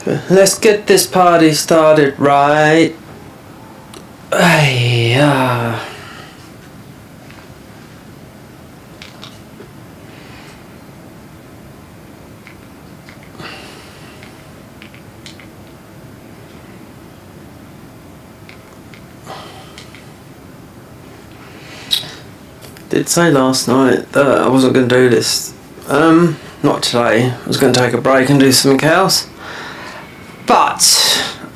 Let's get this party started right. Did say last night that I wasn't going to do this. Not today. I was going to take a break and do something else. But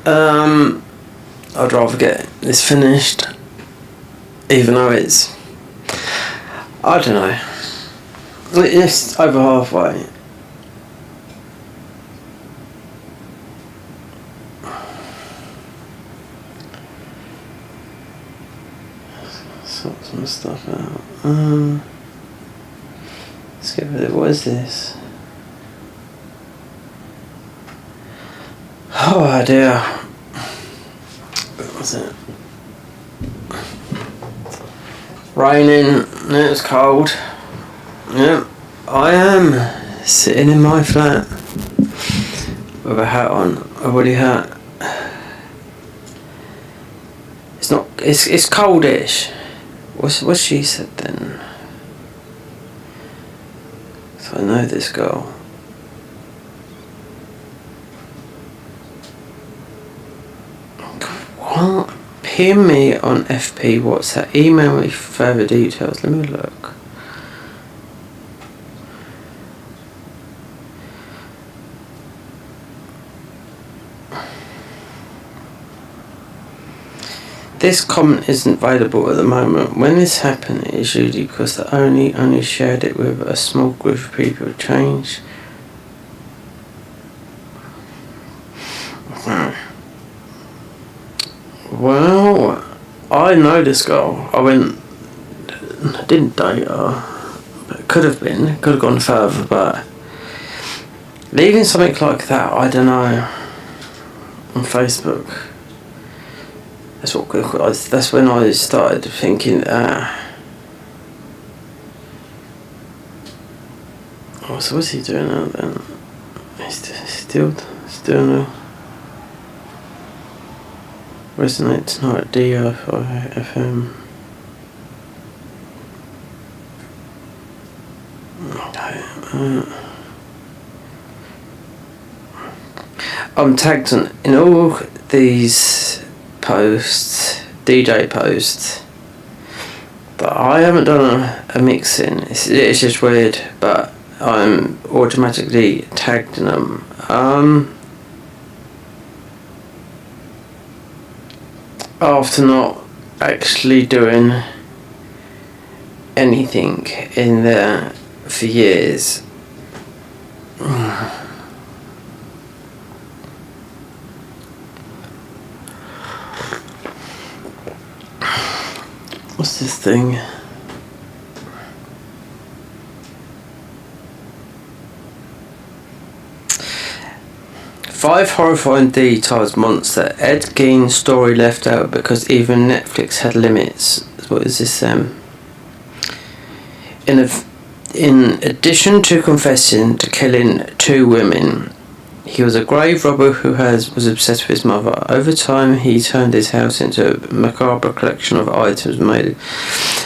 I'd rather get this finished, even though it's, I don't know, it's over halfway. Sort some stuff out. Let's get rid of, what is this? Oh dear. What was it? Raining, it's cold. Yep, I am sitting in my flat with a hat on, a woolly hat. It's not, it's coldish. What's she said then? So I know this girl. What? Pin me on FP WhatsApp. Email me further details. Let me look. This comment isn't available at the moment. When this happened, it is usually because they only shared it with a small group of people. Change. Well, I know this girl. I didn't date her. But it could have gone further, but leaving something like that, I don't know, on Facebook. That's when I started thinking, oh, so what's he doing now then? He's still no. Resonate tonight at DFM. Okay. I'm tagged in all these posts, DJ posts, but I haven't done a mixing. It's just weird, but I'm automatically tagged in them. After not actually doing anything in there for years. What's this thing? Five horrifying details monster. Ed Gein's story left out because even Netflix had limits. What is this? In addition to confessing to killing 2 women, he was a grave robber who was obsessed with his mother. Over time, he turned his house into a macabre collection of items made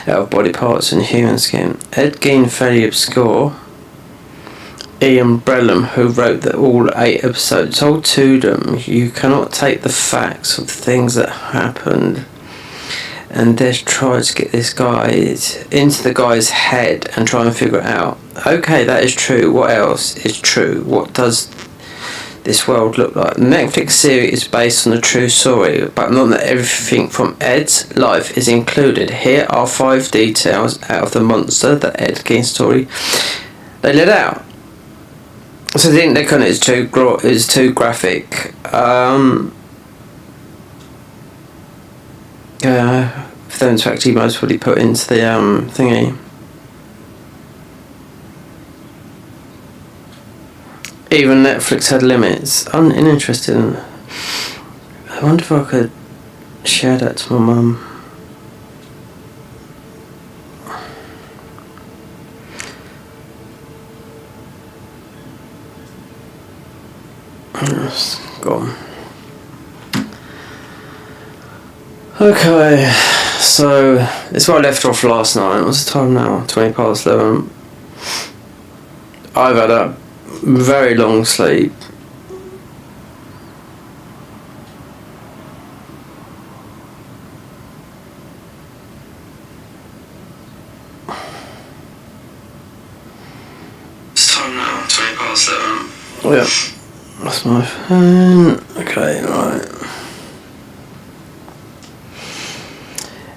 out of body parts and human skin. Ed Gein, fairly obscure. Ian Brellum, who wrote all 8 episodes, told them, "You cannot take the facts of the things that happened and just try to get this guy into the guy's head and try and figure it out. Okay, that is true. What else is true? What does this world look like?" The Netflix series is based on a true story, but not that everything from Ed's life is included. Here are 5 details out of the monster that Ed Gein's story they let out. So I think they kind of is too graphic. For them to actually most probably put into the thingy. Even Netflix had limits. Uninteresting. I wonder if I could share that to my mum. gone. Okay, so this is where I left off last night. What's the time now? 11:20. I've had a very long sleep. It's time now, 11:20. Yeah, that's my phone. Okay, right.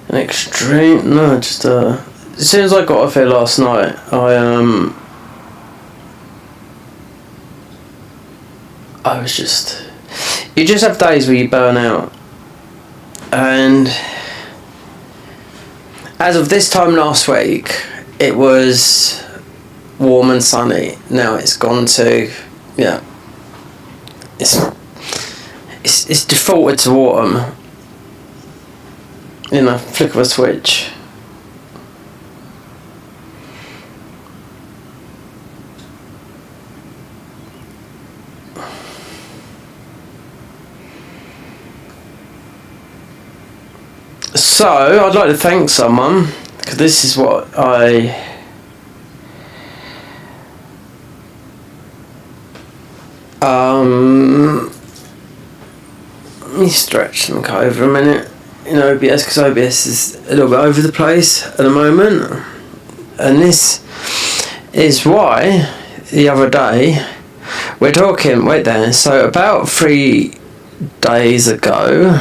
An extreme, no, just as soon as I got off here last night, I was just, you just have days where you burn out, and as of this time last week, it was warm and sunny. Now it's gone to, yeah, it's defaulted to autumn in a flick of a switch. So I'd like to thank someone, because this is what let me stretch and go over a minute in OBS, because OBS is a little bit over the place at the moment, and this is why the other day we're talking, wait there, so about 3 days ago,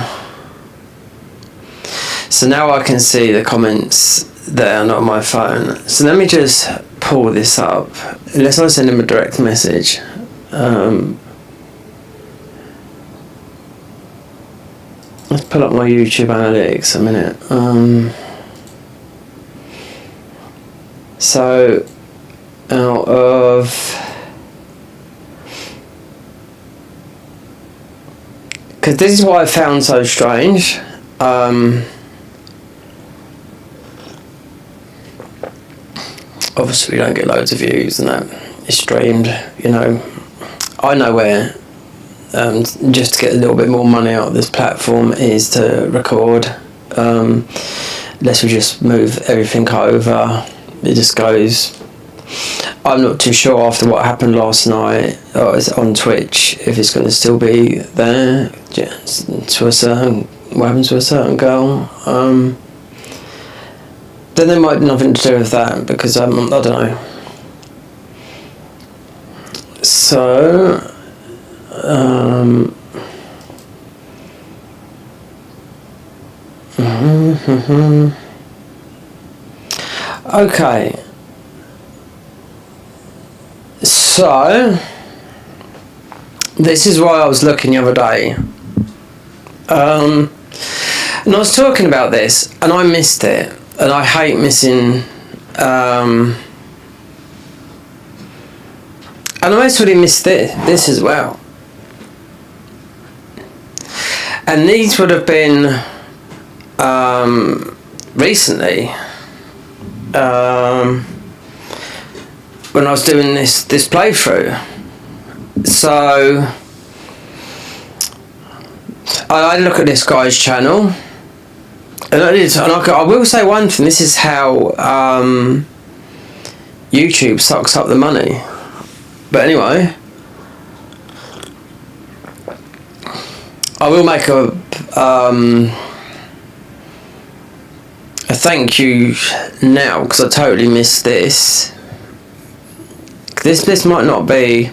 so now I can see the comments there, not on my phone, so let me just pull this up, unless I send him a direct message. Let's pull up my YouTube analytics a minute. So out of, because this is what I found so strange. Obviously we don't get loads of views and that. It's streamed, I know where just to get a little bit more money out of this platform is to record. Unless we just move everything over, it just goes. I'm not too sure after what happened last night on Twitch if it's going to still be there to a certain, what happens to a certain girl. Then there might be nothing to do with that, because I don't know. So okay, so this is why I was looking the other day, and I was talking about this and I missed it, and I hate missing, and I actually missed this as well. And these would have been recently, when I was doing this playthrough. So I look at this guy's channel, and I will say one thing. This is how YouTube sucks up the money. But anyway, I will make a thank you now, because I totally missed this. This might not be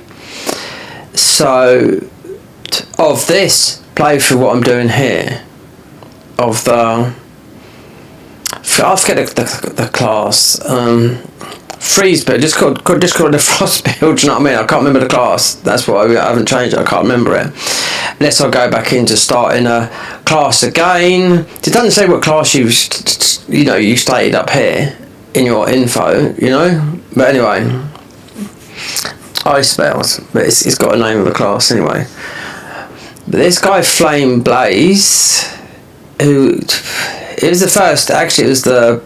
so of this playthrough what I'm doing here of the, I forget the class, freeze build, just called the frost build. Do you know what I mean? I can't remember the class. That's why I haven't changed it. I can't remember it. Unless I go back into starting a class again. It doesn't say what class you stated up here in your info. But anyway, I spells, but it's got a name of a class anyway. But this guy Flame Blaze, who it was the first. Actually, it was the.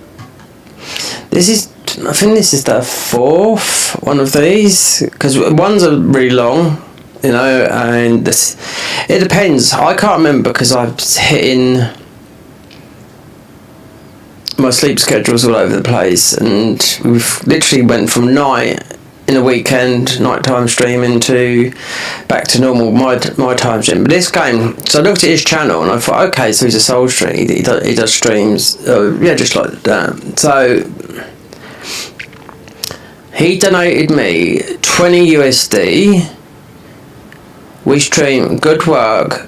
I think this is the fourth one of these, because ones are really long, you know, and it depends. I can't remember because I'm hitting my sleep schedule's all over the place, and we've literally went from night in a weekend, nighttime streaming, to back to normal my time stream. But this game, so I looked at his channel and I thought, okay, so he's a soul streamer, he does streams, just like that. So he donated me 20 USD. We stream good work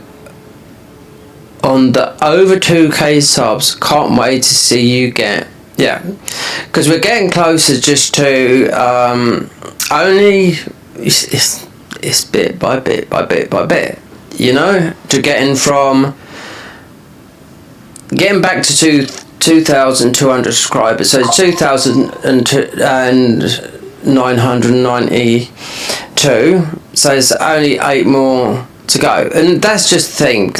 on the over 2k subs. Can't wait to see you get, because we're getting closer just to only it's bit by bit by bit by bit, you know, to getting back to 2,200 subscribers. So it's 2,992, so it's only 8 more to go, and that's just the thing.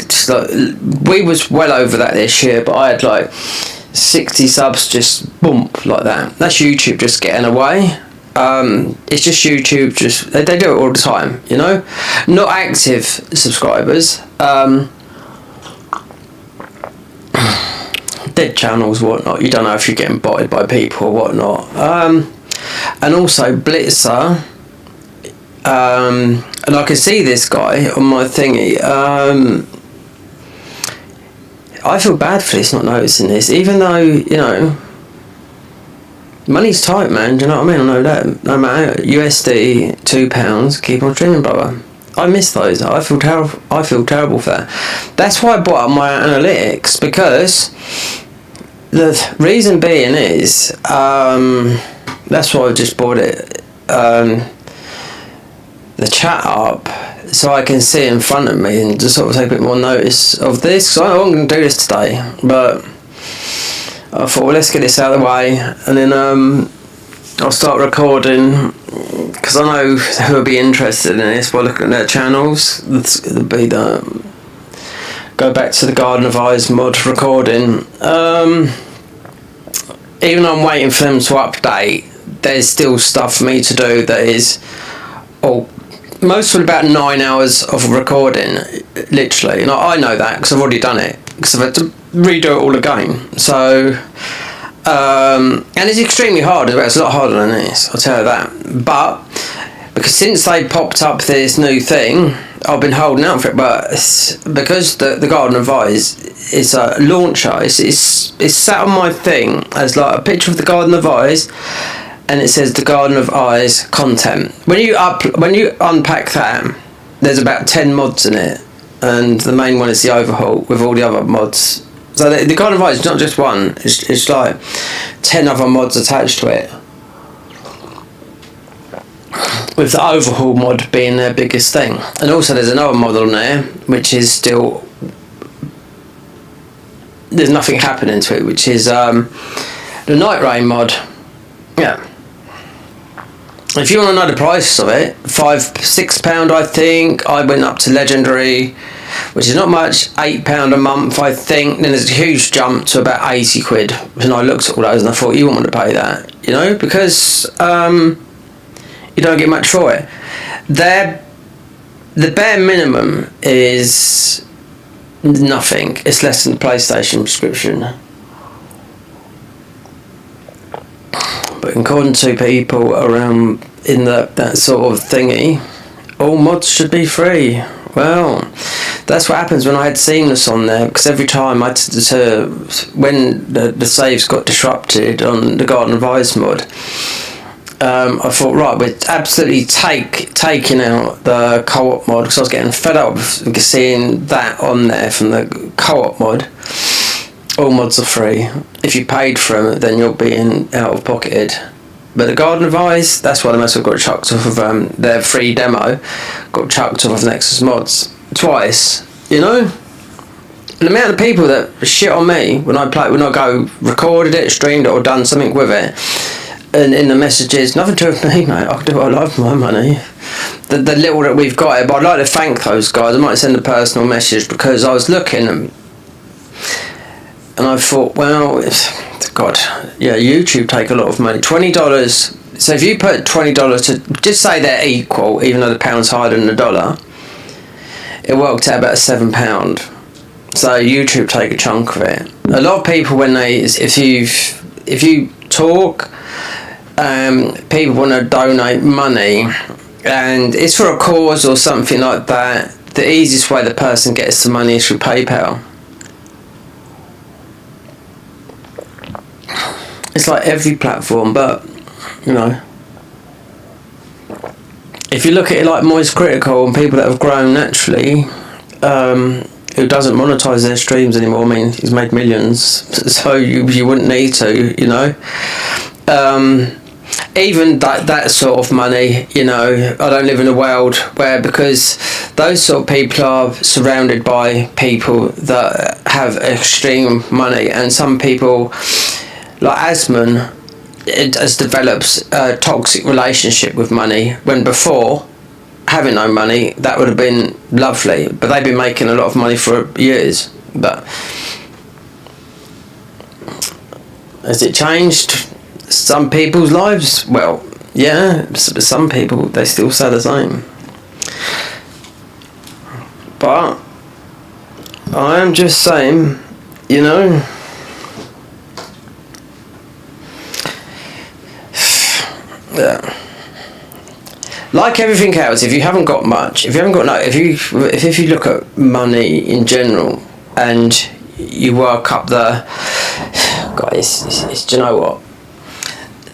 We was well over that this year, but I had like 60 subs just bump like that. That's YouTube just getting away. It's just YouTube, just they do it all the time, you know. Not active subscribers, dead channels, whatnot. You don't know if you're getting botted by people or whatnot. And also Blitzer, and I can see this guy on my thingy. I feel bad for this, not noticing this, even though, you know, money's tight, man. Do you know what I mean? I know that. No matter USD, £2, keep on streaming, brother. I miss those. I feel terrible for that. That's why I bought up my analytics, because the reason being is that's why I just bought it. The chat up, so I can see in front of me and just sort of take a bit more notice of this. So I'm going to do this today, but I thought, well, let's get this out of the way, and then I'll start recording, because I know who will be interested in this by looking at their channels. It'll be go back to the Garden of Eyes mod recording. Even though I'm waiting for them to update, there's still stuff for me to do that is mostly about 9 hours of recording, literally. And I know that because I've already done it, because I've had to redo it all again. So and it's extremely hard as well. It's a lot harder than this, I'll tell you that. But because since they popped up this new thing, I've been holding out for it. But because the Garden of Eyes is a launcher, it's sat on my thing as like a picture of the Garden of Eyes, and it says the Garden of Eyes content. When you unpack that, there's about 10 mods in it, and the main one is the overhaul with all the other mods. So the Garden of Eyes is not just one, it's like 10 other mods attached to it, with the overhaul mod being their biggest thing. And also there's another mod on there which is still, there's nothing happening to it, which is the Night Rain mod. Yeah. If you want to know the price of it, £6 I think. I went up to Legendary, which is not much, £8 a month I think. Then there's a huge jump to about 80 quid. And I looked at all those and I thought, you wouldn't want to pay that, you know, because you don't get much for it. The bare minimum is nothing. It's less than the PlayStation subscription. But according to people around in that sort of thingy, all mods should be free. Well, that's what happens when I had Seamless on there, because every time when the saves got disrupted on the Garden of Eyes mod, I thought, right, we're absolutely taking out the co-op mod, because I was getting fed up with seeing that on there from the co-op mod. All mods are free. If you paid for them, then you're being out of pocketed. But the Garden of Eyes, that's why the most have got chucked off of their free demo, got chucked off of Nexus Mods twice. You know, the amount of people that shit on me when I go recorded it, streamed it, or done something with it, and in the messages, nothing to do with me, mate. I can do what I like for my money. The little that we've got it, but I'd like to thank those guys. I might send a personal message, because I was looking and I thought, well, God, yeah, YouTube take a lot of money. $20 So if you put $20 to, just say they're equal, even though the pound's higher than the dollar, it worked out about £7. So YouTube take a chunk of it. A lot of people, when they, if you talk, people want to donate money, and it's for a cause or something like that. The easiest way the person gets the money is through PayPal. It's like every platform, but you know, if you look at it like Moist Critical and people that have grown naturally, who doesn't monetize their streams anymore. I mean, he's made millions, so you wouldn't need to, you know. Even that sort of money, you know, I don't live in a world where, because those sort of people are surrounded by people that have extreme money, and some people, like Asman, it has developed a toxic relationship with money, when before, having no money, that would have been lovely, but they've been making a lot of money for years. But has it changed some people's lives? Well, yeah, some people, they still say the same. But I am just saying, you know, yeah. Like everything else, if you haven't got much, if you look at money in general, and you work up the, guys, do you know what?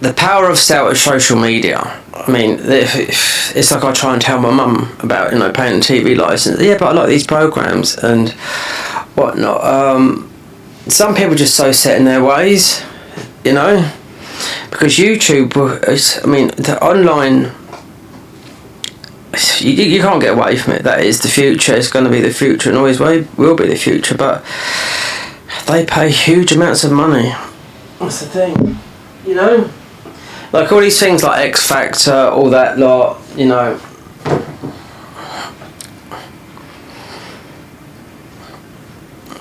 The power of social media. I mean, it's like I try and tell my mum about, you know, paying the TV license. Yeah, but I like these programs and whatnot. Some people are just so set in their ways, you know, because YouTube, I mean, the online, you can't get away from it. That is the future. It's going to be the future, and always will be the future. But they pay huge amounts of money. That's the thing, you know. Like all these things like X Factor, all that lot, you know.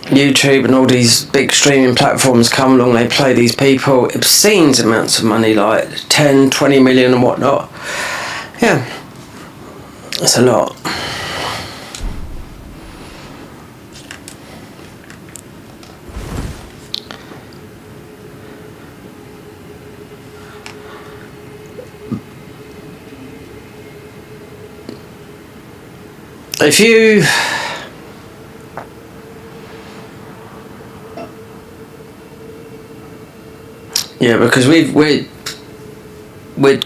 YouTube and all these big streaming platforms come along, they play these people obscene amounts of money, like 10, 20 million and whatnot. Yeah, that's a lot. If you because we'd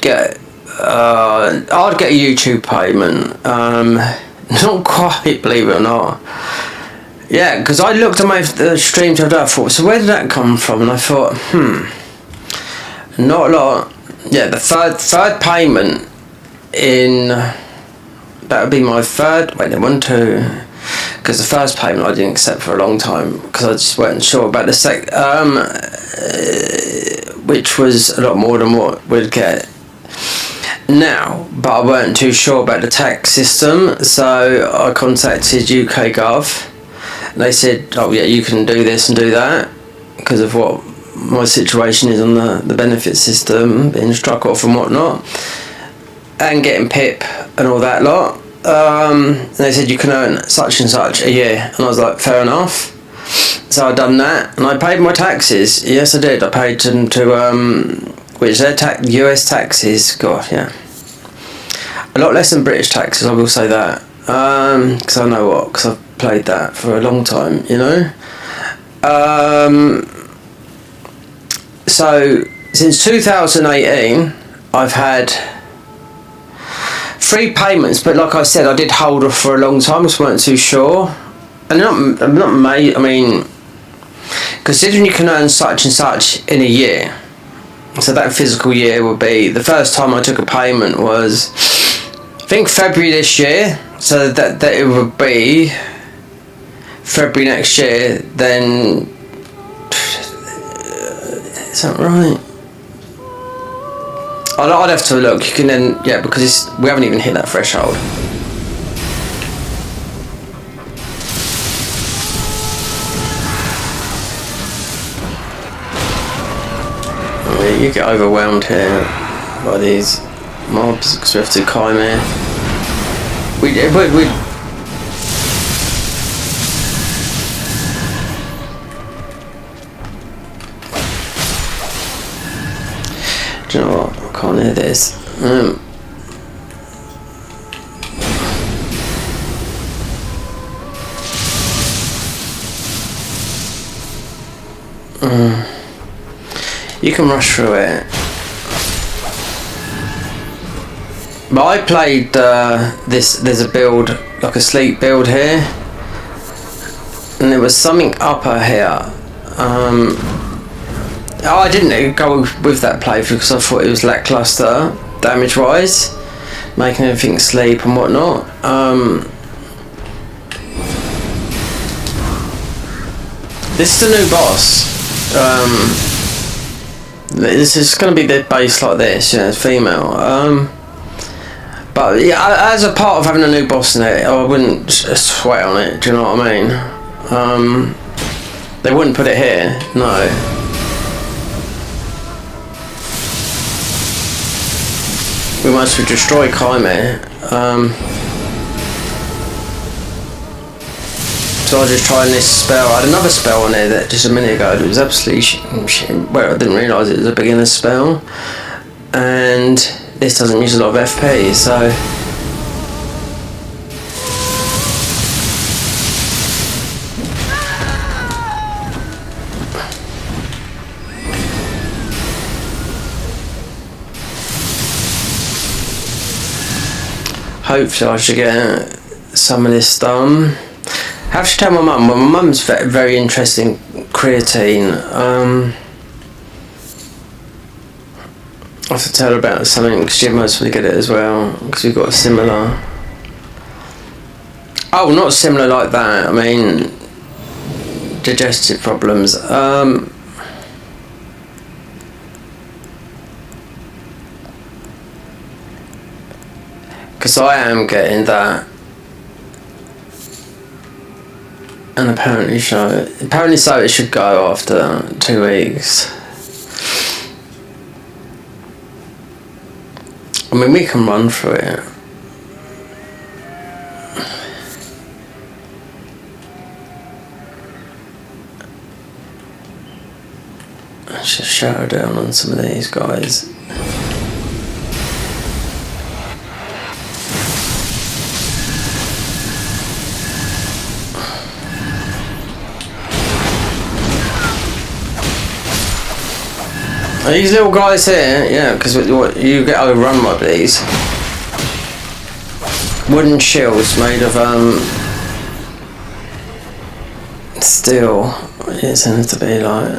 get I'd get a YouTube payment, not quite, believe it or not. Yeah, because I looked at the streams I've done, I thought, so where did that come from? And I thought, not a lot. Yeah, the third payment in, that would be my third, wait, 1, 2, because the first payment I didn't accept for a long time, because I just wasn't sure about the which was a lot more than what we'd get now, but I weren't too sure about the tax system, so I contacted UK Gov, and they said, oh yeah, you can do this and do that, because of what my situation is on the benefit system, being struck off and whatnot, and getting PIP and all that lot. And they said you can earn such and such a year, and I was like, fair enough. So I done that, and I paid my taxes. Yes, I did. I paid them to which their US taxes. God, yeah, a lot less than British taxes. I will say that, because I know what, because I've played that for a long time. You know. So since 2018, I've had 3 payments, but like I said, I did hold off for a long time, just weren't too sure. And I'm not made, I mean, considering you can earn such and such in a year, so that physical year would be, the first time I took a payment was, I think February this year, so that it would be February next year, then, is that right? I'd have to look. You can then, yeah, because we haven't even hit that threshold. Oh, yeah, you get overwhelmed here. by these mobs because we have to climb here. We do you know what? I can't hear this. You can rush through it. But I played there's a build, like a sleep build here. And there was something upper here. I didn't go with that playthrough because I thought it was lackluster, damage wise, making everything sleep and whatnot. This is the new boss. This is going to be the base like this, yeah, it's female. But yeah, as a part of having a new boss in it, I wouldn't sweat on it. Do you know what I mean? They wouldn't put it here, no. We must destroy Kaime. So I was just trying this spell. I had another spell on there that just a minute ago. It was absolutely shit. Well, I didn't realise it was a beginner spell, and this doesn't use a lot of FP. So hopefully I should get some of this done. I have to tell my mum. Well, my mum's very interested in creatine. I have to tell her about something because she must really get it as well because we've got a similar. Oh, not similar like that. I mean, digestive problems. Because I am getting that. And apparently so it should go after 2 weeks. I mean, we can run through it. Let's just shadow down on some of these guys. These little guys here, yeah, because you get overrun by these wooden shields made of steel. It seems to be like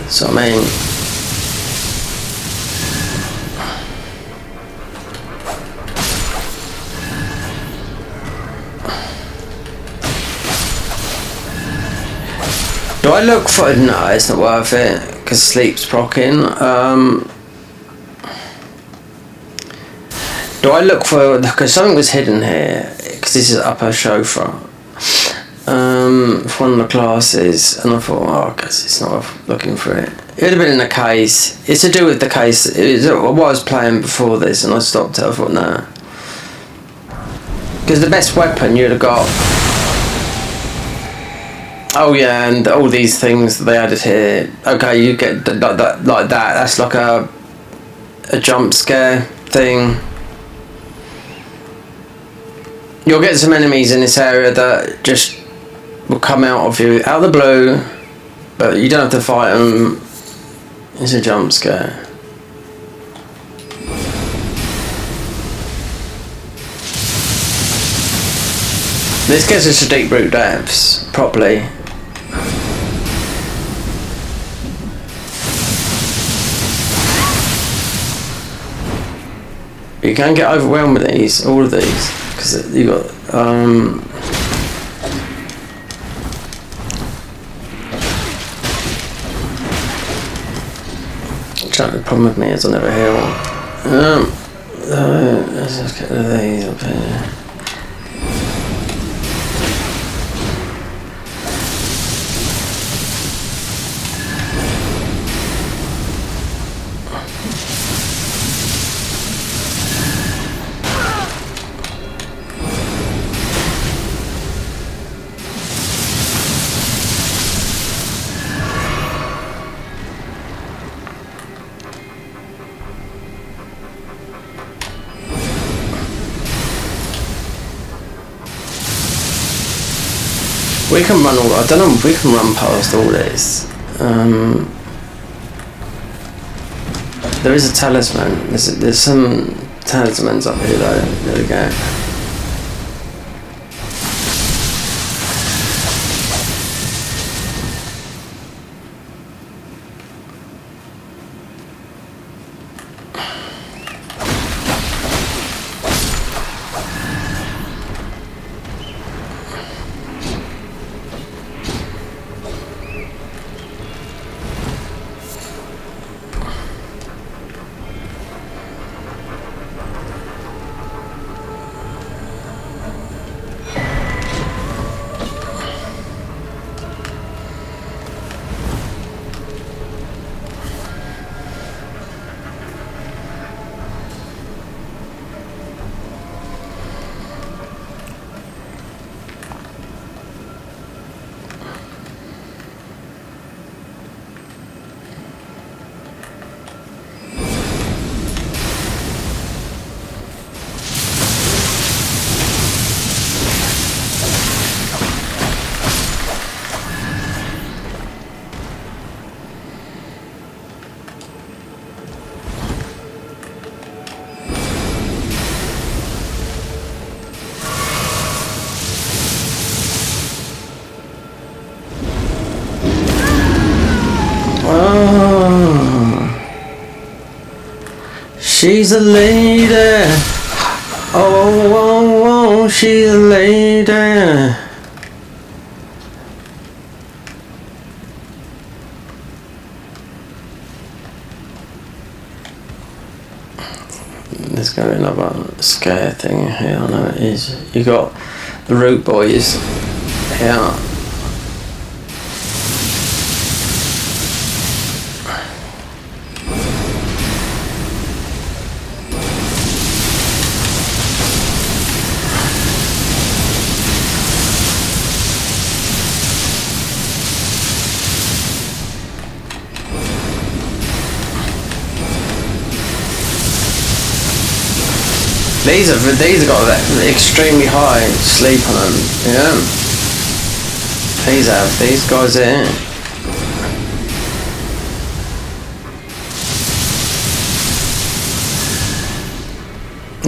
so I mean, do I look for... No, it's not worth it, because sleep's procking. Do I look for... Because something was hidden here, because this is upper chauffeur. For one of the classes, and I thought, oh, I guess it's not worth looking for it. It would have been in the case. It's to do with the case. It was what I was playing before this, and I stopped it. I thought, nah. Because the best weapon you'd have got... Oh yeah, and all these things that they added here. Okay, you get like that. That's like a jump scare thing. You'll get some enemies in this area that just will come out of you out of the blue, but you don't have to fight them. It's a jump scare. This gets us to deep root depths properly. You can get overwhelmed with these, all of these, because you got the problem with me is I never heal. Let's just get rid of these up here. We can run all. I don't know if we can run past all this. There is a talisman. There's some talismans up here though. There we go. She's a lady. Oh, she's a lady. There's going to be another scare thing here. I know it is. You got the root boys here. These have got that extremely high sleep on them, yeah. These guys here.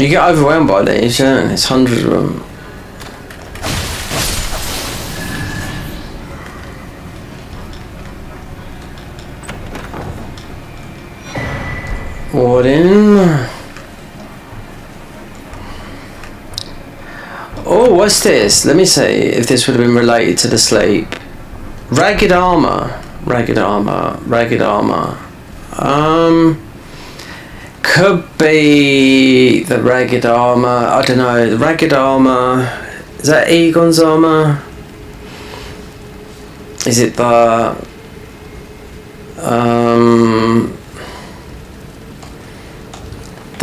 You get overwhelmed by these, yeah, there's hundreds of them. Warden. Oh, what's this? Let me see if this would have been related to the sleep. Ragged armor. Could be the ragged armor. I don't know. The ragged armor. Is that Egon's armor? Is it the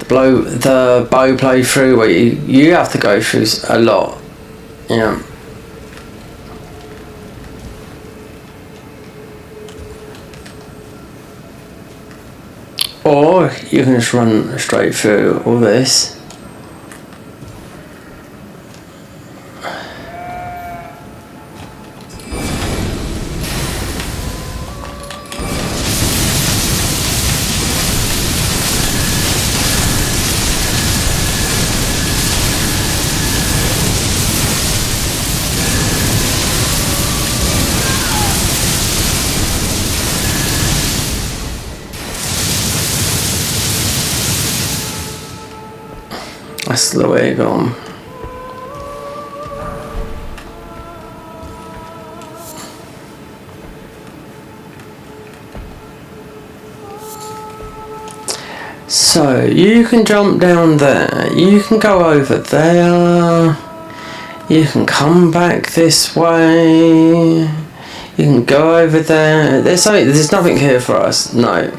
bow playthrough where you have to go through a lot, yeah. Or you can just run straight through all this. That's the way gone. So you can jump down there, you can go over there, you can come back this way, you can go over there. There's nothing here for us, no.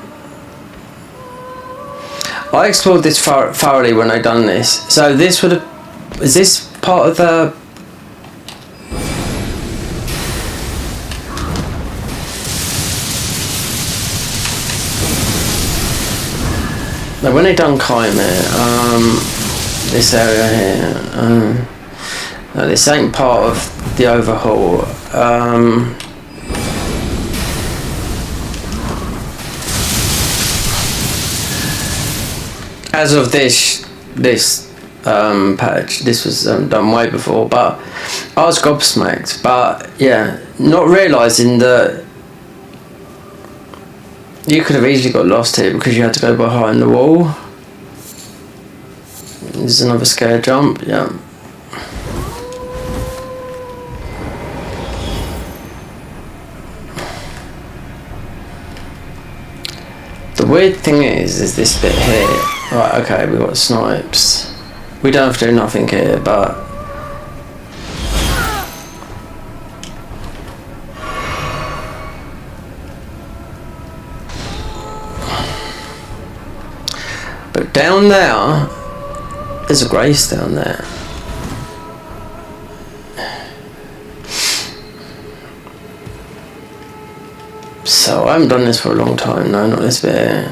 I explored this thoroughly when I done this. So this would have... Is this part of the... Now when they done Chimera, this area here, no, this ain't part of the overhaul. As of this patch, this was done way before, but I was gobsmacked. But yeah, not realising that you could have easily got lost here because you had to go behind the wall. There's another scare jump, yeah. The weird thing is this bit here. Right, okay, we've got snipes. We don't have to do nothing here, but down there, there's a grace down there. So I haven't done this for a long time. No, not this bit.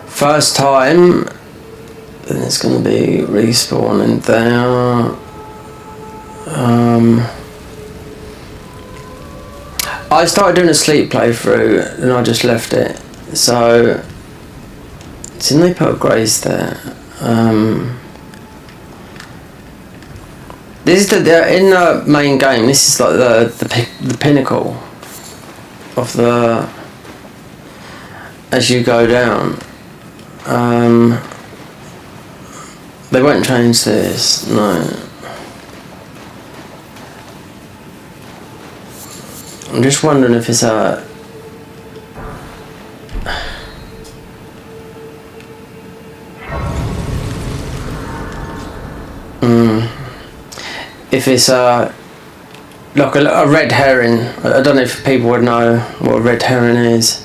First time, then it's going to be respawning there. I started doing a sleep playthrough and I just left it. So, didn't they put a grace there? This is in the main game. This is like the pinnacle of the as you go down. They won't change this. No. I'm just wondering if it's a. If it's like a red herring. I don't know if people would know what a red herring is.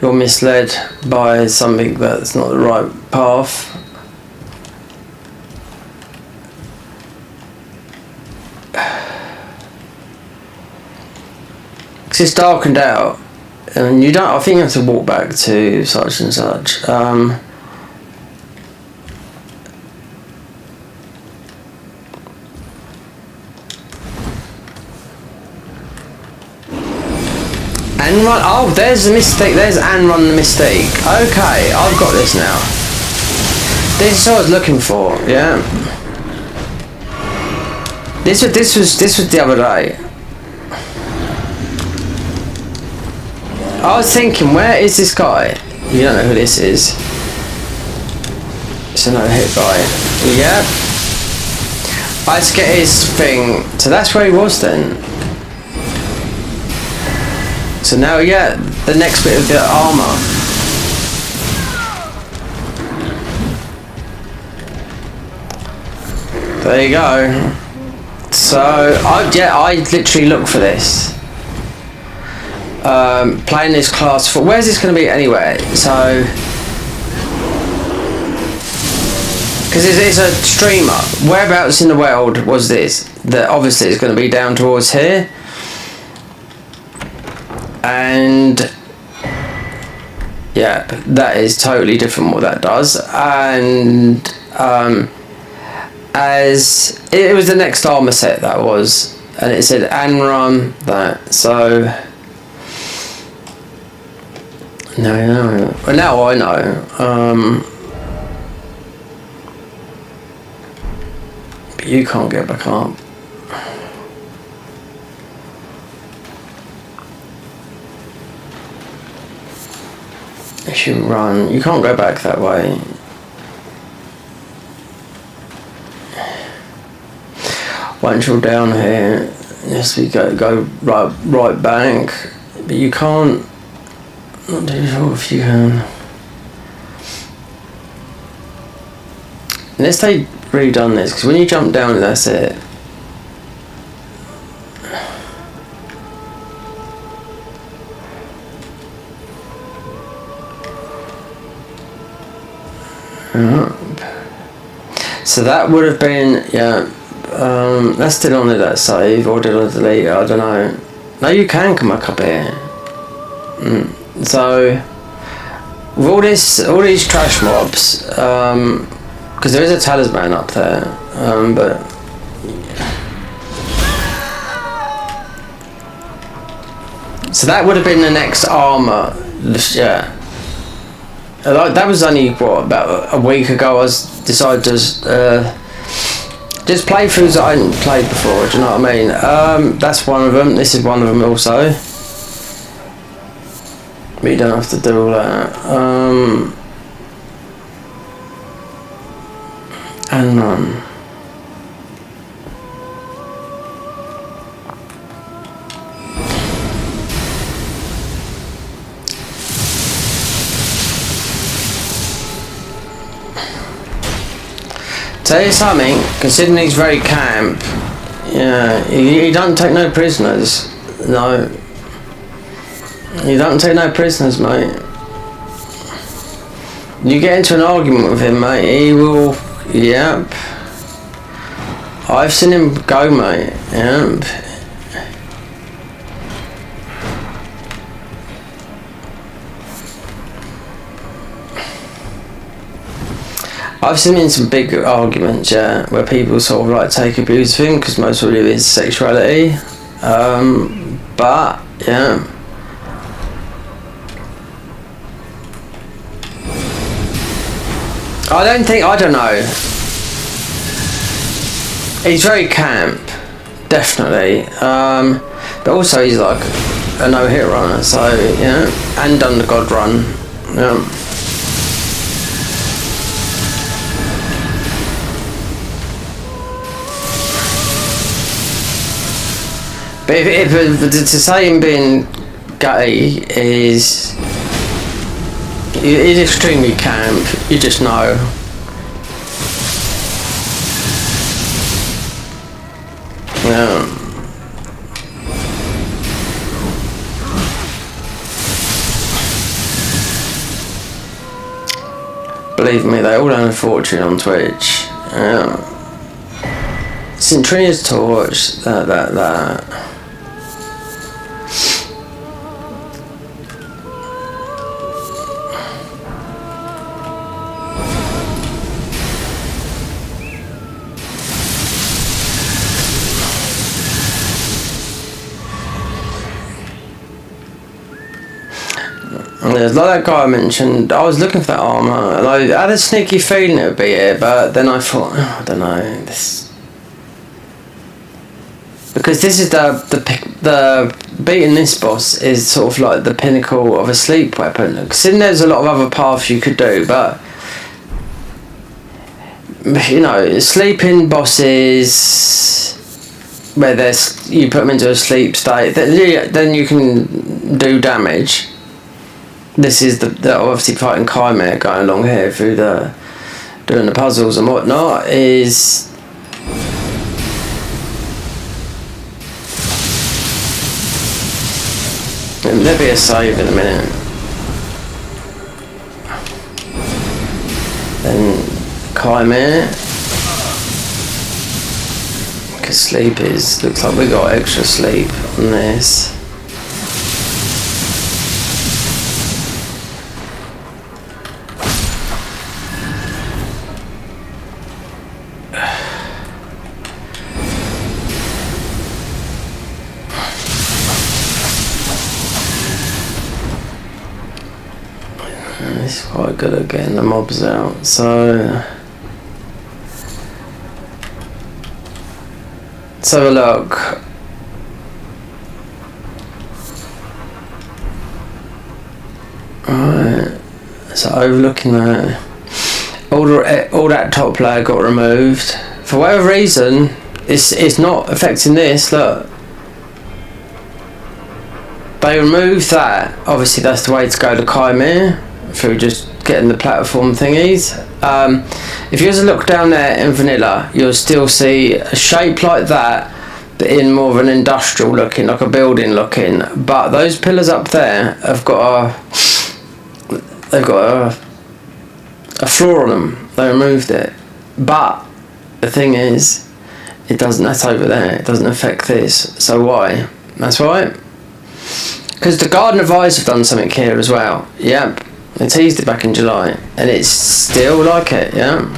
You're misled by something that's not the right path. Because it's darkened out, and you don't. I think you have to walk back to such and such. And run. Oh, there's the mistake. There's and run the mistake. Okay, I've got this now. This is what I was looking for. Yeah. This was the other day. I was thinking, where is this guy? You don't know who this is. It's a no-hit guy. Yep. I had to get his thing. So that's where he was then. So now, yeah, the next bit of the armour. There you go. So, I literally look for this. Playing this class for... Where's this going to be anyway? So... Because it's a streamer. Whereabouts in the world was this? That obviously it's going to be down towards here. And yeah, that is totally different what that does. And as it was the next armor set that was, and it said Anram that. So no, well, now I know. But you can't get back up. If you run, you can't go back that way. Once you're down here, yes, we go right back, but you can't. Not too sure if you can. Unless they redone this, because when you jump down, that's it. So that would have been, yeah, that's still on that save, or did I delete it? I don't know. No, you can come back up here. So, with all these trash mobs, because there is a talisman up there, but So that would have been the next armour. Yeah. Like, that was only, what, about a week ago I decided to just playthroughs that I hadn't played before, do you know what I mean? That's one of them. This is one of them also. But you don't have to do all that. And tell you something, considering he's very camp, yeah, he don't take no prisoners. No. You don't take no prisoners, mate. You get into an argument with him, mate, he will, yep. I've seen him go, mate, yep. I've seen him in some big arguments, yeah, where people sort of like take abuse of him because most of it is sexuality. But yeah. I don't know. He's very camp, definitely. But also he's like a no-hit runner, so yeah, and done the God Run. Yeah. But if to say him being gay is extremely camp, you just know. Yeah. Believe me, they all earn a fortune on Twitch. Yeah. Centrinia's Torch, that. Like that guy I mentioned, I was looking for that armour, and I had a sneaky feeling it would be it, but then I thought, I don't know, because this is the beating this boss is sort of like the pinnacle of a sleep weapon. Considering there's a lot of other paths you could do, but you know, sleeping bosses where you put them into a sleep state, then you can do damage. This is the obviously fighting Chimera going along here through doing the puzzles and whatnot is. There'll be a save in a minute. Then Chimera. Because sleep looks like we got extra sleep on this. It's quite good at getting the mobs out, so let's have a look. Alright, so overlooking that, all that top layer got removed. For whatever reason, it's not affecting this, look. They removed that, obviously that's the way to go to Chimera. Through just getting the platform thingies. If you just look down there in vanilla, you'll still see a shape like that, but in more of an industrial looking, like a building looking. But those pillars up there have got a floor on them. They removed it. But the thing is, it doesn't. That's over there. It doesn't affect this. So why? That's right. Because the Garden of Eyes have done something here as well. Yep. They teased it back in July, and it's still like it, yeah.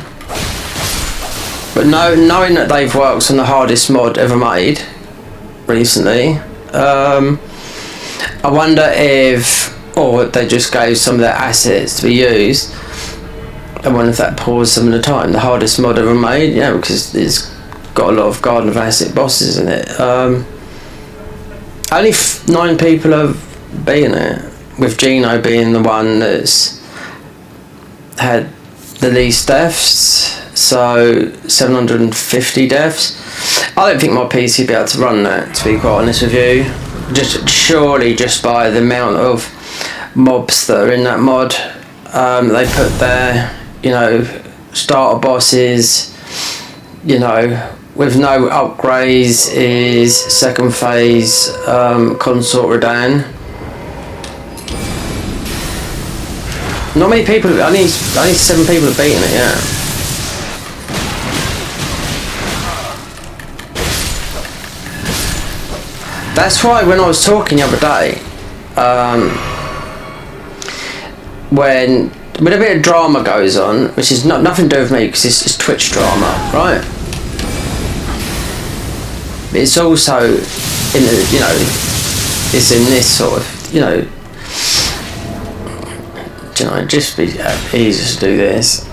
But knowing that they've worked on the hardest mod ever made recently, I wonder if, or they just gave some of their assets to be used. I wonder if that paused some of the time. The hardest mod ever made, yeah, because it's got a lot of Garden of Asset bosses in it. Only 9 people have beaten it, with Gino being the one that's had the least deaths, so 750 deaths. I don't think my PC will be able to run that, to be quite honest with you. Just by the amount of mobs that are in that mod. They put there, you know, starter bosses, you know, with no upgrades is second phase Consort Radan. Not many people, only 7 people have beaten it, yeah. That's why when I was talking the other day, when a bit of drama goes on, which is nothing to do with me because it's Twitch drama, right? It's also in the, you know, it's in this sort of, you know, just be easy to do this.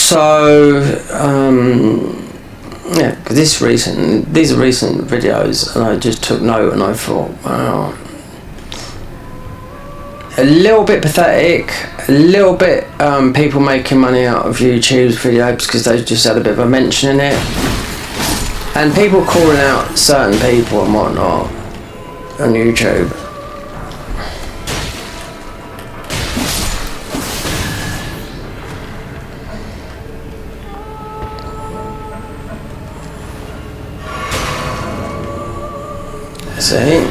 So, yeah, these are recent videos, and I just took note and I thought, wow, a little bit pathetic, a little bit people making money out of YouTube's videos because they just had a bit of a mention in it, and people calling out certain people and whatnot on YouTube. See?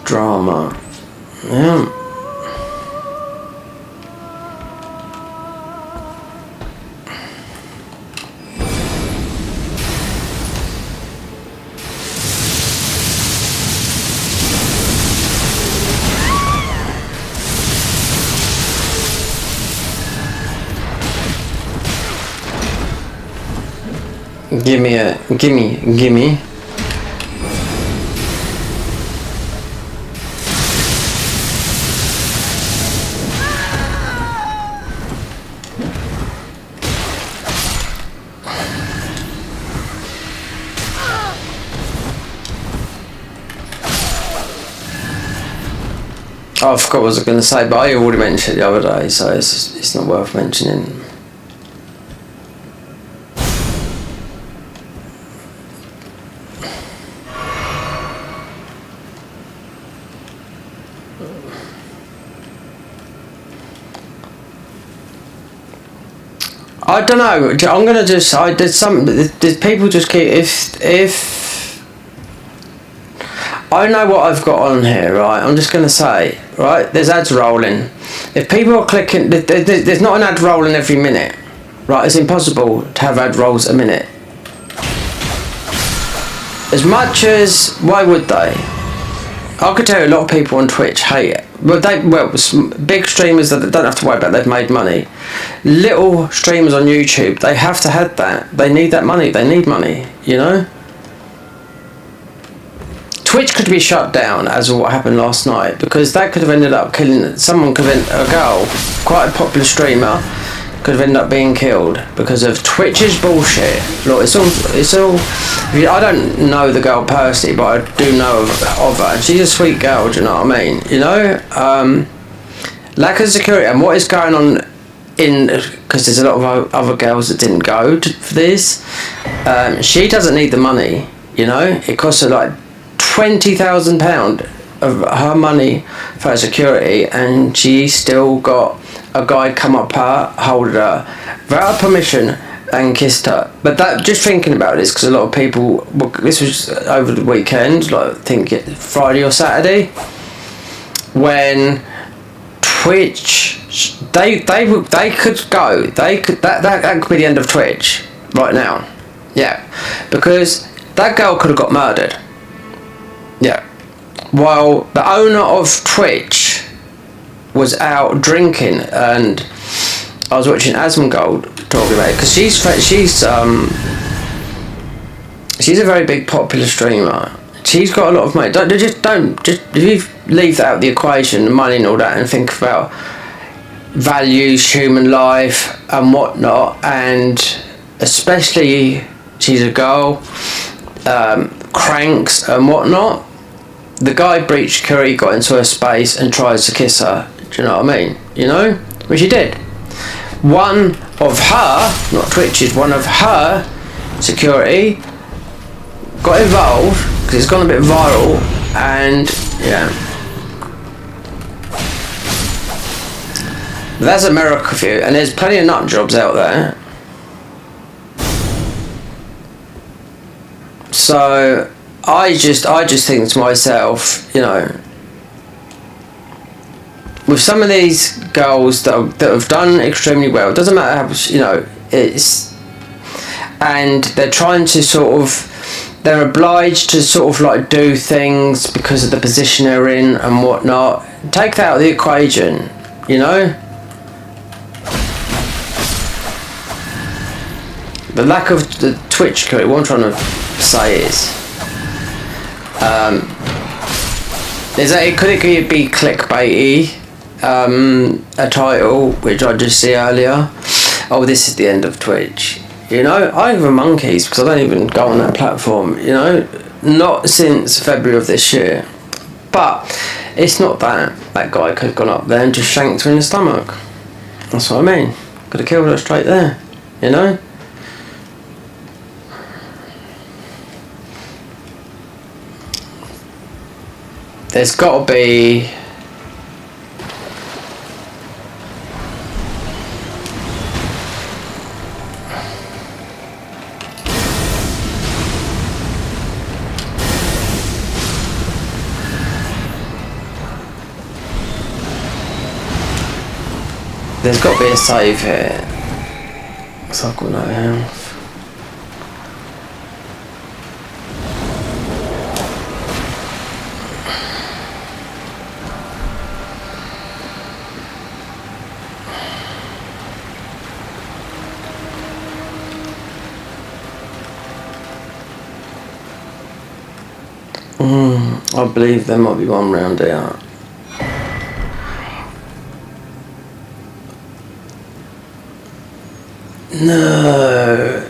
Drama. Yeah. Gimme. Oh, I forgot what I was going to say, but I already mentioned it the other day, so it's not worth mentioning. I don't know. I'm gonna just. There's people just keep. If I know what I've got on here, right? I'm just gonna say, right? There's ads rolling. If people are clicking, there's not an ad rolling every minute, right? It's impossible to have ad rolls a minute. As much as, why would they? I could tell you a lot of people on Twitch hate it. Big streamers that don't have to worry about they've made money. Little streamers on YouTube, they have to have that. They need that money. They need money, you know? Twitch could be shut down, as of what happened last night, because that could have ended up killing someone. A girl, quite a popular streamer, could have ended up being killed because of Twitch's bullshit. Look, it's all. I don't know the girl personally, but I do know of her. She's a sweet girl. Do you know what I mean? You know, lack of security and what is going on because there's a lot of other girls that didn't go for this. She doesn't need the money. You know, it costs her like £20,000 of her money for her security, and she still got a guy come up her, hold her without permission, and kissed her. But that, just thinking about this, because a lot of people, well, this was over the weekend, like I think Friday or Saturday, when Twitch, they could go, that could be the end of Twitch right now. Yeah, because that girl could have got murdered. Yeah, while the owner of Twitch was out drinking, and I was watching Asmongold talking about it, because she's a very big popular streamer. She's got a lot of money. Don't if you leave that out of the equation, the money and all that, and think about values, human life and whatnot, and especially she's a girl, cranks and whatnot. The guy breached security, got into her space and tries to kiss her. Do you know what I mean? You know? Which he did. One of her, not Twitch's, one of her security got involved, because it's gone a bit viral, and yeah. But that's America for you, and there's plenty of nut jobs out there. So I just think to myself, you know, with some of these girls that have done extremely well, it doesn't matter how, you know, it's, and they're trying to sort of, they're obliged to sort of like do things because of the position they're in and whatnot. Take that out of the equation, you know. The lack of the Twitch career, what I'm trying to say is, could it be clickbaity? A title which I just see earlier. Oh, this is the end of Twitch. You know, I have a monkeys because I don't even go on that platform. You know, not since February of this year. But it's not that. That guy could have gone up there and just shanked her in the stomach. That's what I mean. Could have killed her straight there. You know. There's got to be. There's got to be a save here. So I've got no health. I believe there might be one round here. No.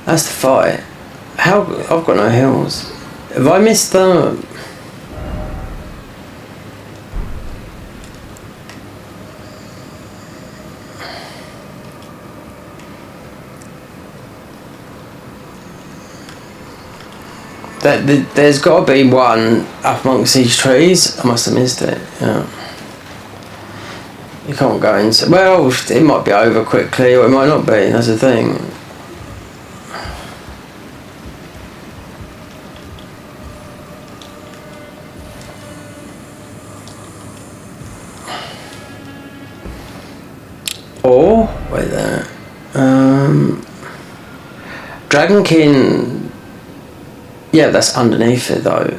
That's the fight. How? I've got no heals. Have I missed them? There's got to be one up amongst these trees. I must have missed it. Yeah. You can't go into. Well, it might be over quickly, or it might not be. That's the thing. Or wait there. Dragonkin. Yeah, that's underneath it though.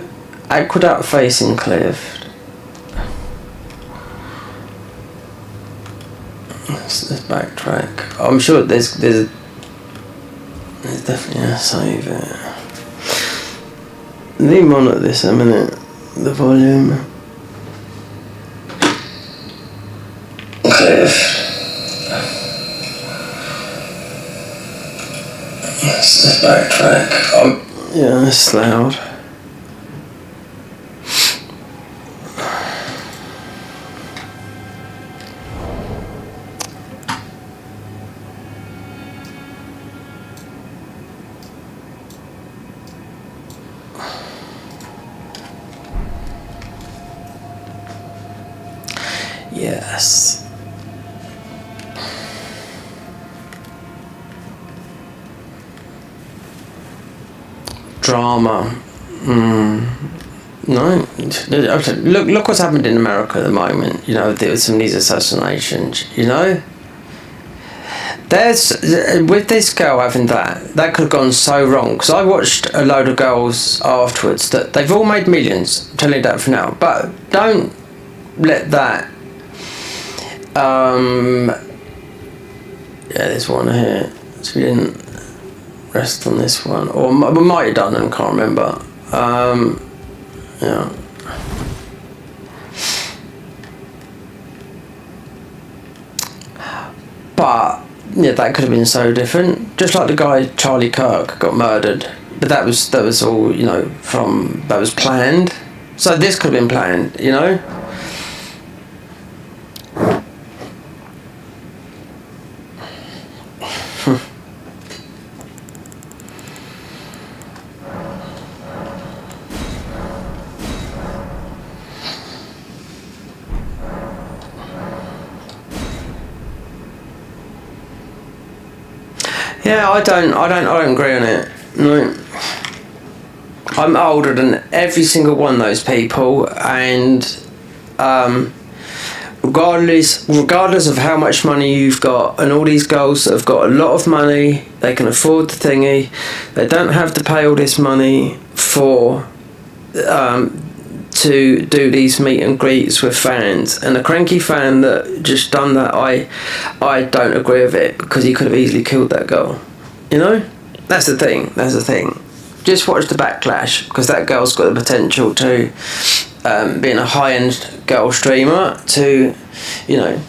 Aqueduct facing cliff. Let's backtrack. I'm sure there's definitely a save here. Let me monitor this a minute. The volume. Let's backtrack. Yeah, it's loud. Yes. drama. No, look what's happened in America at the moment. You know, with some of these assassinations. You know, there's with this girl having that could have gone so wrong. Because I watched a load of girls afterwards that they've all made millions. I'm telling you that for now, but don't let that. Yeah, there's one here. So we didn't rest on this one, or we might have done, and can't remember. Yeah. But yeah, that could have been so different. Just like the guy Charlie Kirk got murdered, but that was all, you know, that was planned. So this could have been planned, you know. Yeah, I don't agree on it. No. I'm older than every single one of those people, and regardless of how much money you've got, and all these girls that have got a lot of money, they can afford the thingy, they don't have to pay all this money for to do these meet and greets with fans. And a cranky fan that just done that, I don't agree with it, because he could have easily killed that girl. You know, that's the thing. Just watch the backlash, because that girl's got the potential to being a high-end girl streamer to, you know,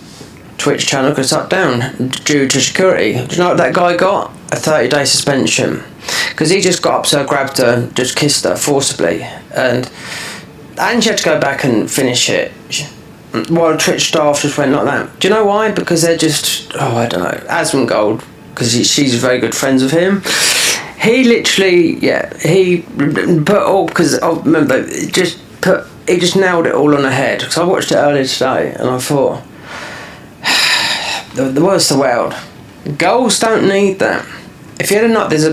Twitch channel could shut down due to security. Do you know what that guy got? A 30-day suspension, because he just got up to her, grabbed her, just kissed her forcibly, and she had to go back and finish it. While Twitch staff just went like that. Do you know why? Because they're just, I don't know, Asmongold, because she's very good friends with him. He literally, he put all, because I remember, he just nailed it all on the head. Because I watched it earlier today, and I thought, the worst of the world. Girls don't need that. If you had a nut, there's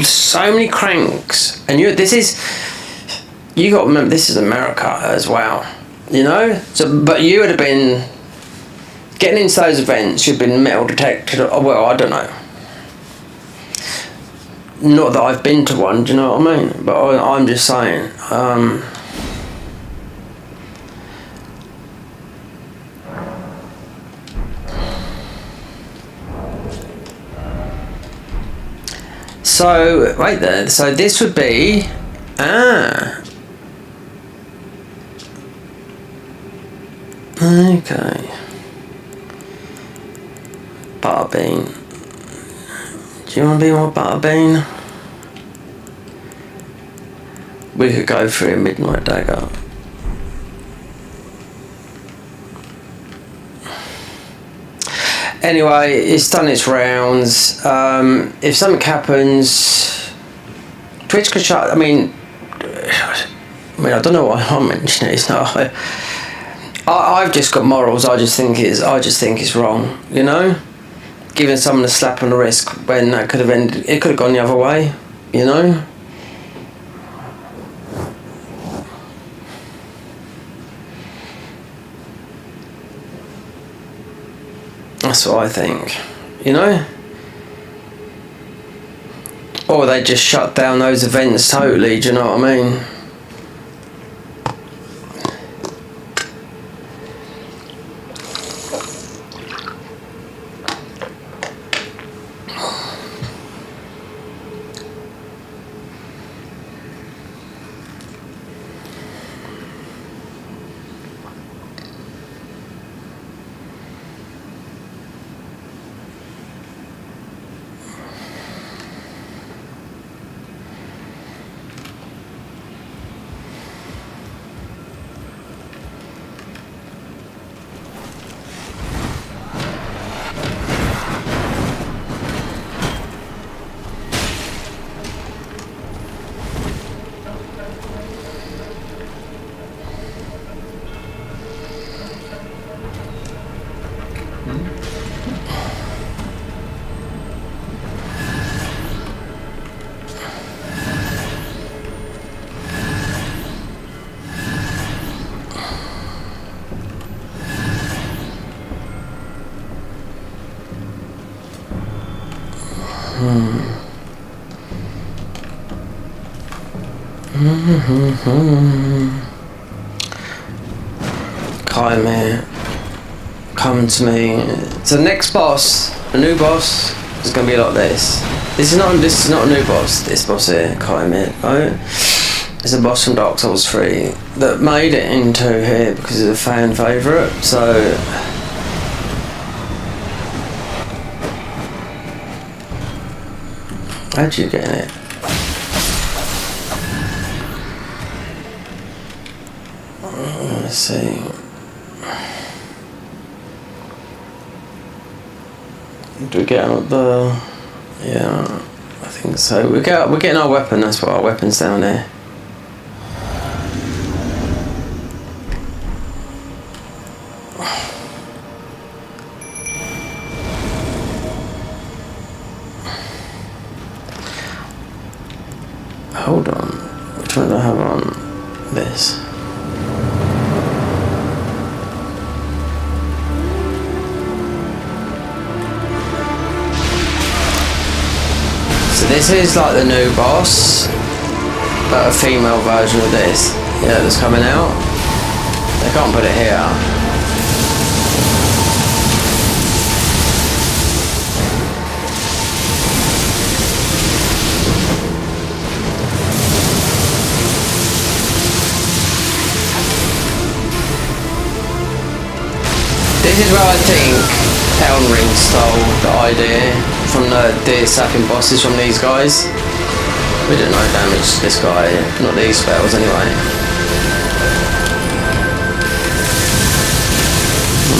so many cranks, and you got to remember, this is America as well, you know. So, but you would have been getting into those events. You've been metal detected. Well, I don't know. Not that I've been to one. Do you know what I mean? But I'm just saying. So wait there. So this would be okay. Butterbean. Do you want to be my Butterbean? We could go for a Midnight Dagger. Anyway, it's done its rounds. If something happens, Twitch could shut. I mean, I don't know why I'm mentioning it. It's not. I've just got morals. I just think it's wrong. You know, giving someone a slap on the wrist when that could have ended. It could have gone the other way. You know. That's what I think. You know. Or they just shut down those events totally. Do you know what I mean? Chimera, come to me. So the next boss, a new boss, is gonna be like this. This is not a new boss. This boss here, Chimera, right? It's a boss from Dark Souls 3 that made it into here because it's a fan favourite. So how'd you get in it? Let's see. Do we get out the? Yeah, I think so. We're getting our weapon. That's what our weapon's down there. Hold on. Which one do I have on? This. So this is like the new boss, but a female version of this. Yeah, that's coming out. They can't put it here. This is where I think Elden Ring stole the idea from the deer sapping bosses from these guys. We didn't know damage to this guy, not these spells anyway.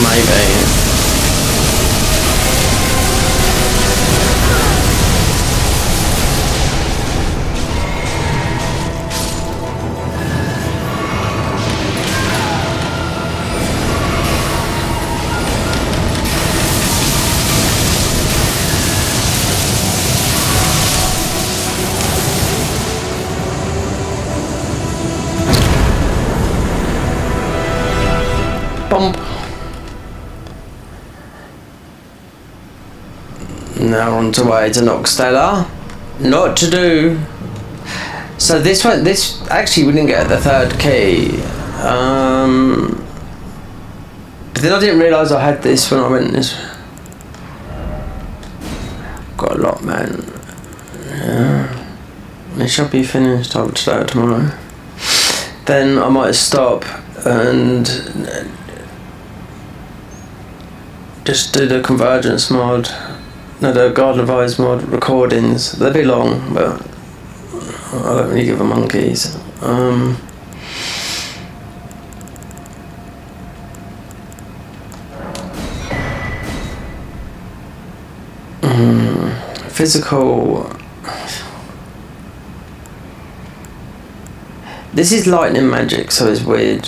Maybe. Bump. Now on to way to Noxtella. Not to do. So this one, actually we didn't get the third key. But then I didn't realise I had this when I went this. Got a lot, man. Yeah. It should be finished either today or tomorrow. Then I might stop and just do the Convergence mod, no, the Garden of Eyes mod recordings. They'll be long, but I don't really give them monkeys. Physical. This is lightning magic, so it's weird.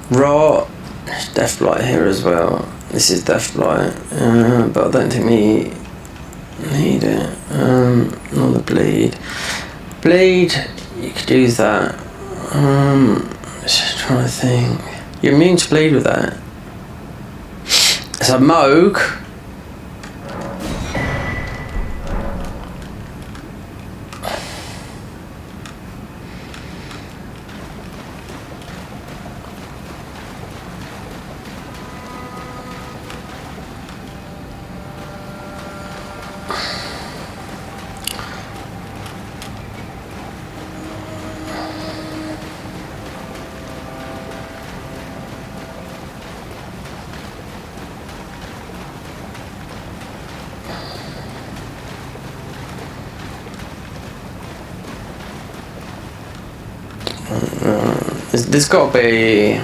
Raw, Deathblight here as well. This is Deathblight, but I don't think we need it. Nor the bleed. Bleed, you could use that. Just trying to think. You're immune to bleed with that. It's a Moog. There's got to be.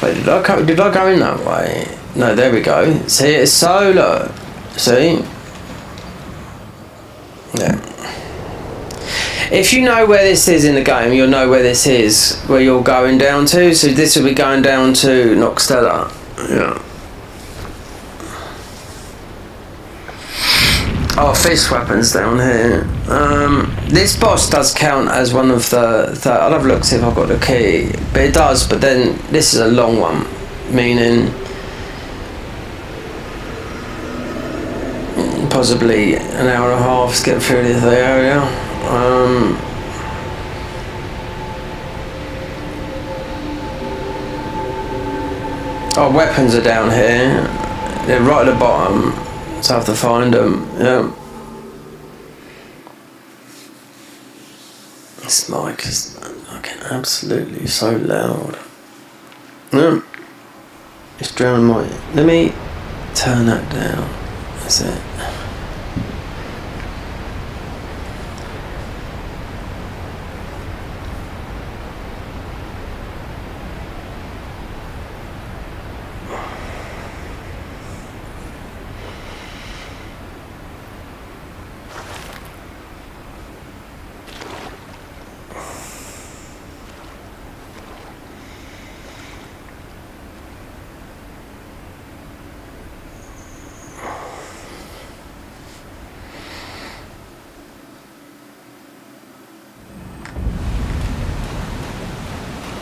Wait, did I go in that way? No, there we go. See, it's solo. See? Yeah. If you know where this is in the game, you'll know where this is, where you're going down to. So this will be going down to Noxtella. Yeah. Oh, fist weapons down here. This boss does count as one of the I'll have a look, see if I've got the key. But it does, but then this is a long one. Meaning possibly an hour and a half to get through this area. Oh, weapons are down here. They're right at the bottom, so I have to find them. Yeah. This mic is fucking absolutely so loud. Yeah. It's drowning my... Let me turn that down. That's it.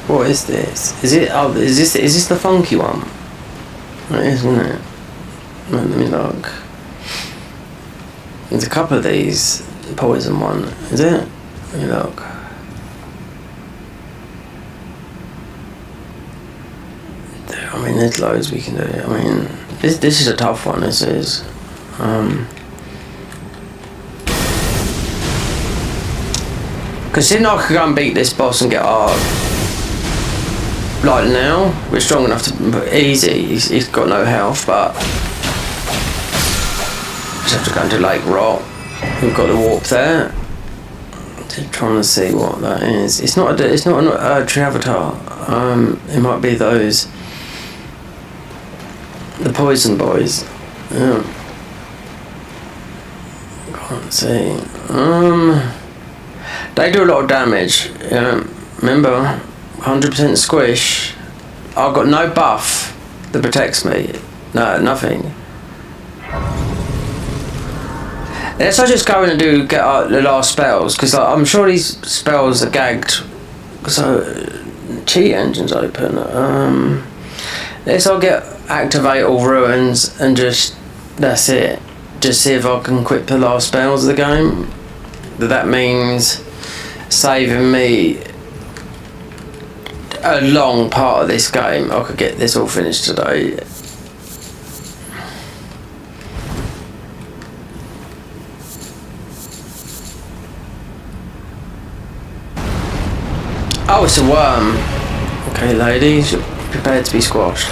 What is this? Is it? Oh, is this the funky one? It is, isn't it? Let me look. There's a couple of these. Poison one. Is it? Let me look. I mean, there's loads we can do. I mean, this is a tough one. This is. Because then I could go and beat this boss and get like now, we're strong enough to easy. He's got no health, but just have to go into Lake Rot. We've got the warp there. Just trying to see what that is. It's not an tree avatar. It might be those, the poison boys. Yeah. Can't see. They do a lot of damage. Remember. 100% squish. I've got no buff that protects me. No, nothing. Let's just go in and get the last spells, because I'm sure these spells are gagged. So cheat engine's open. Let's activate all ruins and that's it. Just see if I can equip the last spells of the game. That means saving me a long part of this game. I could get this all finished today. Oh, it's a worm. Okay, ladies, you're prepared to be squashed.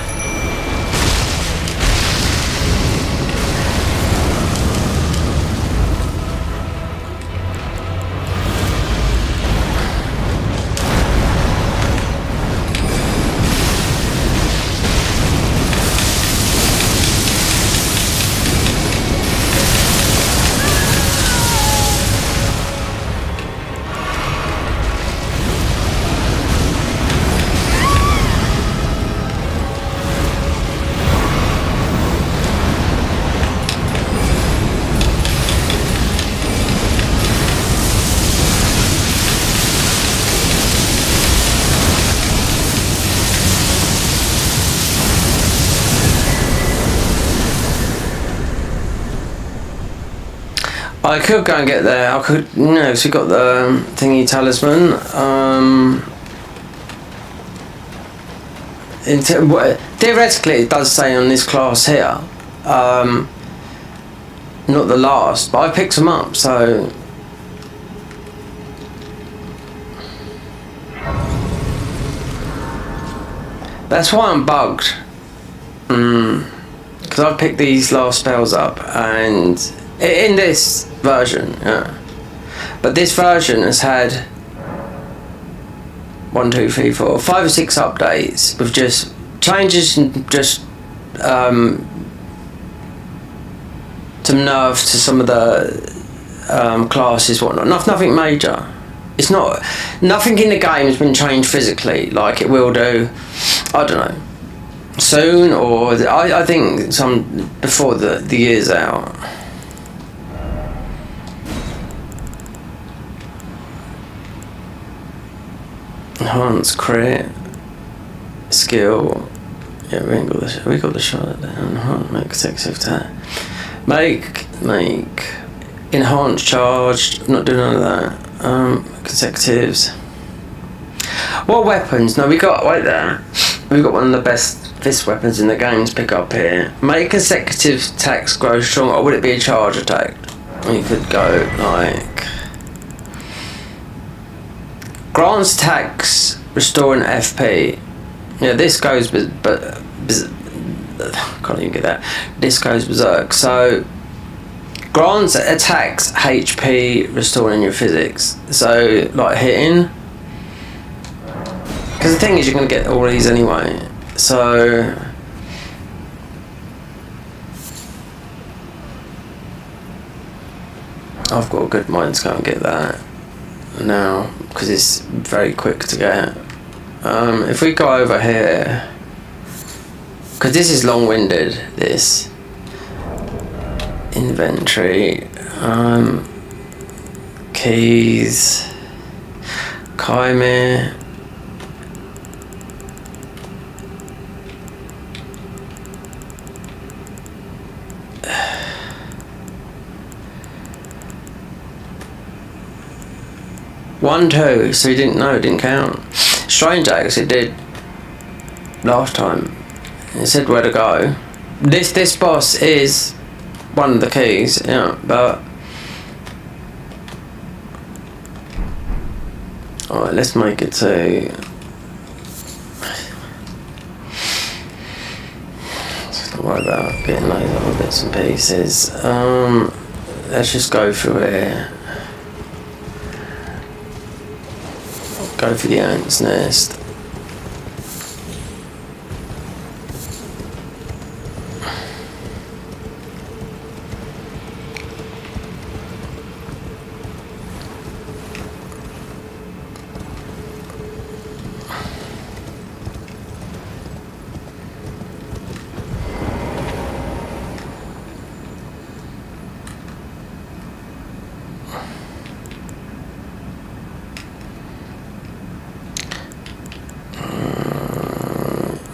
I could go and get there. I could, because we got the thingy talisman. Theoretically, it does say on this class here, not the last, but I picked them up, so. That's why I'm bugged. Because I picked these last spells up, and in this version, yeah. But this version has had 1, 2, 3, 4, 5 or 6 updates with just changes and just some nerfs to some of the classes, whatnot. Nothing major. It's not, nothing in the game has been changed physically like it will do, I don't know, soon, or I think some before the year's out. Enhance crit skill. Yeah, we got the shot down. Enhance, make consecutive attack. Make enhance charged. Not doing none of that. Consecutives. What weapons? No, we got right there. We got one of the best fist weapons in the game to pick up here. Make consecutive attacks grow strong, or would it be a charge attack? You could go like grants attacks restoring FP. Yeah, this goes but can't even get that. This goes berserk. So grants attacks HP restoring your physics. So like hitting. Because the thing is, you're going to get all these anyway. So I've got a good mind to go and get that now, because it's very quick to get. If we go over here, because this is long-winded, this inventory, keys, Chimera. One, two, so he didn't know, it didn't count. Strange Axe, it did last time. It said where to go. This boss is one of the keys, yeah, but alright, let's make it to don't worry about getting those other bits and pieces. Let's just go through here. Go for the ant's nest.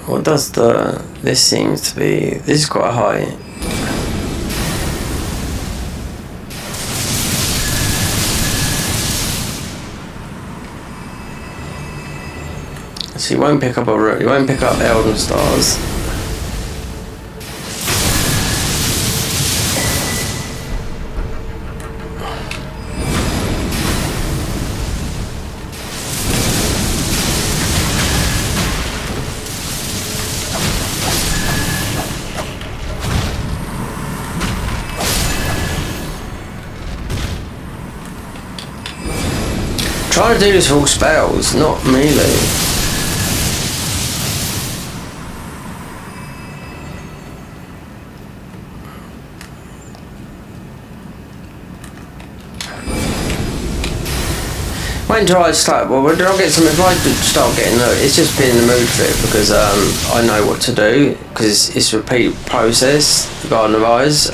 What does this seems to be, this is quite high. So you won't pick up you won't pick up Elden stars. Trying to do this for all spells, not melee. When do I start? Well, when do I get some? If I start getting it's just being in the mood for it, because I know what to do, because it's a repeat process. Garden of Eyes.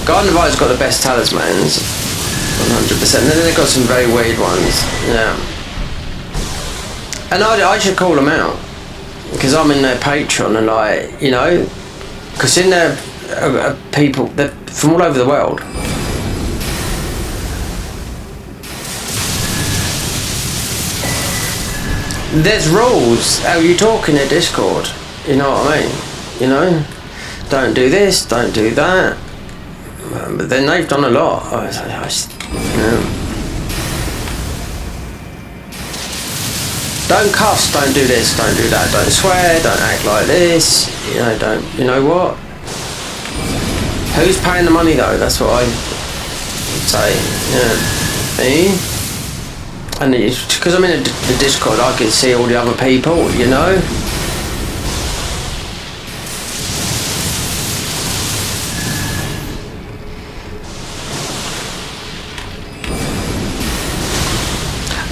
Garden of Eyes got the best talismans, 100%. And then they've got some very weird ones, yeah. And I should call them out, because I'm in their Patreon, and like, you know, because in there are people, they're from all over the world. There's rules, how you talk in a Discord, you know what I mean? You know, don't do this, don't do that. But then they've done a lot. Don't cuss, don't do this, don't do that, don't swear, don't act like this, you know, don't, you know what? Who's paying the money though? That's what I would say, yeah. Me? And because I'm in the Discord, I can see all the other people, you know?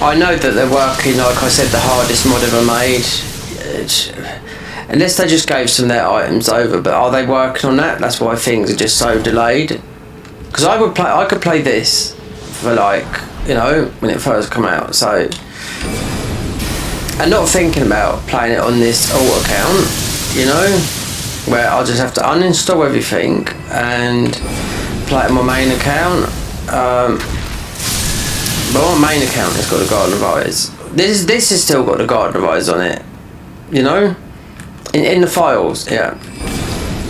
I know that they're working, like I said, the hardest mod ever made. Unless they just gave some of their items over, but are they working on that? That's why things are just so delayed. Because I could play this for like, you know, when it first come out. So, and not thinking about playing it on this alt account, you know, where I'll just have to uninstall everything and play it on my main account. But on my main account, it's got the Garden of Eyes. This has still got the Garden of Eyes on it, you know, in the files. Yeah,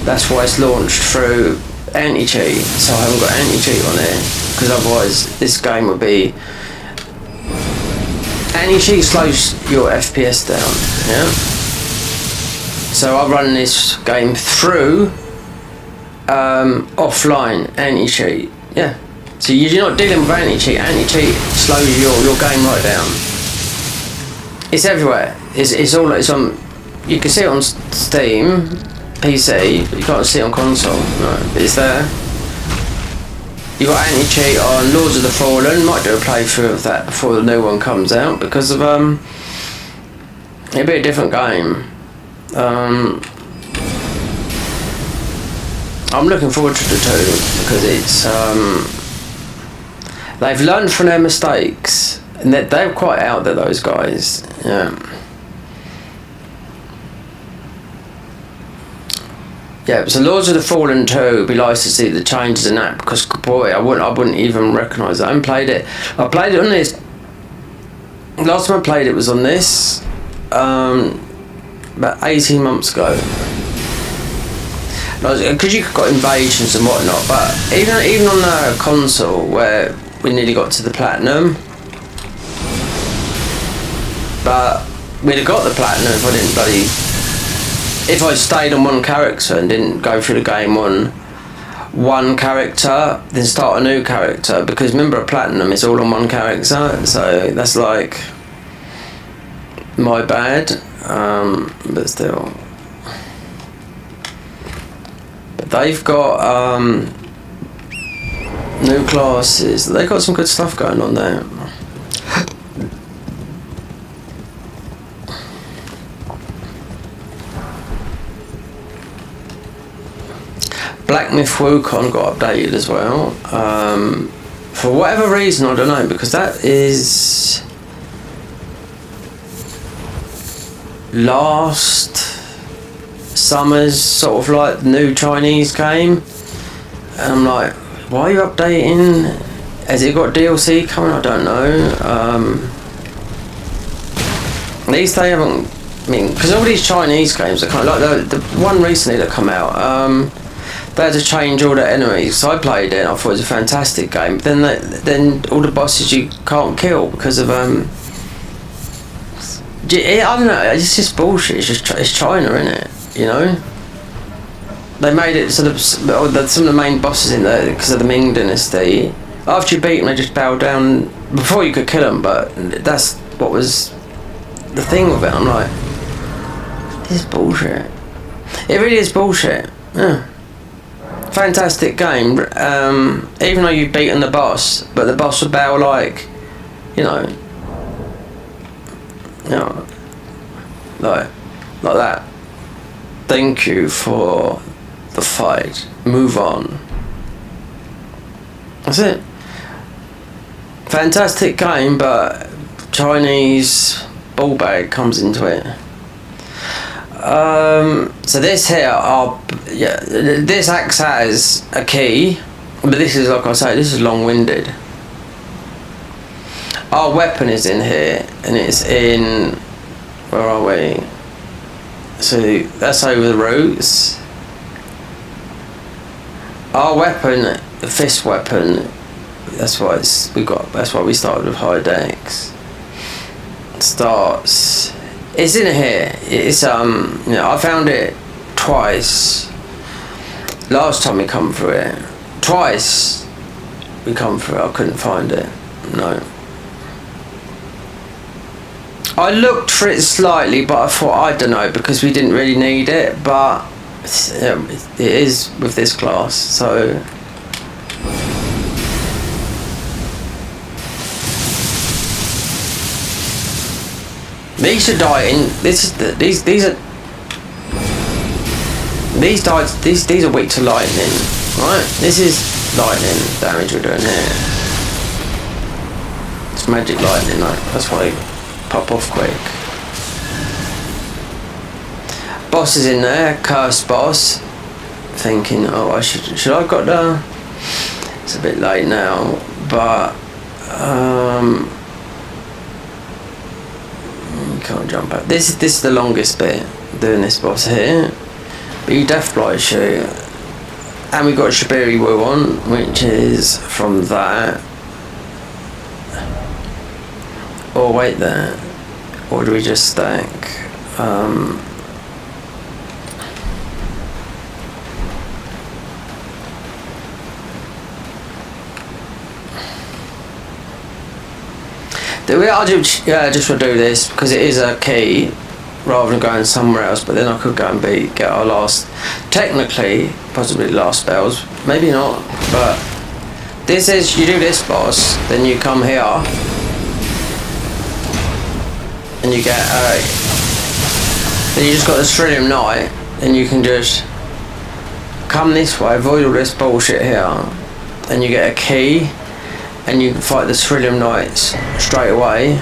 that's why it's launched through anti-cheat. So I haven't got anti-cheat on it, because otherwise this game would be. Anti-cheat slows your FPS down. Yeah. So I run this game through offline anti-cheat. Yeah. So you're not dealing with anti-cheat. Anti-cheat slows your game right down. It's everywhere. It's on. You can see it on Steam, PC, but you can't see it on console. No, but it's there. You got anti-cheat on Lords of the Fallen. Might do a playthrough of that before the new one comes out, because of it'll be a different game. I'm looking forward to the 2 because it's they've learned from their mistakes, and they're quite out there, those guys. Yeah. Yeah, so Lords of the Fallen 2 would be nice to see the changes in that, because boy, I wouldn't even recognise it. I haven't played it. I played it on this. Last time I played it was on this, about 18 months ago. Because you got invasions and whatnot, but even on the console where we nearly got to the platinum, but we'd have got the platinum if I didn't if I stayed on one character and didn't go through the game on one character, then start a new character, because remember, a platinum is all on one character, so that's like my bad, but still. But they've got new classes. They've got some good stuff going on there. Black Myth Wukong got updated as well. For whatever reason, I don't know, because that is last summer's sort of like new Chinese game. And I'm like, why are you updating? Has it got DLC coming? I don't know. At least they haven't. I mean, because all these Chinese games are kind of like the one recently that come out. They had to change all the enemies. So I played it. I thought it was a fantastic game. But then all the bosses you can't kill because of I don't know. It's just bullshit. It's China, isn't it? You know. They made it sort of some of the main bosses in there because of the Ming Dynasty. After you beat them, they just bow down before you could kill them. But that's what was the thing with it. I'm like, this is bullshit. It really is bullshit. Yeah. Fantastic game. Even though you've beaten the boss, but the boss would bow like like that. Thank you for the fight. Move on. That's it. Fantastic game, but Chinese ball bag comes into it. So this here, this axe has a key, but this is, like I say, this is long-winded. Our weapon is in here, and it's in, where are we? So that's over the roots. Our weapon, the fist weapon, that's why we started with high decks. It's in here. It's I found it twice. Last time we come through it. Twice we come through it. I couldn't find it. No. I looked for it slightly, but I thought, I don't know, because we didn't really need it, but it is with this class, so. These are dying. These are weak to lightning, right? This is lightning damage we're doing here. It's magic lightning, like that's why they pop off quick. Boss is in there, cursed boss. Thinking, oh, I should I got the? It's a bit late now, but you can't jump up. This is the longest bit doing this boss here. But you death blight shoot, and we got Shabiri Wu on, which is from that. Oh wait there, or do we just stack? I just want to do this because it is a key rather than going somewhere else, but then I could go and get our last, technically, possibly last spells, maybe not, but this is, you do this boss, then you come here and you get then you just got the Trillium Knight, then you can just come this way, avoid all this bullshit here, and you get a key and you can fight the Trillium Knights straight away.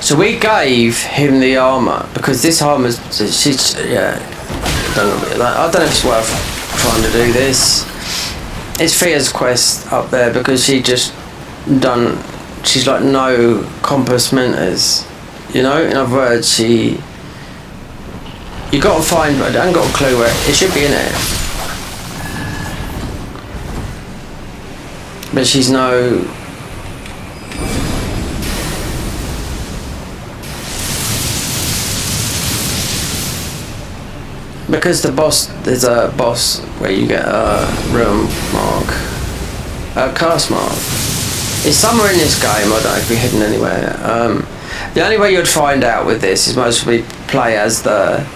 So we gave him the armor because this armor's, I don't know if it's worth trying to do this. It's Thea's quest up there because she's like no compass mentors, you know. In other words, you got to find, but I haven't got a clue where it should be in it. But she's no. Because there's a boss where you get a room mark, a cast mark. It's somewhere in this game, I don't know if we're hidden anywhere. The only way you'd find out with this is mostly play as the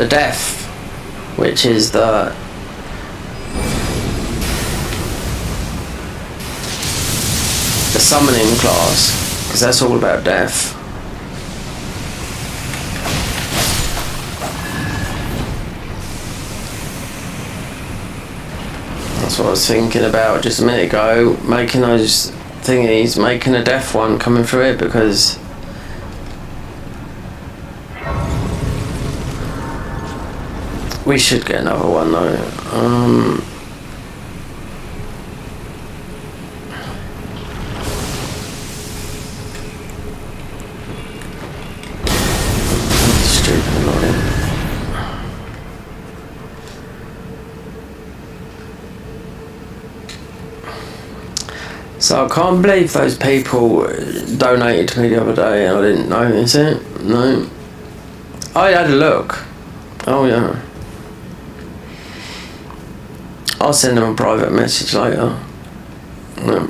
death, which is the summoning class, because that's all about death. That's what I was thinking about just a minute ago, making those thingies, making a death one coming through it, because we should get another one though. Stupid annoying. So I can't believe those people donated to me the other day and I didn't notice it. No. I had a look. Oh yeah. I'll send them a private message later. No.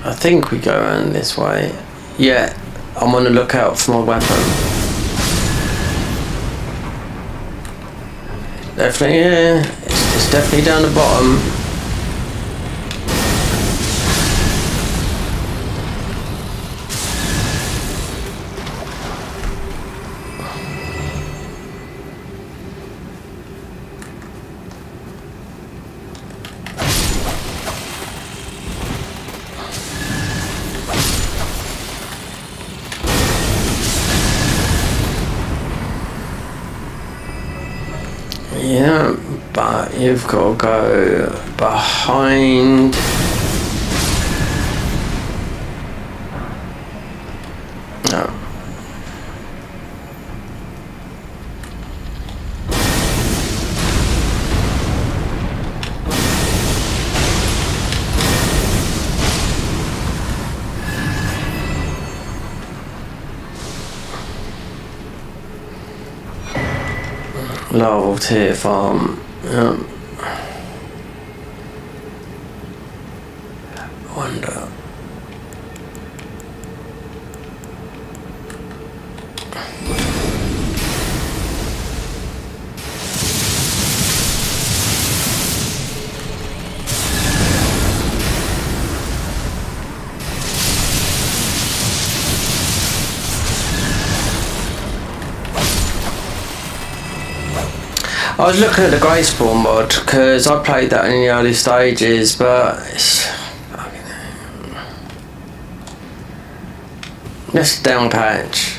I think we go around this way. Yeah, I'm on the lookout for my weapon. Definitely, yeah, it's definitely down the bottom. Yeah, but you've got to go behind. No. Larval tier farm. Wonder. I was looking at the Grey Spawn mod because I played that in the early stages, but it's just a down patch,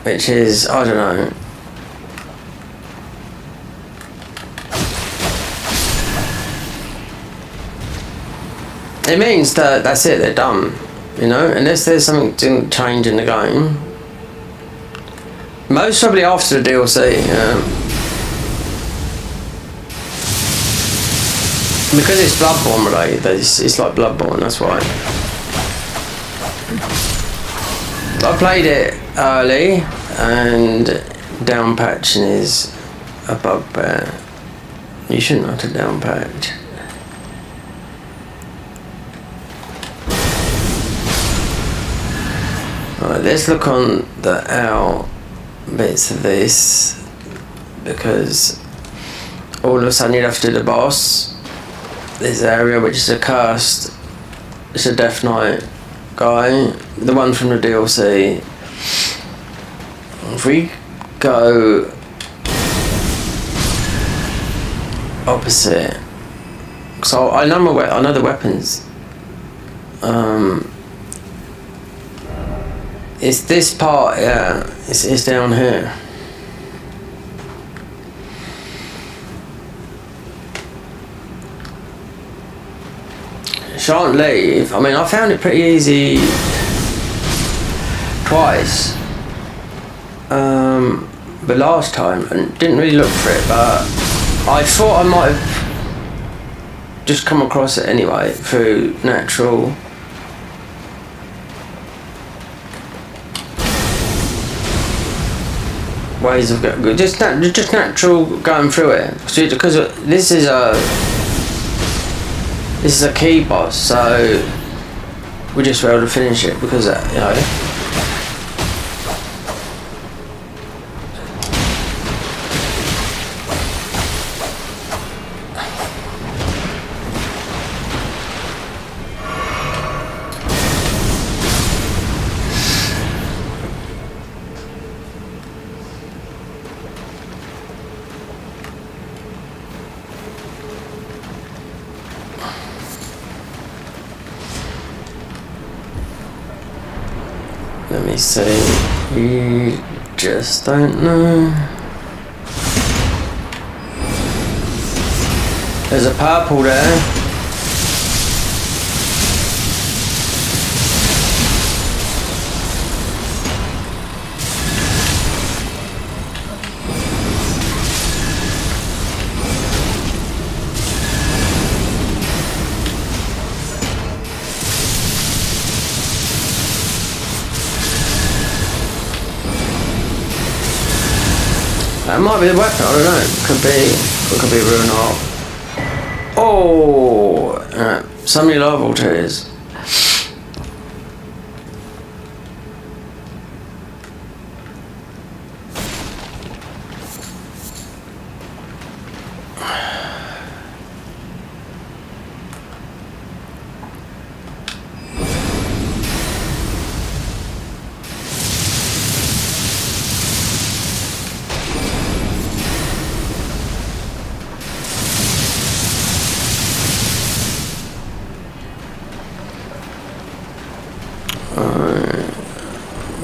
which is, I don't know. It means that that's it, they're done, you know, unless there's something to change in the game. Most probably after the DLC, because it's Bloodborne related, it's like Bloodborne, that's why. I played it early, and down patching is a bugbear. You shouldn't have to down patch. Alright, let's look on the out bits of this, because all of a sudden you'd have to do the boss. This area, which is a cursed, it's a Death Knight guy, the one from the DLC. If we go opposite, so I know the weapons. It's this part, yeah. It's down here. Shan't leave. I mean, I found it pretty easy twice. The last time, and didn't really look for it, but I thought I might have just come across it anyway through natural. Ways of going, just natural going through it. So, because this is a key boss, so we just were able to finish it because you know. Let me see. You just don't know. There's a purple there. That might be the weapon, I don't know. It could be real not. Oh! So many larval tears.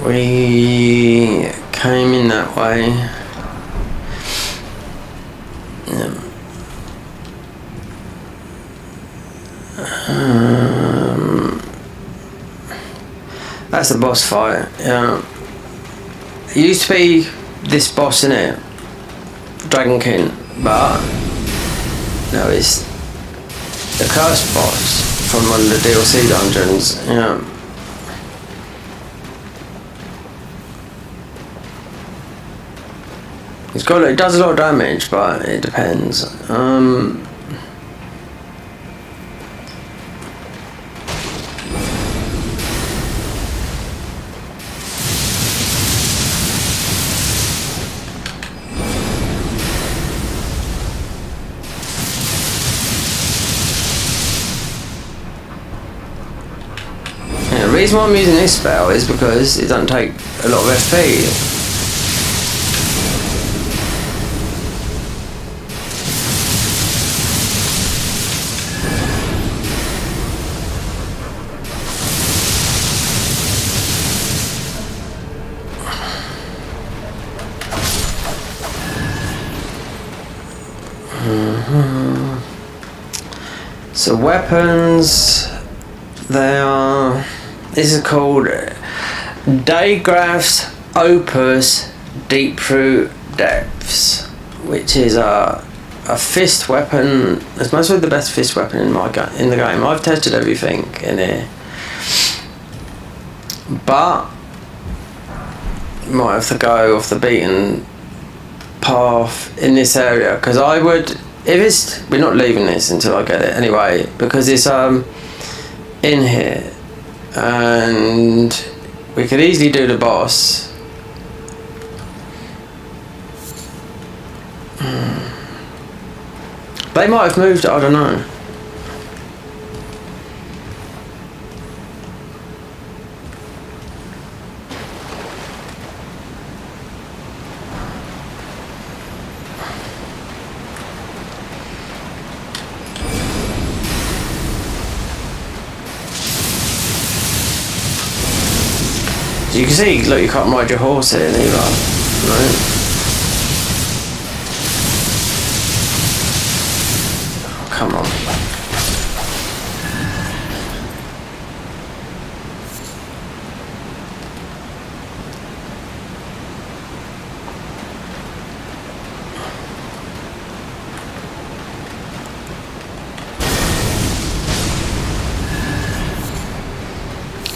We came in that way. That's the boss fight. It used to be this boss in it, Dragon King, but no, it's the cursed boss from one of the DLC dungeons. It does a lot of damage, but it depends. The reason why I'm using this spell is because it doesn't take a lot of FP. So weapons, this is called Daygraph's Opus Deep Through Depths, which is a fist weapon. It's mostly the best fist weapon in the game. I've tested everything in here, but you might have to go off the beaten path in this area, because I would, we're not leaving this until I get it anyway, because it's in here and we could easily do the boss. They might have moved it, I don't know. You can see, look, you can't ride your horse here either, right? Oh, come on.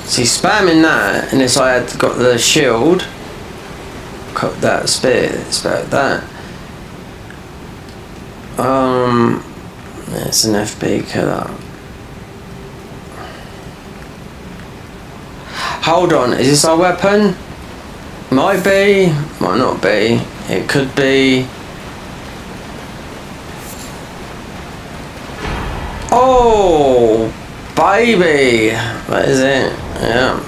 See, spamming that, and if I had got the shield, cut that spear, it's about that. It's an FP killer. Hold on, is this our weapon? Might be, might not be. It could be. Oh, baby, that is it. Yeah.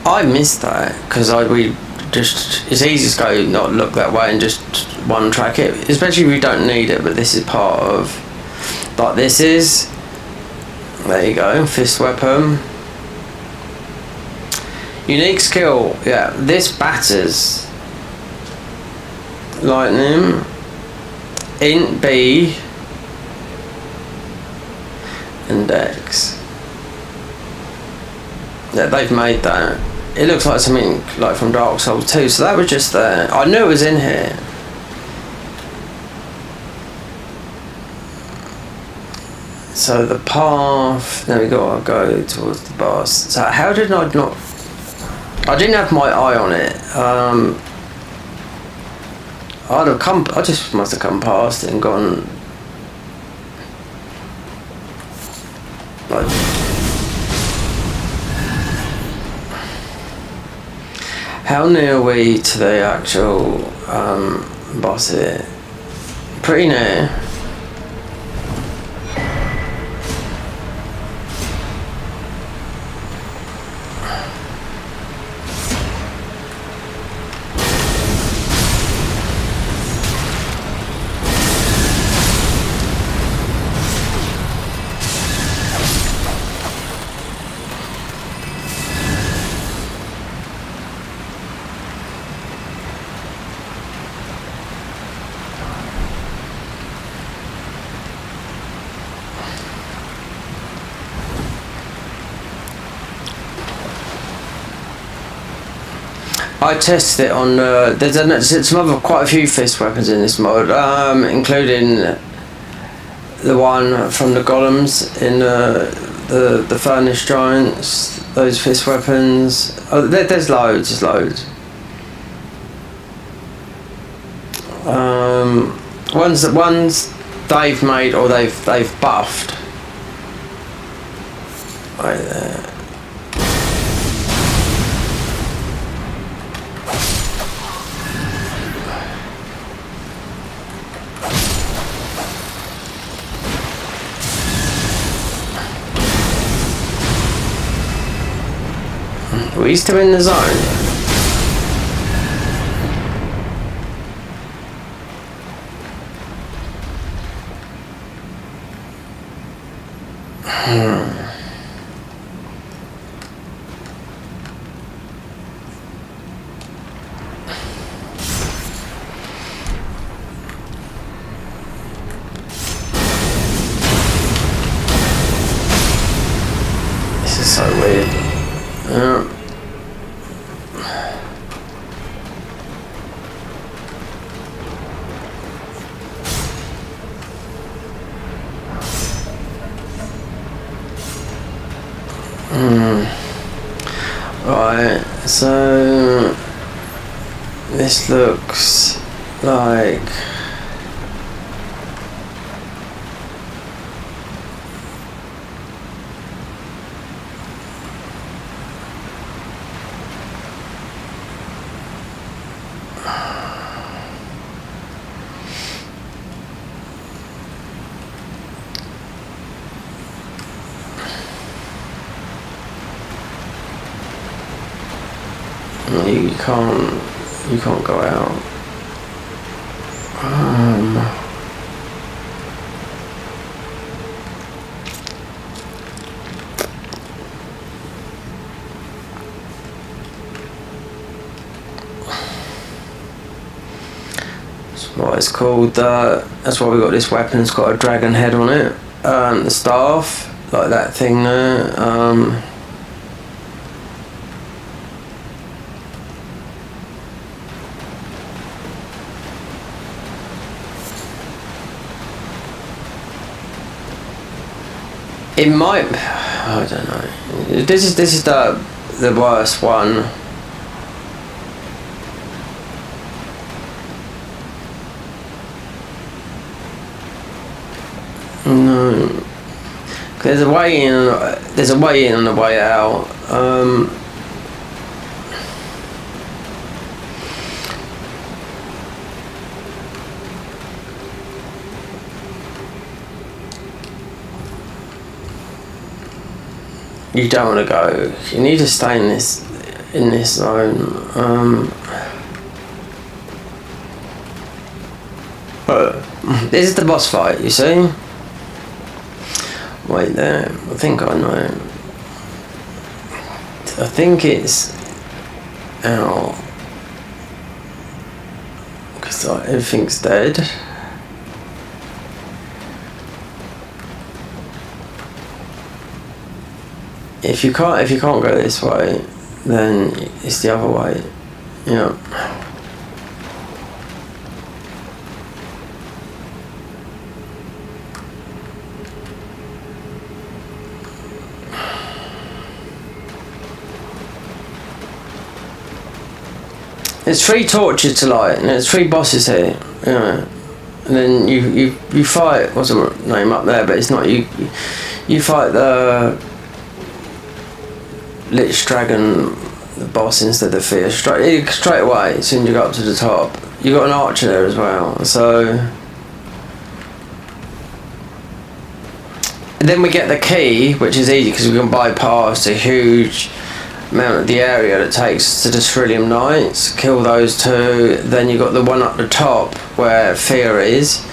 I missed that because it's easy to go not look that way and just one track it, especially if you don't need it. But this is part of, like this is. There you go, fist weapon. Unique skill, yeah. This batters. Lightning. Int B and Dex. Yeah, they've made that. It looks like something like from Dark Souls 2, so that was just there. I knew it was in here. So the path, there we go, I'll go towards the boss. So how did I not... I didn't have my eye on it. I just must have come past it and gone like, how near are we to the actual boss here? Pretty near. I tested it on. There's quite a few fist weapons in this mod, including the one from the golems in the furnace giants. Those fist weapons. Oh, there's loads. There's loads. Ones they've made or they've buffed. Right there. Are we still in the zone? This is so weird. Right, so this looks like you can't go out. That's what it's called. That's why we got this weapon. It's got a dragon head on it. The staff, like that thing there. It might. I don't know. This is the worst one. No. There's a way in. There's a way in and a way out. You don't want to go. You need to stay in this zone. This is the boss fight. You see? Wait there. I think I know. I think it's out because everything's dead. If you can't go this way, then it's the other way. Yeah. There's 3 torches to light, and there's 3 bosses here. Yeah. And then you fight. What's the name up there? But it's not you. You fight the Lich Dragon, the boss, instead of Fear, straight away as soon as you go up to the top. You got an archer there as well, so. And then we get the key, which is easy because we can bypass a huge amount of the area that takes to the Trillium Knights, kill those 2, then you got the one up the top where Fear is,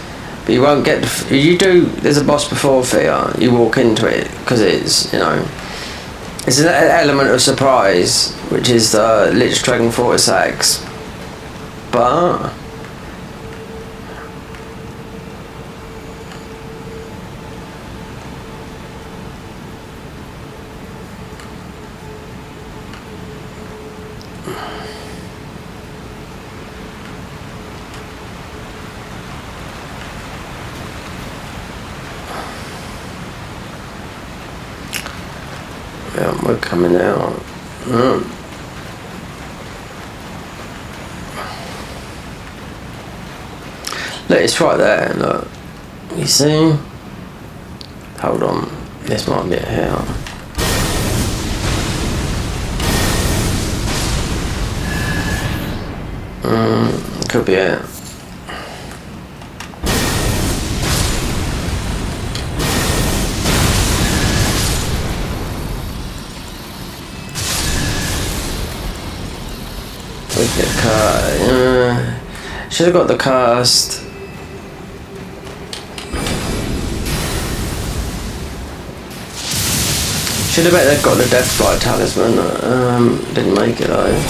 but you won't get there's a boss before Fear, you walk into it because it's, it's an element of surprise, which is the Lich Dragon Fortis Axe. But We're coming out. Look, it's right there, look. You see? Hold on. This might be it here. Could be it. We get should have got the cast. Should have bet they've got the Death Flight talisman. Didn't make it though.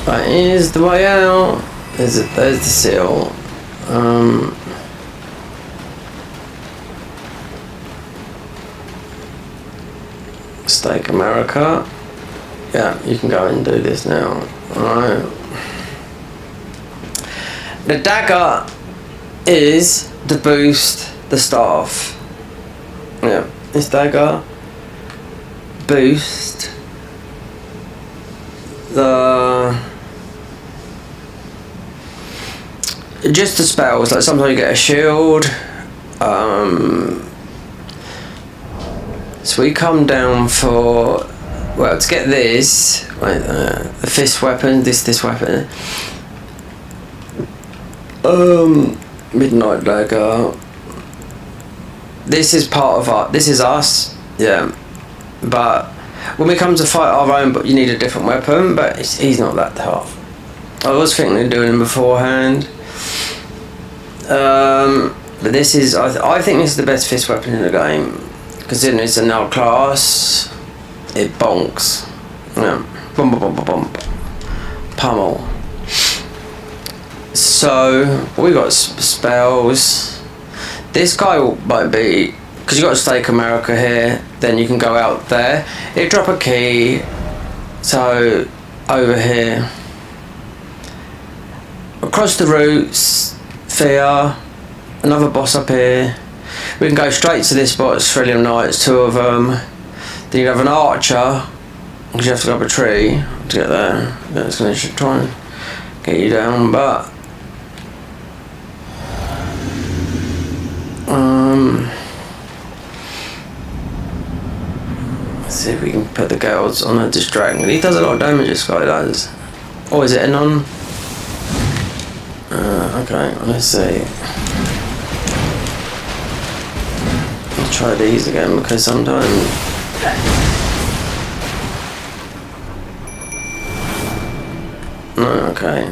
That is the way out. There's the seal. Stake America. Yeah, you can go and do this now. Alright. The dagger is to boost the staff. Yeah, this dagger boost the just the spells, like sometimes you get a shield. So we come down for, well, to get this, like the fist weapon, this weapon. Midnight dagger. This is part of our, this is us, yeah. But when we come to fight our own, but you need a different weapon, but he's not that tough. I was thinking of doing him beforehand. But this is, I think this is the best fist weapon in the game. Considering it's a null class, it bonks. Yeah. Bum bum bum bum bum. Pummel. So, we got spells. This guy might be, because you got to stake America here, then you can go out there. It drop a key. So, over here. Across the roots, Fear. Another boss up here. We can go straight to this spot, it's Trillium Knights, 2 of them. Then you have an archer, because you have to go up a tree to get there. That's going to try and get you down, but let's see if we can put the girls on a distract. He does a lot of damage, this guy does. Or is it a non? Okay, let's see. Try these again because sometimes no, okay.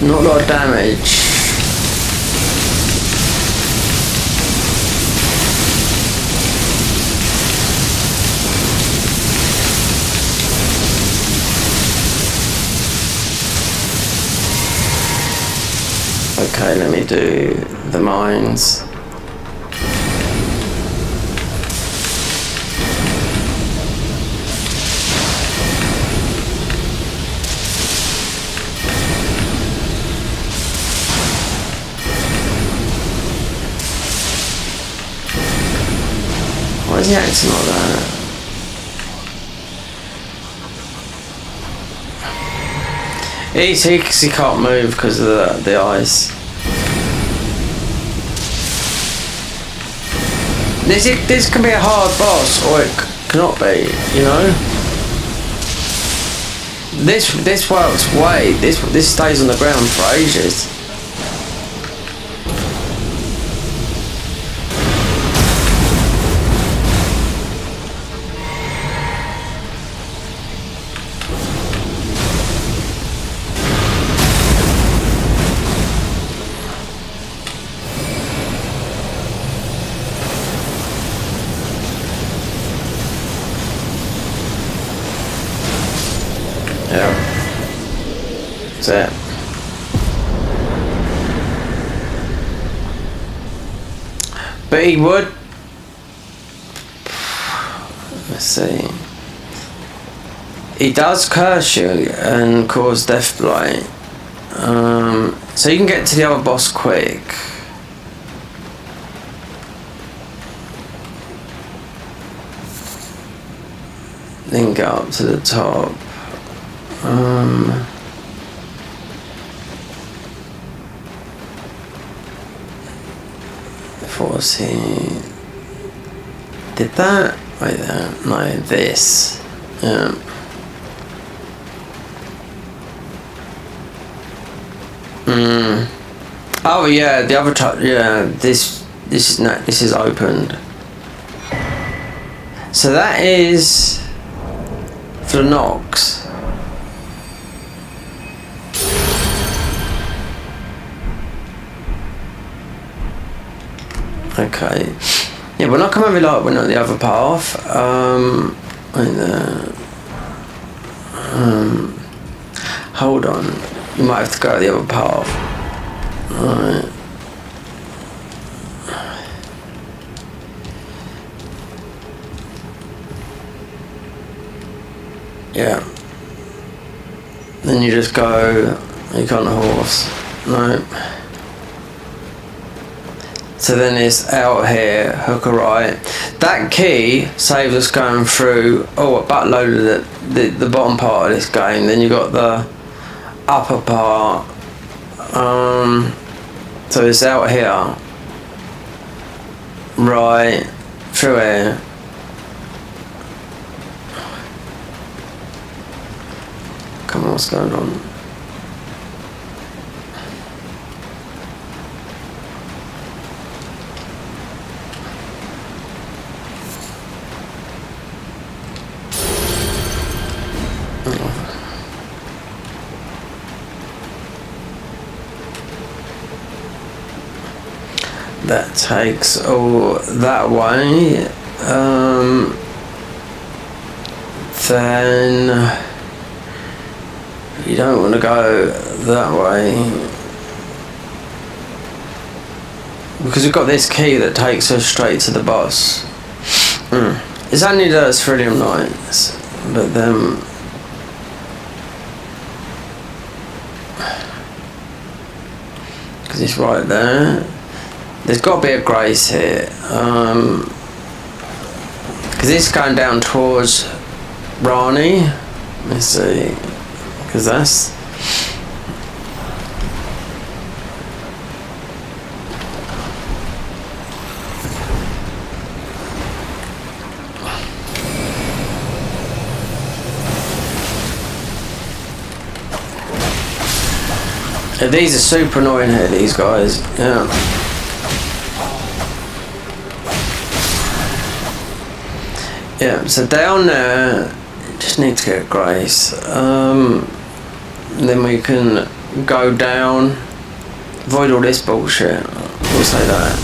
Not a lot of damage. Okay, let me do the mines. Why is he acting like that? He can't move because of the ice. This can be a hard boss, or it cannot be, you know? This works way. This stays on the ground for ages. Yeah. That's it. But he would. Let's see. He does curse you and cause death blight. So you can get to the other boss quick. Then go up to the top. Force he did that? Wait there. No, this. Yeah. Oh yeah, the other top. Yeah, this is opened. So that is for the Nox. Okay. Yeah, we're not coming like we're not the other path. Hold on. You might have to go the other path. Alright. Yeah. Then you just go. You got on a horse. No. So then it's out here, hook a right. That key saves us going through a buttload of the bottom part of this game. Then you got the upper part. So it's out here. Right. Through here. Come on, what's going on? That takes all that way. Then you don't want to go that way because we've got this key that takes us straight to the boss. It's only those Thrillium Nights, but then because it's right there. There's got to be a grace here, because it's going down towards Rani. Let's see, because that's these are super annoying here, these guys. Yeah. Yeah, so down there, just need to get grace. Then we can go down, avoid all this bullshit. We'll say that.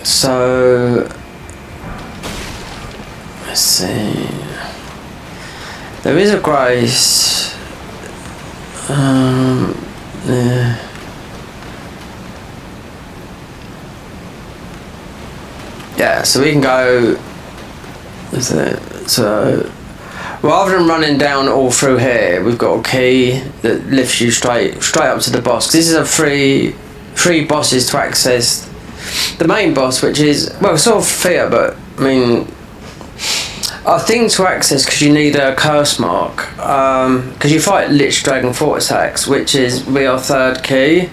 So, let's see. There is a grace. Yeah. Yeah, so we can go. So rather than running down all through here, we've got a key that lifts you straight up to the boss. This is a free bosses to access the main boss, which is, well, sort of fear, but I mean, are things to access because you need a curse mark. Because you fight Lich Dragon Vortex, which is be our third key.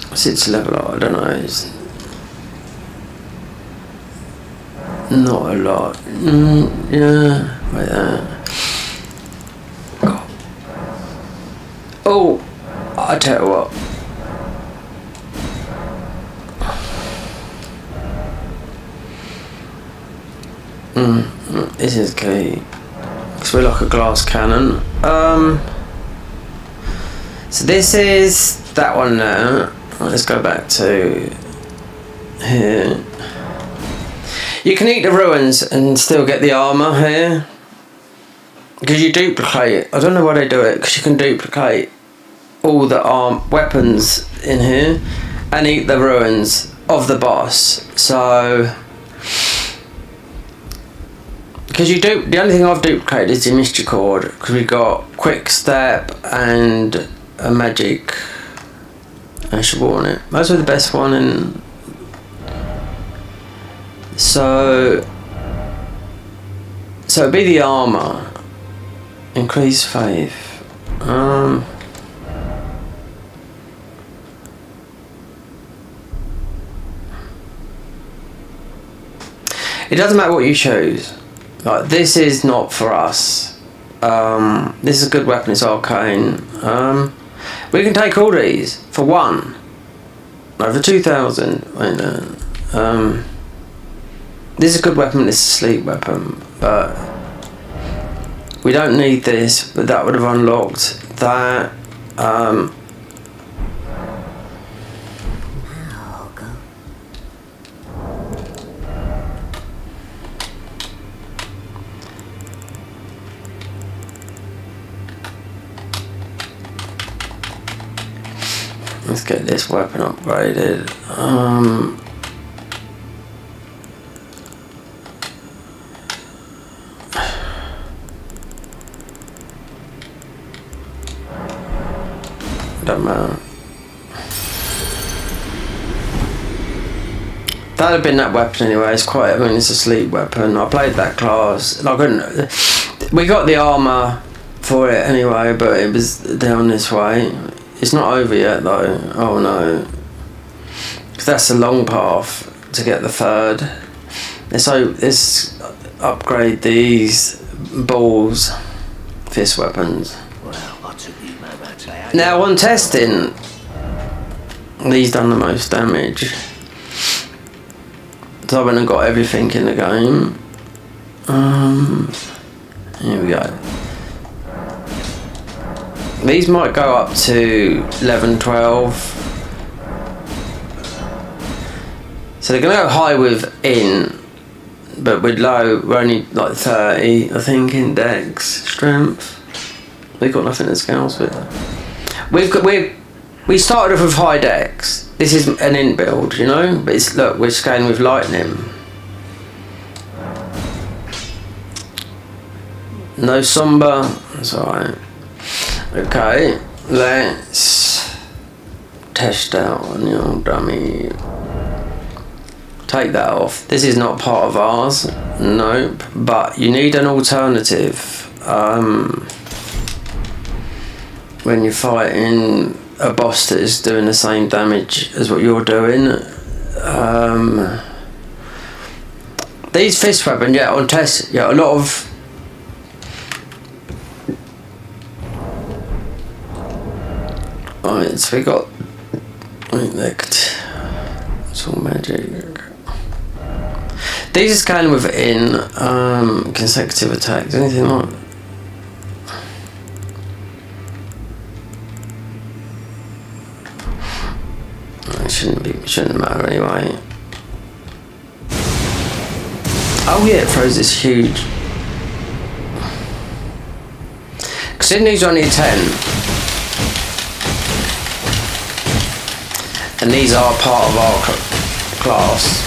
What's its level? I don't know. It's not a lot. Yeah, like that. Oh, I tell you what. This is key. Because we're like a glass cannon. So this is that one now. Let's go back to here. You can eat the ruins and still get the armour here. Because you duplicate. I don't know why they do it. Because you can duplicate all the weapons in here and eat the ruins of the boss. So because the only thing I've duplicated is the Mysticord, because we got quick step and a magic Ashable on it. Those were the best one, and so it'd be the armor, increase faith. It doesn't matter what you choose. Like, this is not for us. This is a good weapon. It's arcane. We can take all these for one. No, for 2,000. This is a good weapon. This is a sleep weapon, but we don't need this. But that would have unlocked that. Let's get this weapon upgraded. Don't matter. That'd have been that weapon anyway. It's quite. I mean, it's a sleep weapon. I played that class. We got the armor for it anyway, but it was down this way. It's not over yet though. Oh no. Because that's a long path to get the third. Let's upgrade these balls, fist weapons. Now on testing, these done the most damage. So I went and got everything in the game. Here we go. These might go up to 11, 12. So they're going to go high with in, but with low, we're only like 30, I think, in dex strength. We've got nothing to scales with. We started off with high dex. This is an in build, you know, but it's, look, we're scaling with lightning. No somber, that's alright. Okay, let's test out on your dummy. Take that off. This is not part of ours. Nope. But you need an alternative when you're fighting a boss that is doing the same damage as what you're doing. These fist weapons, yeah, on test, yeah, a lot of. Right, so we got elect. It's all magic. These are scaling within consecutive attacks. Anything like that? It shouldn't matter anyway. Oh yeah, it throws this huge. Sydney's only 10. And these are part of our class.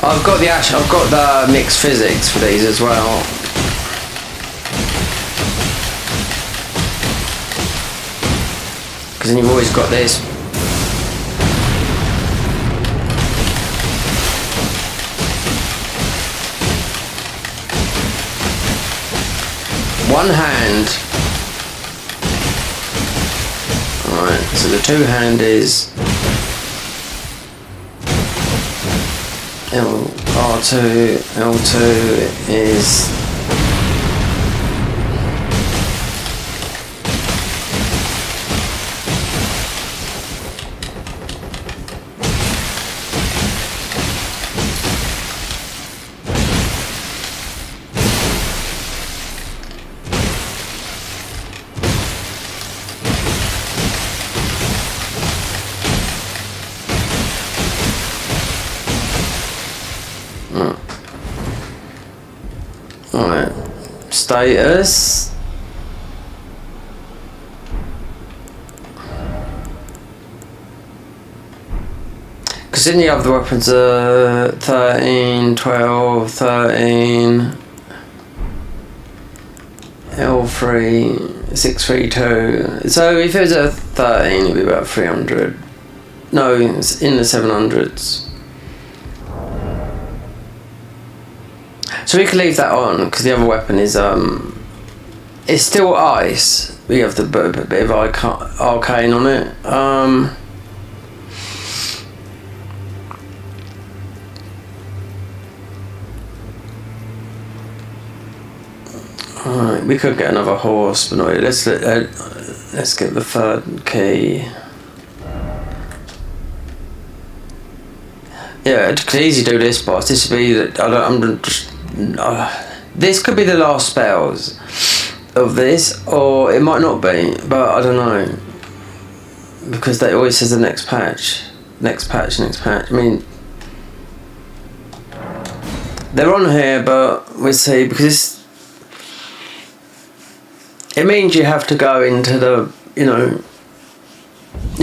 I've got the mixed physics for these as well. Because then you've always got this. One hand. Alright, so the two hand is R2, L2 is Alright, status. Because in the other weapons are 13, 12, 13, L3, 632. So if it was a 13, it'd be about 300. No, it's in the 700s. So we can leave that on because the other weapon is it's still ice. We have the bit of arcane on it. Alright, we could get another horse, but no, let's get the third key. Yeah, it could easily do this boss. This would be this could be the last spells of this, or it might not be, but I don't know, because they always says the next patch. I mean, they're on here, but we'll see, because it means you have to go into the, you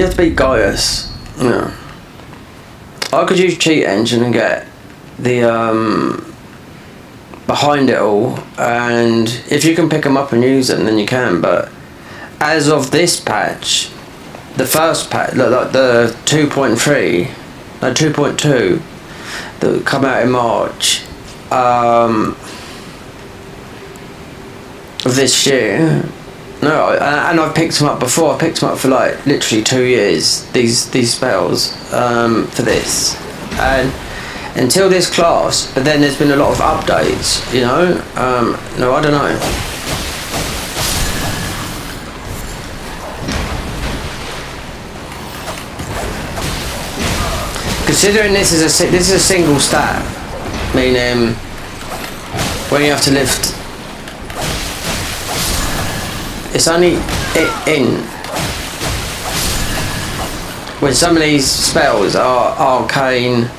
have to beat Gaius. I could use cheat engine and get the behind it all, and if you can pick them up and use them, then you can. But as of this patch, the first patch, like the 2.3, no 2.2, that come out in March of this year. No, and I've picked them up before. I picked them up for like literally 2 years. These spells for this, and until this class. But then there's been a lot of updates. No, I don't know. Considering this is a single stat, meaning when you have to lift. It's only in when some of these spells are arcane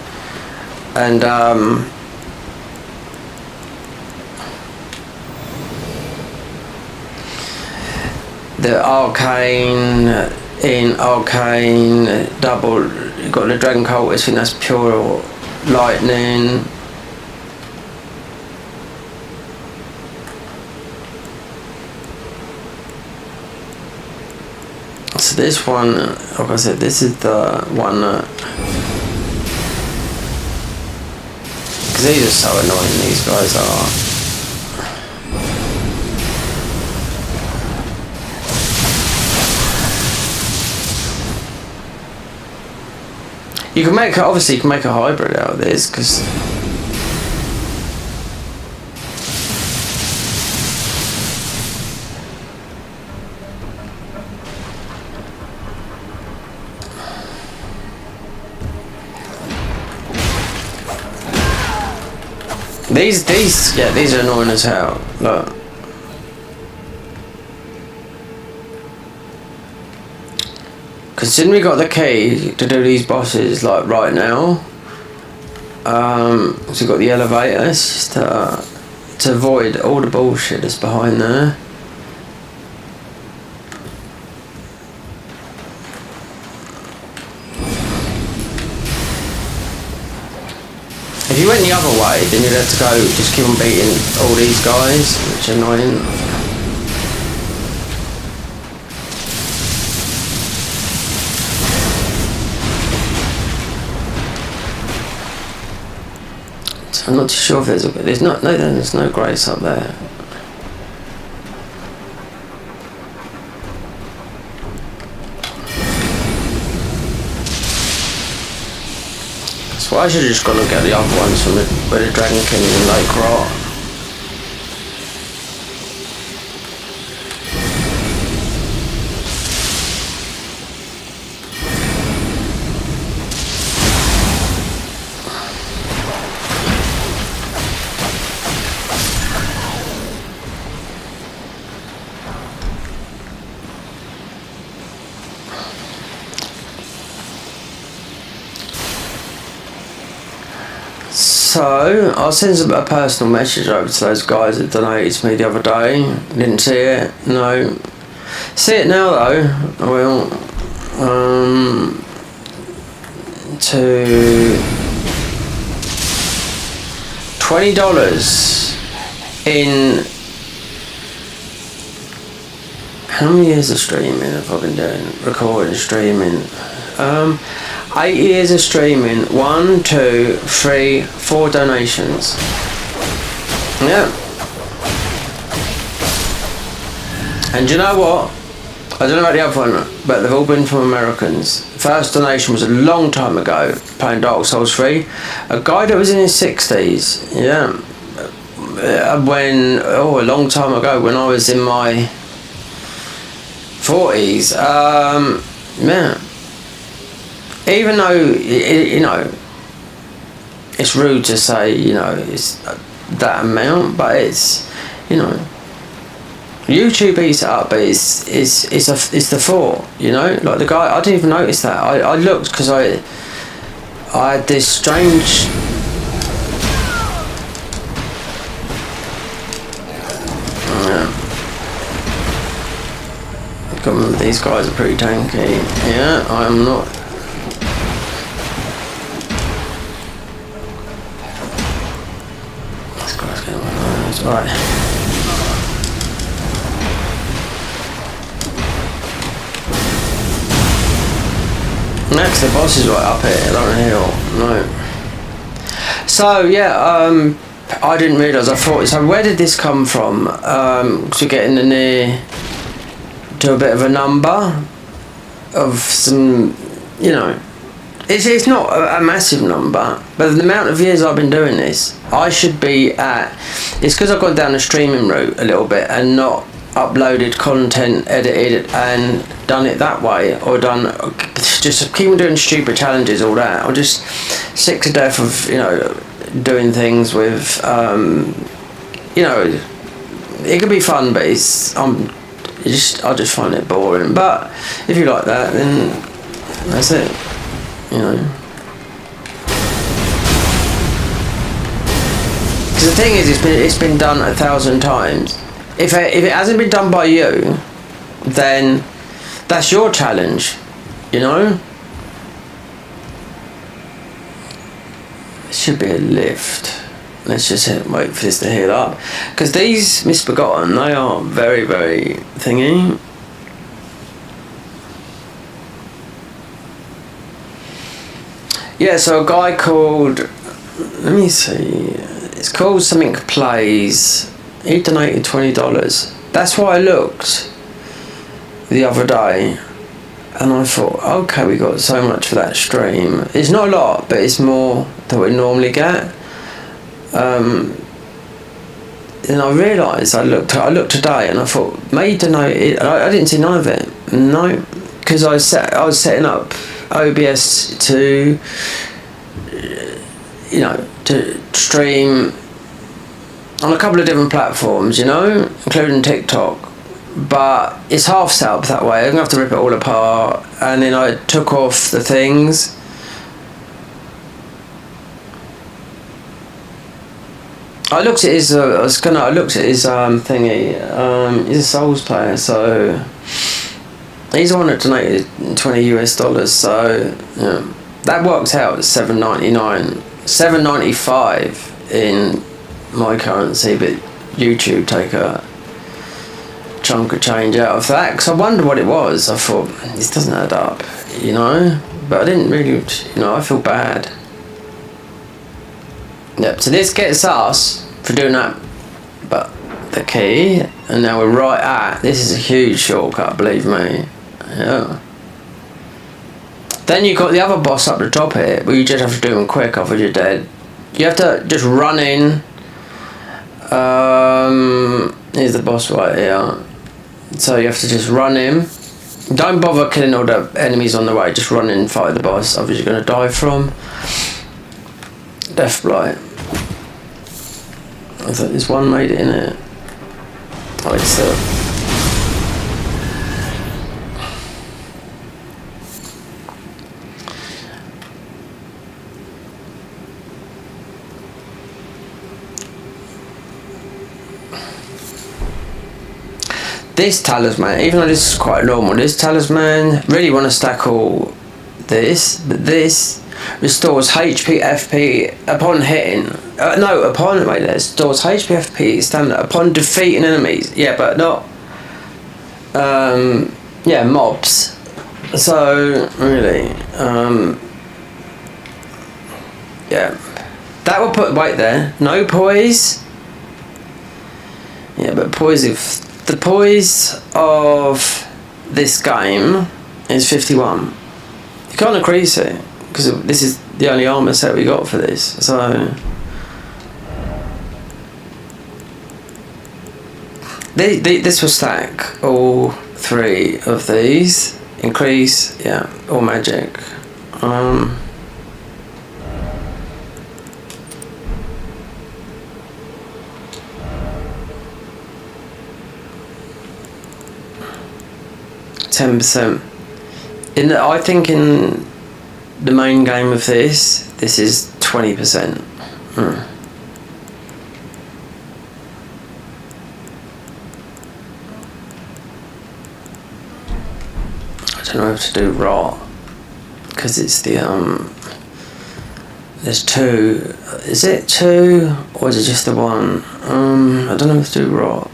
and the arcane in arcane double. You've got the dragon cultist. I think that's pure lightning. So this one, like I said, this is the one that, because these are so annoying, these guys are. You can make, obviously you can make a hybrid out of this, because these are annoying as hell. Look. Considering we got the key to do these bosses like right now, so we've got the elevator. It's just to avoid all the bullshit that's behind there. you went the other way, then you'd have to go just keep on beating all these guys, which are annoying. So I'm not too sure if there's no grace up there. So I should have just gone and get the other ones from where the Dragon King and Lake Rot. So, I'll send a personal message over to those guys that donated to me the other day. Didn't see it, no. See it now though, I will. To $20 in... How many years of streaming have I been doing? Recording, streaming. 8 years of streaming, 1, 2, 3, 4 donations. Yeah. And you know what? I don't know about the other one, but they've all been from Americans. First donation was a long time ago, playing Dark Souls 3. A guy that was in his 60s, yeah. A long time ago, when I was in my 40s. Yeah. Even though, you know, it's rude to say, you know, it's that amount, but it's, you know, YouTube eats it up, but it's the thought, you know, like the guy, I didn't even notice that. I looked because I had this strange. These guys are pretty tanky. Yeah, I'm not. Right. Next, the boss is right up here, not a hill. No. So yeah, I didn't realise. I thought. So where did this come from? Because we're getting near to a bit of a number of some, you know. It's not a massive number, but the amount of years I've been doing this, I should be at. It's because I've gone down the streaming route a little bit and not uploaded content, edited, and done it that way, or just keep on doing stupid challenges, all that. I'm just sick to death of, you know, doing things with, you know, it can be fun, but I just find it boring. But if you like that, then that's it. You know, because the thing is, it's been done 1,000 times. If it hasn't been done by you, then that's your challenge. You know, it should be a lift. Let's just wait for this to heal up, because these Misbegotten, they are very, very thingy. Yeah, so a guy called, let me see, it's called something Plays. He donated $20. That's why I looked the other day, and I thought, okay, we got so much for that stream. It's not a lot, but it's more than we normally get. And I realised, I looked today, and I thought, may donate. I didn't see none of it. No, because I was setting up OBS to, you know, to stream on a couple of different platforms, you know, including TikTok, but it's half set up that way. I'm gonna have to rip it all apart, and then I took off the things. I looked at his thingy. He's a Souls player, so he's the one that donated $20 US, so yeah, that works out at $7.99. $7.95 in my currency, but YouTube take a chunk of change out of that, because I wondered what it was. I thought, this doesn't add up, you know, but I didn't really, you know, I feel bad. Yep, so this gets us for doing that, but the key, and now we're right at, this is a huge shortcut, believe me. Yeah. Then you've got the other boss up the top here, but you just have to do them quick, otherwise you're dead. You have to just run in. Here's the boss right here. So you have to just run in. Don't bother killing all the enemies on the way, just run in and fight the boss, otherwise you're going to die from Death Blight. I thought there's one made it in it. Oh, it's this talisman, even though this is quite normal, this talisman, really want to stack all this, but this restores HP, FP upon hitting. Restores HP, FP, stamina upon defeating enemies. Yeah, but not. Mobs. So really, yeah, that will put weight there. No poise. Yeah, but poise if. The poise of this game is 51. You can't increase it because this is the only armor set we got for this. So this will stack all three of these. Increase, yeah, all magic. 10%. I think in the main game of this is 20%. I don't know how to do rot because it's the there's two. Is it two or is it just the one? I don't know how to do rot.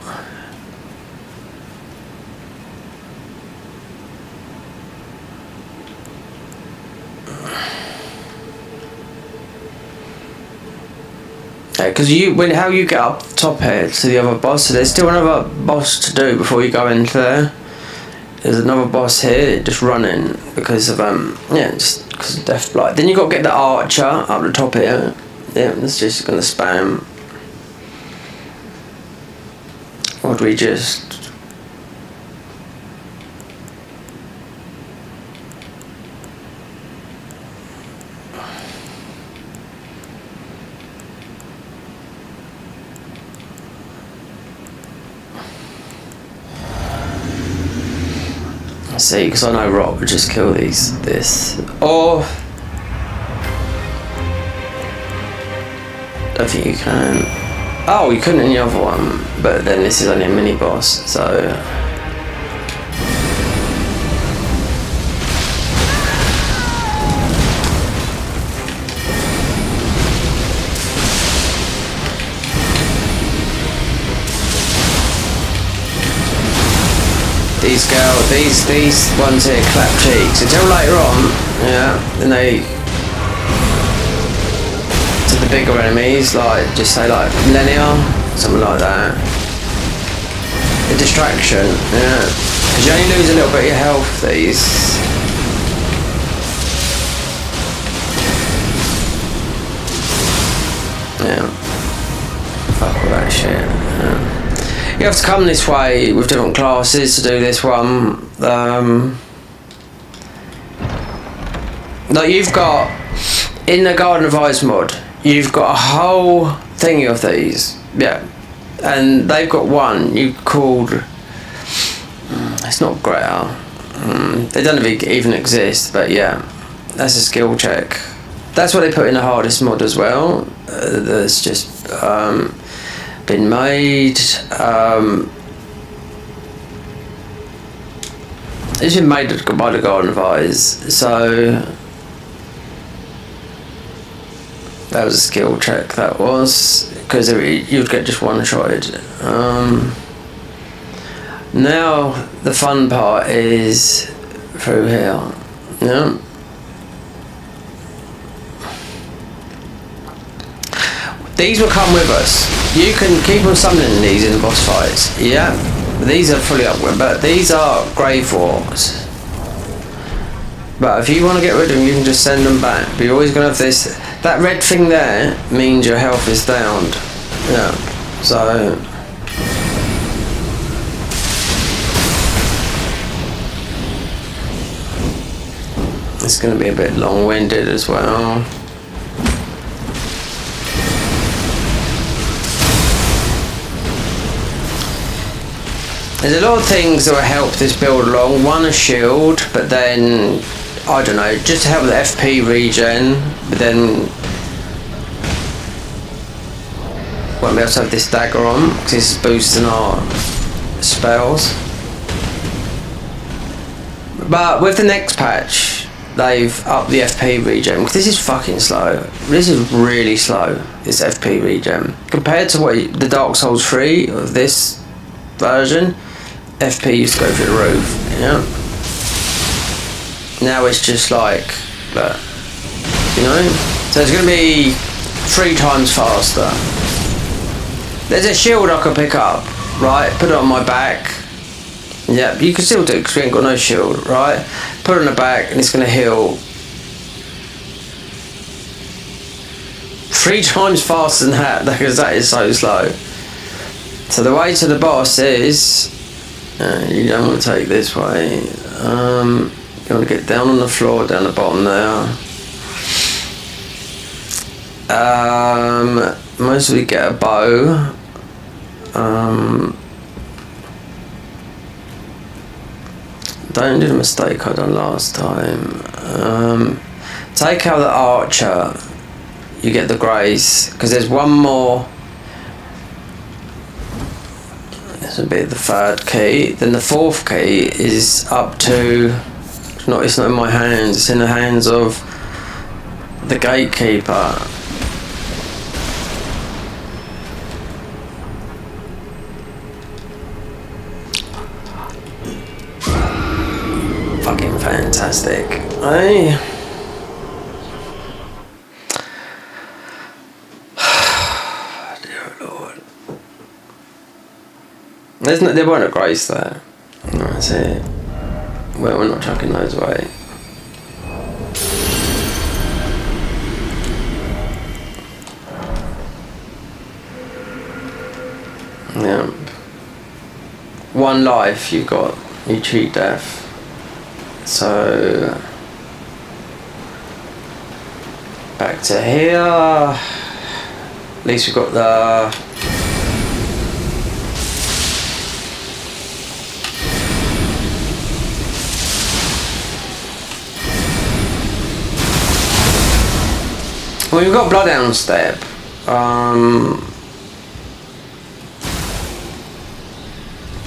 Because how you get up top here to the other boss, so there's still another boss to do before you go into there. There's another boss here, just running because of just because of Death Blight. Then you got to get the archer up the top here. Yeah, that's just gonna spam. Or do we just? See, because I know Rot would just kill this. Or I think you can. Oh, you couldn't in the other one, but then this is only a mini boss, so. These ones here clap cheeks until later on, yeah, then they to the bigger enemies, like just say like Millennia, something like that. A distraction, yeah, because you only lose a little bit of your health these. Yeah, fuck all that shit. Yeah. You have to come this way with different classes to do this one. Like you've got in the Garden of Eyes mod, you've got a whole thingy of these, yeah, and they've got one you called. It's not Grail. They don't even exist, but yeah, that's a skill check. That's what they put in the hardest mod as well. That's just. Been made. It's been made by the Garden of Eyes, so That was a skill check, that was, because you'd get just one-shotted. Now the fun part is through here. Yeah. These will come with us. You can keep on summoning these in the boss fights. Yeah. These are fully upgraded, but these are grave walks. But if you want to get rid of them, you can just send them back. But you're always going to have this. That red thing there means your health is down. Yeah. So. It's going to be a bit long-winded as well. There's a lot of things that will help this build along. One, a shield, but then, I don't know, just to help with the FP regen, but then won't be able to have this dagger on, because this is boosting our spells. But with the next patch, they've upped the FP regen, because this is fucking slow. This is really slow, this FP regen. Compared to what the Dark Souls 3 of this version, FP used to go through the roof, yeah. Now it's just like that, you know? So it's going to be 3 times faster. There's a shield I can pick up, right? Put it on my back. Yeah, you can still do it because we ain't got no shield, right? Put it on the back and it's going to heal 3 times faster than that, because that is so slow. So the way to the boss is, you don't want to take this way. You want to get down on the floor, down the bottom there. Mostly get a bow. Don't do the mistake I done last time. Take out the archer. You get the grace, because there's one more. This would be the 3rd key. Then the 4th key is up to. It's not in my hands. It's in the hands of the gatekeeper. Fucking fantastic. Hey. Dear Lord. There weren't a grace there. That's it. Well, we're not chucking those away. Yeah. 1 life you got. You cheat death. So back to here. At least we've got the. Well, we've got Bloodhound Step.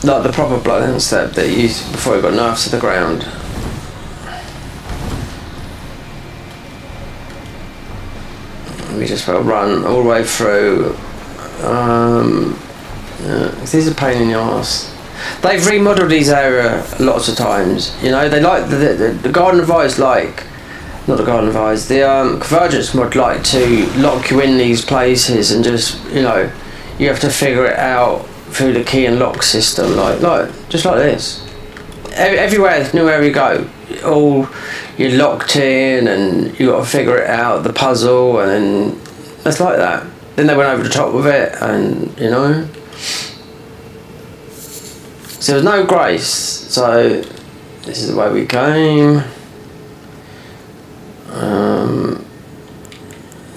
Like the proper Bloodhound Step that you used before it got nerfed to the ground. We just got to run all the way through. Yeah, this is a pain in the arse. They've remodeled these areas lots of times. You know, they like the Garden of Ice, like. Not the Garden of Eyes, the Convergence mod like to lock you in these places and just, you know, you have to figure it out through the key and lock system, like just like this. Everywhere, anywhere you go, you're locked in and you got to figure it out, the puzzle, and then it's like that. Then they went over the top with it, and you know. So there's no grace. So this is the way we came.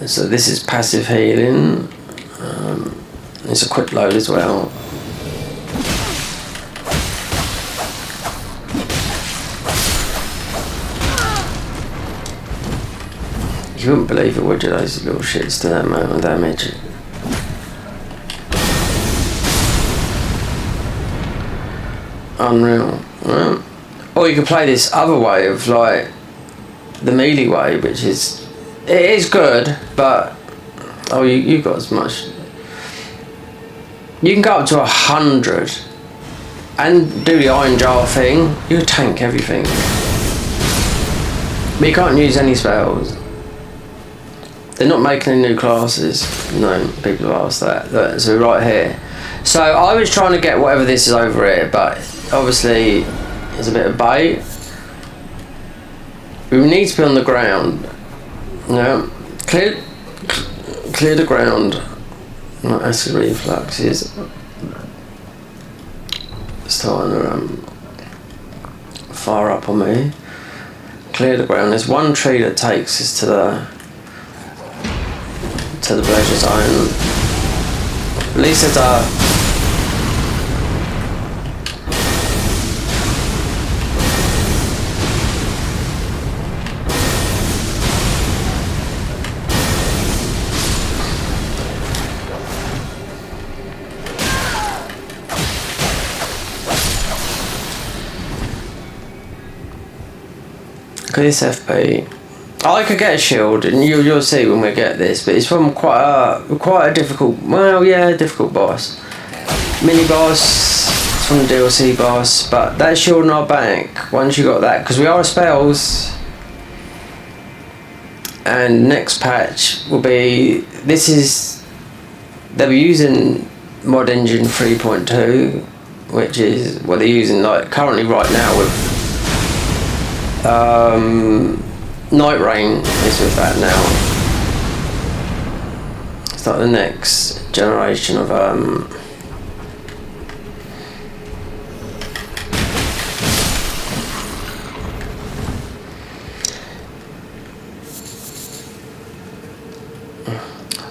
So this is passive healing. It's a quick load as well. You wouldn't believe it, would you? Those little shits do that amount of damage. Unreal. Right. Or you could play this other way of like the melee way, which is, it is good, but Oh, you got as much. You can go up to 100 and do the iron jar thing. You tank everything. But you can't use any spells. They're not making any new classes. No, people have asked that. So right here. So I was trying to get whatever this is over here, but obviously it's a bit of bait. We need to be on the ground. No, clear the ground. Not acid reflux is starting to fire up on me. Clear the ground. There's one tree that takes us to the pleasure zone. At least it's this FP. I could get a shield, and you'll see when we get this. But it's from quite a difficult. Well, yeah, difficult boss, mini boss. It's from the DLC boss. But that shield in our back. Once you got that, because we are spells. And next patch will be. This is. They'll be using Mod Engine 3.2, which is what they're using like currently right now with. Night Rain is with that now. It's like the next generation of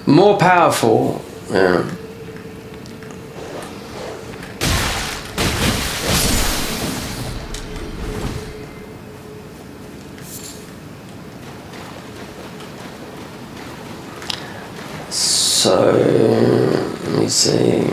more powerful, yeah. So let me see.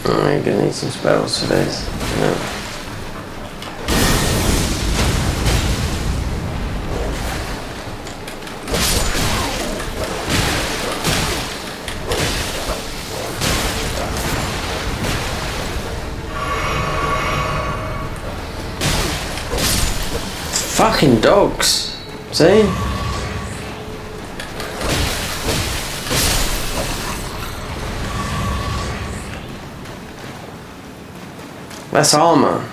I'm gonna need some spells for this. Yeah. Fucking dogs, see? That's armor.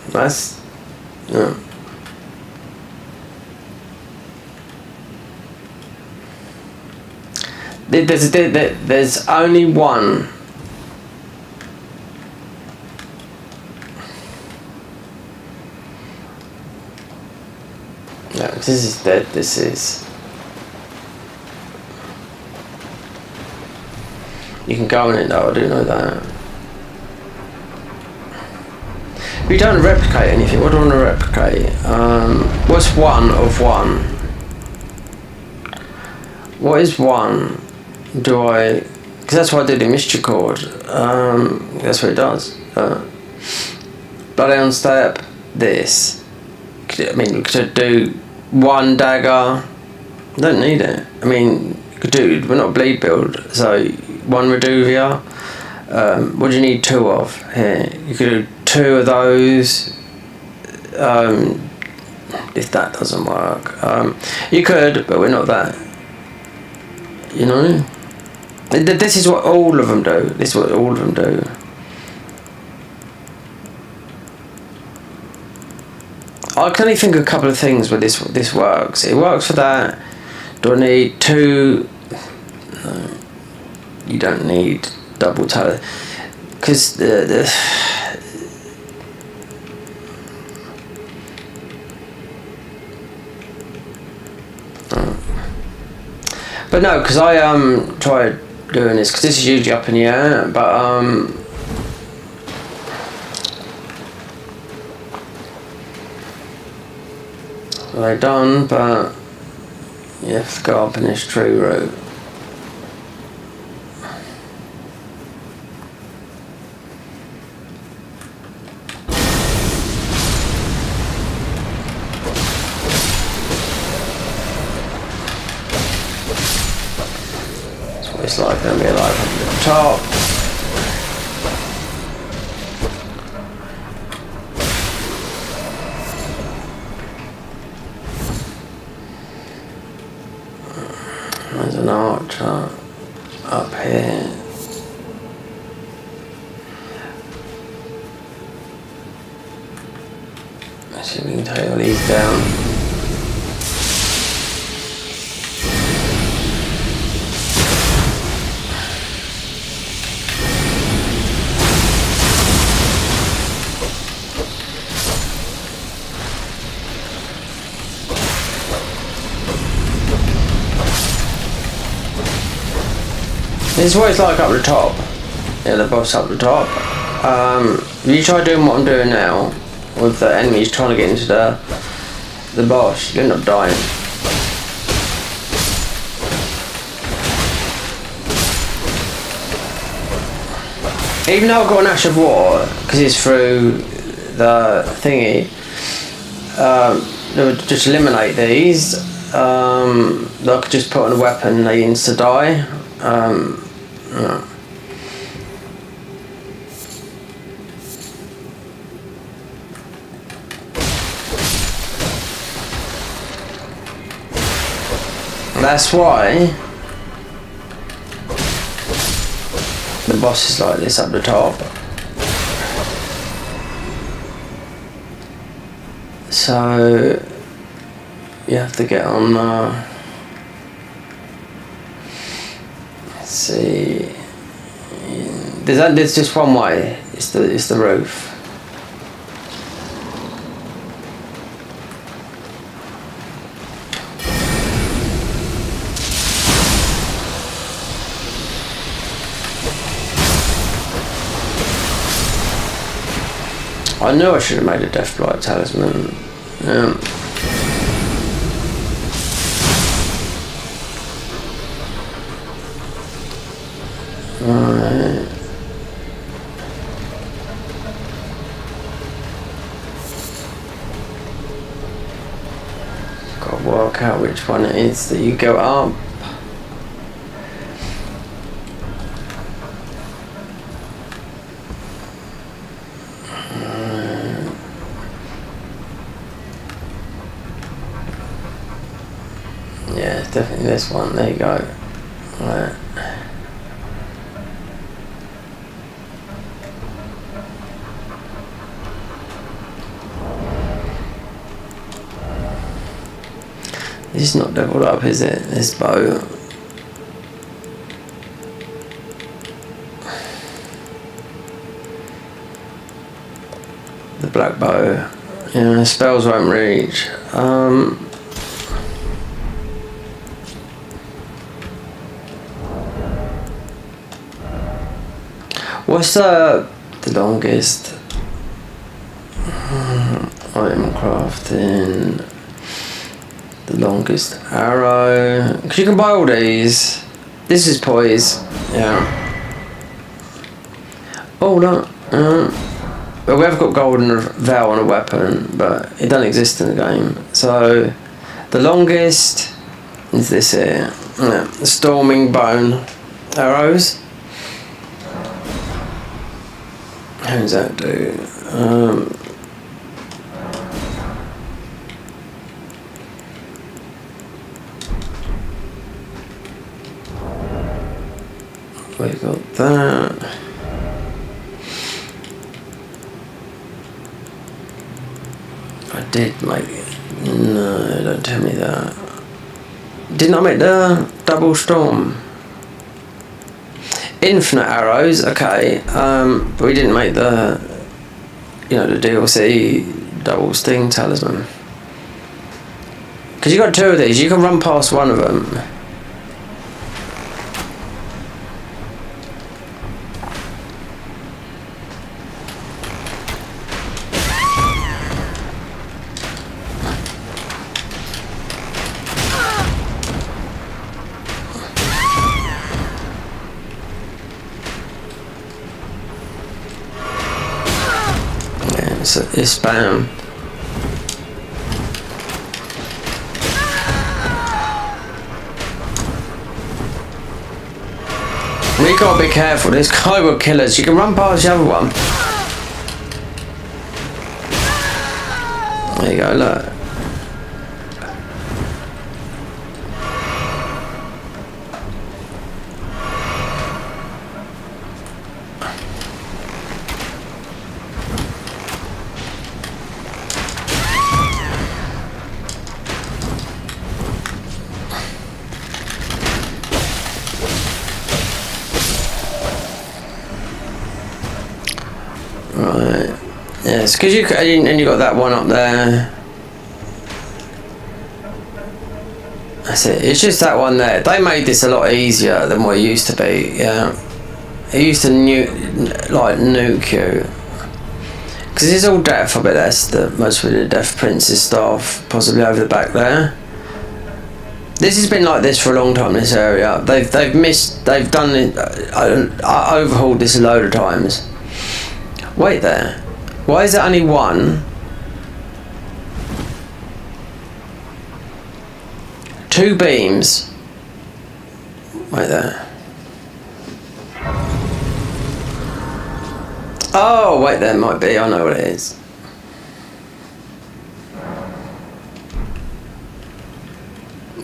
That's yeah. There's only one. No, this is dead. This is. You can go in it though. I do know that. We don't replicate anything. What do I want to replicate? What's one of one? What is one? Do I? Because that's what I did in Mystery Chord. That's what it does. Bloodhound Step. This. I mean, you could do one dagger. Don't need it. I mean, you could do. We're not bleed build, so one Reduvia. What do you need two of here? You could do two of those. If that doesn't work, you could, but we're not that. You know. This is what all of them do. This is what all of them do. I can only think of a couple of things where this works. It works for that. Do I need two? No. You don't need double tally. Because the but no, because I tried doing this, because this is usually up in the air, but they're done, but you have to go up in this tree route. what it's like going to be like up at the top. There's an archer up here. Let's see if we can take all these down. This is what it's like up the top. Yeah, the boss up the top. If you try doing what I'm doing now, with the enemies trying to get into the boss, you end up dying. Even though I've got an Ash of War, because it's through the thingy, it would just eliminate these. I could just put on a weapon and they insta die. Yeah. That's why the boss is like this up the top. So you have to get on. Let's see. There's just one way. It's the roof. I knew I should have made a Deathblight talisman. Right. Got to work out which one it is that you go up. Yeah, it's definitely this one. There you go. Right. This is not leveled up, is it? This bow. The black bow. Yeah, spells won't reach. What's the longest item crafting? The longest arrow. Because you can buy all these. This is poise. Yeah. Oh no. Well, we have got golden veil on a weapon, but it doesn't exist in the game. So the longest is this here. Yeah. The storming bone arrows. How does that do? We got that. I did make it. No, don't tell me that. Didn't I make the double storm? Infinite arrows, okay. But we didn't make the, the DLC double sting talisman. Because you got two of these, you can run past one of them. It's spam. We gotta be careful, this guy will kill us. You can run past the other one. There you go, look. Right. Yes, because you and you got that one up there. That's it. It's just that one there. They made this a lot easier than what it used to be. Yeah. It used to nuke you. Because it's all death. I bet that's the most of the Death Prince's staff, possibly over the back there. This has been like this for a long time. This area. They've done it. I overhauled this a load of times. Wait there. Why is there only one? Two beams. Wait there. Oh, wait there might be. I know what it is.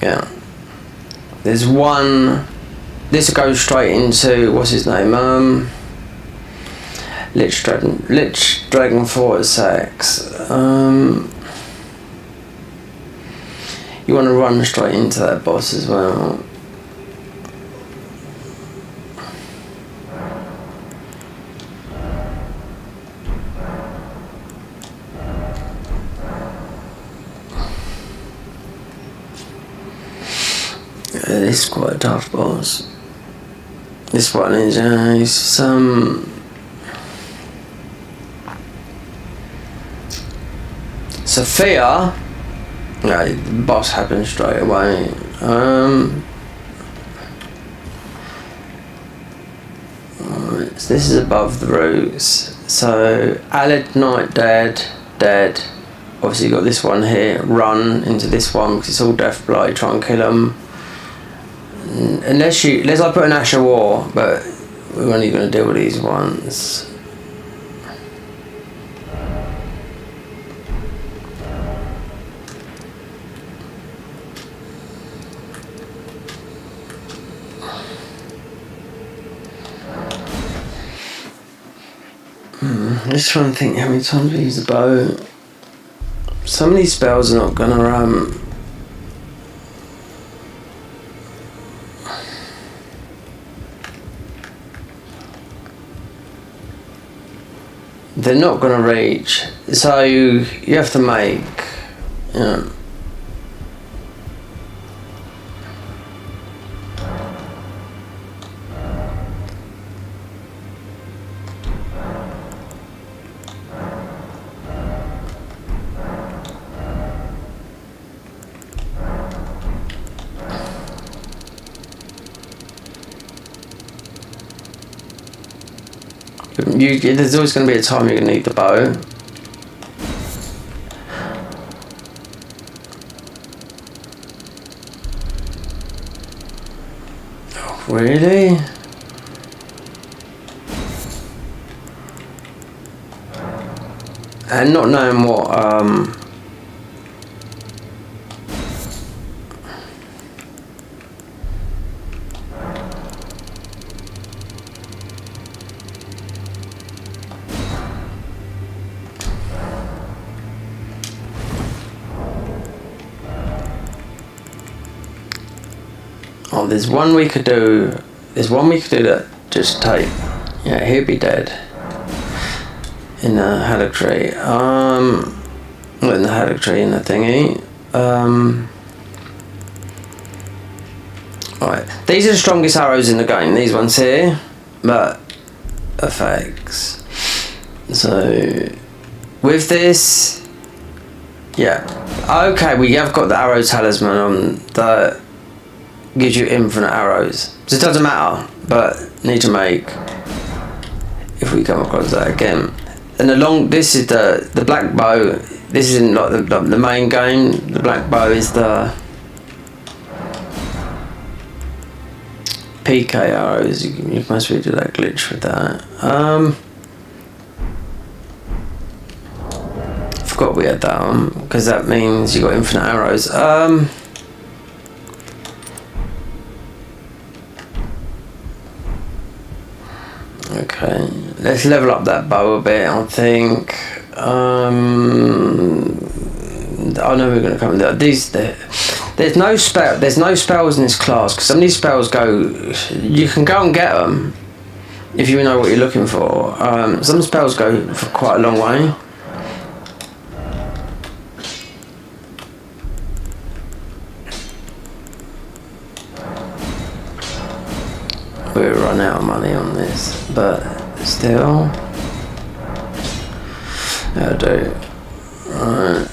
Yeah. There's one. This goes straight into what's his name? Lich Dragon 46. You want to run straight into that boss as well. This is quite a tough boss. This one is some. Sophia, no, the boss happens straight away. Right, so this is above the roots. So Aled Knight dead. Obviously you got this one here. Run into this one because it's all death blood. Try and kill them. Unless I put an Ash of War, but we're only going to deal with these ones. I'm just trying to think how many times we use the bow. Some of these spells are not gonna they're not gonna reach. So you have to make, you know. There's always going to be a time you're going to need the bow. Oh, really? And not knowing what oh, there's one we could do that just take. Yeah, he'd be dead. In the haddock tree. Not in the haddock tree, in the thingy. Right. These are the strongest arrows in the game, these ones here. But effects. So with this, yeah. Okay, we have got the arrow talisman on that gives you infinite arrows. So it doesn't matter, but need to make, if we come across that again. And this is the black bow. This isn't like the main game. The black bow is the PK arrows. You must really do that glitch with that. Forgot we had that on, because that means you got infinite arrows. Okay, let's level up that bow a bit, I think. I know we're going to come to these. There's no spells in this class, because some of these spells you can go and get them if you know what you're looking for. Some spells go for quite a long way. We'll run out of money on this, but still, that'll do. Right.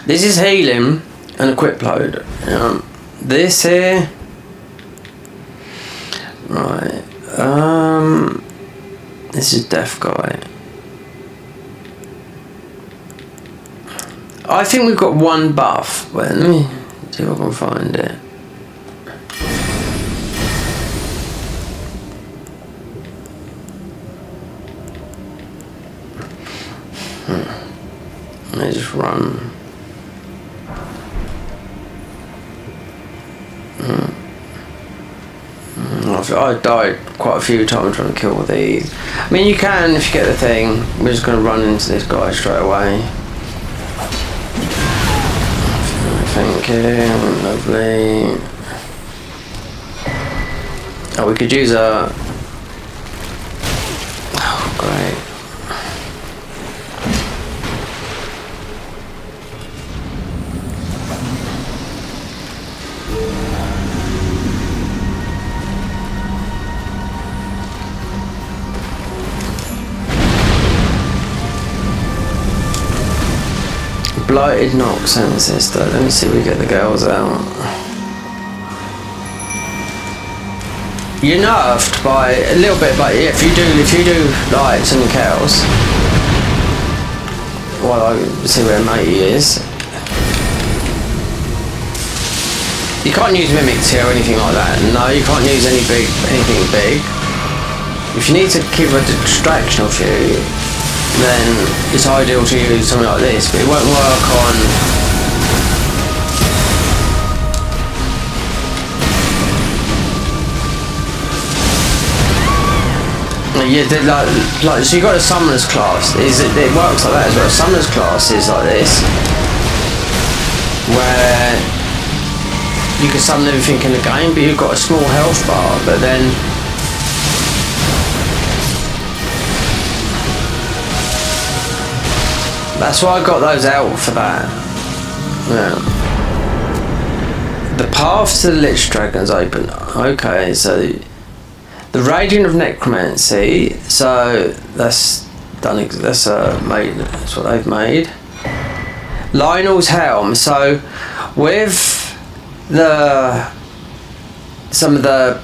This is healing and equip load. This here, right? This is death guy. I think we've got one buff. Wait, let me see if I can find it. Let me just run. I died quite a few times trying to kill these. I mean, you can if you get the thing. We're just going to run into this guy straight away. Thank you, lovely. Oh, we could use a... Oh, great. Blighted Nox ancestor. Let me see if we get the girls out. You're nerfed by a little bit, but yeah, if you do like something else. Well, I see where matey is. You can't use mimics here or anything like that. No, you can't use anything big. If you need to keep a distraction of you, then it's ideal to use something like this, but it won't work on... Yeah, like so you got a summoner's class. It works like that as well. A summoner's class is like this, where you can summon everything in the game, but you've got a small health bar, but then that's why I got those out for that. Yeah. The path to the Lich Dragon's open. Okay, so the Radiant of Necromancy. So that's done. That's made. That's what they've made. Lionel's Helm. So with some of the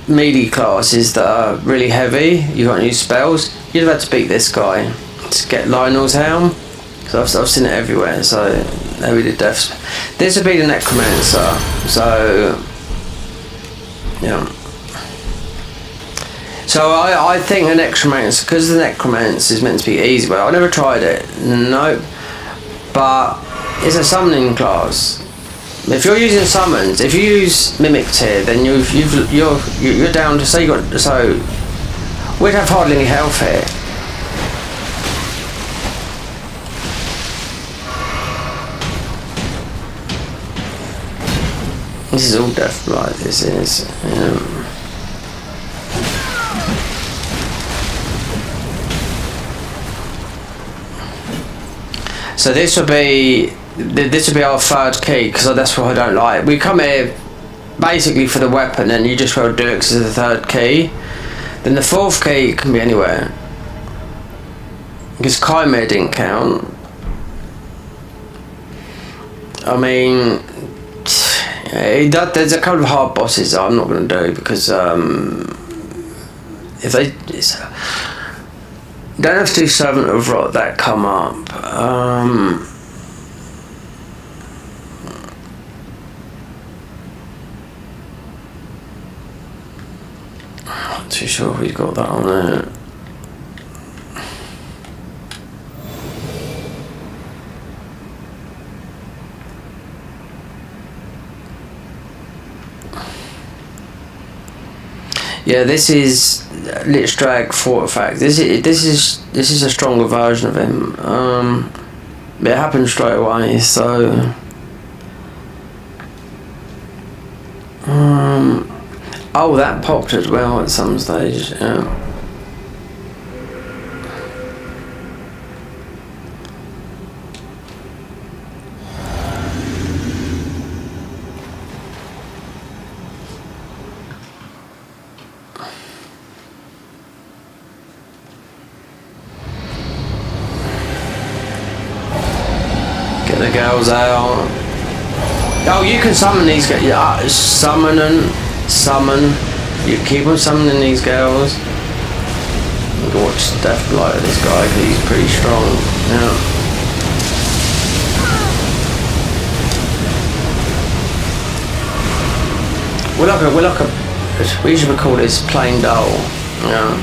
melee classes that are really heavy, you can't use spells. You'd have had to beat this guy to get Lionel's Helm, because I've seen it everywhere. So there we did deaths. This would be the Necromancer. So yeah. So I think the Necromancer, because the Necromancer is meant to be easy. Well, I never tried it. Nope. But it's a summoning class. If you're using summons, if you use mimics here, then you're down to say so we'd have hardly any health here. This is all death blight, this is. So this would be our third key, because that's what I don't like. We come here basically for the weapon, and you just will do it because it's the third key. Then the fourth key can be anywhere. Because Chimera didn't count. I mean, there's a couple of hard bosses that I'm not going to do, because if they don't have to do Servant of Rot that come up. Not too sure if we've got that on there. Yeah, this is Lich Drag Fortifact. This is a stronger version of him. It happened straight away, so oh, that popped as well at some stage. Yeah. Get the girls out. Oh, you can summon these guys. Yeah, summon. You keep on summoning these girls. You can watch the death light of this guy, because he's pretty strong. Yeah. We should call this plain dull. Yeah.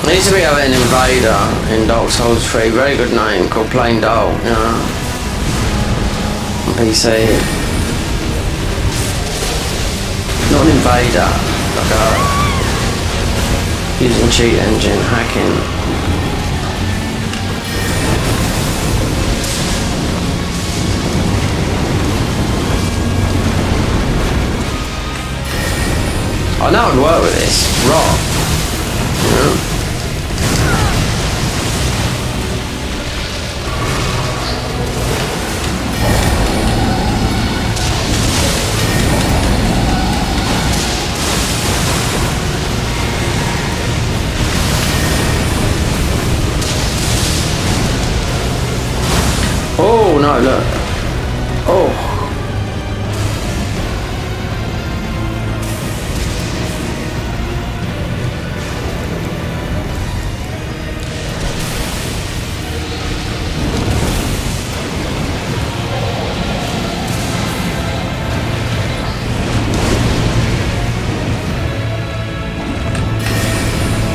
There needs to be an invader in Dark Souls 3, very good name, called Plain Dull, you know. On PC. Not an invader, like using cheat engine, hacking. I know I'd work with this, rock. You know? Oh no, look. Oh.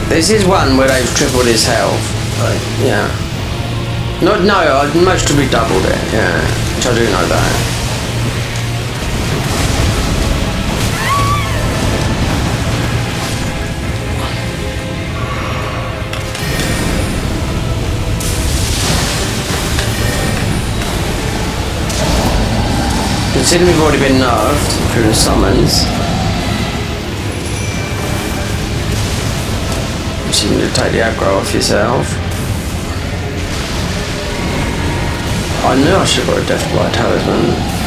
This is one where they've tripled his health. Yeah. No, most to be doubled it, yeah. Which I do know that. Considering we've already been nerfed through the summons, you need to take the aggro off yourself. I knew I should have got a Deathblight Talisman.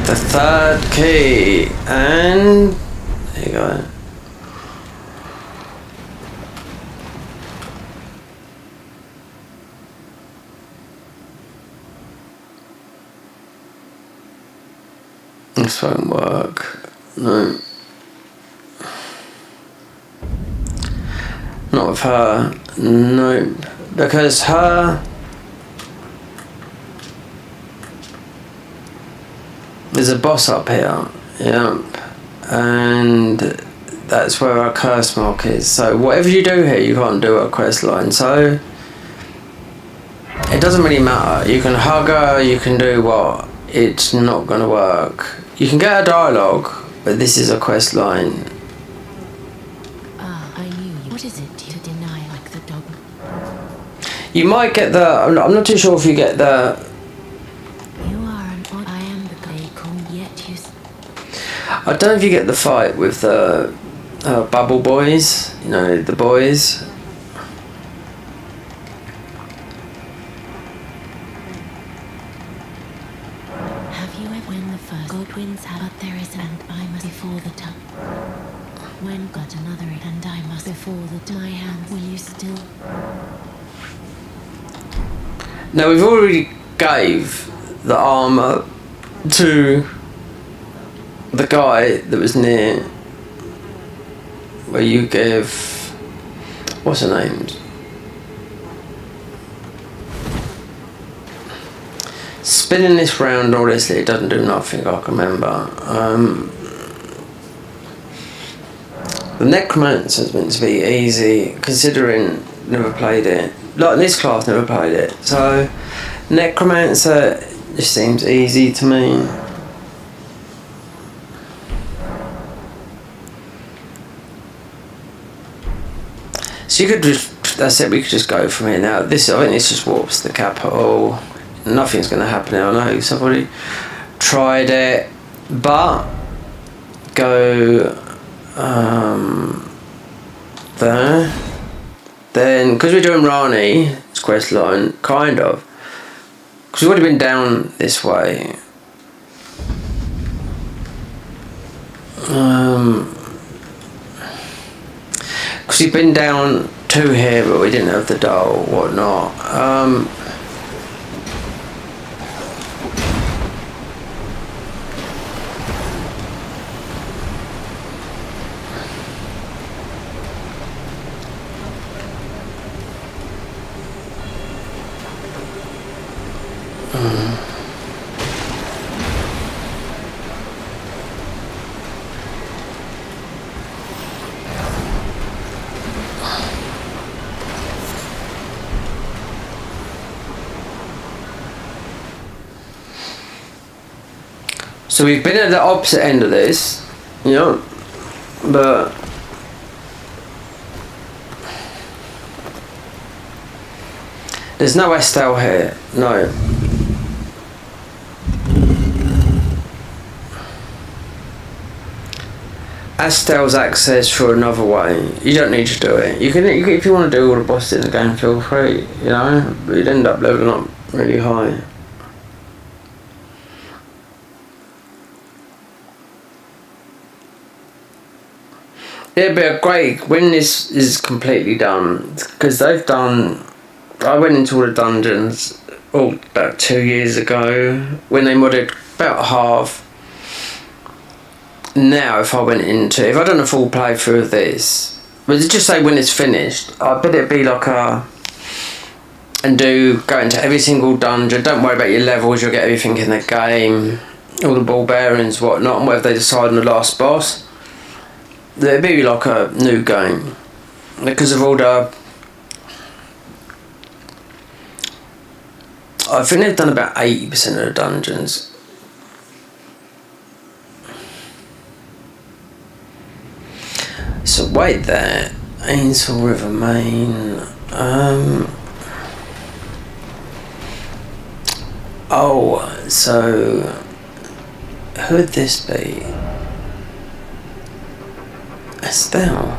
The third key, and there you go. This won't work. No. Not with her. No. Because her... There's a boss up here, yeah, and that's where our curse mark is. So whatever you do here, you can't do a quest line. So it doesn't really matter. You can hug her, you can do what. It's not going to work. You can get a dialogue, but this is a quest line. I knew you. What is it to deny like the dog? You might get the. I'm not too sure if you get the. You are an odd. I am the bacon, yet you. I don't know if you get the fight with the Bubble Boys. You know, the boys. Have you ever when the first God wins have but there is and I must before the time. When got another and I must before the my hand will you still? Now we've already gave the armour to the guy that was near where you give, what's her name? Spinning this round, honestly, it doesn't do nothing, I can remember. The Necromancer's meant to be easy, considering never played it. Like this class never played it. So Necromancer just seems easy to me. So you could just, that's it, we could just go from here now. This, I think this just warps the capital. Nothing's going to happen now, I know, because I've already tried it. But go there. Then, because we're doing Rani, it's quest line, kind of. Because we've already been down this way. Because we've been down to here, but we didn't have the doll, whatnot. So we've been at the opposite end of this, you know, but there's no Estelle here, no. Estelle's access for another way. You don't need to do it. You can if you want to do all the bosses in the game, feel free, you know, but you'd end up leveling up really high. It'd be a great when this is completely done, because they've done. I went into all the dungeons about 2 years ago when they modded about half. Now, if I done a full playthrough of this, but just say when it's finished, I bet it'd be like go into every single dungeon. Don't worry about your levels; you'll get everything in the game, all the ball bearings, whatnot, and whatever they decide on the last boss. It'd be like a new game because of all the. I think they've done about 80% of the dungeons. So wait there, Ainsel River Main. Oh, so who would this be? Estelle.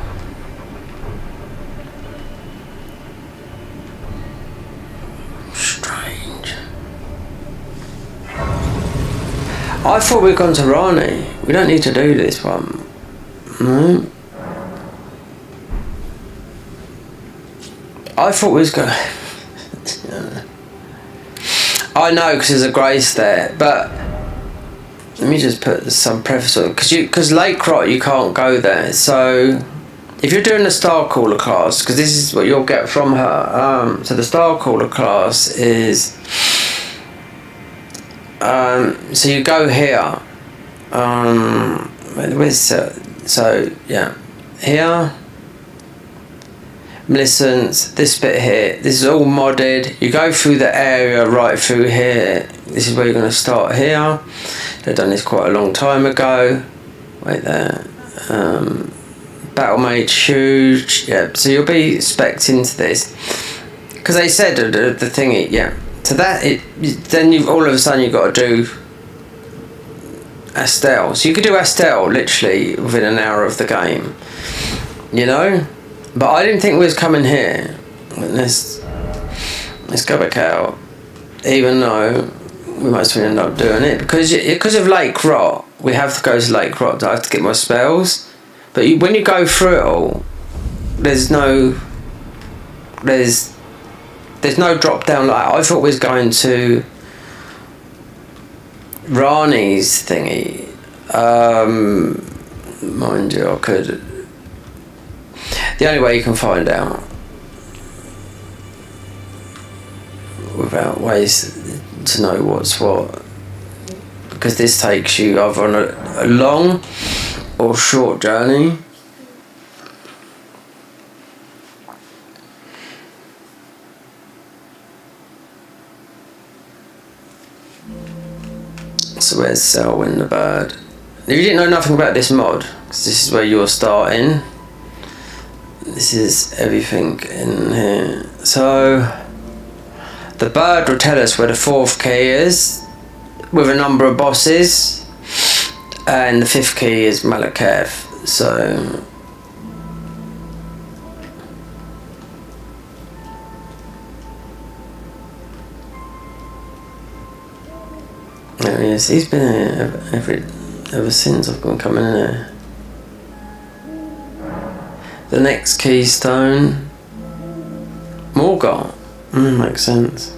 Strange. I thought we'd gone to Rani. We don't need to do this one. No. I thought we was going. I know because there's a grace there, but let me just put some preface on because Lake Rot you can't go there. So if you're doing the Starcaller class, because this is what you'll get from her. So the Starcaller class is So you go here. Where's so yeah, here. Millicent's, this bit here. This is all modded. You go through the area right through here. This is where you're going to start here. They've done this quite a long time ago. Wait there. Battle Mage huge. Yeah. So you'll be specced into this because they said the thingy. Yeah. So that then you've all of a sudden you've got to do Estelle. So you could do Estelle literally within an hour of the game. You know. But I didn't think we was coming here. Let's go back out. Even though we might as well end up doing it because of Lake Rot. We have to go to Lake Rot. I have to get my spells. But when you go through it all, there's no drop down. Like I thought we was going to Rani's thingy. Mind you, I could. The only way you can find out without ways to know what's what, because this takes you either on a long or short journey. So where's Selwyn the bird? If you didn't know nothing about this mod, because this is where you're starting. This is everything in here. So the bird will tell us where the 4th key is with a number of bosses, and the 5th key is Malekith. So there he is. He's been here ever since I've been coming in here. The next keystone, Morgott. Makes sense.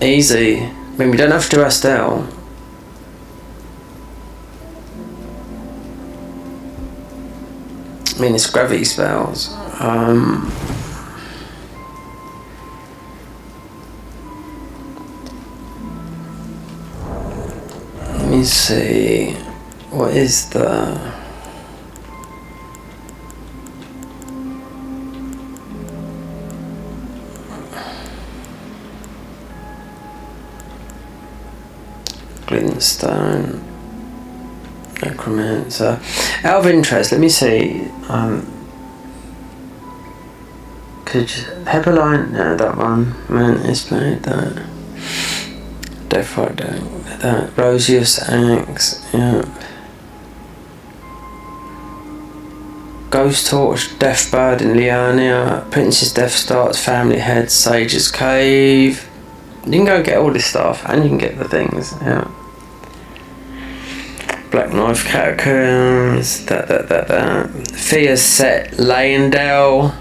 Easy. I mean, we don't have to do Estelle. I mean, it's gravity spells. Let me see. What is the... Glintstone, Necromancer. Out of interest, let me see. Could you, Pepperline? No, that one. Mantis Blade, that. Deathlight, that. Rosius Axe, yeah. Ghost Torch, Deathbird in Liania, Princess Death Starts, Family Head, Sage's Cave. You can go get all this stuff, and you can get the things, yeah. Black Knife Catacombs, that. Fear Set Layendale,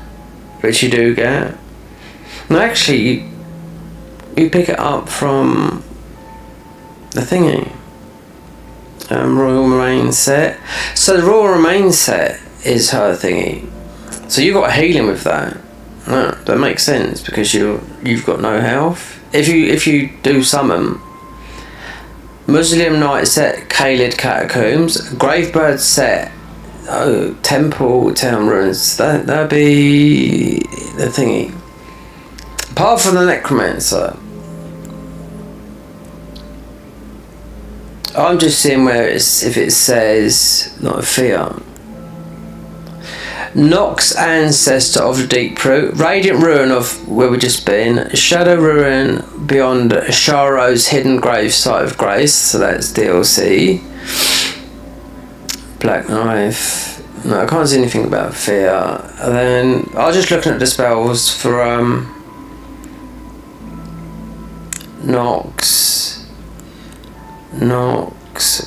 which you do get. No, actually, you pick it up from the thingy. Royal Remain set. So the Royal Remain set is her thingy. So you got healing with that. No, that makes sense because you've got no health. If you do summon Muslim Knight set Khalid Catacombs, Gravebird set Temple Town Ruins, that'd be the thingy. Apart from the Necromancer, I'm just seeing where if it says not fear. Nox Ancestor of the Deep Root, Radiant Ruin of where we just been, Shadow Ruin beyond Sharo's Hidden Grave Site of Grace, so that's DLC. Black Knife. No, I can't see anything about fear. And then I was just looking at the spells for Nox.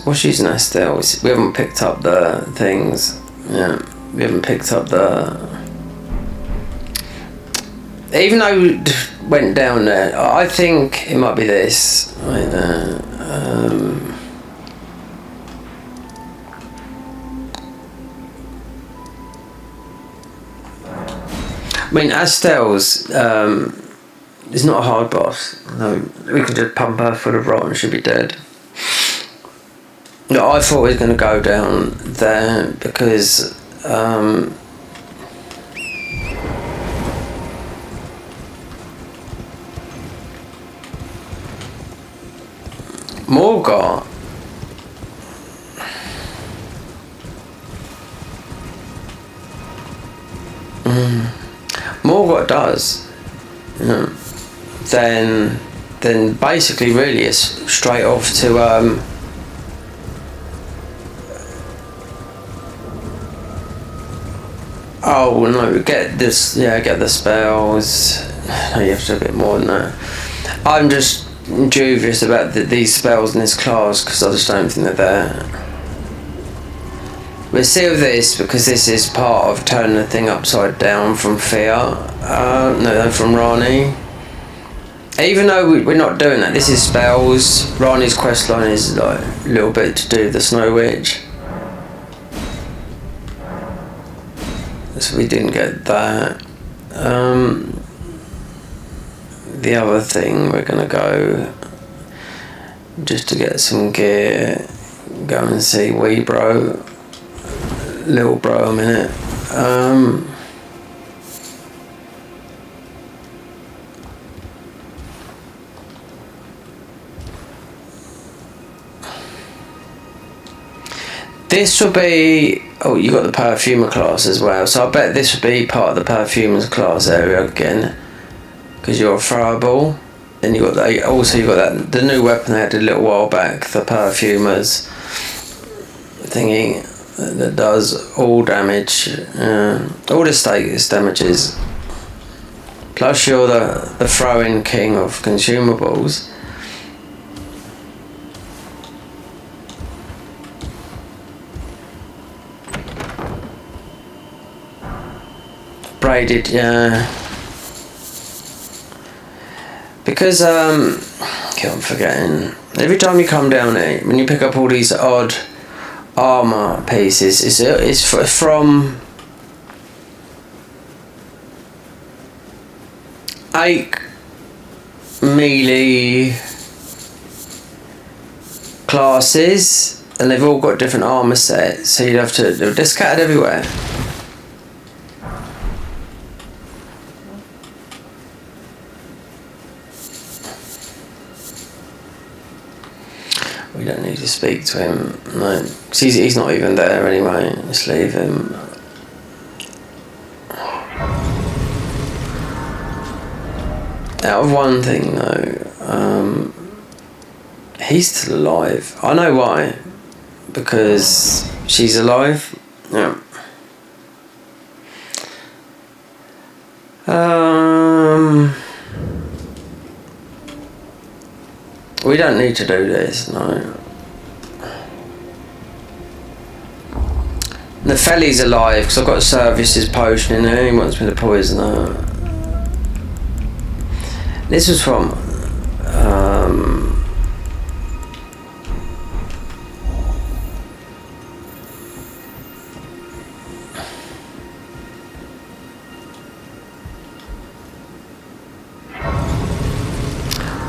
What's using that still? We haven't picked up the things. Yeah. We haven't picked up the... Even though we went down there, I think it might be this. Right there. I mean, Estelle's It's not a hard boss. No, we can just pump her full of rot and she'll be dead. No, I thought we was going to go down there because Morgoth. Morgoth does. Then basically really it's straight off to oh no, get the spells. No, you have to do a bit more than that. I'm just dubious about these spells in this class because I just don't think they're there. We'll see with this because this is part of turning the thing upside down from fear. No, from Rani. Even though we're not doing that, this is spells. Rani's questline is like a little bit to do with the Snow Witch. So we didn't get that. The other thing we're gonna go just to get some gear. Go and see wee bro, little bro a minute. This will be... Oh, you got the perfumer class as well. So I bet this would be part of the perfumer's class area again. Because you're a throwable. Then you got that. Also, you got that the new weapon they had a little while back, the perfumer's thingy that does all damage, all the status damages. Plus, you're the throw-in king of consumables. Braided, yeah. Because keep on forgetting. Every time you come down here, when you pick up all these odd armor pieces, it's from 8 melee classes, and they've all got different armor sets. So you'd have to. They're scattered everywhere. We don't need to speak to him, no, because he's not even there anyway. Let's leave him. Out of one thing though, he's still alive. I know why, because she's alive. Yeah. We don't need to do this, no. Nepheli's alive because I've got a services potion in there. He wants me to poison her. This was from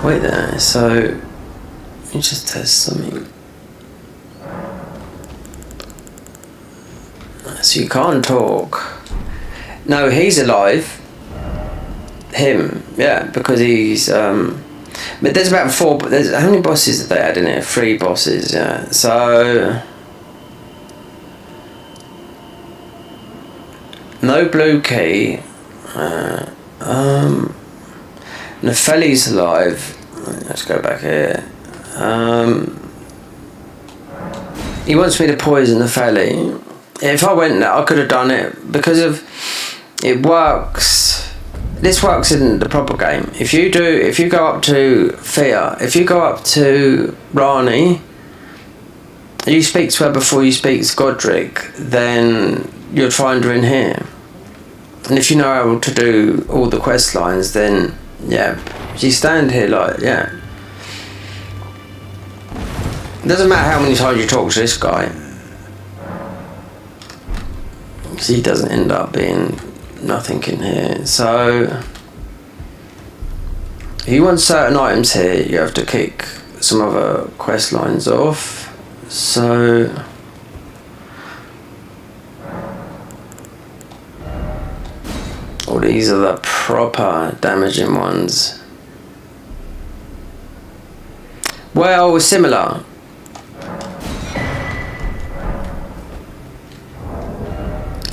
wait there, so let me just test something. So you can't talk. No, he's alive. Him, yeah, because he's but there's about 4. There's how many bosses did they add in here? 3 bosses, yeah. So no blue key. Nepheli's alive. Let's go back here. He wants me to poison Nepheli. If I went there, I could have done it because of it works. This works in the proper game. If you go up to Fear, if you go up to Rani, and you speak to her before you speak to Godric, then you'll find her in here. And if you know how to do all the quest lines, then yeah, you stand here like, yeah. It doesn't matter how many times you talk to this guy, because he doesn't end up being nothing in here. So If you want certain items here, you have to kick some other quest lines off. So oh, these are the proper damaging ones. Well, similar.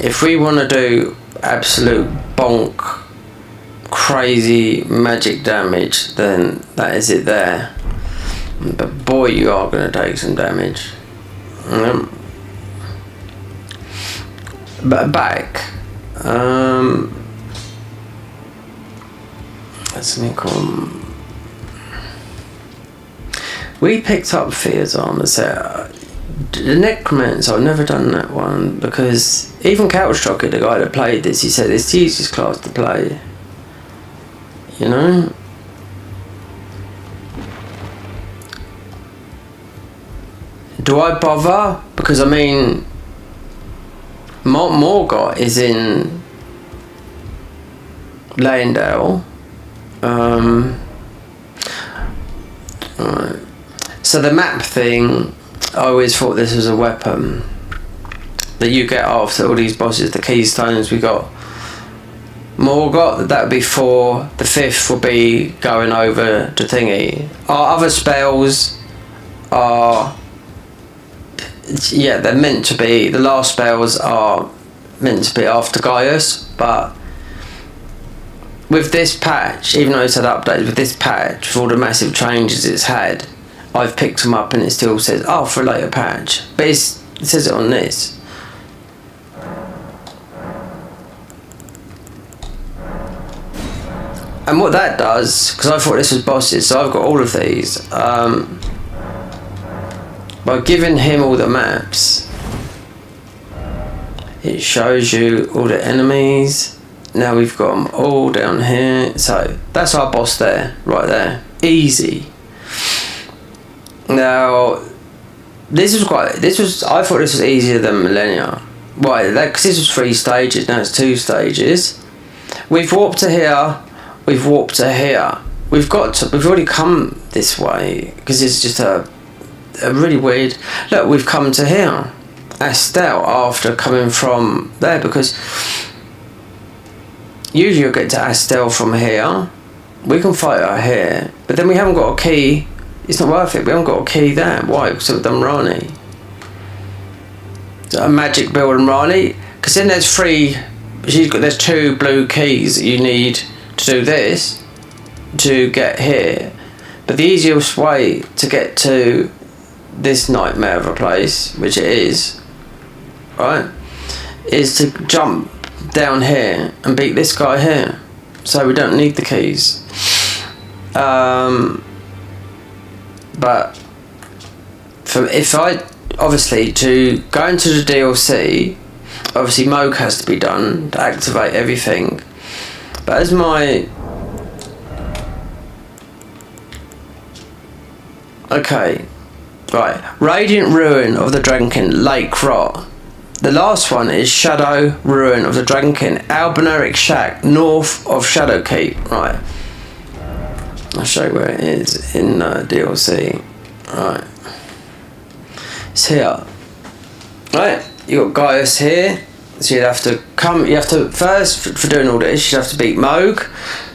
If we want to do absolute bonk, crazy magic damage, then that is it there. But boy, you are going to take some damage. But back. Let's come. We picked up Thea's armor set. The Necromancer, I've never done that one because even Couchstroker, the guy that played this, he said it's the easiest class to play. You know? Do I bother? Because I mean, Morgott is in Leyndell. Right. So the map thing, I always thought this was a weapon that you get after all these bosses. The keystones we got. Morgott, that would be 4. The 5th will be going over to thingy. Our other spells are, yeah, they're meant to be, the last spells are meant to be after Gaius, but with this patch, even though it's had updates, with this patch, with all the massive changes it's had, I've picked them up and it still says, oh, for a later patch. But it says it on this. And what that does, because I thought this was bosses, so I've got all of these. By giving him all the maps, it shows you all the enemies. Now we've got them all down here. So that's our boss there, right there. Easy. Now, I thought this was easier than Millennia. Why? Because this was 3 stages, now it's 2 stages. We've warped to here, we've warped to here. We've already come this way, because it's just a really weird, look, we've come to here. Astel after coming from there, because usually you'll get to Astel from here. We can fight her here, but then we haven't got a key. It's not worth it. We haven't got a key there. Why? Because we've done Rani. A magic build and Rani. Because then there's 3. There's 2 blue keys that you need to do this to get here. But the easiest way to get to this nightmare of a place, which it is, right, is to jump down here and beat this guy here. So we don't need the keys. But obviously to go into the DLC, obviously Moog has to be done to activate everything. But as my okay, right, Radiant Ruin of the Dragonkin, Lake Rot. The last one is Shadow Ruin of the Dragonkin, Albinauric Shack, north of Shadowkeep. Right. I'll show you where it is in DLC. Right. It's here. Right. You got Gaius here. So you have to first, for doing all this, you'd have to beat Moog.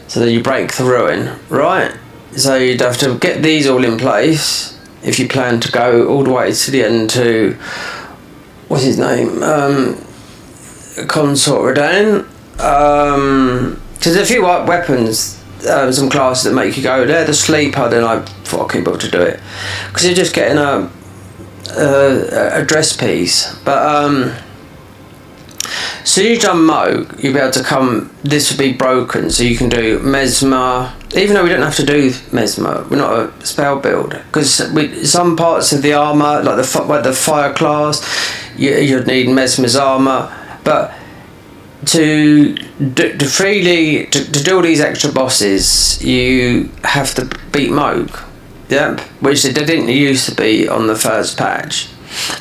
So then you break the ruin. Right. So you'd have to get these all in place if you plan to go all the way to the end to, what's his name? Consort Redan. There's a few weapons. Some classes that make you go there. The sleeper, then I thought I couldn't be able to do it because you're just getting a dress piece. But so you've done Moog, you'll be able to come. This will be broken, so you can do Mesmer. Even though we don't have to do Mesmer, we're not a spell build because some parts of the armor, like the fire class, you'd need Mesmer's armor, but to do all these extra bosses, you have to beat Moog. Yep, which they didn't used to be on the first patch.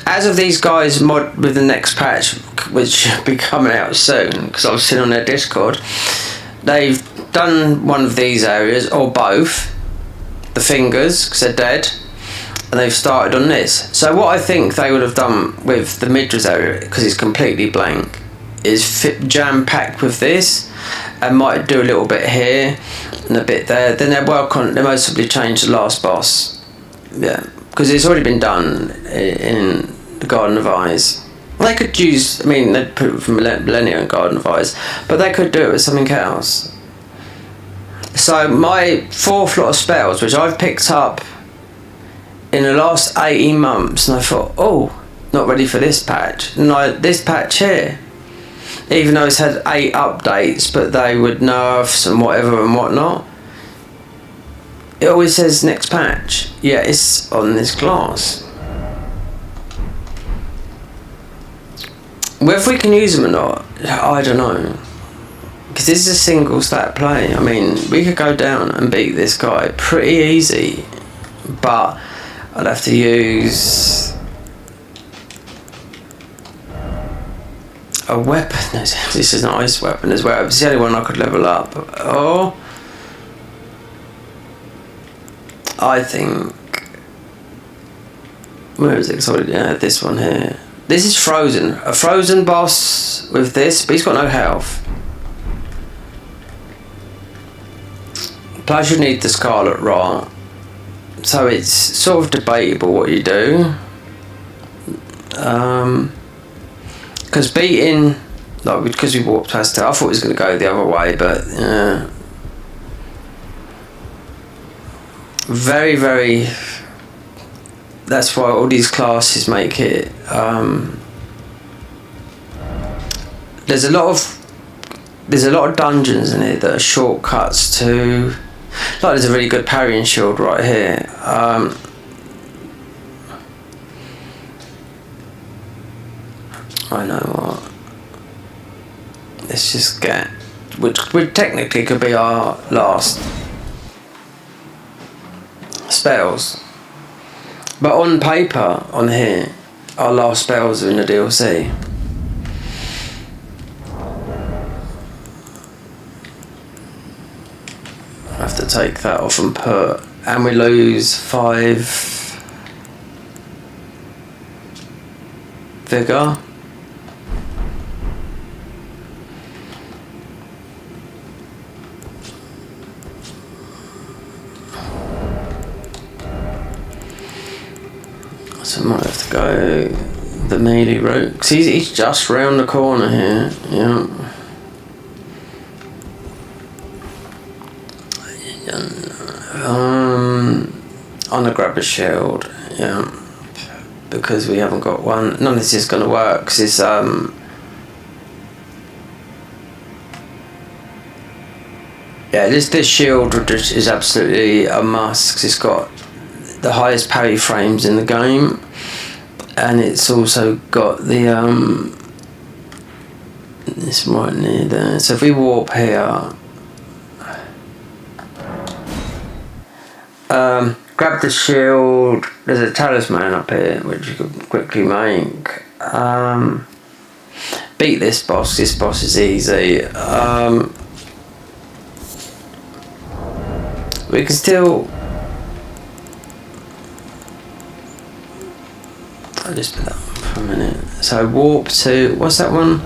As of these guys mod with the next patch, which should be coming out soon, because I was sitting on their Discord, they've done one of these areas, or both, the fingers, because they're dead, and they've started on this. So what I think they would have done with the Midra's area, because it's completely blank, is jam-packed with this, and might do a little bit here, and a bit there. Then they most probably change the last boss. Yeah, because it's already been done in the Garden of Eyes. They could use, I mean, they'd put it from Millennium Garden of Eyes, but they could do it with something else. So my 4th lot of spells, which I've picked up in the last 18 months, and I thought, oh, not ready for this patch. No, this patch here, even though it's had 8 updates, but they would nerfs and whatever and whatnot, it always says next patch. Yeah, it's on this class. Whether we can use them or not, I don't know. Because this is a single stat play. I mean, we could go down and beat this guy pretty easy, but I'd have to use a weapon. This is an ice weapon as well. It's the only one I could level up. Oh, I think, where is it? Sorry, yeah, this one here. This is frozen. A frozen boss with this, but he's got no health. Plus you need the Scarlet Rot. So it's sort of debatable what you do. Because beating, like, because we walked past it, I thought it was going to go the other way, but very, very, that's why all these classes make it, there's a lot of dungeons in it that are shortcuts to, like, there's a really good parrying shield right here. I know what, let's just get, which technically could be our last spells, but on paper, on here, our last spells are in the DLC. I have to take that off and put, and we lose 5 vigor. So I might have to go the melee route, because he's just round the corner here. Yeah. I'm gonna grab a shield. Yeah, because we haven't got one. None of this is gonna work. Cause it's yeah, this shield is absolutely a must, because it's got the highest parry frames in the game, and it's also got the it's right near there. So if we warp here, grab the shield, there's a talisman up here which you could quickly make, beat this boss is easy. We can still, I'll just put that on for a minute. So warp to, what's that one?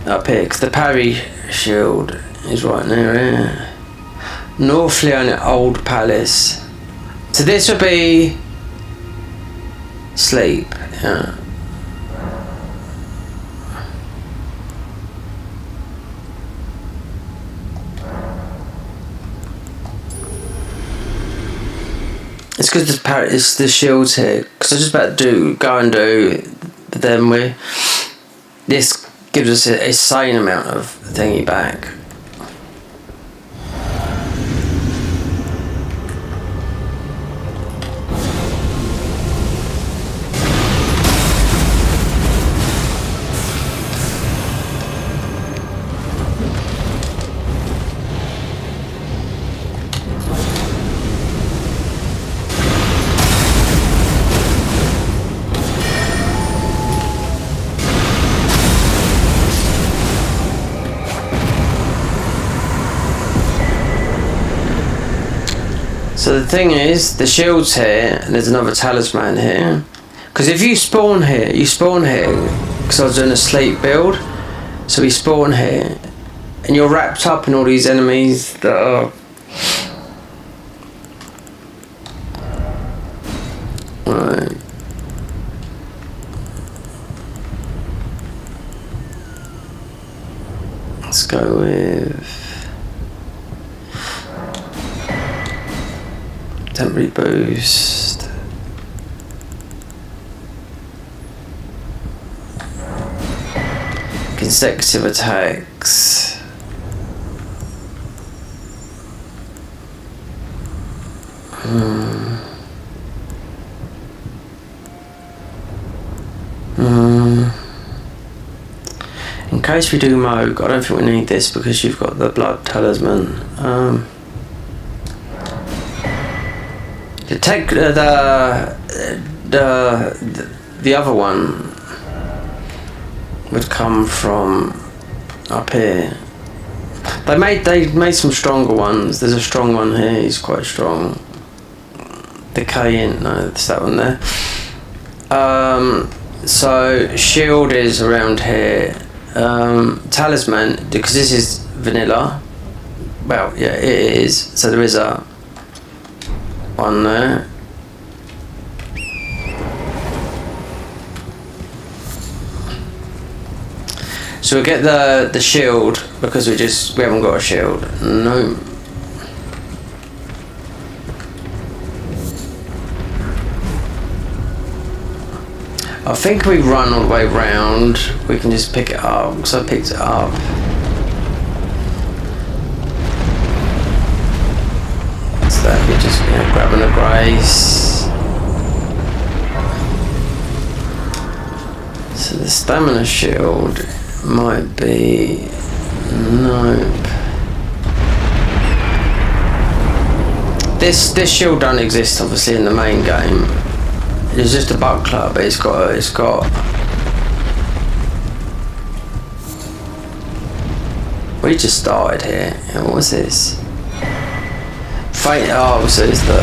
Up here, because the parry shield is right near here. North Leon Old Palace. So this would be sleep, yeah. It's because it's the shields here. Because I was just about to go and do, but then this gives us an insane amount of thingy back. So the thing is, the shield's here, and there's another talisman here. Because if you spawn here, because I was doing a sleep build, so we spawn here, and you're wrapped up in all these enemies that are... Right. Let's go with... temporary boost. Consecutive attacks. In case we do Moog, I don't think we need this because you've got the blood talisman. Take the other one would come from up here. They made some stronger ones. There's a strong one here. He's quite strong. Decaying. No, it's that one there. So shield is around here. Talisman, because this is vanilla. Well, yeah, it is. So there is a one there. So we get the shield because we haven't got a shield. No. I think we run all the way round. We can just pick it up because I picked it up. That you're just grabbing a grace. So the stamina shield might be... nope. This shield don't exist obviously in the main game. It's just a buckler, but it's got we just started here. What was this? Fight. Oh, so it's the...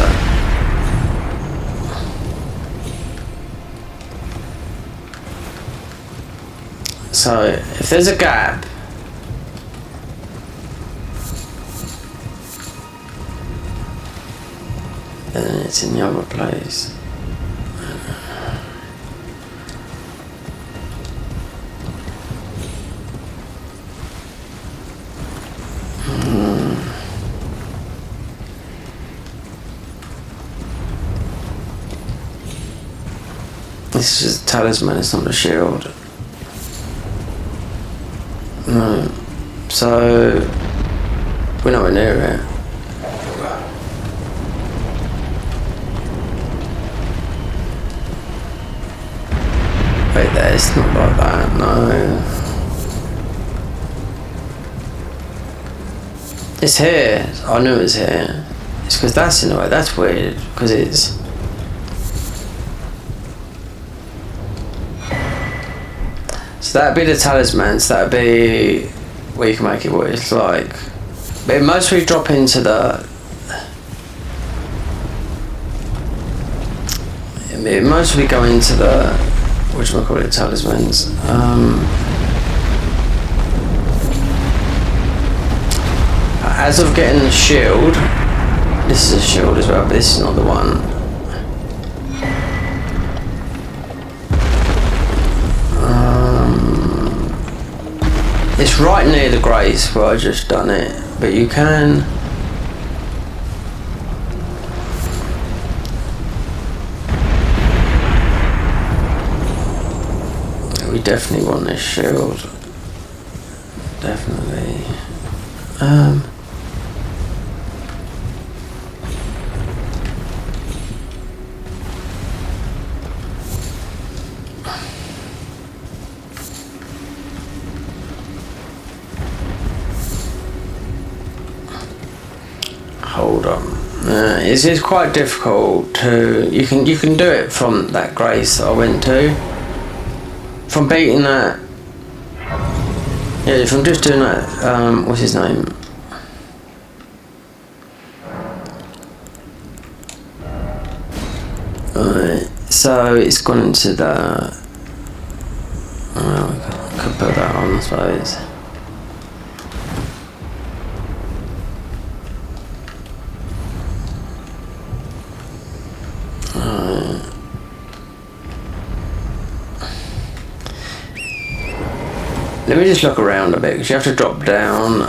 So if there's a gap, then it's in the other place. This is a talisman, it's not a shield. No. So we're nowhere near it. Wait there, it's not like that, no. It's here. I knew it was here. It's because that's in the way, that's weird, because it's... So that'd be the talisman, so that'd be where you can make it what it's like. But it mostly drop into the... It mostly go into the... whatchamacallit, talismans. As of getting the shield, this is a shield as well, but this is not the one. It's right near the grace where I just done it, but you can... We definitely want this shield. Definitely. Hold on. It's quite difficult to... You can do it from that grace that I went to. From beating that... Yeah, from just doing that... what's his name? Alright, so it's gone into the... I could put that on, I suppose. Let me just look around a bit, because you have to drop down,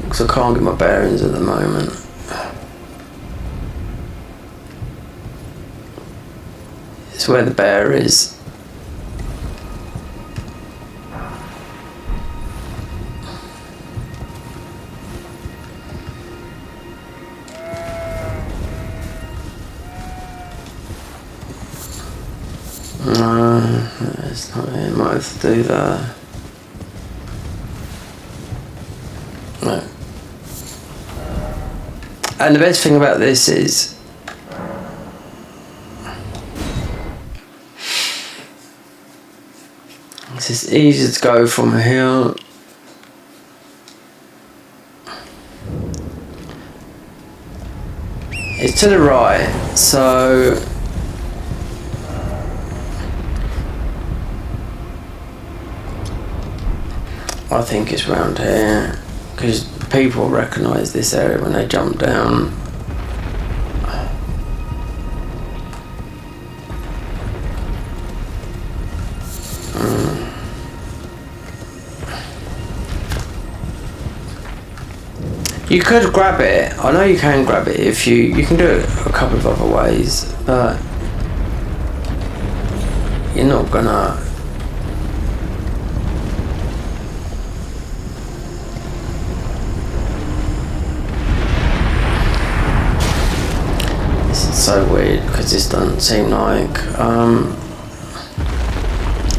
because I can't get my bearings at the moment. It's where the bear is. It's not it. Might have to do that. No. And the best thing about this is it's easy to go from here. It's to the right, so I think it's round here, because people recognise this area when they jump down. You could grab it. I know you can grab it if you can do it a couple of other ways, but you're not gonna. This is so weird because this doesn't seem like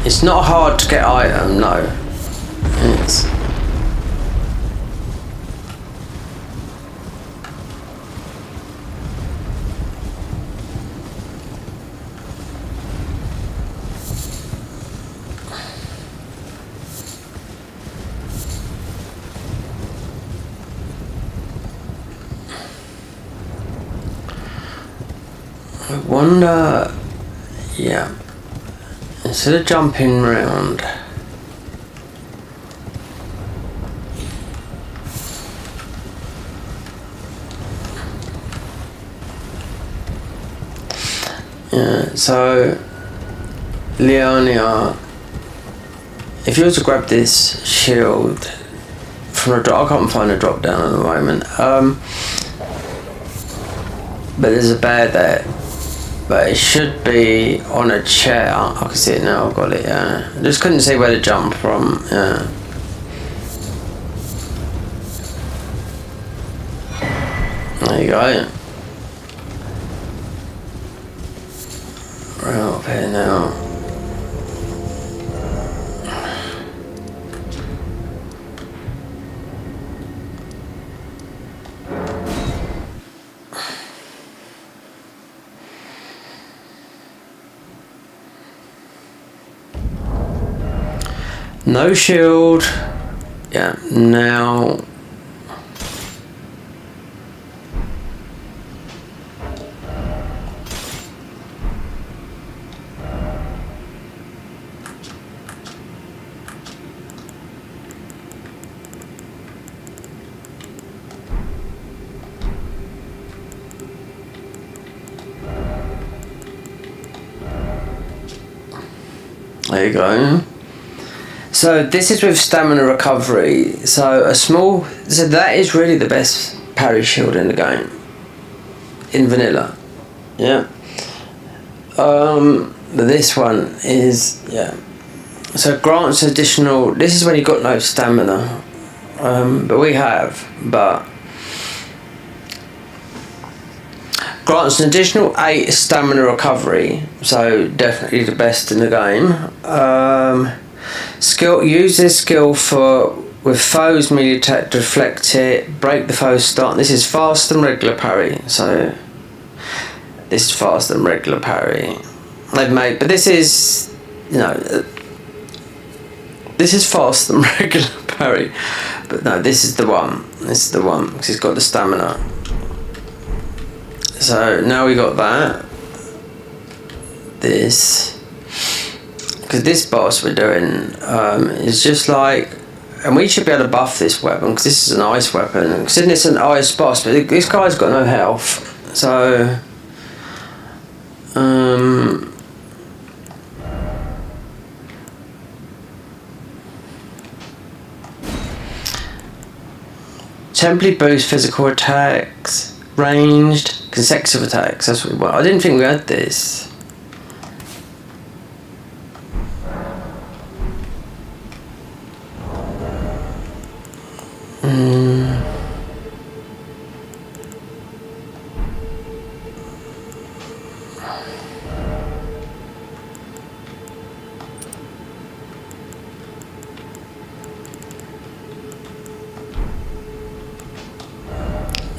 it's not hard to get item. No, it's. I wonder, yeah, instead of jumping round, yeah, so Leonia, if you were to grab this shield from a drop, I can't find a drop down at the moment, but there's a bear there. But it should be on a chair. I can see it now, I've got it, yeah. I just couldn't see where to jump from, yeah. There you go. Right up here now. No shield. Yeah, now. There you go. So this is with stamina recovery. So that is really the best parry shield in the game. In vanilla. Yeah. But this one is, yeah. So grants additional, this is when you've got no stamina. But we have, but grants an additional 8 stamina recovery. So definitely the best in the game. Use this skill with foes melee attack, deflect it, break the foe's start. This is faster than regular parry, so this is faster than regular parry. But this is, this is faster than regular parry. But no, this is the one. This is the one because it's got the stamina. So now we got that. this, because this boss we're doing is just like, and we should be able to buff this weapon because this is an ice weapon. Considering it's an ice boss, but this guy's got no health, so temporarily boost physical attacks, ranged, consecutive attacks. That's what we want. I didn't think we had this.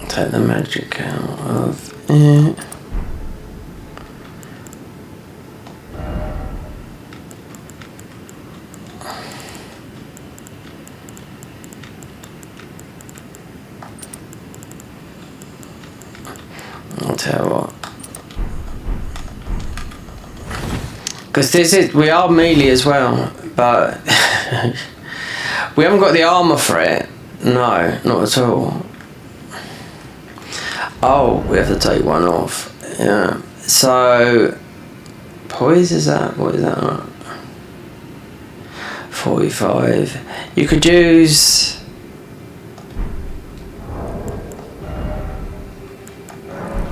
Take the magic out of it. I'll tell you what. Because we are melee as well, but we haven't got the armour for it. No, not at all. Oh, we have to take one off. Yeah. So, poise is that? What is that? 45. You could use.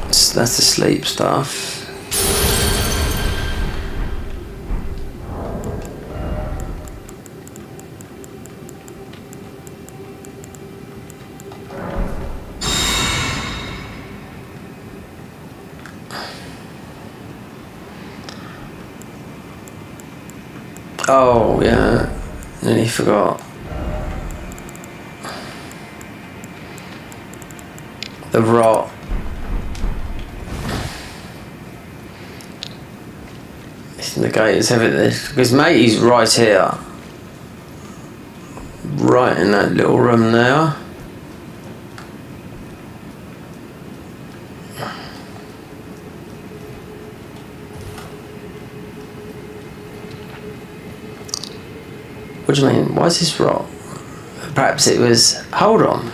That's the sleep stuff. Oh, yeah. Nearly forgot. The rot. The gate is heavy. Because matey's right here. Right in that little room there. What do you mean? Why is this rot? Perhaps it was... Hold on.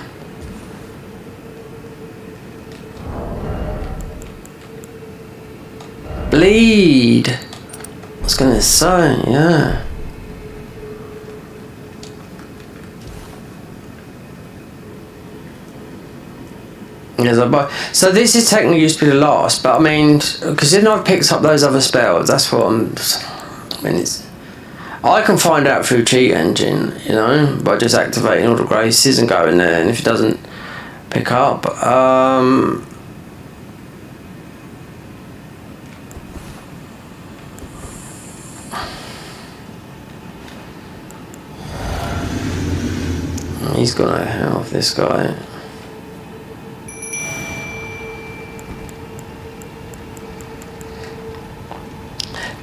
Bleed. I was going to say, yeah. So this is technically used to be the last, but I mean, because then I've picked up those other spells, that's what I mean, it's... I can find out through cheat engine, you know, by just activating all the graces and going there, and if it doesn't pick up, he's got no health, this guy.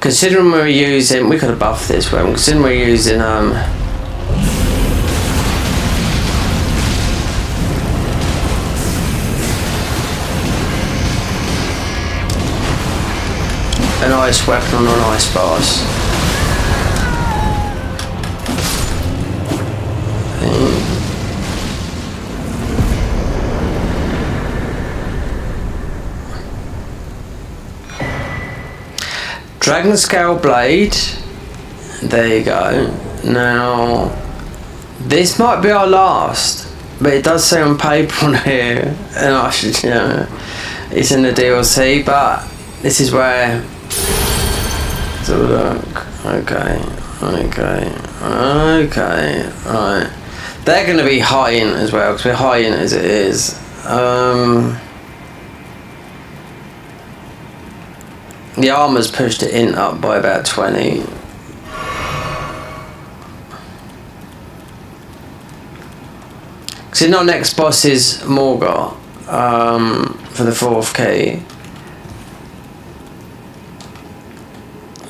Considering we're using, we could have buffed this one. Considering we're using an ice weapon on an ice boss. Dragon Scale Blade. There you go. Now, this might be our last, but it does say on paper on here, and I should, you know, it's in the DLC, but this is where. Let's have a look. Okay, right. They're going to be high in as well, because we're high in as it is. The armour's pushed it in up by about 20. So our next boss is Morgoth for the 4th key.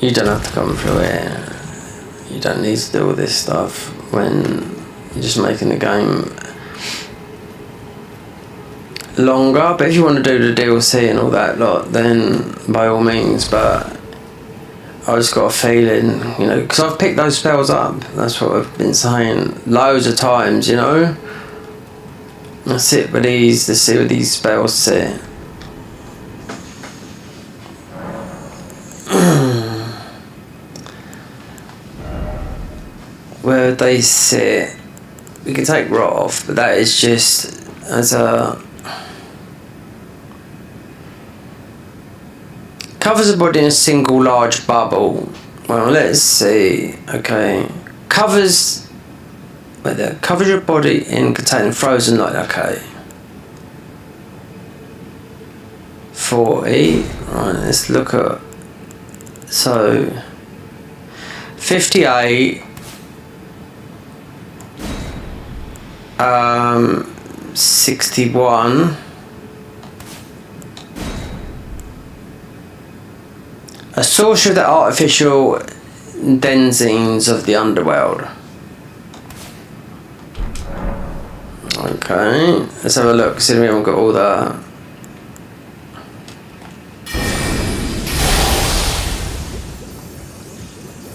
You don't have to come through here. You don't need to do all this stuff when you're just making the game longer, but if you want to do the DLC and all that lot, then by all means, but I just got a feeling, you know, because I've picked those spells up. That's what I've been saying loads of times, you know. I sit with these, let's see where these spells sit. Where they sit, we can take rot off, but that is just as a covers the body in a single large bubble. Well, let's see. Okay, covers your body in containing frozen light. Okay, 40. Right, let's look at, so 58. 61. A sorcerer of the artificial denizens of the underworld. Okay, let's have a look. See if we haven't got all that.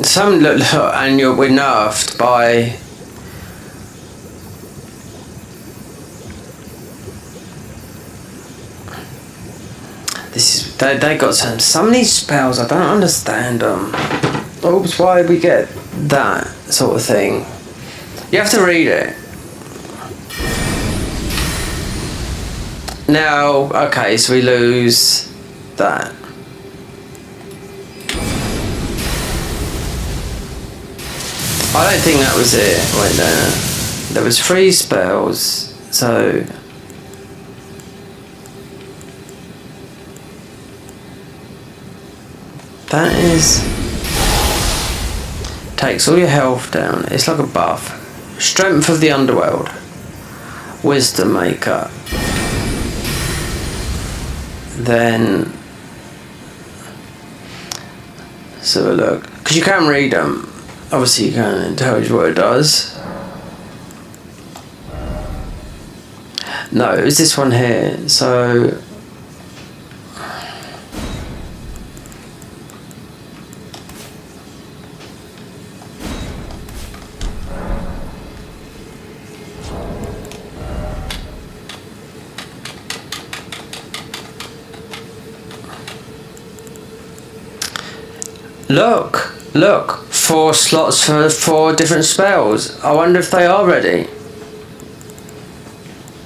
Some look, and we're nerfed by. They got some of these spells, I don't understand them. Oops, why we get that sort of thing? You have to read it. Now, okay, so we lose that. I don't think that was it right there. There was 3 spells, so. That is, takes all your health down. It's like a buff. Strength of the underworld. Wisdom maker. Then, so look, because you can read them. Obviously you can, it tells you what it does. No, it was this one here. So. Look, 4 slots for 4 different spells. I wonder if they are ready.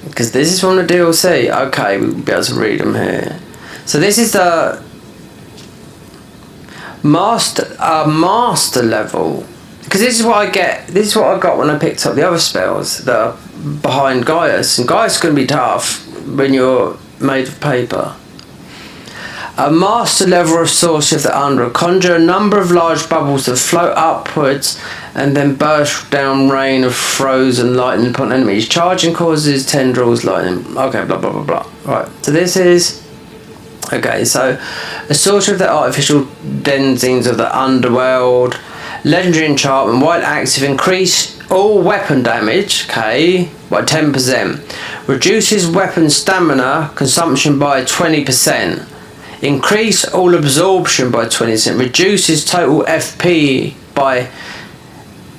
Because this is from the DLC. Okay, we'll be able to read them here. So this is the master level. Because this is what I get. This is what I got when I picked up the other spells that are behind Gaius. And Gaius is going to be tough when you're made of paper. A master level of sorcery of the under. Conjure a number of large bubbles that float upwards and then burst down rain of frozen lightning upon enemies. Charging causes tendrils lightning. Okay, blah blah blah blah. Right, so this is. Okay, so a sorcery of the artificial denizens of the underworld. Legendary enchantment. While active, increase all weapon damage. Okay, by 10%. Reduces weapon stamina consumption by 20%. Increase all absorption by 20%. Reduces total FP by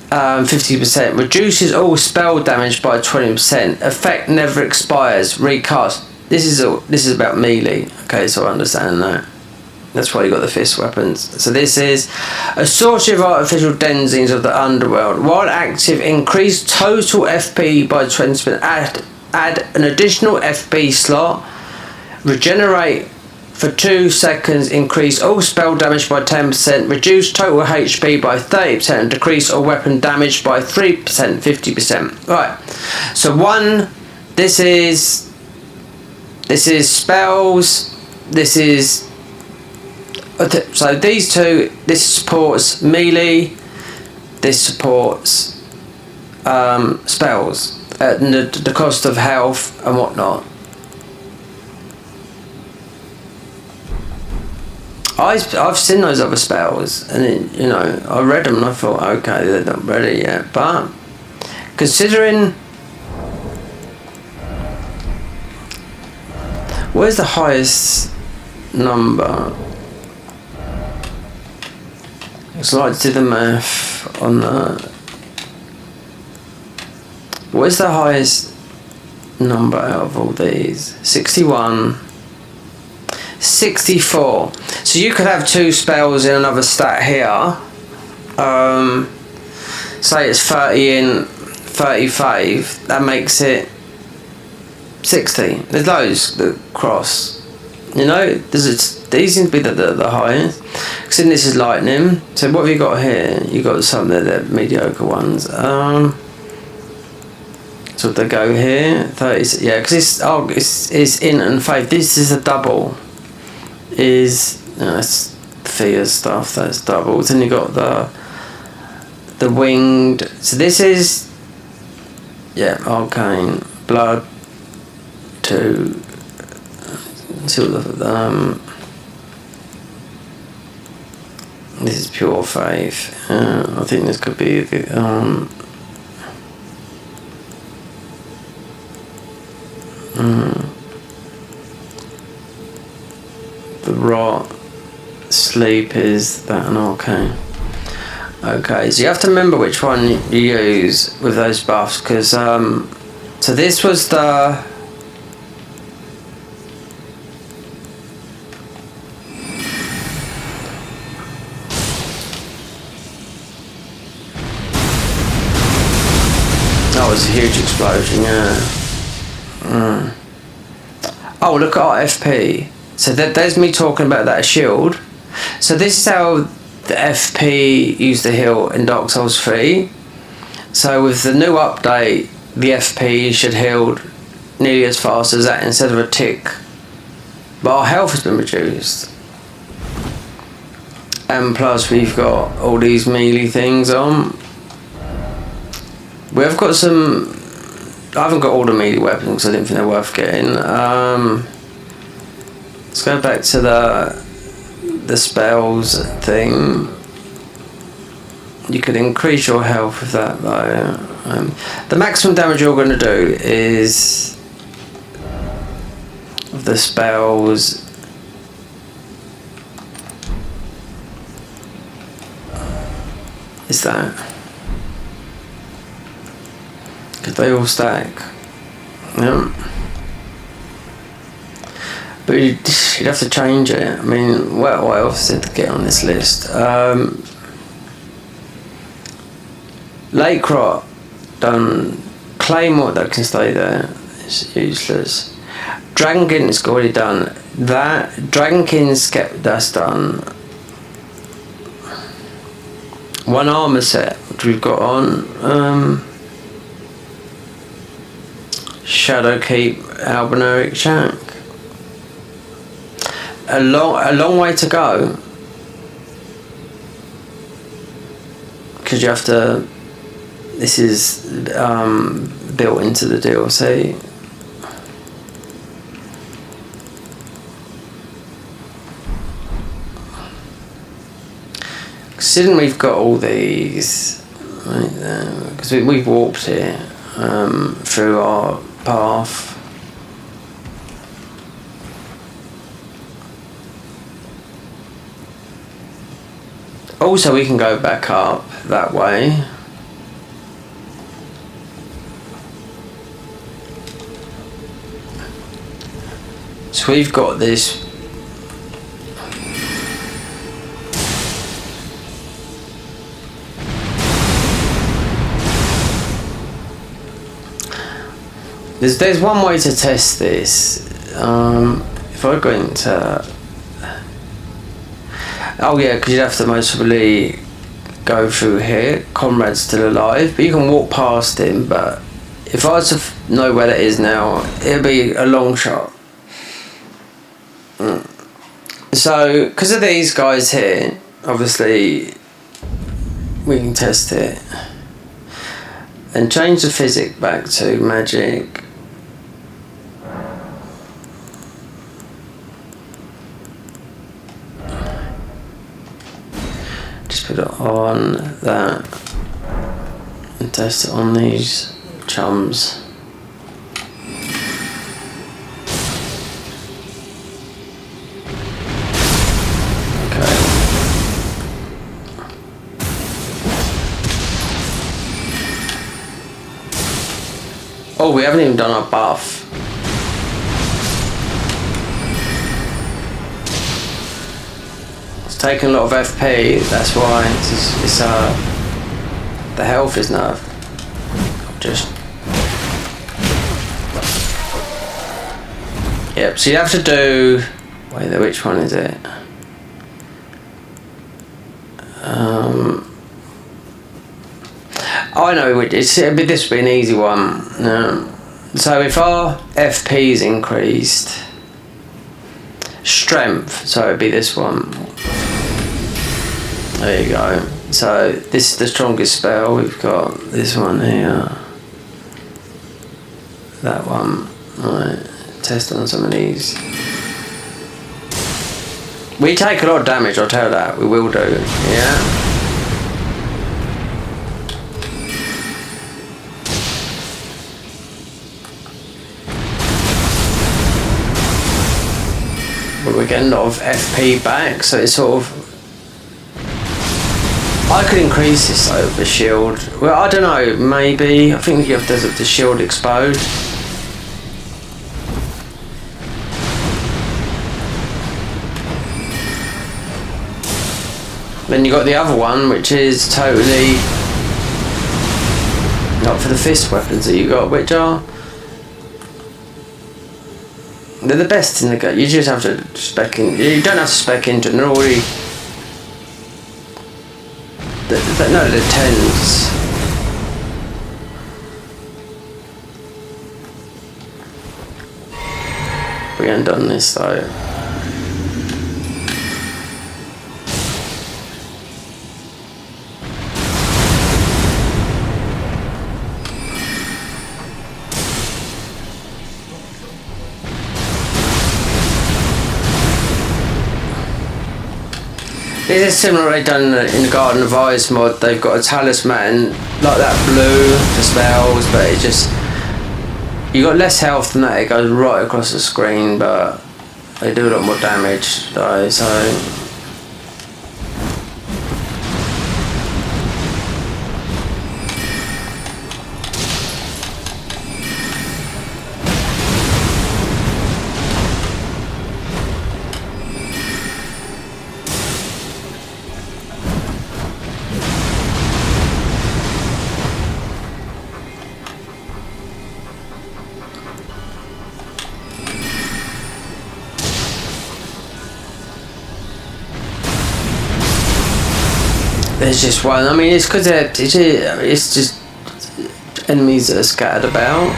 50%. Reduces all spell damage by 20%. Effect never expires. Recast. This is about melee. Okay, so I understand that. That's why you got the fist weapons. So this is a sorcery of artificial denizens of the underworld. While active, increase total FP by 20%. Add an additional FP slot. Regenerate for 2 seconds, increase all spell damage by 10%, reduce total HP by 30%, and decrease all weapon damage by 3%, 50%. Right, so this is spells, this is, so these two, this supports melee, this supports spells at the cost of health and whatnot. I've seen those other spells, and I read them and I thought, okay, they're not ready yet. But considering, where's the highest number? So let's do the math on that. What is the highest number out of all these? 61. 64. So you could have 2 spells in another stat here. Say it's 30 in 35. That makes it 60. There's loads that cross. You know, these seem to be the highest. Because then this is lightning. So what have you got here? You got some of the mediocre ones. So they go here. 30. Yeah, because it's in and faith. This is a double. That's Thea's stuff. That's doubles. Then you got the winged. So this is arcane blood. To this is pure faith. I think this could be the rot. Sleep is that an arcane. Okay, so you have to remember which one you use with those buffs, because so this was the that was a huge explosion, yeah. Oh, look at our FP. So there's me talking about that shield. So this is how the FP used to heal in Dark Souls 3. So with the new update, the FP should heal nearly as fast as that instead of a tick. But our health has been reduced. And plus we've got all these melee things on. We have got some. I haven't got all the melee weapons because I didn't think they're worth getting. Let's go back to the spells thing. You could increase your health with that though. The maximum damage you're going to do is of the spells. Is that? Because they all stack. Yeah. But you'd have to change it. I mean, what else did get on this list? Lake Rot done. Claymore that can stay there. It's useless. Dragonkin's already done. That Dragonkin's that's done. One armor set which we've got on. Shadowkeep Albinaric Shank. A long way to go. Because you have to. This is built into the DLC. Considering we've got all these right there, because we've walked here through our path. Also, we can go back up that way. So we've got this. There's one way to test this. If I go into. Oh yeah, because you'd have to most probably go through here. Conrad's still alive, but you can walk past him. But if I was to know where that is now, it'll be a long shot. So, because of these guys here, obviously, we can test it. And change the physic back to magic. Just put it on that. And test it on these chums. Oh, we haven't even done our buff. It's taking a lot of FP, that's why it's the health is nerfed. Just... Yep, so you have to do... Wait, which one is it? I know this would be an easy one. So if our FP is increased, strength, so it'd be this one. There you go. So this is the strongest spell. We've got this one here. That one. Right. Test on some of these. We take a lot of damage, I'll tell you that. We will do. Yeah. But we're getting a lot of FP back, so it's sort of... I could increase this though, the shield. Well, I don't know, maybe. I think you have to have the shield exposed. Then you got the other one, which is totally not for the fist weapons that you got, which are... They're the best in the game. You just have to spec in. You don't have to spec into them. They're already... No, they're 10s. We haven't done this though. This is similar they've done in the Garden of Ice mod. They've got a talisman like that blue for spells, but it just... You got less health than that, it goes right across the screen, but they do a lot more damage though, so... There's just one. I mean, it's because it's just enemies that are scattered about.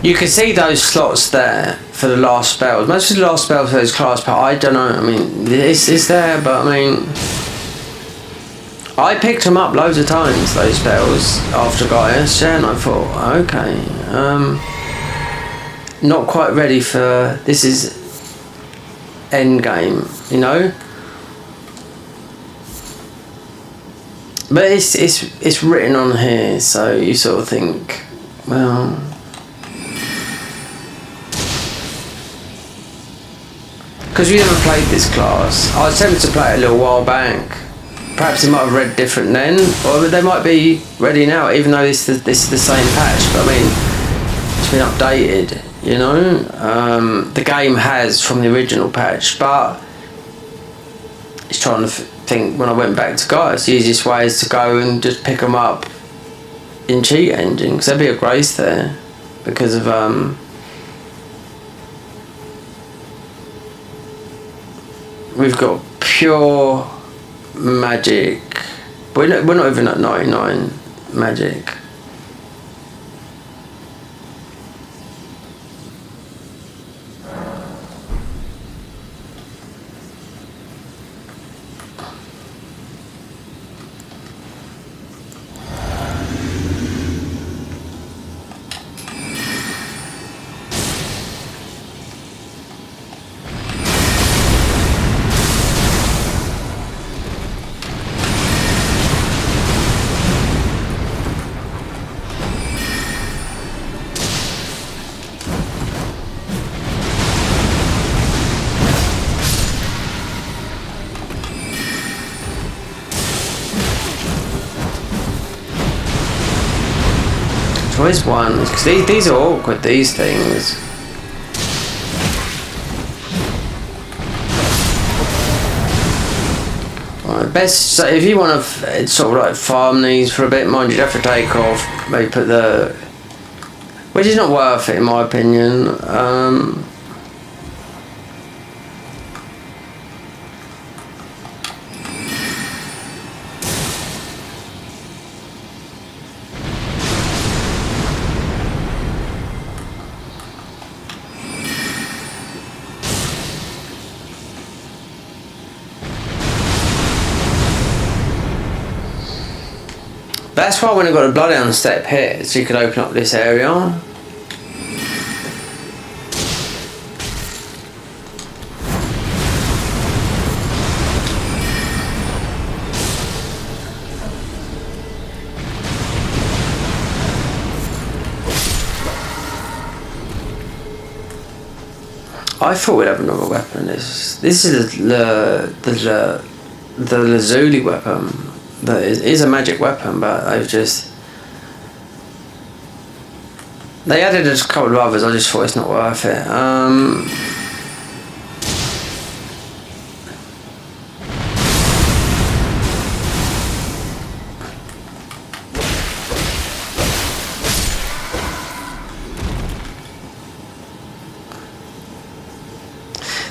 You can see those slots there for the last spells. Most of the last spells for those class, but I don't know. I mean, it's there, but I mean, I picked them up loads of times, those spells after Gaius, yeah, and I thought, okay, not quite ready for this. Is end game, you know. But it's written on here, so you sort of think, well. Because we never played this class. I was tempted to play it a little while back. Perhaps it might have read different then, or they might be ready now, even though this is the same patch. But I mean, it's been updated, you know. The game has from the original patch, but it's trying to think. When I went back to Gaius, the easiest way is to go and just pick them up in cheat engine, because there'd be a grace there because of we've got pure magic. We're not even at 99 magic. Where's one? Because these are awkward, these things. Right, best, so if you want to sort of like farm these for a bit, mind you'd have to take off, maybe put the... Which is not worth it in my opinion. That's why when I got a bloodhound step here, so you could open up this area. I thought we'd have another weapon. This is the Lazuli weapon. That is a magic weapon, but they added a couple of others. I just thought it's not worth it.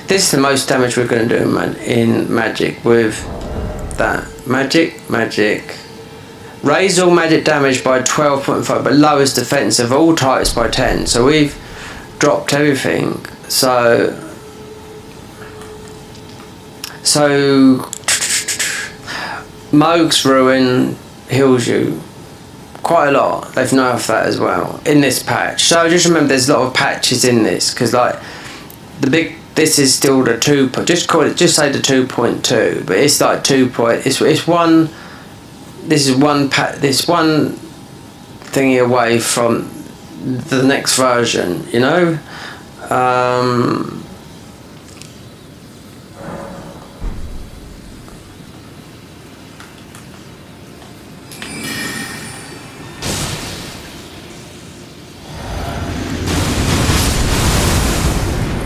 This is the most damage we're going to do in magic with that. Magic. Raise all magic damage by 12.5, but lowers defense of all types by 10. So we've dropped everything. So Moog's Ruin heals you quite a lot. They've nerfed that as well in this patch. So just remember, there's a lot of patches in this, because like this is still the 2. Just say the 2.2, but it's like 2. It's one. This is one thingy away from the next version. You know.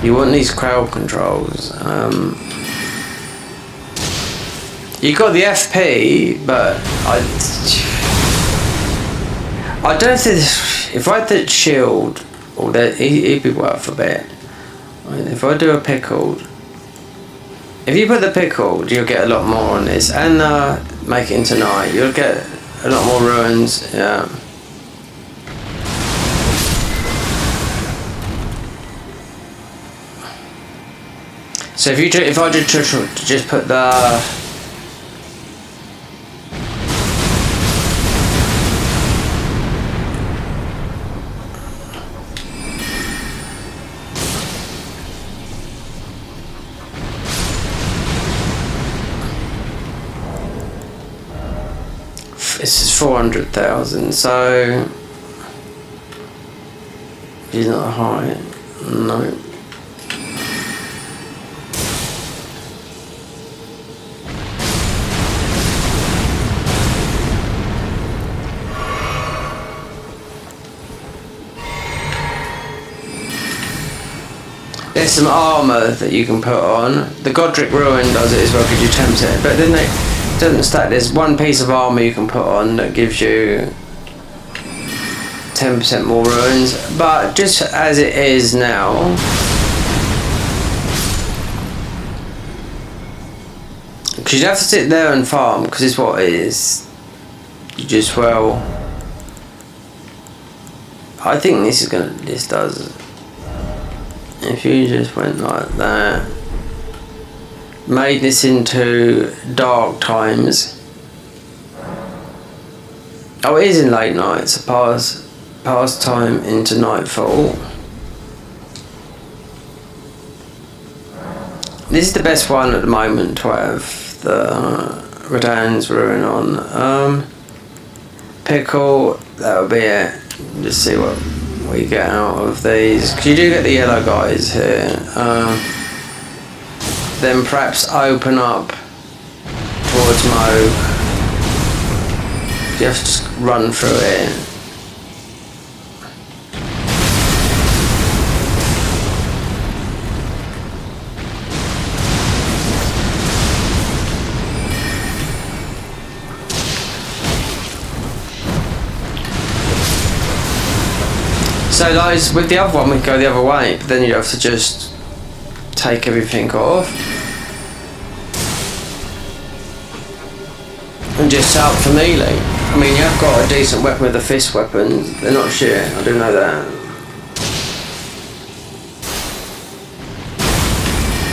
You want these crowd controls. You got the FP, but I don't know if I had the shield, or that he'd be worth a bit. If I do a pickled, if you put the pickled, you'll get a lot more on this, and make it into night, you'll get a lot more ruins. Yeah. So if I just put the this is 400,000, so he's not high. No. There's some armour that you can put on. The Godric Ruin does it as well, because you tempt it. But then it doesn't stack. There's one piece of armour you can put on that gives you 10% more ruins. But just as it is now, because you'd have to sit there and farm, because it's what it is. You just, well, I think this does. If you just went like that, made this into dark times. Oh, it is in late night, so pass time into nightfall. This is the best one at the moment to have the Radahn's Ruin on. Pickle, that'll be it. Just see what we get out of these, because you do get the yellow guys here. Then perhaps open up towards Moog. You have to just run through it. So like with the other one we go the other way, but then you have to just take everything off and just set up for melee. I mean, you have got a decent weapon with the fist weapons. They're not shit, I do know that.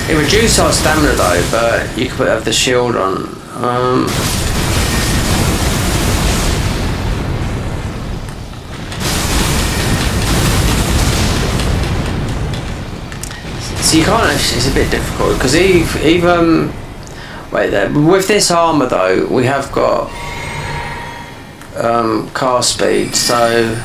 It reduces our stamina though, but you could have the shield on. So you can't actually, it's a bit difficult, because even wait there, with this armour though, we have got cast speed, so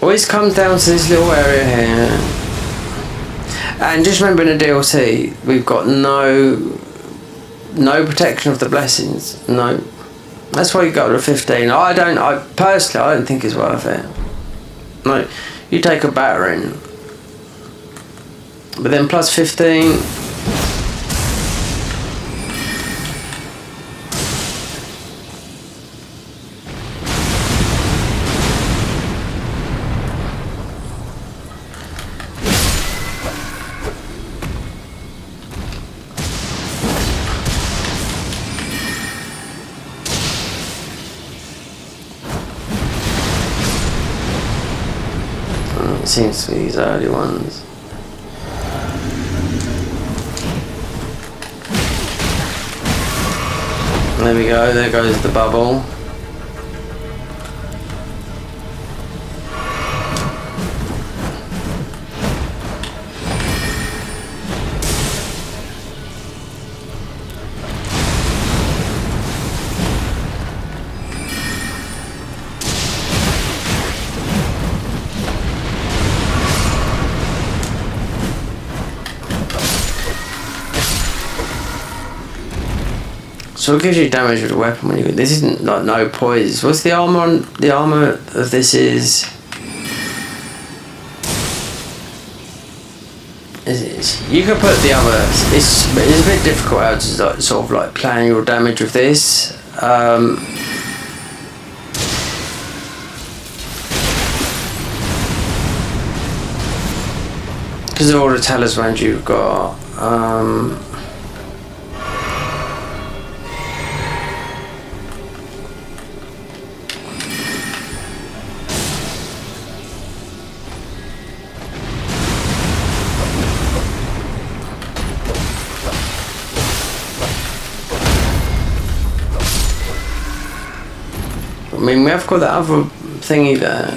always comes down to this little area here. And just remember, in the DLC, we've got no protection of the blessings. No, that's why you go to 15. I personally, I don't think it's worth it. No, you take a battering, but then plus 15. It seems to be these early ones. There we go, there goes the bubble. So it gives you damage with the weapon when you. This isn't like no poise. What's the armor on? The armor of this is you can put the other. It's a bit difficult how to like, sort of like plan your damage with this. Because of all the talismans you've got. I mean, we have got that other thingy there.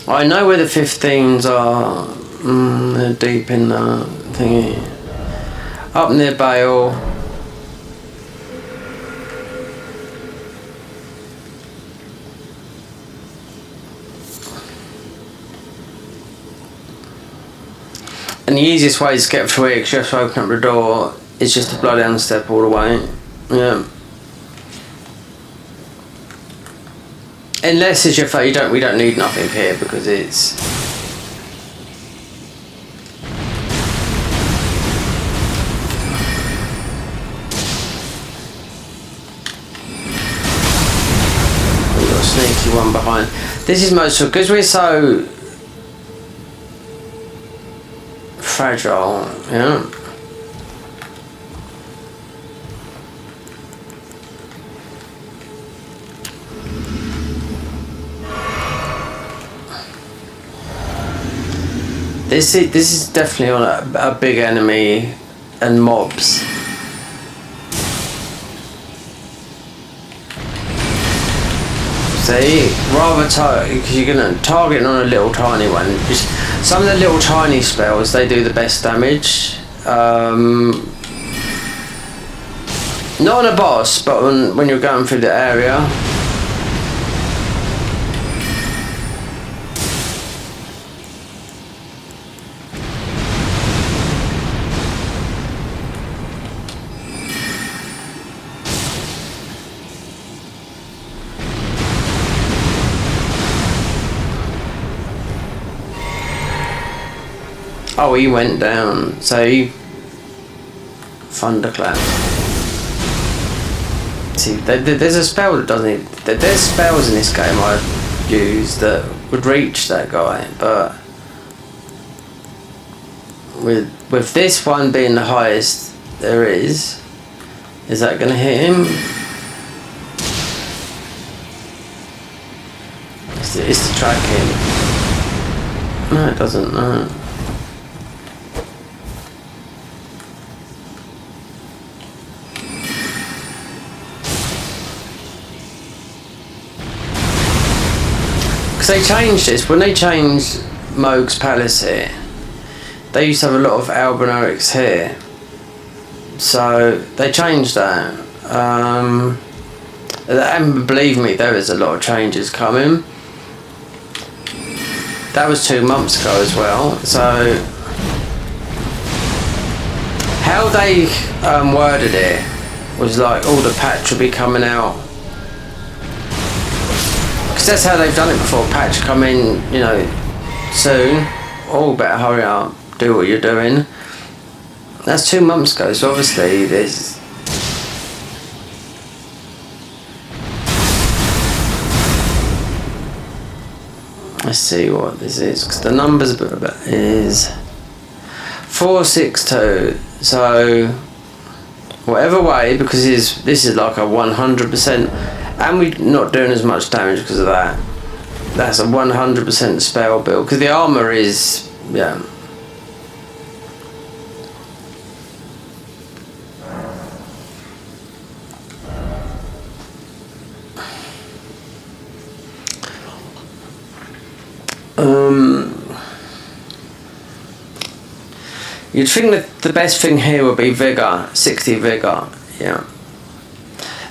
I know where the 15s are. They're deep in the thingy. Up near Bale. And the easiest way to get through it, because you have to open up the door, is just to blow down the step all the way. Yeah. Unless it's your fault, we don't need nothing here because it's. We've got a sneaky one behind. This is most because we're so fragile, you know. This is definitely on a big enemy and mobs. See, rather because you're gonna target on a little tiny one. Just some of the little tiny spells, they do the best damage. Not on a boss, but when you're going through the area. Oh, he went down. So he... Thunderclap. See, there's a spell that doesn't... There's spells in this game I've used that would reach that guy, but... With this one being the highest there is that going to hit him? It's to track him. No, it doesn't, no. They changed this when they changed Moog's Palace here. They used to have a lot of albinurics here, so they changed that. And believe me, there is a lot of changes coming. That was 2 months ago as well. So how they worded it was like all the patch will be coming out. That's how they've done it before. Patch come in, you know, soon. Oh, better hurry up, do what you're doing. That's 2 months ago, so obviously there's... Let's see what this is, because the numbers is 462. So whatever way, because this is like a 100%. And we're not doing as much damage because of that. That's a 100% spell build. Because the armor is, yeah. You'd think that the best thing here would be Vigor, 60 Vigor, yeah.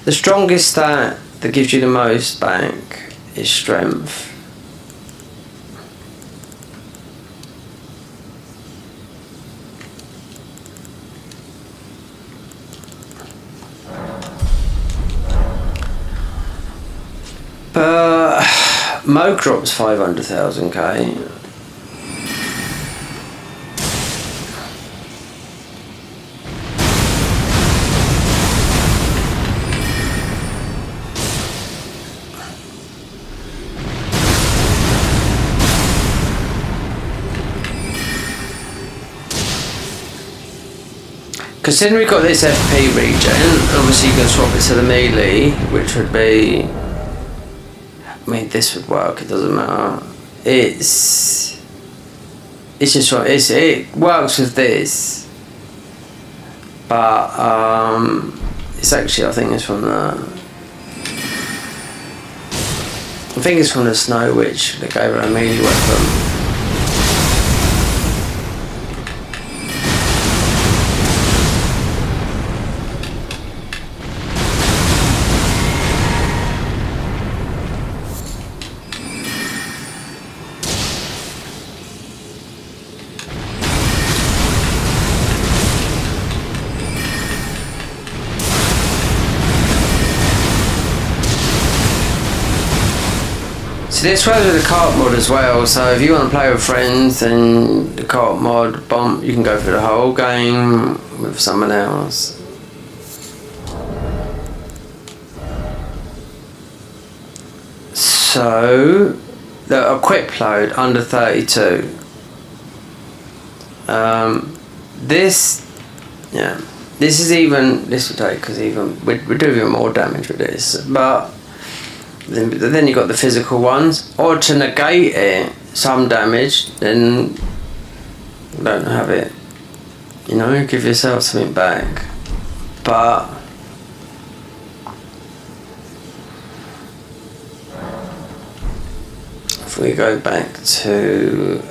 The strongest stat that gives you the most back is Strength. But Moog drops 500,000k. Considering we've got this FP regen, obviously you can swap it to the melee, which would be... I mean, this would work, it doesn't matter. It's just... it works with this. But, it's actually, I think it's from the... I think it's from the Snow Witch that gave her a melee weapon. So this runs with the co-op mod as well, so if you want to play with friends, then the co-op mod, bump, you can go through the whole game with someone else. So, the equip load under 32. This will take, because we do even more damage with this, but then you got the physical ones, or to negate it, some damage, then don't have it, you know, give yourself something back. But if we go back to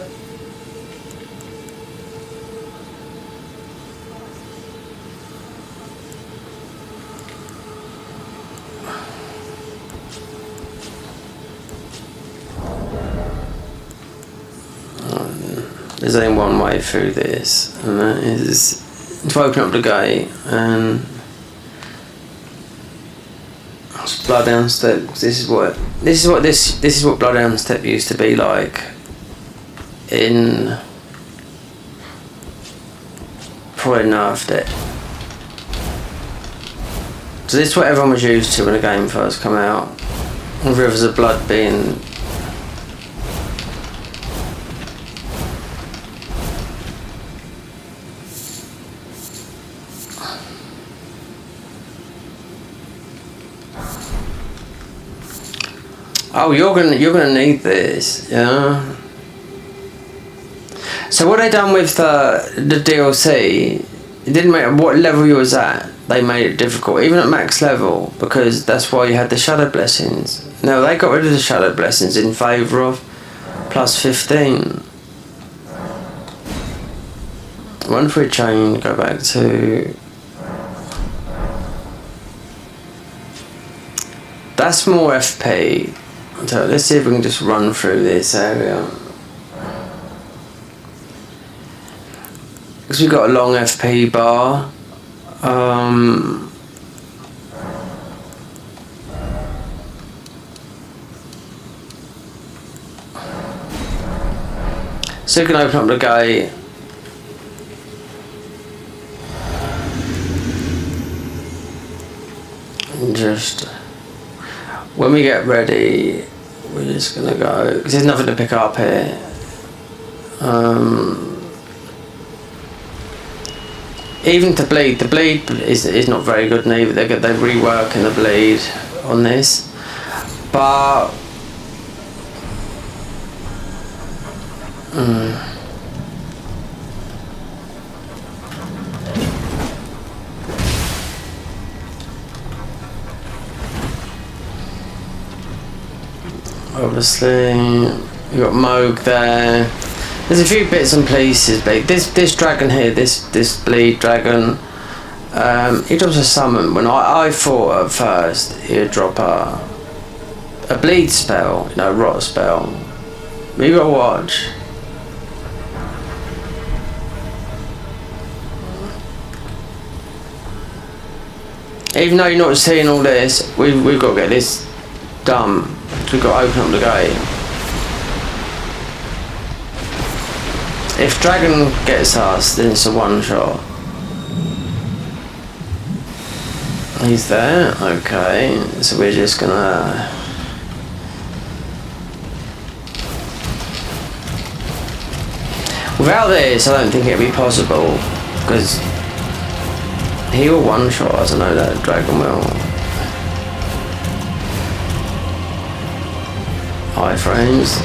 there's only one way through this, and that is to open up the gate and Bloodhound Step. This is what Bloodhound Step used to be like in probably nerfed it. So this is what everyone was used to when the game first came out. And Rivers of Blood being oh, you're gonna need this, yeah. So what they done with the DLC, it didn't matter what level you was at, they made it difficult, even at max level, because that's why you had the Shadow Blessings. Now they got rid of the Shadow Blessings in favour of plus 15. One for a chain, go back to... That's more FP. So let's see if we can just run through this area. Because we've got a long FP bar. So you can open up the gate. And just... When we get ready, we're just gonna go, because there's nothing to pick up here. Even to bleed, the bleed is not very good neither. They're reworking the bleed on this, but obviously you got Moog there. There's a few bits and pieces, but this dragon here, this bleed dragon, he drops a summon. When I thought at first he'd drop a bleed spell, rot spell. But you gotta watch. Even though you're not seeing all this, we've got to get this done. We've got to open up the gate. If Dragon gets us, then it's a one shot. He's there, okay. So we're just gonna... Without this, I don't think it'd be possible, because he will one shot us. I know that Dragon will. Iframes.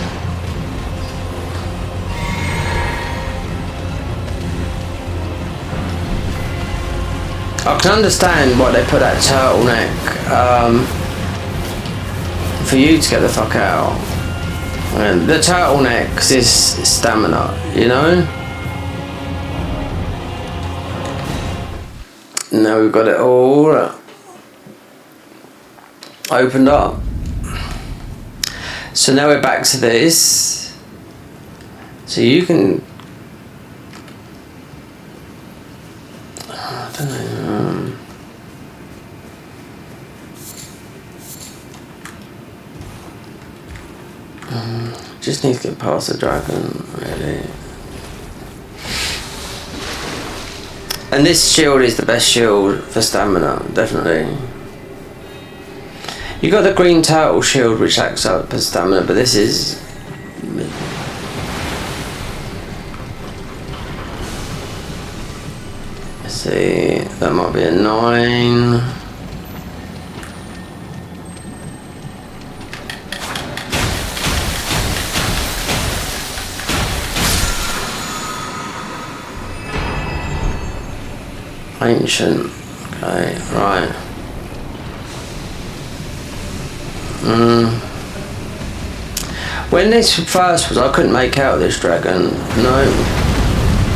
I can understand why they put that turtleneck for you to get the fuck out. And the turtleneck is stamina, Now we've got it all opened up. So now we're back to this. So you can... I don't know. Just need to get past the dragon, really. And this shield is the best shield for stamina, definitely. You got the green turtle shield which acts up as stamina, but this is... Let's see, that might be a 9. Ancient, okay, right. When this first was, I couldn't make out this dragon. No,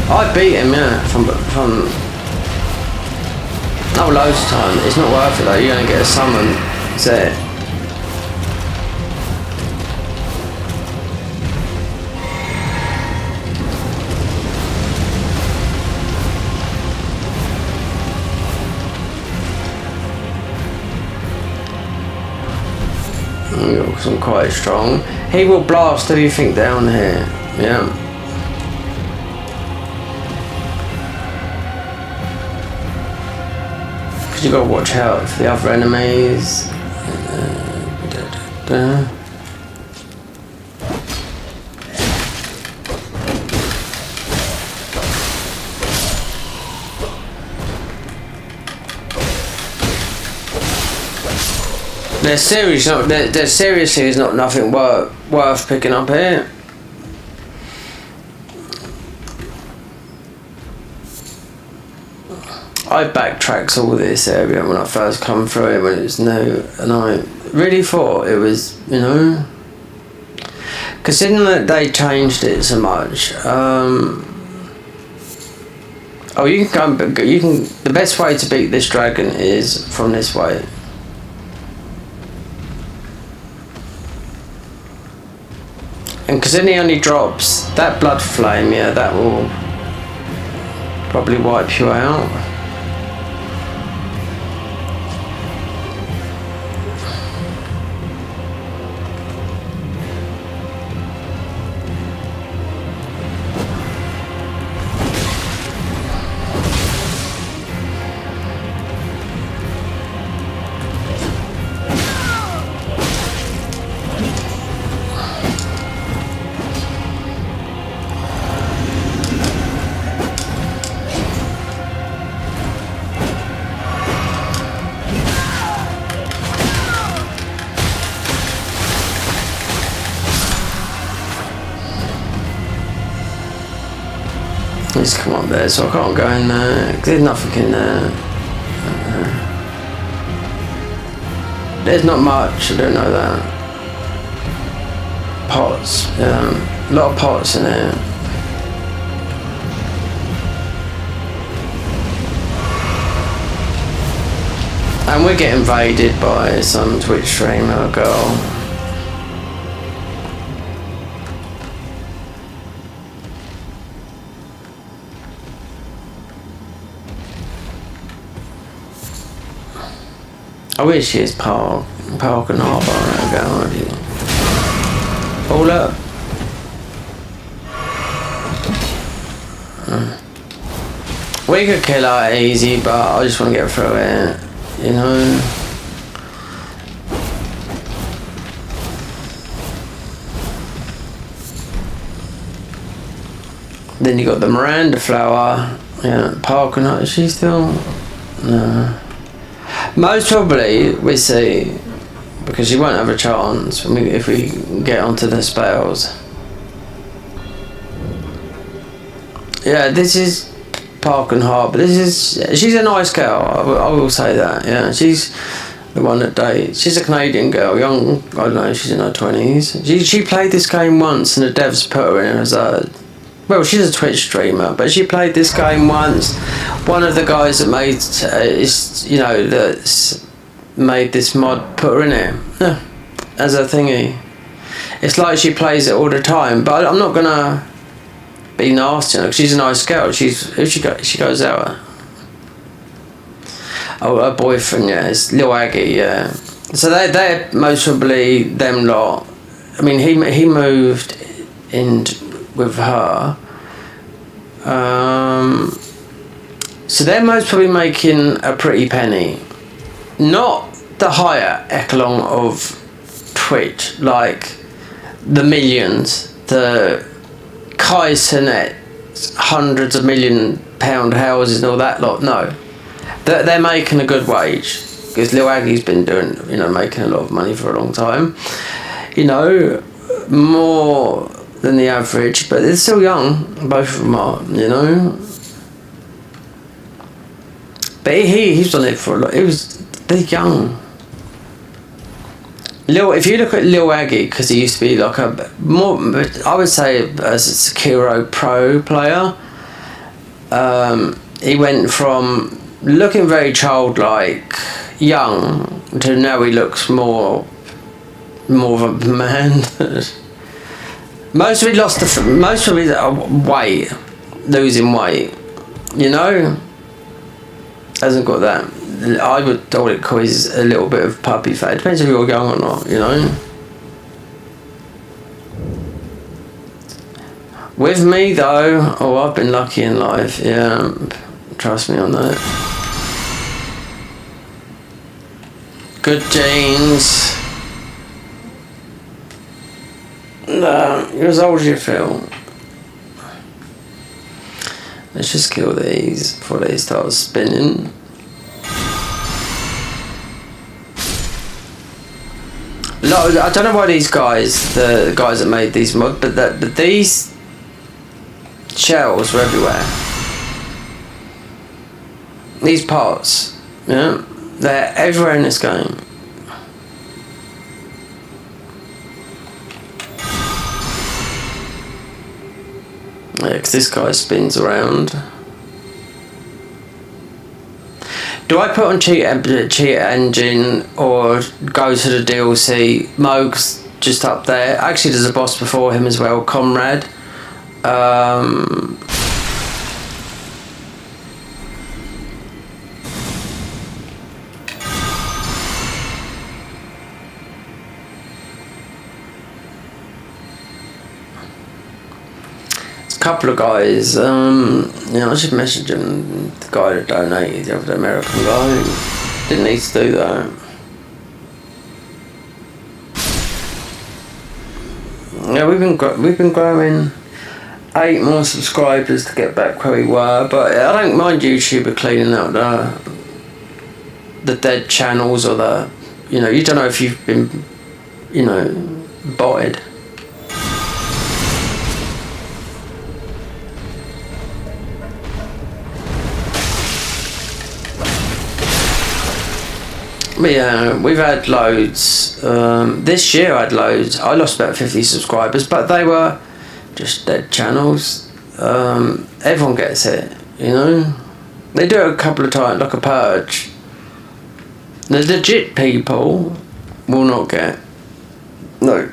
I beat him. Yeah, from oh, loads of time. It's not worth it though. You're gonna get a summon. That's it. I'm quite strong. He will blast everything down here. Yeah. Because you got to watch out for the other enemies. There's seriously is not nothing worth picking up here. I backtracked all this area when I first come through it when it was new, and I really thought it was, you know, considering that they changed it so much. Oh, you can go. You can. The best way to beat this dragon is from this way. And because then he only drops that blood flame, yeah, that will probably wipe you out. Let's come up there, so I can't go in there, because there's nothing in there. There's not much, I don't know that. Pots, a lot of pots in there. And we get invaded by some Twitch streamer girl. I wish his park and harbour and go. Hold up. We could kill her easy, but I just want to get through it, you know. Then you got the Miranda flower, yeah, park and is she still? No. Most probably we see, because you won't have a chance if we get onto the spells. Yeah, this is Park and Harbour. She's a nice girl. I will say that. Yeah, she's the one that dates. She's a Canadian girl, young. I don't know. She's in her 20s. She played this game once, and the devs put her in as a. Well, she's a Twitch streamer, but she played this game once. One of the guys that that's made this mod put her in it as a thingy. It's like she plays it all the time, but I'm not gonna be nasty because she's a nice girl. She goes out. Oh, her boyfriend, yeah, it's Lil Aggie, yeah. So they're most probably them lot. I mean, he moved in with her. So they're most probably making a pretty penny. Not the higher echelon of Twitch, like the millions, the Kaisernet, hundreds of £1 million houses and all that lot. No, they're making a good wage because Lil Aggie's been doing, making a lot of money for a long time. More than the average, but they're still young. Both of them are, But he's done it for a lot. They're young. If you look at Lil Aggie, because he used to be like a more, I would say, as a Sekiro Pro player, he went from looking very childlike, young, to now he looks more of a man. Most of his weight, losing weight, you know, hasn't got that. I would call it a little bit of puppy fat. Depends if you're young or not, you know. With me though, I've been lucky in life, yeah, trust me on that. Good genes. No, you're as old as you feel. Let's just kill these before they start spinning. No, I don't know why these guys, the guys that made these mods, but these shells were everywhere. These parts, yeah, they're everywhere in this game. Yeah, because this guy spins around. Do I put on cheat engine or go to the DLC? Moog's just up there. Actually, there's a boss before him as well, Comrade. Couple of guys, I should message him, the guy that donated, the other American guy. Didn't need to do that. Yeah, we've been growing 8 more subscribers to get back where we were, but I don't mind YouTube cleaning out the dead channels or you don't know if you've been, botted. But yeah, we've had loads. This year I had loads. I lost about 50 subscribers, but they were just dead channels. Everyone gets it, They do it a couple of times, like a purge. The legit people will not get. No.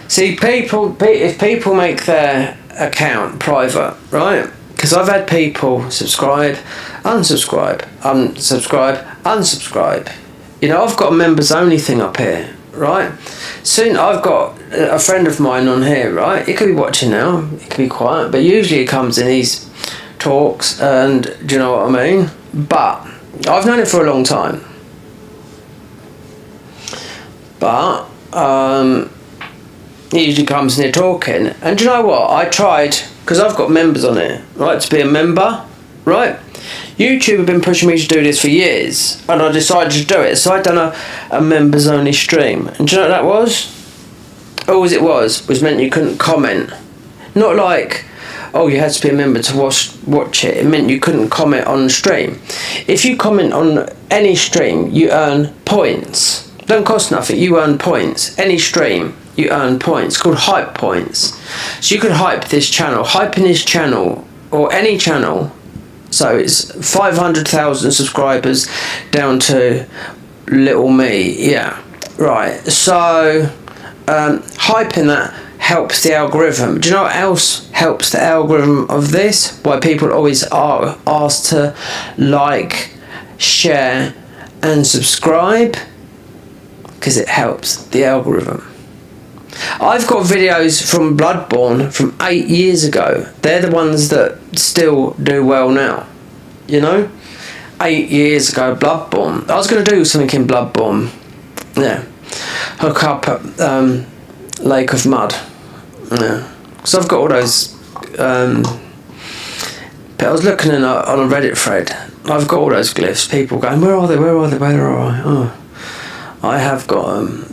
See, if people make their account private, right? Because I've had people subscribe, unsubscribe, unsubscribe, unsubscribe. I've got a members only thing up here, right? Soon I've got a friend of mine on here, right? He could be watching now, he could be quiet, but usually he comes in, he's talks, and do you know what I mean? But I've known him for a long time. But he usually comes in here talking, and do you know what? I tried, because I've got members on here, right, to be a member, right? YouTube have been pushing me to do this for years, and I decided to do it, so I'd done a members only stream. And do you know what that was? All it was meant you couldn't comment. Not like, you had to be a member to watch it. It meant you couldn't comment on the stream. If you comment on any stream, you earn points. Don't cost nothing, you earn points. Any stream, you earn points. It's called hype points. So you could hype this channel. Hyping this channel, or any channel, so it's 500,000 subscribers down to little me, yeah, right. So hyping that helps the algorithm. Do you know what else helps the algorithm of this? Why people always are asked to like, share and subscribe? Because it helps the algorithm. I've got videos from Bloodborne from 8 years ago. They're the ones that still do well now. 8 years ago, Bloodborne. I was going to do something in Bloodborne. Yeah. Hook up at Lake of Mud. Yeah. So I've got all those. But I was looking on a Reddit thread. I've got all those glyphs. People going, where are they? Where are they? Where are they? Oh, I have got them.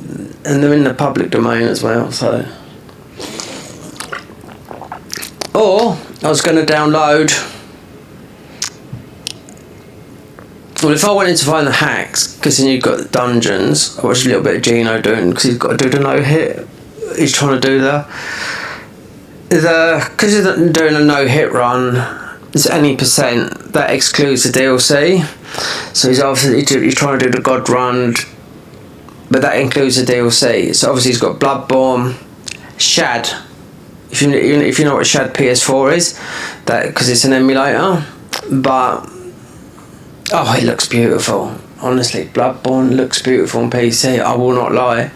And they're in the public domain as well, so. Or I was going to download Well, if I wanted to find the hacks, because then you've got the dungeons, I watched a little bit of Gino doing, because he's got to do the no-hit. He's trying to do because he's doing a no-hit run, it's any percent, that excludes the DLC. So he's obviously he's trying to do the God run, but that includes the DLC. So obviously he's got Bloodborne, Shad. If you know what Shad PS4 is, that because it's an emulator, but oh, it looks beautiful. Honestly, Bloodborne looks beautiful on PC. I will not lie.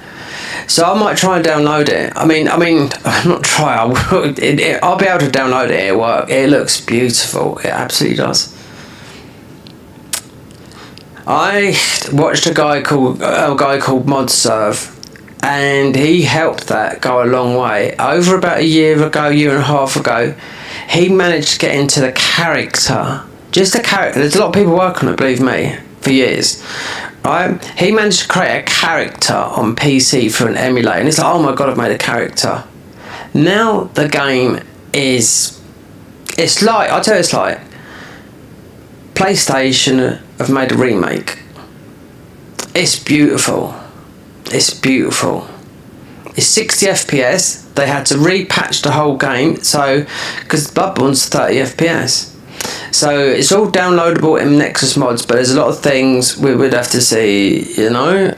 So I might try and download it. I mean, not try. I'll be able to download it. It'll work. It looks beautiful. It absolutely does. I watched a guy called ModServe, and he helped that go a long way. Over about a year and a half ago, he managed to get into the character. Just the character. There's a lot of people working on it, believe me, for years. Right? He managed to create a character on PC for an emulator, and it's like, oh my god, I've made a character. Now the game is, it's like, I'll tell you, it's like PlayStation have made a remake. It's beautiful. It's beautiful. It's 60 FPS. They had to repatch the whole game, so because Bloodborne's 30 FPS. So it's all downloadable in Nexus mods, but there's a lot of things we would have to see, you know.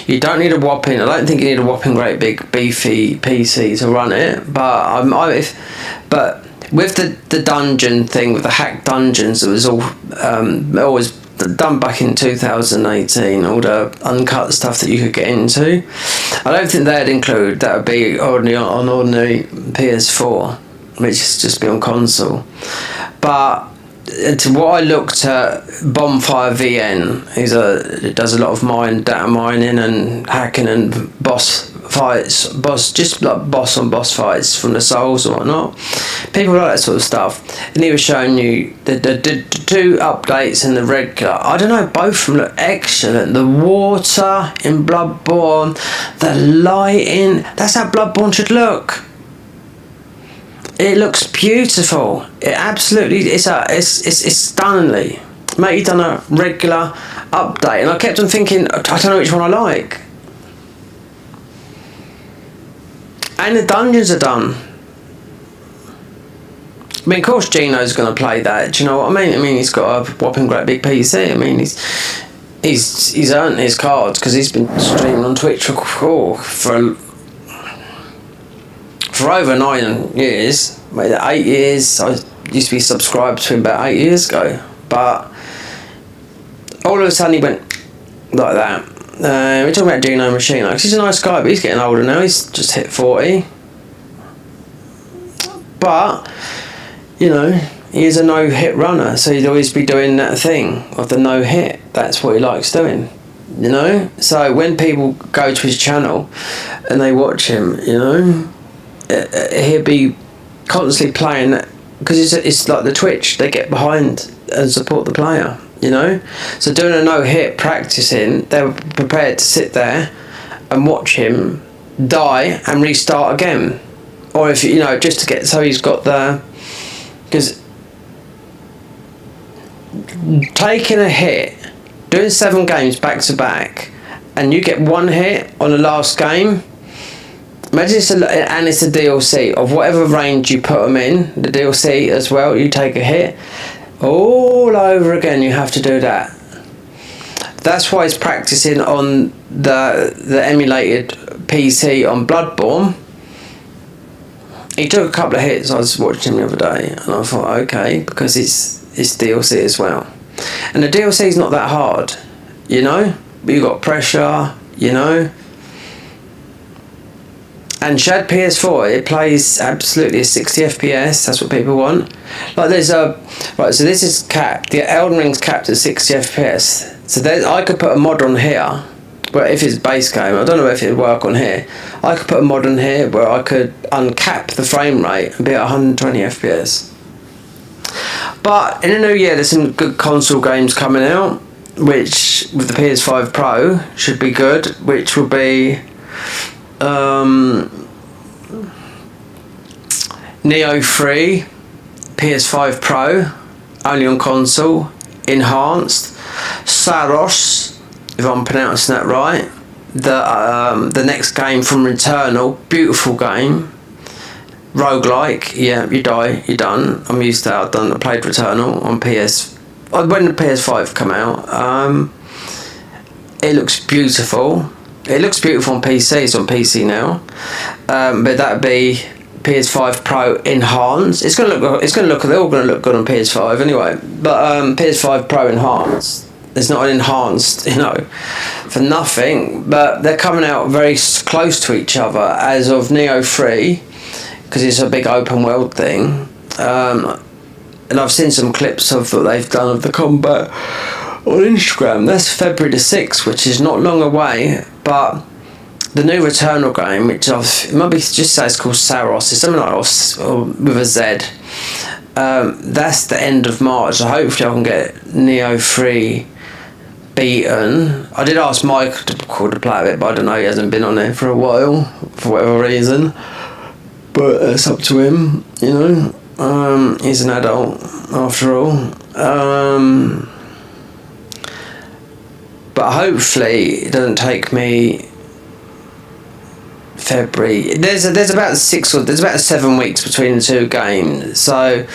You don't need a whopping, I don't think you need a whopping great big beefy PC to run it, but but with the dungeon thing, with the hacked dungeons, it was all always done back in 2018, all the uncut stuff that you could get into. I don't think they'd include, that would be on ordinary PS4, which is just be on console. But to what I looked at, Bonfire VN, he does a lot of data mining and hacking and boss fights, just like boss on boss fights from the Souls or whatnot. People like that sort of stuff. And he was showing you the two updates in the regular. I don't know, both of them look excellent. The water in Bloodborne, the lighting, that's how Bloodborne should look. It looks beautiful. It absolutely, it's stunningly. Mate, you've done a regular update, and I kept on thinking, I don't know which one I like. And the dungeons are done. I mean, of course, Gino's going to play that. Do you know what I mean? I mean, he's got a whopping great big PC. I mean, he's earned his cards because he's been streaming on Twitch for over 9 years, 8 years. I used to be subscribed to him about 8 years ago, but all of a sudden he went like that. We're talking about Gino Machino, because he's a nice guy, but he's getting older now. He's just hit 40, but you know, he is a no-hit runner, so he'd always be doing that thing of the no-hit. That's what he likes doing, you know. So when people go to his channel and they watch him, you know, he'll be constantly playing that, because it's like the Twitch, they get behind and support the player, you know. So doing a no-hit, practicing, they're prepared to sit there and watch him die and restart again, or if you know, just to get, so he's got the, because taking a hit, doing 7 games back to back, and you get 1 hit on the last game. Imagine it's a DLC of whatever range you put them in, the DLC as well, you take a hit, all over again you have to do that. That's why he's practicing on the emulated PC on Bloodborne. He took a couple of hits, I was watching him the other day, and I thought, okay, because it's DLC as well. And the DLC is not that hard, you know, but you got pressure, you know. And Shad PS4, it plays absolutely 60 FPS, that's what people want. Like there's right, so this is capped, the Elden Ring's capped at 60 FPS. So I could put a mod on here, but if it's base game, I don't know if it would work on here. I could put a mod on here where I could uncap the frame rate and be at 120 FPS. But in the new year, there's some good console games coming out, which with the PS5 Pro should be good, which will be Neo 3, PS5 Pro, only on console, Enhanced, Saros, if I'm pronouncing that right. The next game from Returnal, beautiful game. Roguelike, yeah, you die, you're done. I'm used to that. I played Returnal on PS. When the PS5 come out, it looks beautiful. It looks beautiful on PC. It's on PC now, but that'd be PS5 Pro Enhanced. It's gonna look. They're all gonna look good on PS5 anyway. But PS5 Pro Enhanced. It's not an enhanced, for nothing. But they're coming out very close to each other as of Neo 3, because it's a big open world thing. And I've seen some clips of what they've done of the combat on Instagram. That's February the 6th, which is not long away. But the new Returnal game, which it might be just say it's called Saros, it's something like or with a Z. That's the end of March, so hopefully I can get Neo 3 beaten. I did ask Mike to play a bit, but I don't know, he hasn't been on there for a while, for whatever reason. But it's up to him, he's an adult after all. But hopefully it doesn't take me February. There's about 7 weeks between the two games. So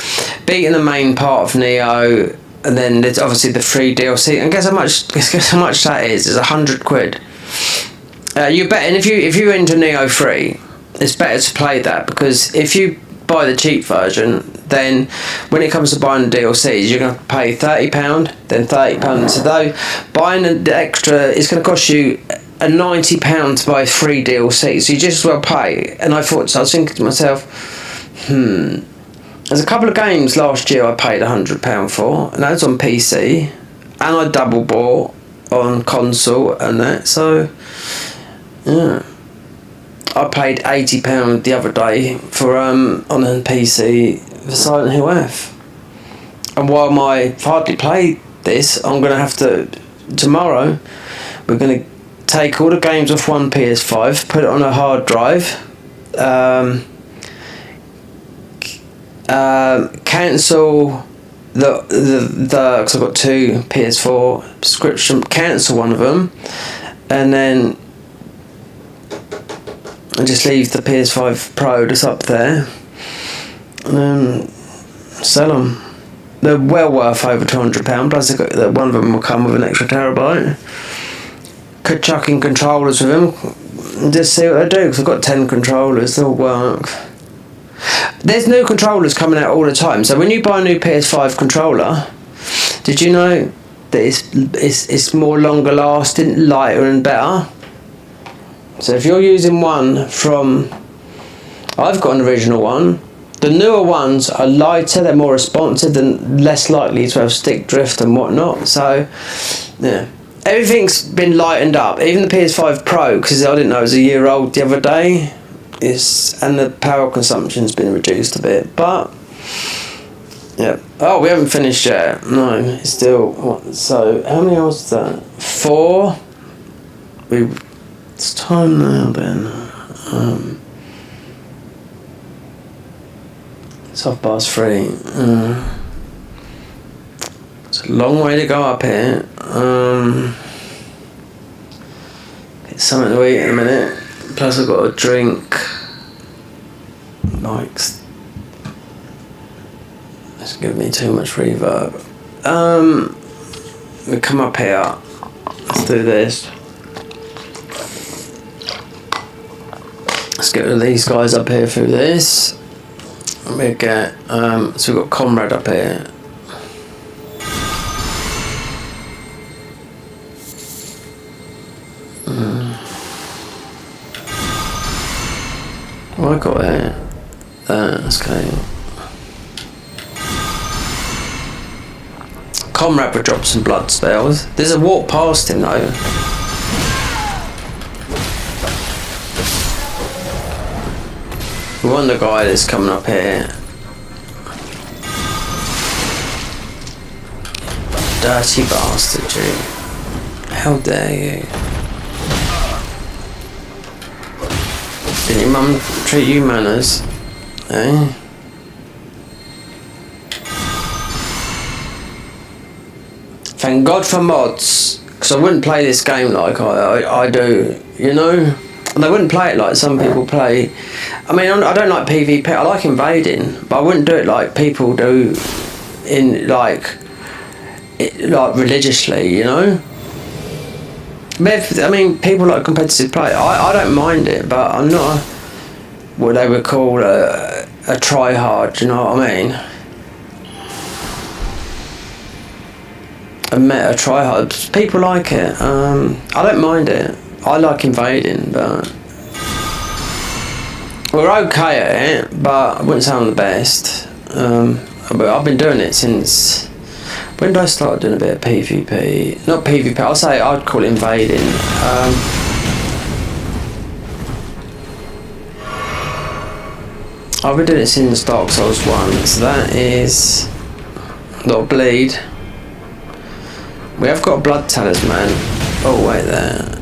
beating the main part of Neo, and then there's obviously the free DLC. And guess how much that is? It's £100. You bet. And if you're into Neo 3, it's better to play that, because if you buy the cheap version, then when it comes to buying the DLCs, you're going to pay £30, then £30. So though buying the extra, it's going to cost you £90 to buy 3 DLCs. So you just as well pay. And I was thinking to myself, there's a couple of games last year I paid £100 for, and that was on PC, and I double bought on console and that. So yeah, I paid £80 the other day for on a PC for Silent Hill F. And while I've hardly played this, I'm gonna have to tomorrow. We're gonna take all the games off one PS5, put it on a hard drive, cancel the because I've got 2 PS4 subscription, cancel one of them, and then I just leave the PS5 Pro just up there, and then sell them. They're well worth over £200. Plus, one of them will come with an extra terabyte. Could chuck in controllers with them and just see what they do, because I've got 10 controllers. They'll work. There's new controllers coming out all the time. So when you buy a new PS5 controller, did you know that it's more longer lasting, lighter and better? So if you're using one from, I've got an original one. The newer ones are lighter, they're more responsive, and less likely to have stick drift and whatnot. So yeah, everything's been lightened up. Even the PS5 Pro, because I didn't know it was a year old the other day, and the power consumption's been reduced a bit. But yeah. Oh, we haven't finished yet. No, it's still what? So how many hours is that? 4. It's time now then. It's 3:30. It's a long way to go up here. Get something to eat in a minute. Plus I've got a drink. It's giving me too much reverb. We come up here. Let's do this. Let's get rid of these guys up here through this. We get so we've got Comrade up here. What I got here? That's okay. Comrade would drop some blood spells. There's a walk past him though. We want the guy that's coming up here. Dirty bastard, you. How dare you? Didn't your mum treat you manners? Eh? Thank God for mods, because I wouldn't play this game like I do, you know? And I wouldn't play it like some people play. I mean, I don't like PvP, I like invading, but I wouldn't do it like people do in, like religiously, you know? I mean, people like competitive play, I don't mind it, but I'm not what they would call a try-hard, you know what I mean? A meta try-hard. People like it. I don't mind it. I like invading, but we're okay at it, but I wouldn't say I'm the best. But I've been doing it since... When did I start doing a bit of PvP? Not PvP, I'd call it invading. I've been doing it since Dark Souls 1, so that is... Not bleed. We have got a blood talisman. Oh, wait there.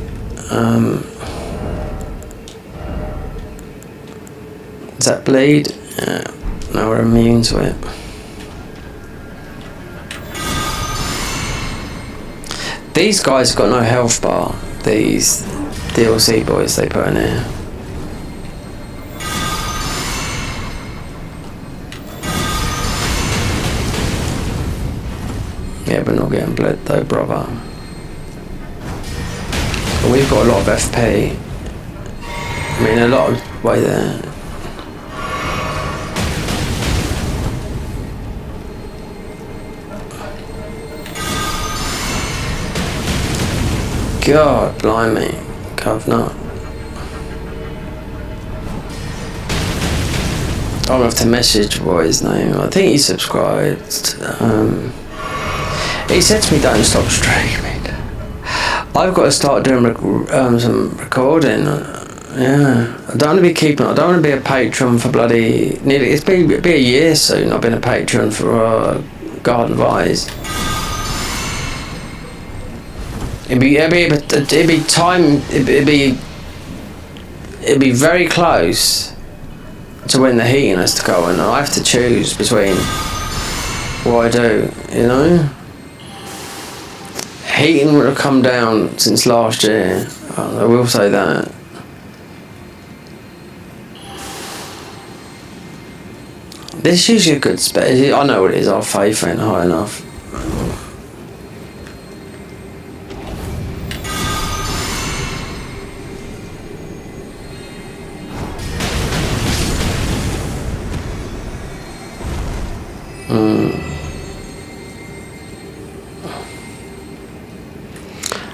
Does that bleed? Yeah. No, we're immune to it. These guys got no health bar. These DLC boys they put in here. Yeah, we're not getting bled though, brother. But we've got a lot of FP. I mean, a lot of way there. God, blimey, Covenant. I'll have to message what his name. I think he subscribed. He said to me, "Don't stop streaming." I've got to start doing some recording. Yeah, I don't want to be keeping. I don't want to be a patron for bloody. Nearly, it's been a year soon. I've been a patron for Garden of Eyes. It'd be very close to when the heating has to go, and I have to choose between what I do, you know. Heating would have come down since last year. I will say that. This is usually a good space. I know what it is. Our faith ain't high enough.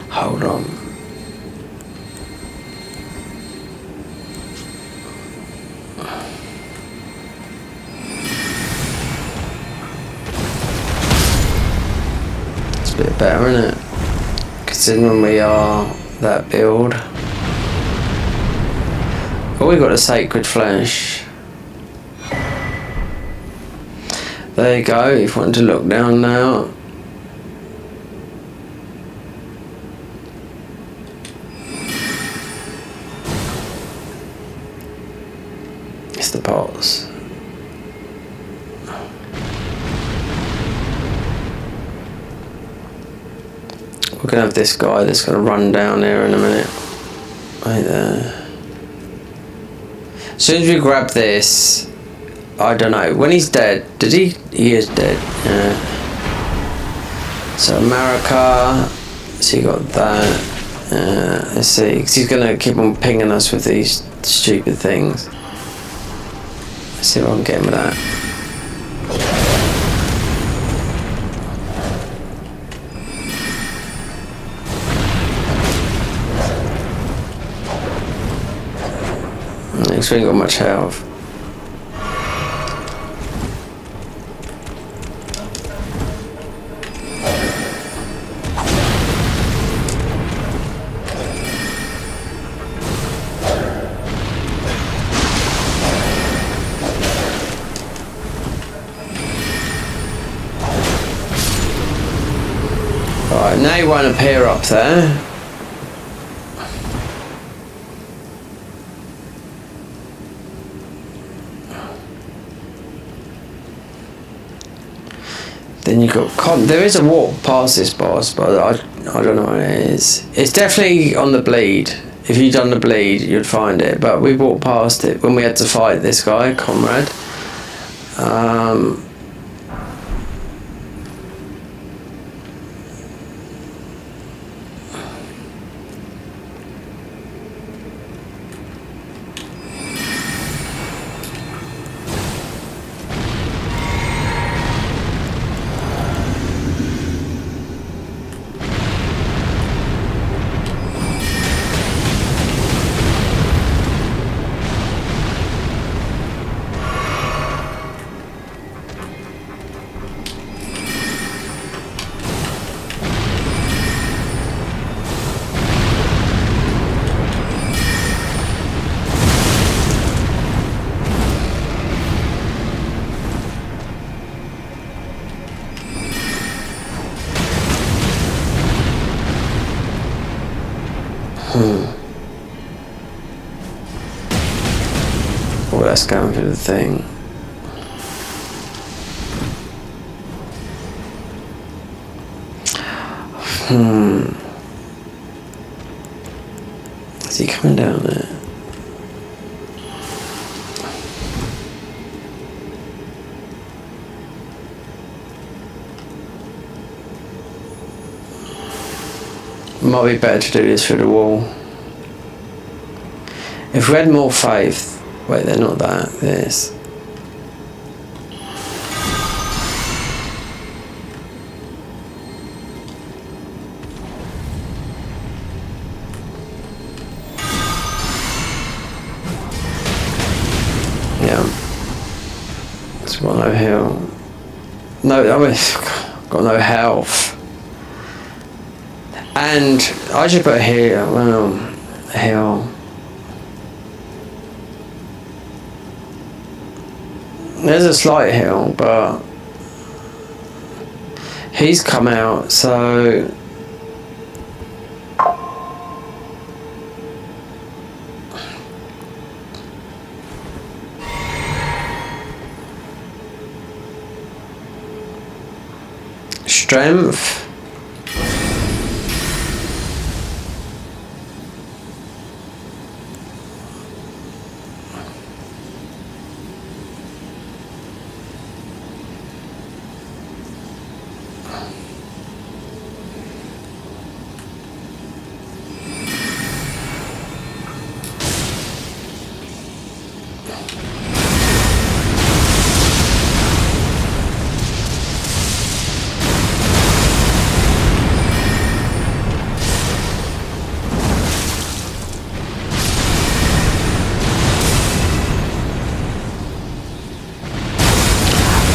Hold on. It's a bit better, isn't it? Considering we are that build. Oh, we got a sacred flesh. There you go, if you want to look down now. It's the pots. We're gonna have this guy that's gonna run down here in a minute. Right there. As soon as we grab this, I don't know. When he's dead, did he? He is dead. Yeah. So America. So you got that. Let's see. Because he's gonna keep on pinging us with these stupid things. Let's see if I can get him with that. Next, we ain't got much health. Right, now he won't appear up there. Then you got there is a walk past this boss, but I don't know what it is. It's definitely on the bleed. If you'd done the bleed, you'd find it. But we walked past it when we had to fight this guy, Comrade. Oh, that's going through the thing. Is he coming down there? Might be better to do this through the wall. If we had more faith. Wait, they're not that. This. Yeah. It's got no heal. No, I mean, got no health. And I should put here, well, heal. There's a slight heal, but he's come out, so strength.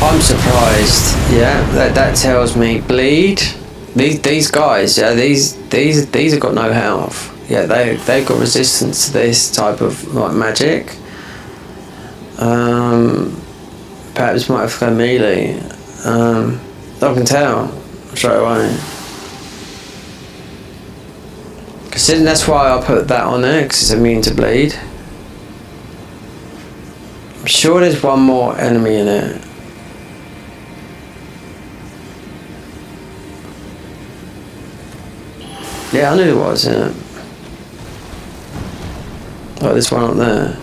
I'm surprised. Yeah, that tells me bleed. These guys, yeah, these have got no health. Yeah, they've got resistance to this type of like magic. Perhaps might have to go melee. I can tell straight away. Considering that's why I put that on there, because it's immune to bleed. I'm sure there's one more enemy in it. Yeah, I knew there was, yeah. Oh, this one up there.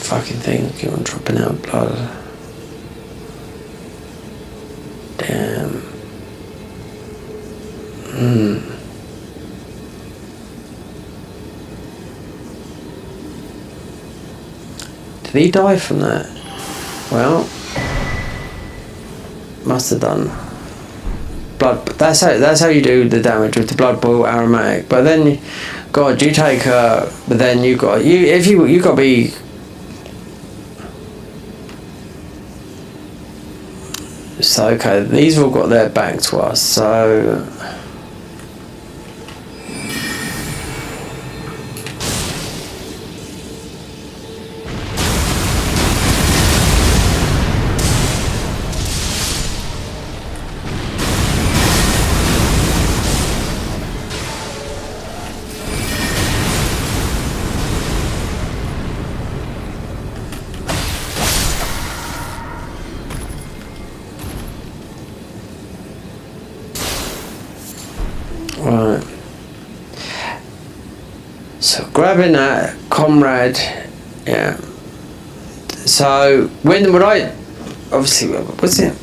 Fucking thing keep on dropping out blood. Damn. Did he die from that? Well, must have done. Blood. That's how you do the damage with the blood boil aromatic. But then, God, you take her. But then you got you got to be. So okay, these have all got their back to us, so grabbing that comrade, yeah. So when I obviously what's it?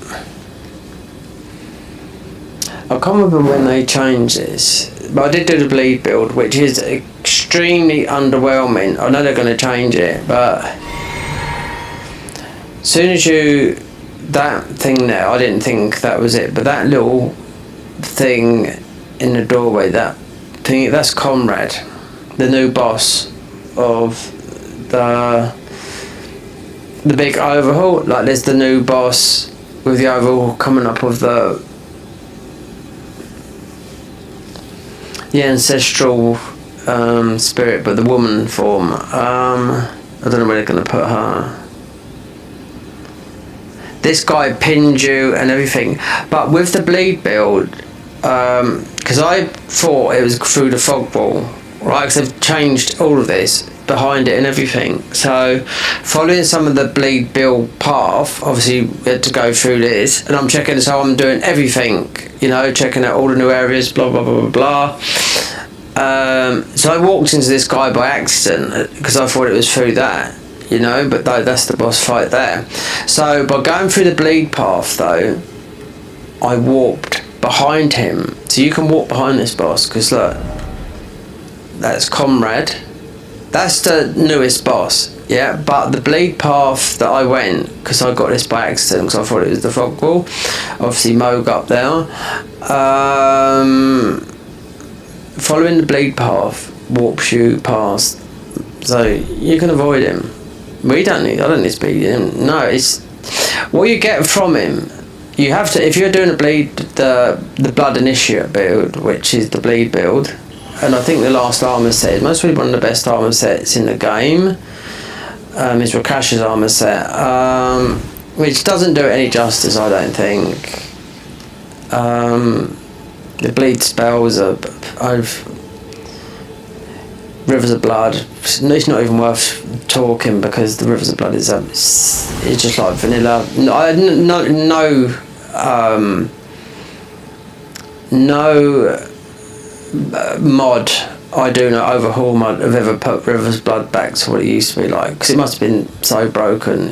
I can't remember when they changed this, but I did do the bleed build, which is extremely underwhelming. I know they're going to change it, but as soon as that thing there, I didn't think that was it, but that little thing in the doorway, that's Comrade, the new boss of the big overhaul. Like, there's the new boss with the overhaul coming up with the ancestral spirit, but the woman form. I don't know where they're going to put her. This guy pinned you and everything, but with the bleed build, because I thought it was through the fog wall, right? Because they've changed all of this behind it and everything. So, following some of the bleed build path, obviously we had to go through this, and I'm checking, so I'm doing everything, checking out all the new areas, blah blah blah blah blah. So I walked into this guy by accident because I thought it was through that. But that's the boss fight there. So by going through the bleed path though, I walked behind him. So you can walk behind this boss, because look, that's Comrade. That's the newest boss, yeah. But the bleed path that I went, because I got this by accident, because I thought it was the fog wall. Obviously Moog up there. Following the bleed path warps you past, so you can avoid him. I don't need to beat him. No, it's what you get from him. You have to, if you're doing the blood initiate build, which is the bleed build, and I think the last armor set is most probably one of the best armor sets in the game. Is Rakash's armor set, which doesn't do it any justice, I don't think. The bleed spells Rivers of Blood, it's not even worth talking, because the Rivers of Blood is it's just like vanilla. No mod, overhaul mod, have ever put Rivers of Blood back to what it used to be like, because it must have been so broken,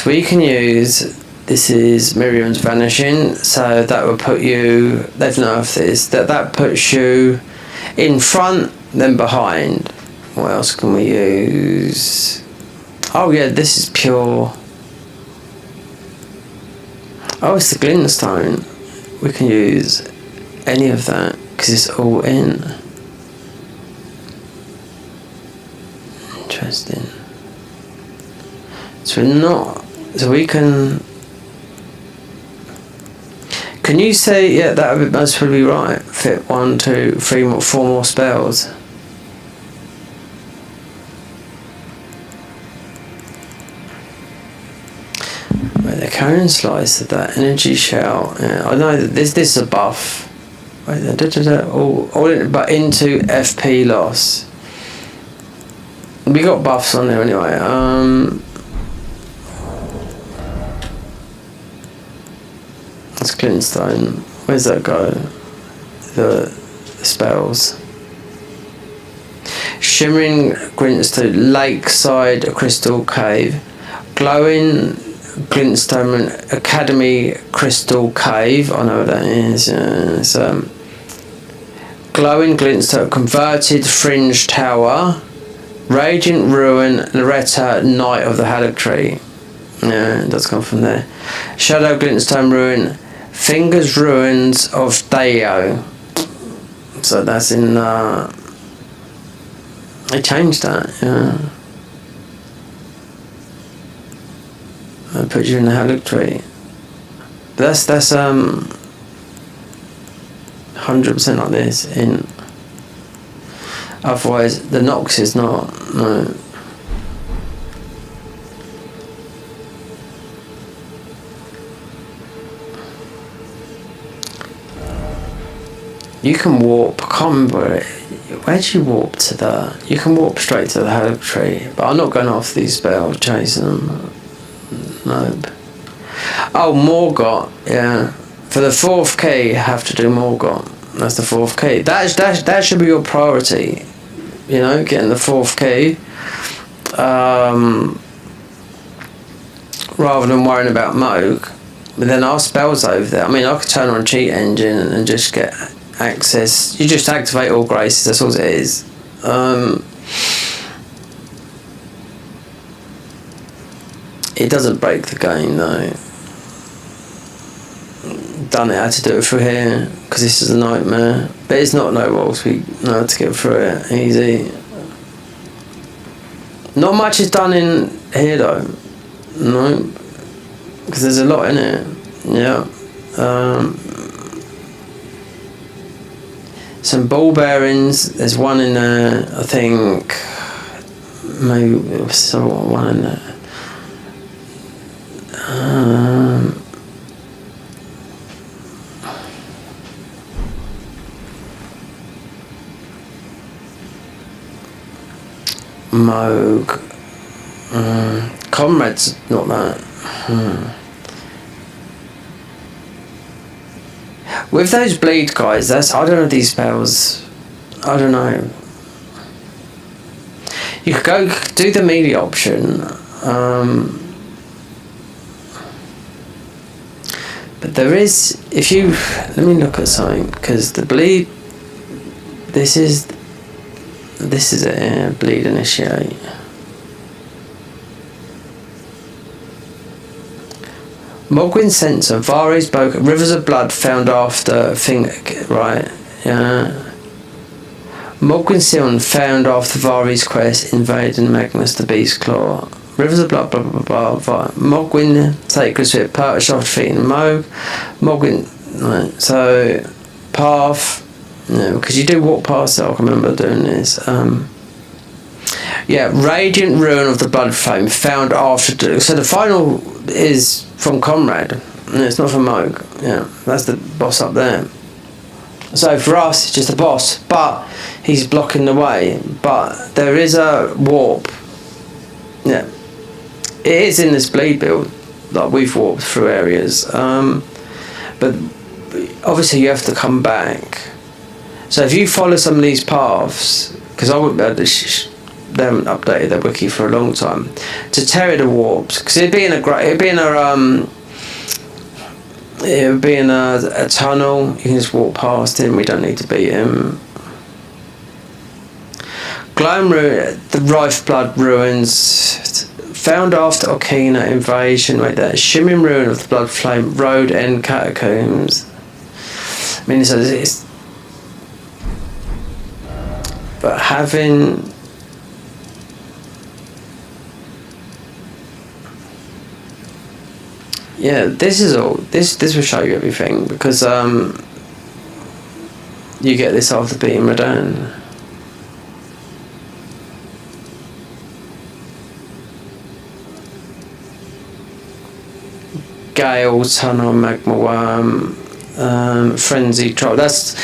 So we can use, this is Miriam's Vanishing, so that will put you, they've nerfed this, that puts you in front, then behind. What else can we use? Oh yeah, this is pure. Oh, it's the glintstone. We can use any of that, because it's all in. Interesting. So we're not, so we can you say, yeah, that would most probably be right, fit 1, 2, 3 more, 4 more spells. Wait, the Karen slice of that energy shell, yeah, I know that this is a buff. Wait, but into FP loss. We got buffs on there anyway. That's Glintstone. Where's that go? The spells. Shimmering Glintstone, Lakeside Crystal Cave. Glowing Glintstone Academy Crystal Cave. I know what that is. It's Glowing Glintstone Converted Fringe Tower. Radiant Ruin Loretta Knight of the Haddock Tree. Yeah, it does come from there. Shadow Glintstone Ruin Fingers Ruins of Deo. So that's in they changed that, yeah. I put you in the Haddock Tree. That's 100% like this in. Otherwise the Nox is not, no. You can warp. I can't remember it. Where'd you warp to that? You can warp straight to the Hell Tree, but I'm not going off these spells, chasing them. Nope. Oh, Morgott, yeah. For the 4th key, you have to do Morgott. That's the 4th key. That should be your priority. You know, getting the 4th key. Rather than worrying about Moog. But then our spells over there. I mean, I could turn on Cheat Engine and just get access. You just activate all graces, that's all it is. It doesn't break the game though. Done it, had to do it through here because this is a nightmare. But it's not no walls, we know how to get through it easy. Not much is done in here though. No, because there's a lot in it. Yeah. Some ball bearings. There's one in there. I think maybe there's one in there. Moog. Comrade's not that. With those bleed guys, I don't know these spells. I don't know. You could go do the melee option. But there is, if you, let me look at something, because the bleed, this is it, yeah, bleed initiate. Mogwin sensor, Vari's book, rivers of blood found after thing, right, yeah. Mogwin Sion found after Vari's quest, invading Magnus the Beast Claw. Rivers of blood, blah blah blah blah. Mogwin sacred spit, purchased after defeating Moog. Mogwin, right, so path. No, because you do walk past it. I can remember doing this. Yeah, Radiant Ruin of the Blood Flame found after. So the final is from Conrad. No, it's not from Moog. Yeah, that's the boss up there. So for us, it's just a boss, but he's blocking the way. But there is a warp. Yeah, it is in this bleed build. Like we've warped through areas. But obviously you have to come back. So if you follow some of these paths, because I wouldn't be able to, they haven't updated their wiki for a long time, to tarry the warps, because it'd be in a tunnel. You can just walk past him. We don't need to beat him. Glowing Ruin, the Rife Blood ruins found after Okina invasion. Wait, there. Shimmering Ruin of the Blood Flame, Road End Catacombs. I mean, so it's. But having. Yeah, this is all. This will show you everything because you get this after beating Radon. Gale, Tunnel, Magma Worm, Frenzied Troll. That's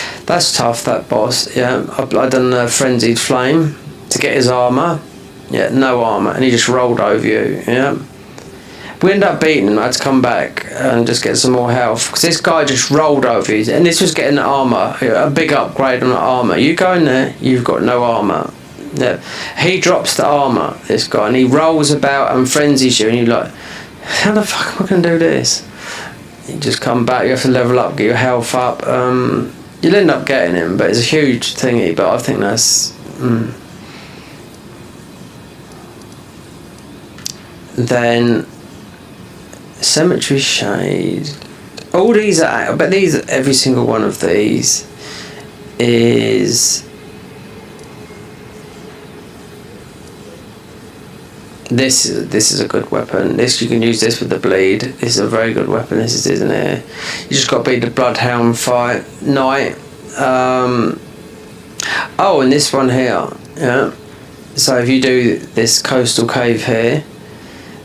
tough. That boss. Yeah, I've done a Frenzied Flame to get his armor. Yeah, no armor, and he just rolled over you. Yeah. We ended up beating him. I had to come back and just get some more health because this guy just rolled over you, and this was getting the armor, a big upgrade on the armor. You go in there, you've got no armor. Yeah, he drops the armor, this guy, and he rolls about and frenzies you, and you're like, how the fuck am I gonna do this? You just come back. You have to level up, get your health up. You'll end up getting him, but it's a huge thingy. But I think that's. Then. Cemetery Shade. All these are, but every single one of these is. This is a good weapon. This you can use this with the bleed. This is a very good weapon. This is, isn't it? You just got to beat the Bloodhound Knight. Oh, and this one here. Yeah. So if you do this coastal cave here.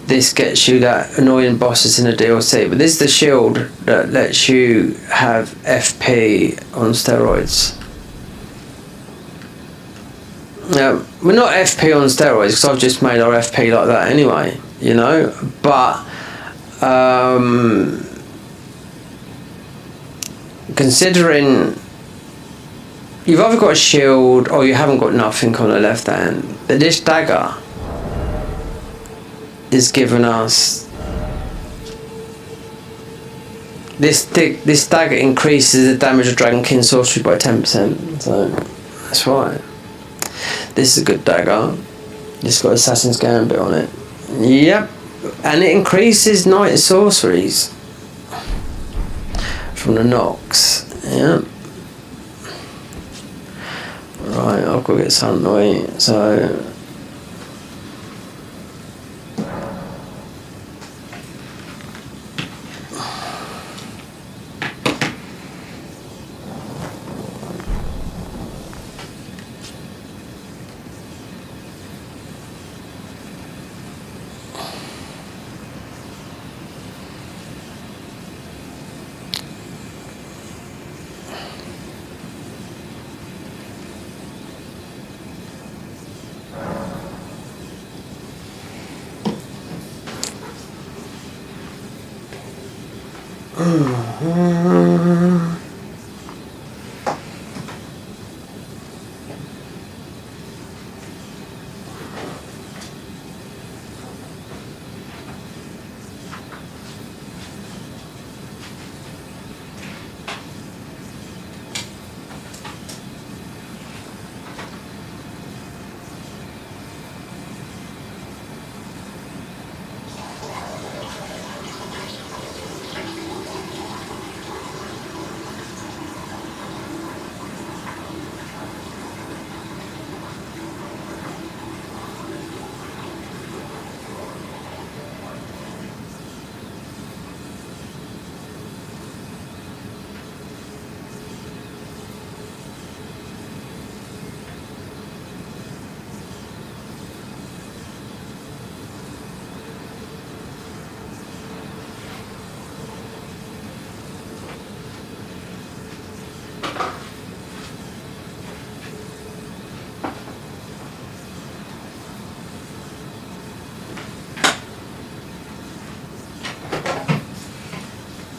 this gets you that annoying bosses in the DLC, but this is the shield that lets you have FP on steroids. We're not FP on steroids because I've just made our FP like that anyway, you know, but considering you've either got a shield or you haven't got nothing on the left hand, but this dagger is giving us this dagger increases the damage of Dragon King sorcery by 10%, so that's right. This is a good dagger. It's got Assassin's Gambit on it. Yep, and it increases Knight sorceries from the Nox. Yep. Right, I've got to get something to eat, so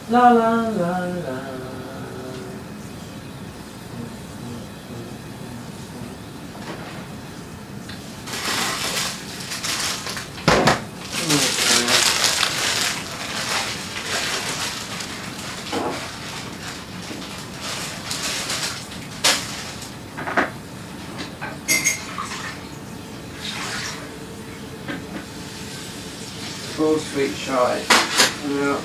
la la la la. Full sweet shy. Yeah.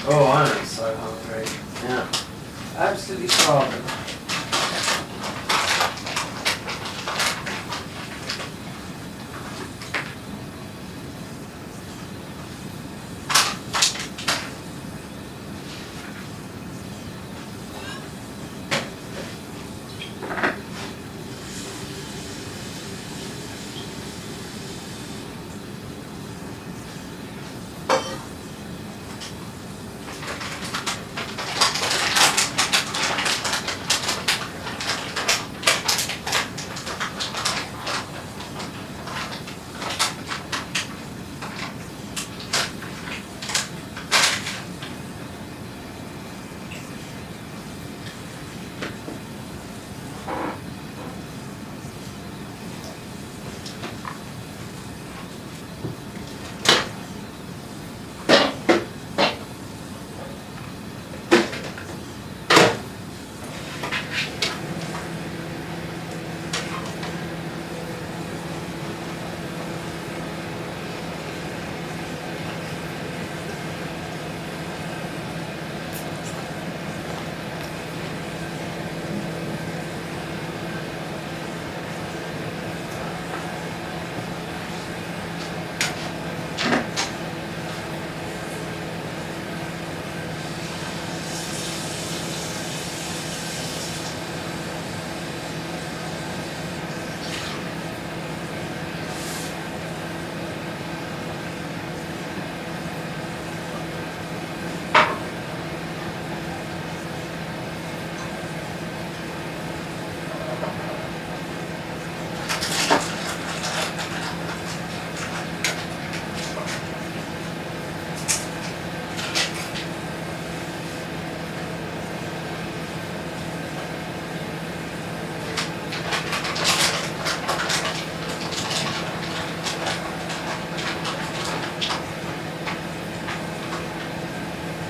Oh, I am so hungry. Yeah. Absolutely starving.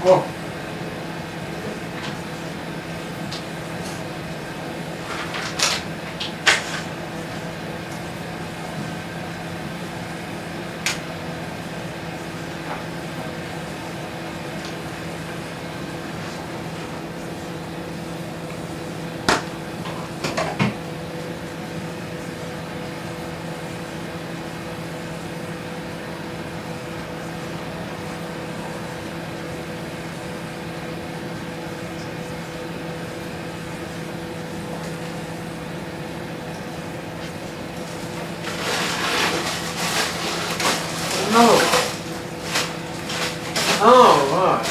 Whoa. Oh, right.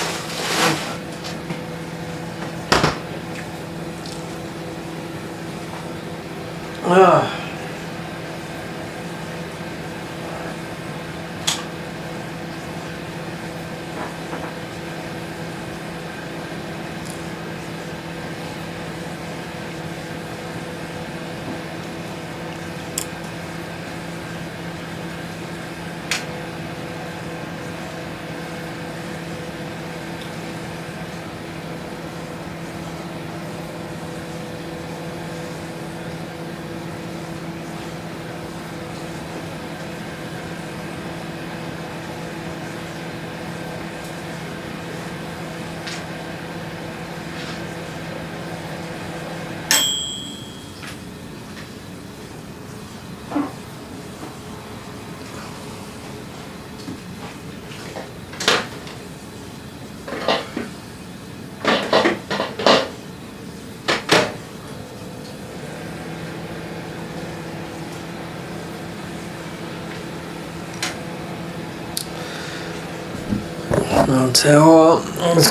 I'll tell you what,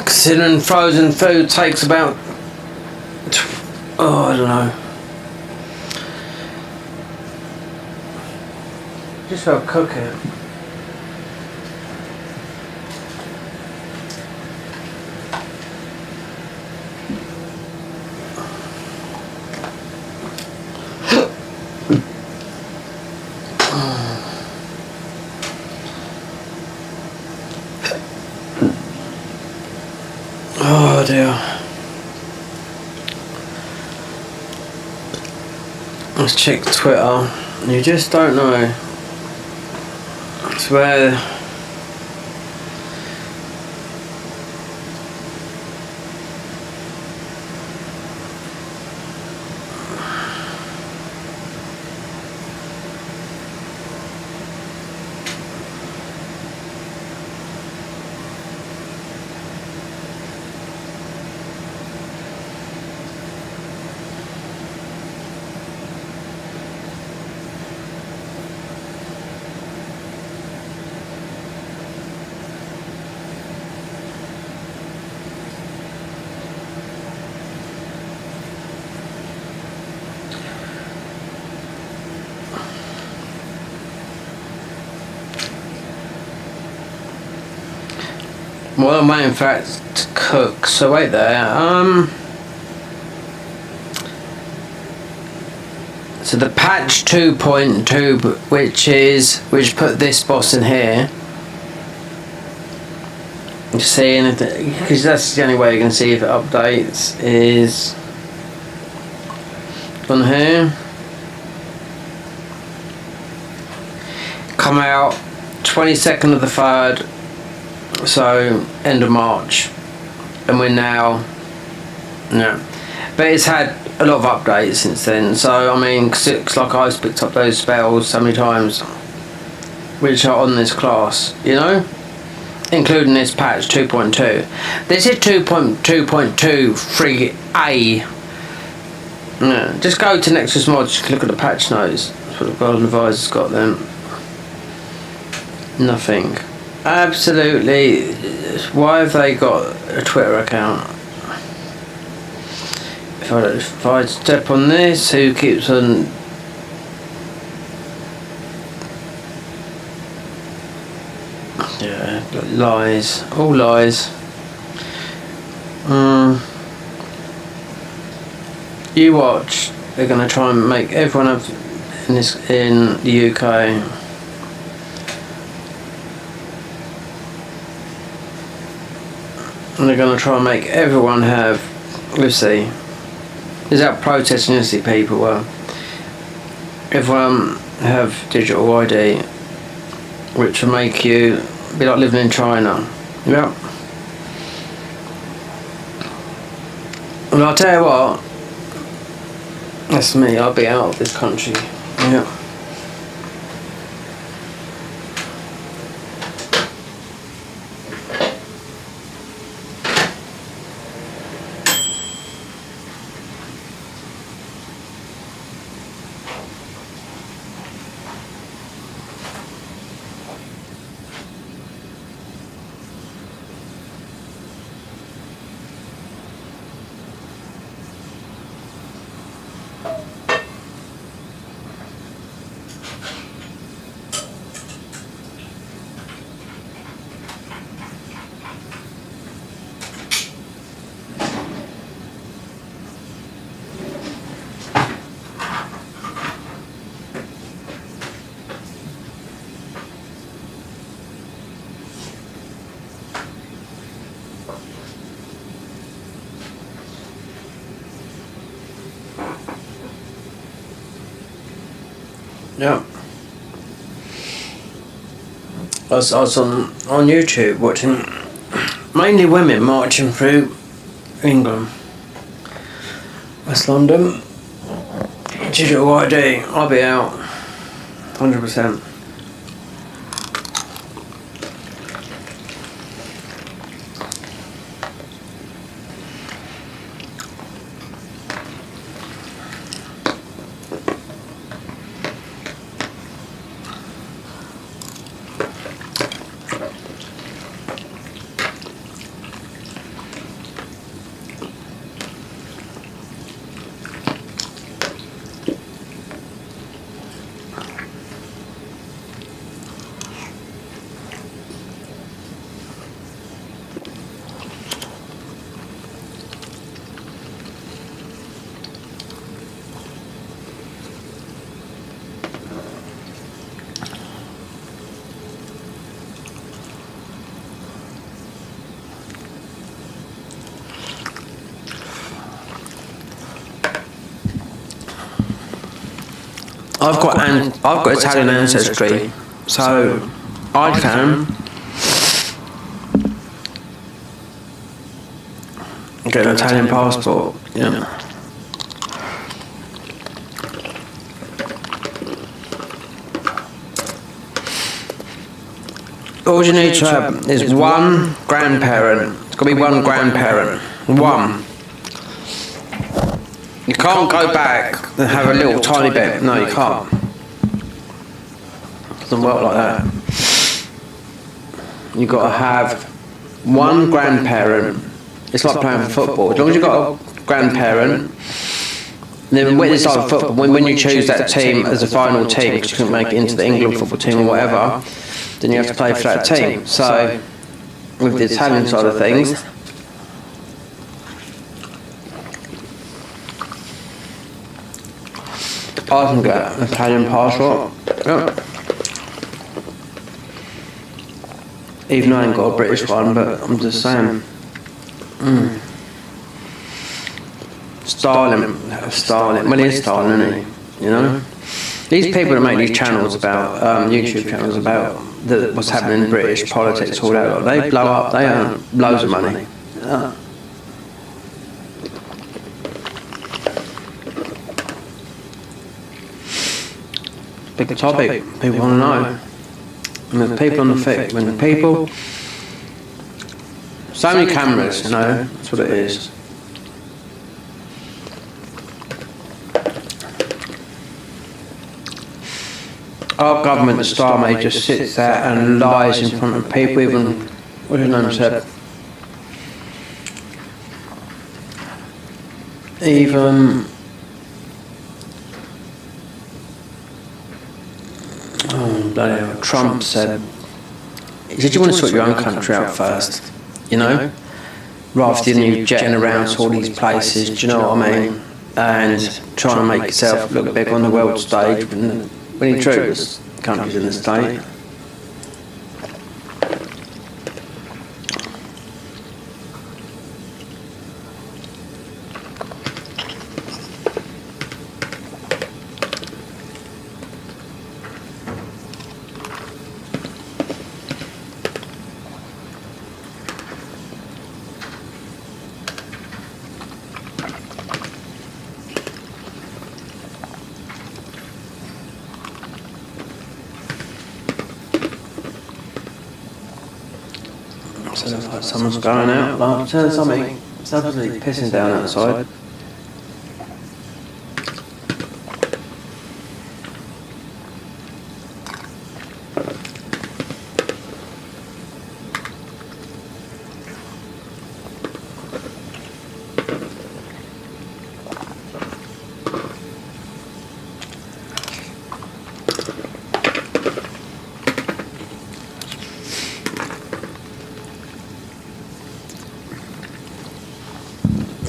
considering frozen food takes about, I don't know. Just for cooking. Oh dear. Let's check Twitter. You just don't know. I swear. Well, I'm waiting for it to cook, so wait there. So the patch 2.2, which put this boss in here. You see anything? Because that's the only way you can see if it updates is on here. Come out 22nd of the 3rd. So end of March, and we're now, but it's had a lot of updates since then. So I mean, 'cause it's like I've picked up those spells so many times, which are on this class, including this patch 2.2. This is 2.2.2 free A. Yeah, just go to Nexus Mods, click at the patch notes. That's what the Golden Advisor's got then. Nothing. Absolutely. Why have they got a Twitter account? If I step on this, who keeps on? Yeah, lies. All lies. You watch. They're gonna try and make everyone have in the UK. And they're going to try and make everyone have, we'll see. There's out protesting, you see people, everyone have digital ID, which will make you be like living in China. Yeah. And I'll tell you what, that's me, I'll be out of this country. Yeah. Yeah. I was on YouTube watching mainly women marching through England, West London. Digital ID, I'll be out 100%. I've got Italian ancestry, so I can get an Italian passport. Yeah. All you need to have is one grandparent. It's got to be one grandparent. One. You can't go back and have a little tiny bit. No, you can't. It doesn't work like that. You've got to have one grandparent. It's like playing football. As long as you've got a grandparent, then when it's like football, when you choose that team as a final team, because you couldn't make it into the England football team or whatever, then you have to play for that team. So, with the Italian side of things, I can get an Italian passport. Yeah. Even though I ain't got a British one, but I'm just saying. Stalin. Well, he is Stalin, isn't he? You know? These people that make these channels about, YouTube channels about what's happening in British politics, all that, they blow up, they earn loads of money. Yeah. Big topic, people want to know. And there's people on the fit, when the people, so many cameras, you know, that's what it is. Our government, the star mate, just sits there and lies in front of people, even, what his name said? Even, bloody hell, Trump said, he said, you want to sort your own country out first, you know, rather than you jetting around to all these places, do you know what I mean, and trying to make yourself look big on the world stage, when in truth, there's countries in the state. So looks like someone's going out. Like, turn something. It's absolutely pissing down outside.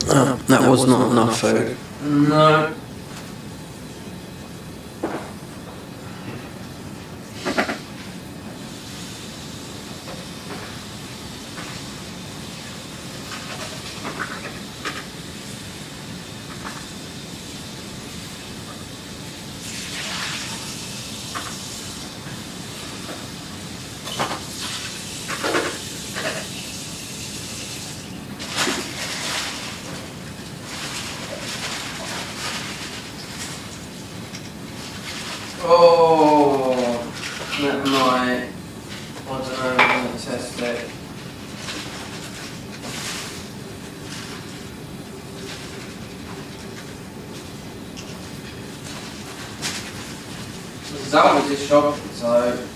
Oh, that was not enough food. No. Oh, that might, I don't know, I'm going to test it. That was just shocking, so.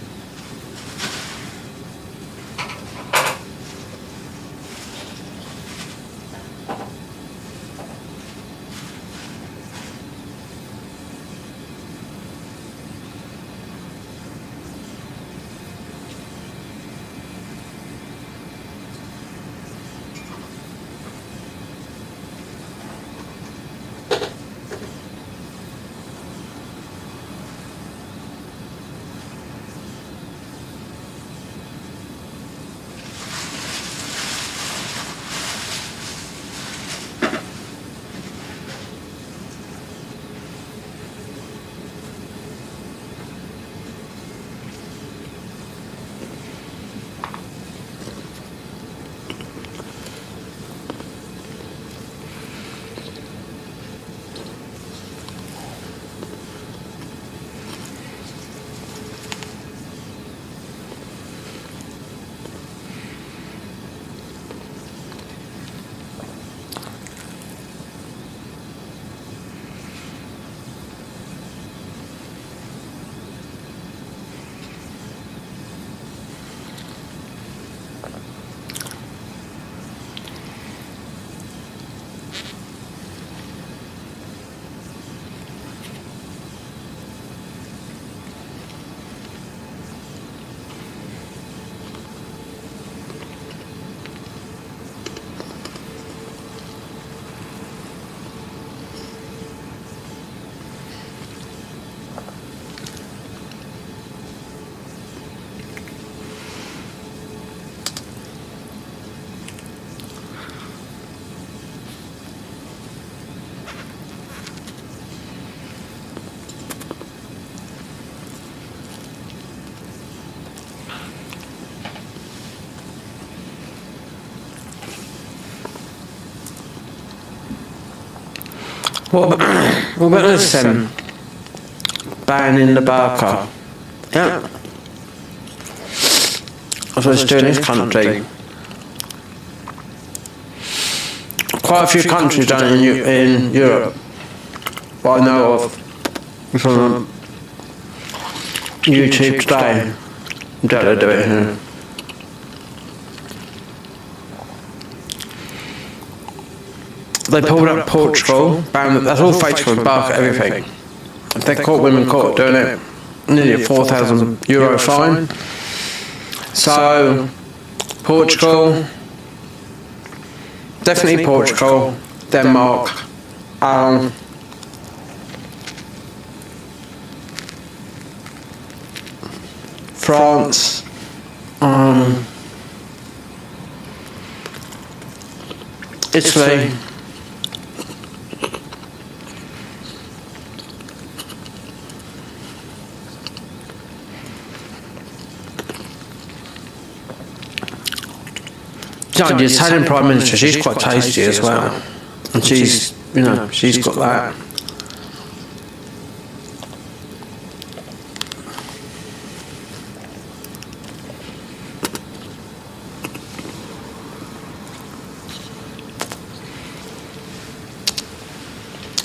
What about this ban in the barker? Yeah. That's what it's doing in this country. Quite a few countries done it in Europe. What I know of from YouTube today. Don't they do it here? They pulled up Portugal, banned, that's all Facebook, bark, everything. If they caught women caught doing it, nearly a €4,000 fine. So, Portugal, definitely Portugal, Denmark, France, Italy. The Italian Prime Minister, she's quite tasty as well. And she's, you know, she's got that.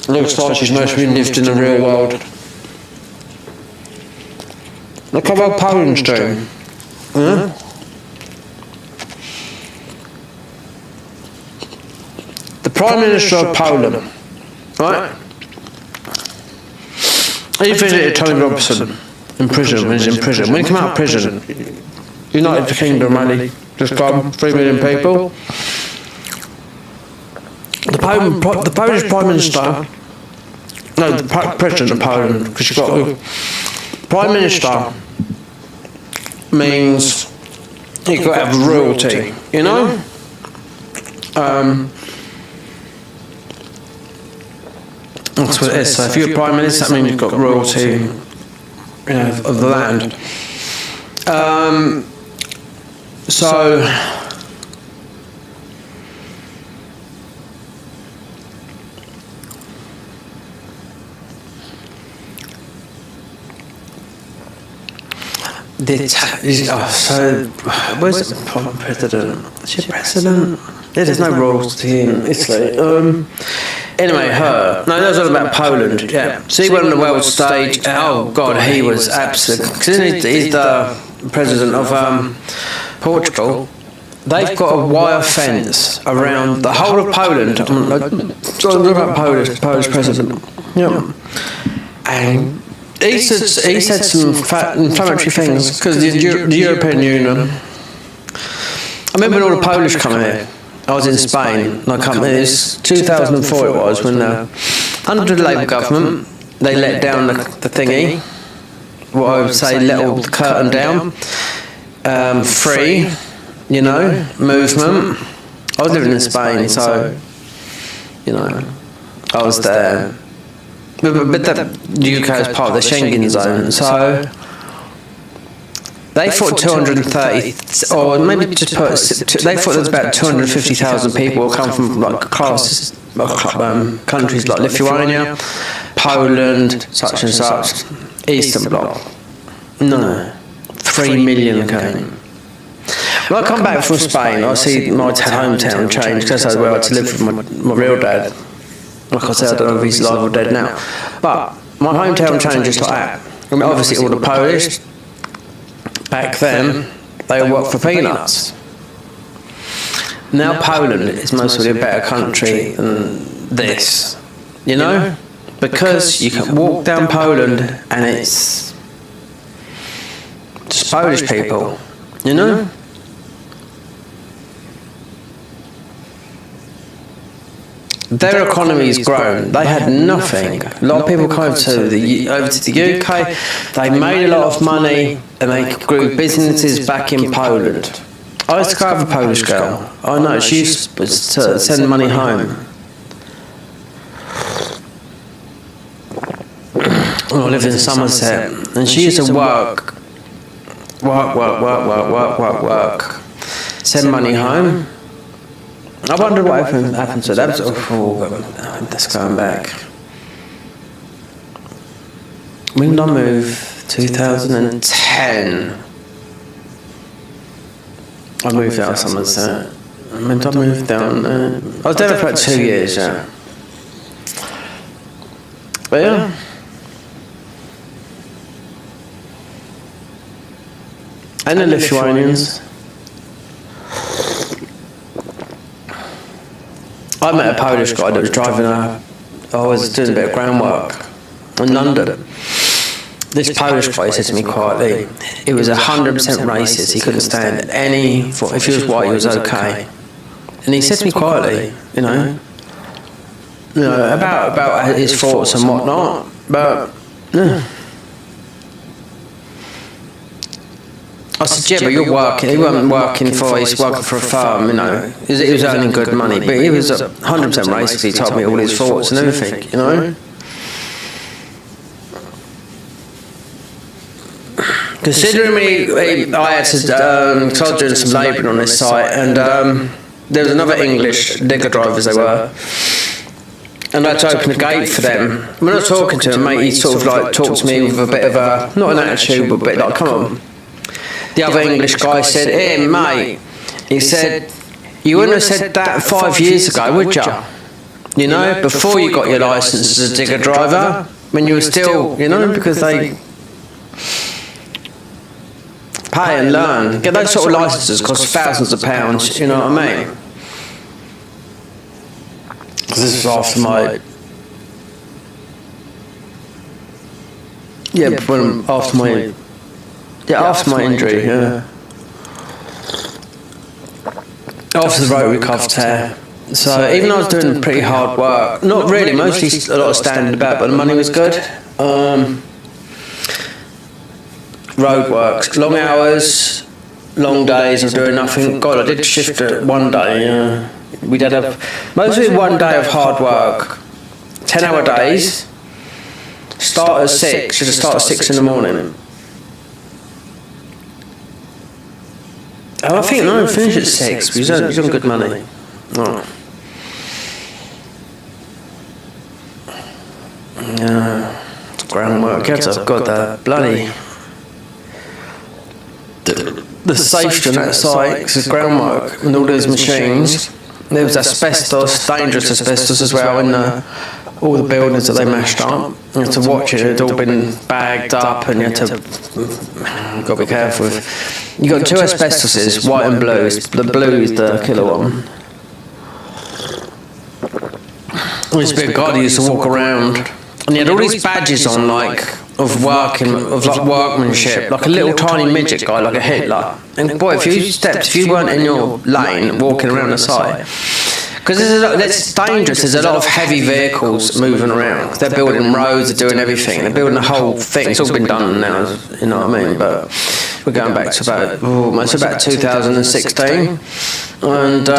Looks like she's mostly lived in the real world. Look how well Poland's doing. Yeah? The Prime Minister of Poland, right? He visited Tony Robinson in prison when he's in prison. When he came out of prison, United Kingdom really just gone 3 million people. The Polish Prime Minister, no, the President of Poland, because you've got the Prime Minister means you've got to have royalty, you know? That's what it is. So if you're Prime Minister, that means you've got royalty, you know, of the land. So where's the president? Is she president? Yeah, there's no royalty in Italy. Anyway, her. No, that was all about Poland. Yeah. So he went on the world stage. Oh God, he was absolute. Because he's the president of Portugal. They've got a wire fence around the whole of Poland. I'm about Polish president. Yeah. And he said some inflammatory things because the European Union. I remember when all the Polish come here. I was in Spain. It was 2004. It was when under the Labour government they let down the thingy. What I would say, let all the curtain down. Free, you know, movement. I was living in Spain, so you know, I was there. But the UK is part of the Schengen zone, so they thought 230, or maybe just put. They thought there was about 250,000 people who come from like classes, countries like Lithuania, Poland, such and such, Eastern Bloc. No, 3 million came. When I come back from Spain, I see my hometown change because I went to live with my real dad. Like I said, I don't know if he's alive or dead now. But my hometown changes like that. I mean, obviously all the Polish, back then, they all worked for peanuts. Now Poland is mostly a better country than this, you know? Because you can walk down Poland and it's just Polish people, you know? Their economy's grown. They had nothing. A lot of people came over to the UK. They made a lot of money and they grew businesses back in Poland. I used to go have a Polish girl. I know, she used to send money home. I lived in Somerset and she used to work. Send money home. I wonder what happened to that. That's going back. When did I move? 2010. I moved out of Somerset. When did I move down? I was there for about 2 years, yeah. But yeah. And the Lithuanians. I met a Polish guy that was driving I was doing a bit of groundwork in London. This Polish guy said to me quietly, he was 100% racist, he couldn't stand any, if he was white he was okay. And he said to me quietly, you know about his thoughts and whatnot, but yeah. I said, yeah, but you're working. He wasn't working for. He's working for a firm, you know. He was earning good money, but he was 100% racist. He told me all his thoughts and everything, you know. Considering I had to, because I was doing some labouring on this site, and there was another English digger drivers they were, and I had to open the gate for them. When I was talking to him, mate, he sort of like talked to me with a bit of a, not an attitude, but a bit like, come on. The other English guy said, hey mate, he said, you wouldn't have said that 5 years ago, would you? You know, before you got your licence as a digger driver, when you were still, you know, because they pay and learn. Get those sort of licences cost thousands of pounds, you know what I mean? Because this is after my... Yeah, after my injury, yeah. After the rotary cuff tear. So even though I was doing pretty hard work, not really, mostly a lot of standing about, but the money was good. Road works, long hours, long days of doing nothing. God, I did shift it one day. We did have mostly 1 day of hard work, 10-hour days. Start at 6. Should have started at 6 in the morning. I think no, finish at 6. He's on good money. Oh. Groundwork. I've got the bloody the safety on that site because it's groundwork and all those machines. There was asbestos, dangerous asbestos as well in all the buildings that they mashed up. You had to watch it, it had all been bagged up and you had to... You've got to be careful. You got 2 asbestoses, white and blue. The blue is the killer one. There used to be a guy who used to walk around and he had all these badges on, like, of workmanship, like a little tiny midget guy, like a Hitler. And boy, if you weren't in your lane walking around the site, because it's dangerous, there's a lot of heavy vehicles moving around. They're building roads, they're doing everything, they're building the whole thing. It's all been done now, you know what I mean? But we're going back to about 2016. And,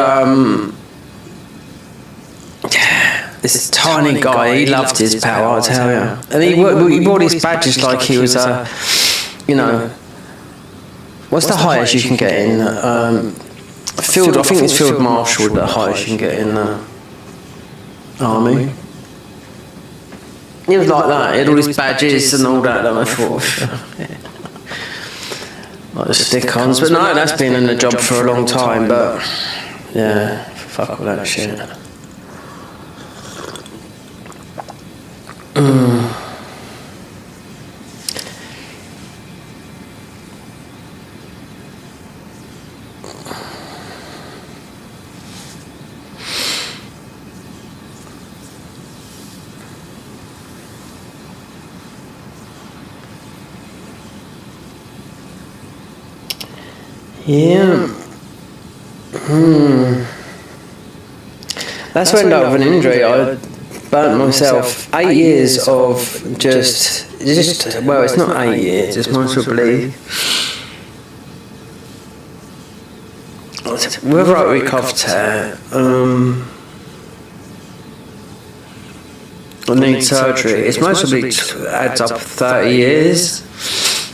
this tiny guy, he loved his power, I tell you. And he wore these badges like he was a, you know, what's the highest you can get in? I think it's Field Marshal, the highest you can get in the army. He was like that, he had all these badges and all that, and I thought, like the stick-ons. But no, that's been in the job for a long time, but yeah, fuck all that shit. Yeah. That's when I ended up with an injury. I burnt myself 8 years of just well, it's not 8 years, it's possibly with rotary cuff tear. I need surgery. It's mostly adds up 30 years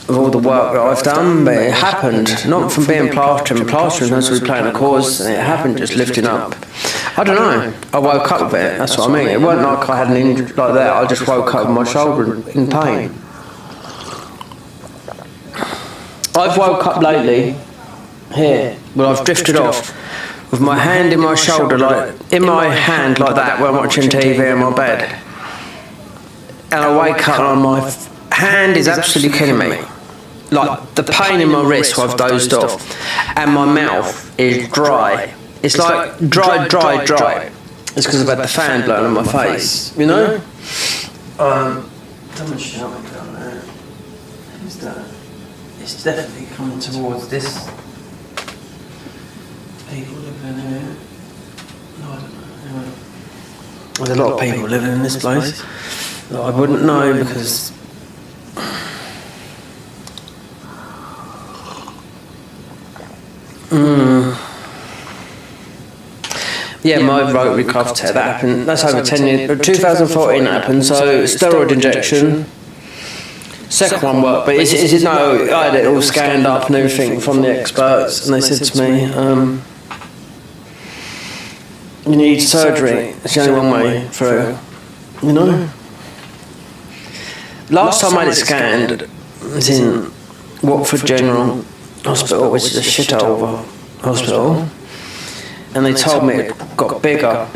of all the work that I've done, but it happened not from being plastering. Plastering was playing a cause, and it happened just lifting up. I don't know. I woke up with it. That's what I mean. It wasn't like I had an injury like that. I just woke up with my shoulder in pain. I've woke up lately here, but I've drifted off with my hand in my shoulder, like in my hand like that, where I'm watching TV on my bed, and I wake up and my hand is absolutely killing me. Like the pain in my wrist where I've dozed off, and my mouth is dry. It's like dry. It's because I've had the fan blowing on my face, you know? Someone's shouting down there. Who's that? It's definitely coming towards this. People living here. No, I don't know. Anyway. There's a lot of people living in this place that I wouldn't know because... Yeah, my rotary cuff tear, that happened, that's over 10 years, 2014 that happened, so steroid injection, second one worked, but no, I had it all scanned up and everything from the experts, and they said to me, you need surgery, it's the only one way through, you know? Last time I had it scanned was in Watford General Hospital, which is a shithole hospital. And they told me it got bigger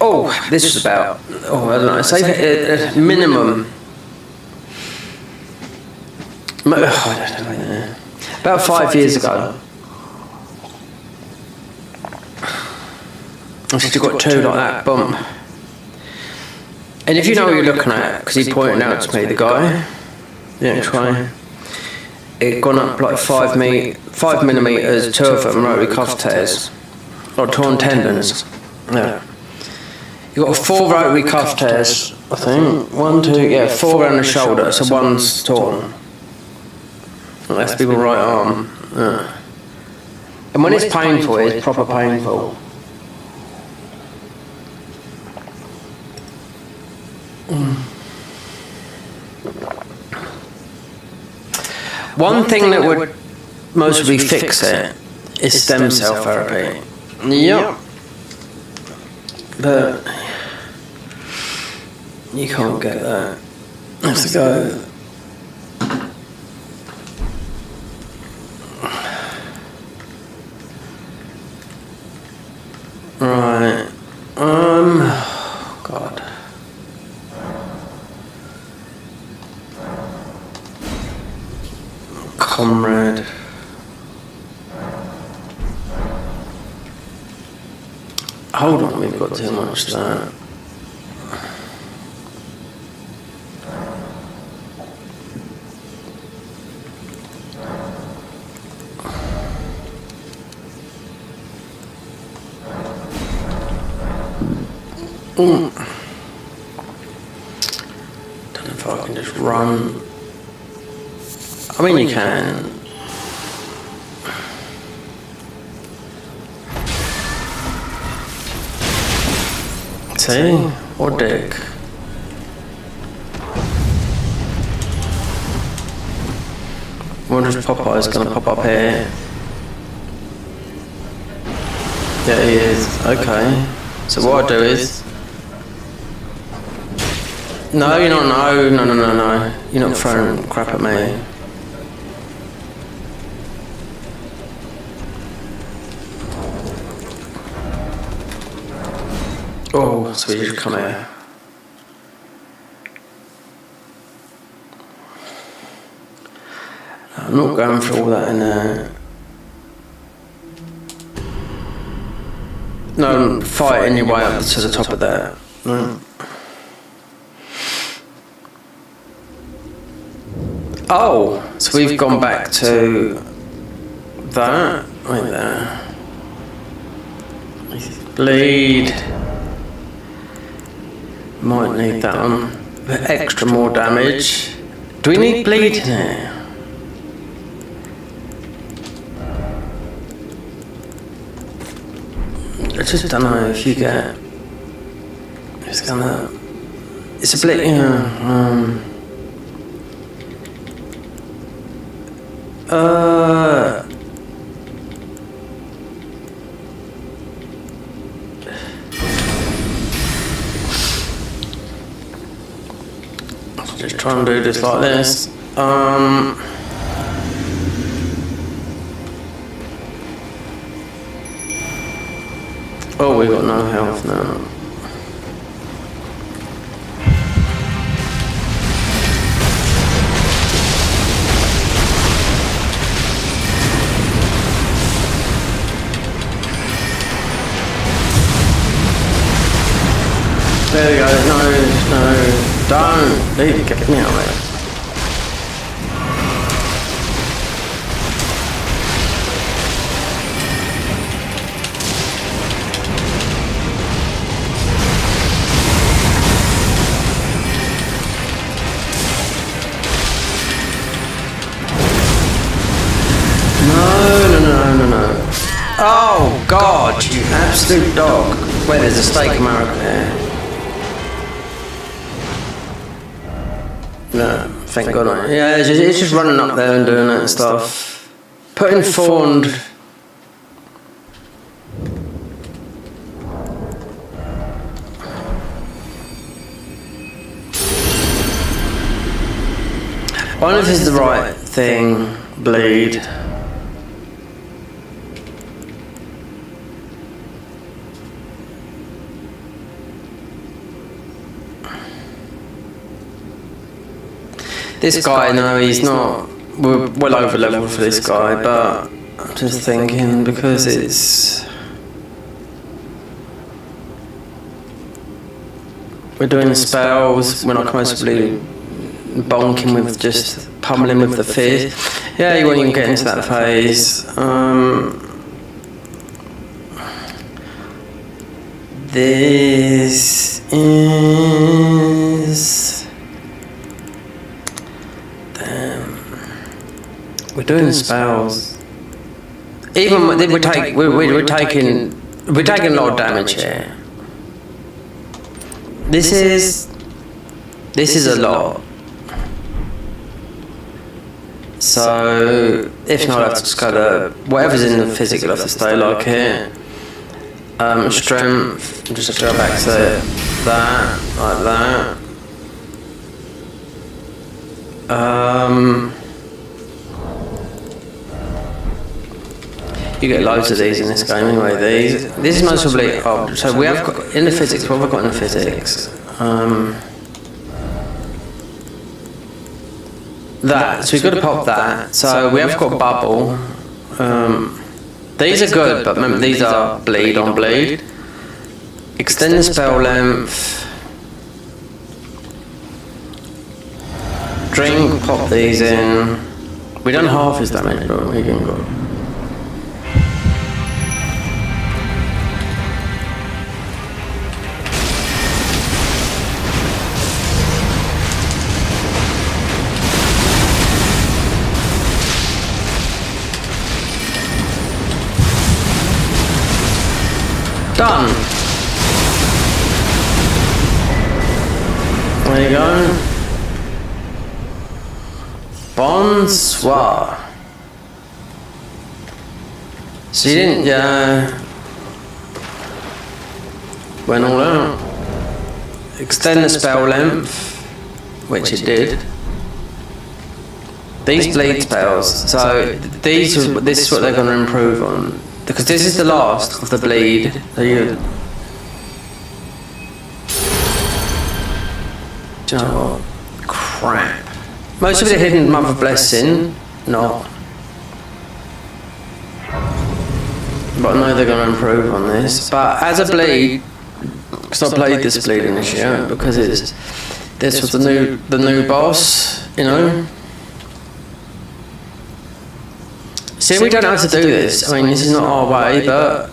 Oh, this was about, I don't know, say minimum. About 5 years ago. I've still got two like that, bump. And if you know what you're looking at, because he pointed out to me, the guy, try. It gone up like 5 millimeters, 2 of them rotary cuff tears, or torn tendons. Yeah. You've got 4 rotary cuff tears, I think. 1, 2, 4 around the shoulder, so one's torn. That's the right arm. Yeah. And when it's painful, it's proper painful. One thing that would mostly fix it is stem cell therapy. Yep. But you can't get that. Let's go. Right. God. Comrade. Hold on, we've got too much of that. Don't know if I can just run. I mean, you can. See? Or dick. Wonder if Popeye's gonna pop up here. Yeah, he is. Okay. So what I do is... No, you're not. No. You're not throwing crap at me. Oh, so you just come here. I'm not going for all that in there. No, I'm fighting your way up to the top of that. No. Oh, so we've gone back to that. Right there. Bleed. Might need that one. But extra more damage. Do we need bleed in here? I just don't know if you get... It's gonna... It's a bleed... Just try and do this like this. Oh, we got no health now. There we go. No, don't. Leave, get me out of there. No. Oh, God, you absolute dog. Wait, there's a steak American there. No, thank God. Yeah, it's just running up there and doing that stuff. Putting fawned. I wonder if this is the right thing. Bleed. This guy, no, he's not. We're well over level for this guy, but I'm just thinking because it's. We're doing spells, we're not mostly bonking with just pummeling with the fear. Yeah, you won't even get into that phase. This is. Damn. We're doing spells. Even we're taking a lot of damage here. This is a lot. So if not, I have to just go to whatever's in the physical. I have to stay like here. Strength. Just have to go back to that, like that. You get loads of these in this game anyway. This is most probably. Oh, so we have got in the physics. What have we got in the physics? That. So we've got to pop that. So we have got bubble. These are good, but remember these are bleed on bleed. Extend the spell length. Drink. Pop these in. We done half his damage, but we can go. Done. There you go. Bonsoir. So you didn't, went all out. Extend the spell length, which it did. These bleed spells, so this is what they're going to improve on. Because this is the last of the bleed. Do you know what? Crap. Most of it hidden Mother Blessing, not. But I know they're going to improve on this. But as a bleed, because I played this bleed in this year, because this was the new boss, you know. See, we don't know how to do this. I mean, this is not our way, but.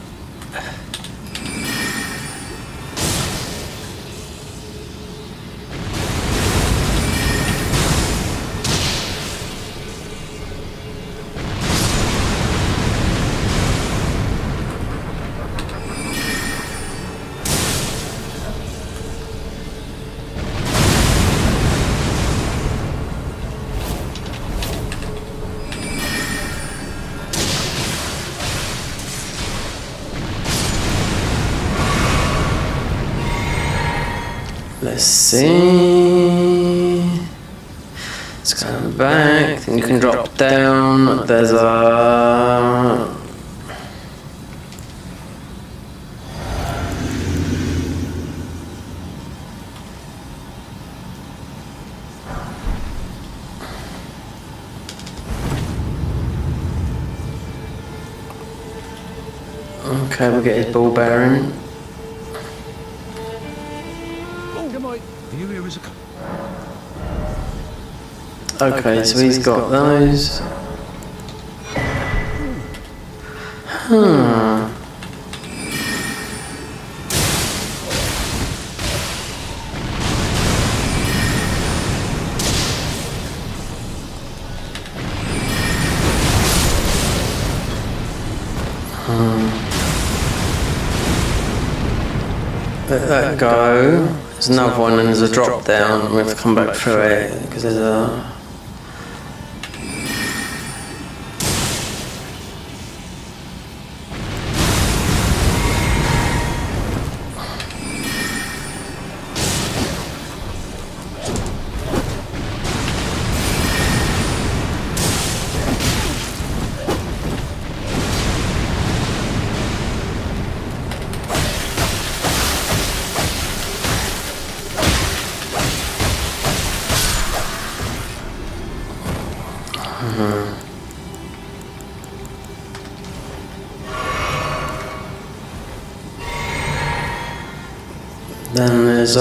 Let's see. Let's go back. Then you can drop down. There's a. Okay, we'll get his ball bearing. Okay, so he's got those. Let that go. There's another one and there's a drop down. We have to come back through it because there's a. Then there's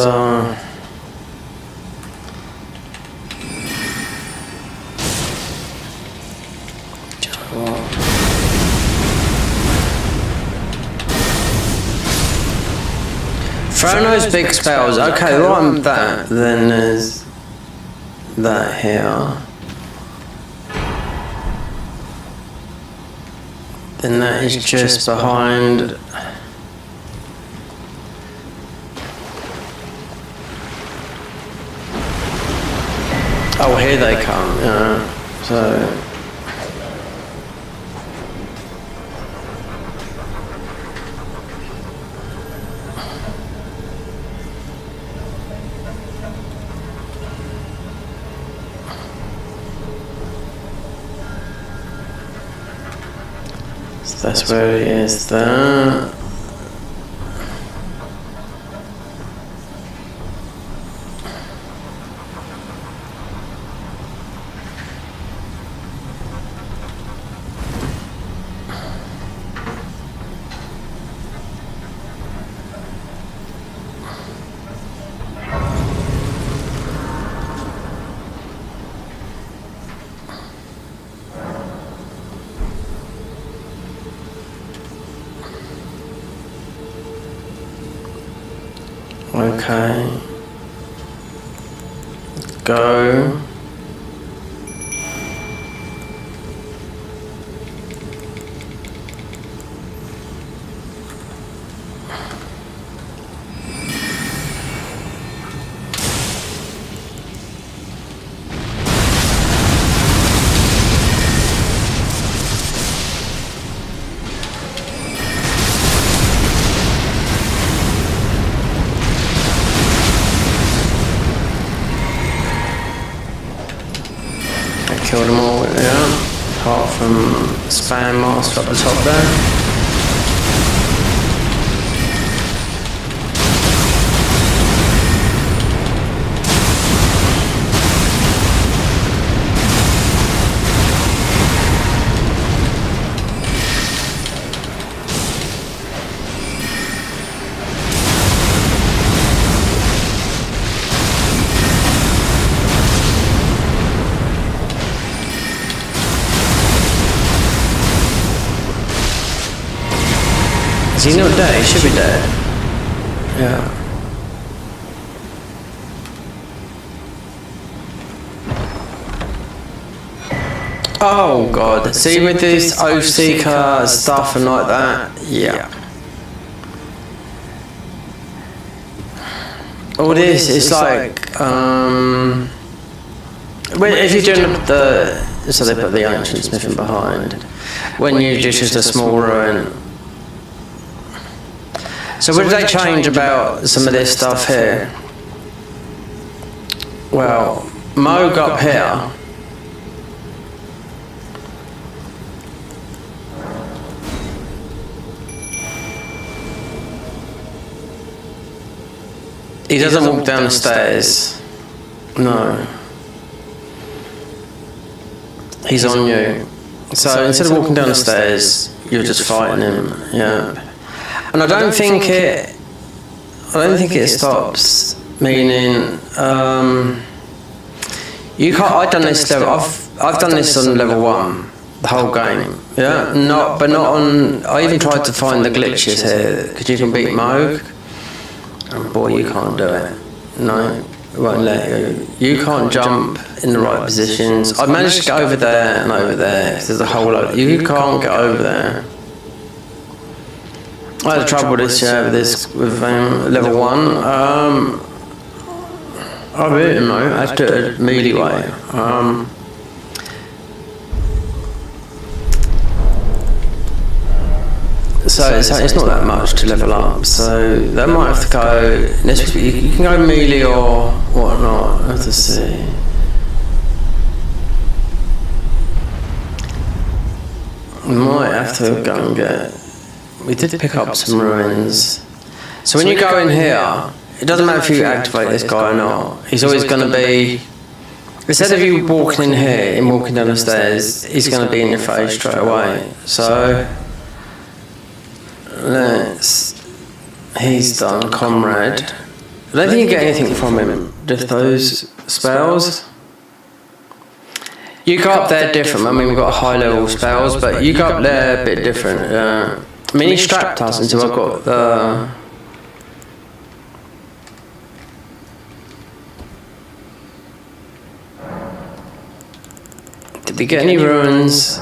throw those big spells. Okay, right, that. Then there's that here. Then that is just behind. Oh, here they come. Yeah. So. That's where it is there. Okay. Go. Killed them all, yeah. Apart from Spam Master up the top there. Is he not dead? He should be dead. Yeah. Oh god. See with this Oathseeker stuff and like that? Yeah. All this is like if you're doing so they put the ancient smithing behind. When you just a small ruin. So what did they change about some of this stuff here? Well, Moog up here. He doesn't walk down the stairs. No. He's on you. So instead of walking down the stairs, you're just fighting him. Yeah. And I don't think it stops. Meaning, you can't. I've done this level. I've done this on level 1, the whole game. Yeah, but not on. I even tried to find the glitches here because you can beat Moog. And boy, you can't do it. No, it won't let you. You can't jump in the right positions. I managed to get over there and over there. There's a whole lot. You can't get over there. I had trouble with this level 1. I beat him though. I had to do it melee way. So it's not that much to level up. So they might have to go. You can go melee or whatnot. I have to see. We might have to go and get. We did pick up some ruins. So when you go in here, it doesn't matter if you activate this guy or not. He's always going to be. Instead of you walking in here and walking down the stairs, he's going to be in your face straight away. So. He's done, Comrade. don't think you get anything from him. Just those spells. You go up there different. I mean, we've got high level spells, but you go up there a bit different. I mean, he strapped us until I've got the. Did we get any ruins?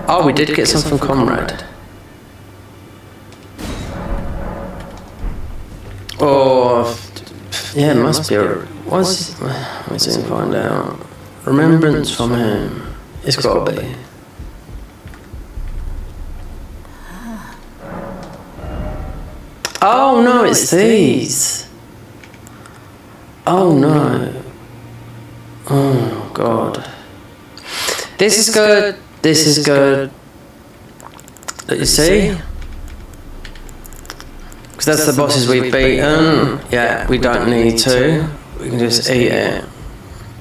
Oh, we did get some from Comrade. Or yeah, it must be a. Let's soon find out. Remembrance from him. It's got to be. Oh no, it's these. Oh no. Oh god. This is good. This is good. You see? Because that's the bosses we've beaten. Yeah, we don't need to. We can just eat it.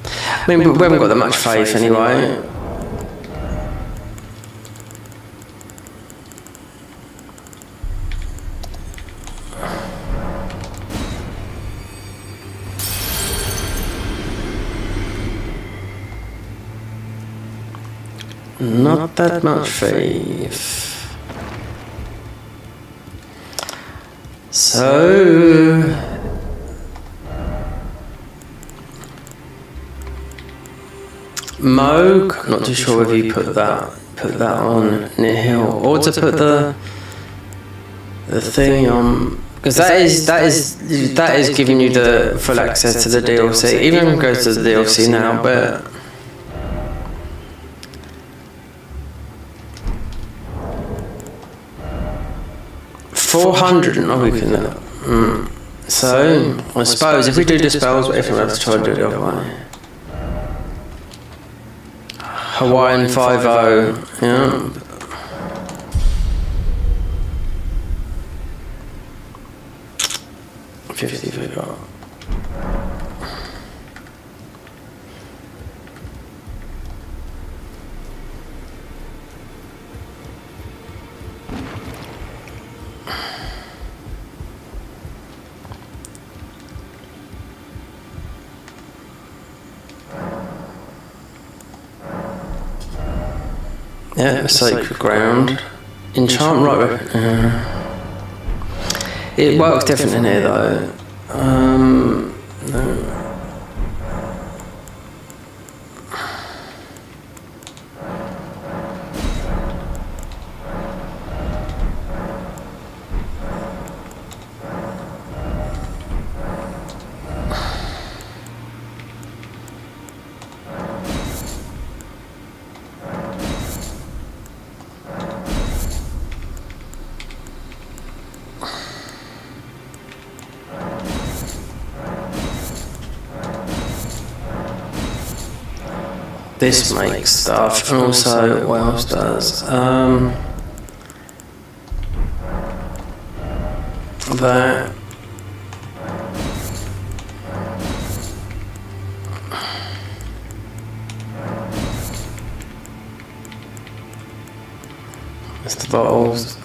I mean, we haven't got that much faith anyway. Not that much faith. So Moog, not too sure whether you put that on near hill or to put the thing on, because that is giving you the full access to the DLC. Even if it goes to the DLC now, but. $400, no, we can. So I suppose if we do dispels, what if we have to try to do it the other way? Hawaiian 5-0, yeah. $50 we got. Yeah, sacred ground. Enchant right weapon. It works different in here though. No. This makes stuff, and also what else does? That. It's the bottles.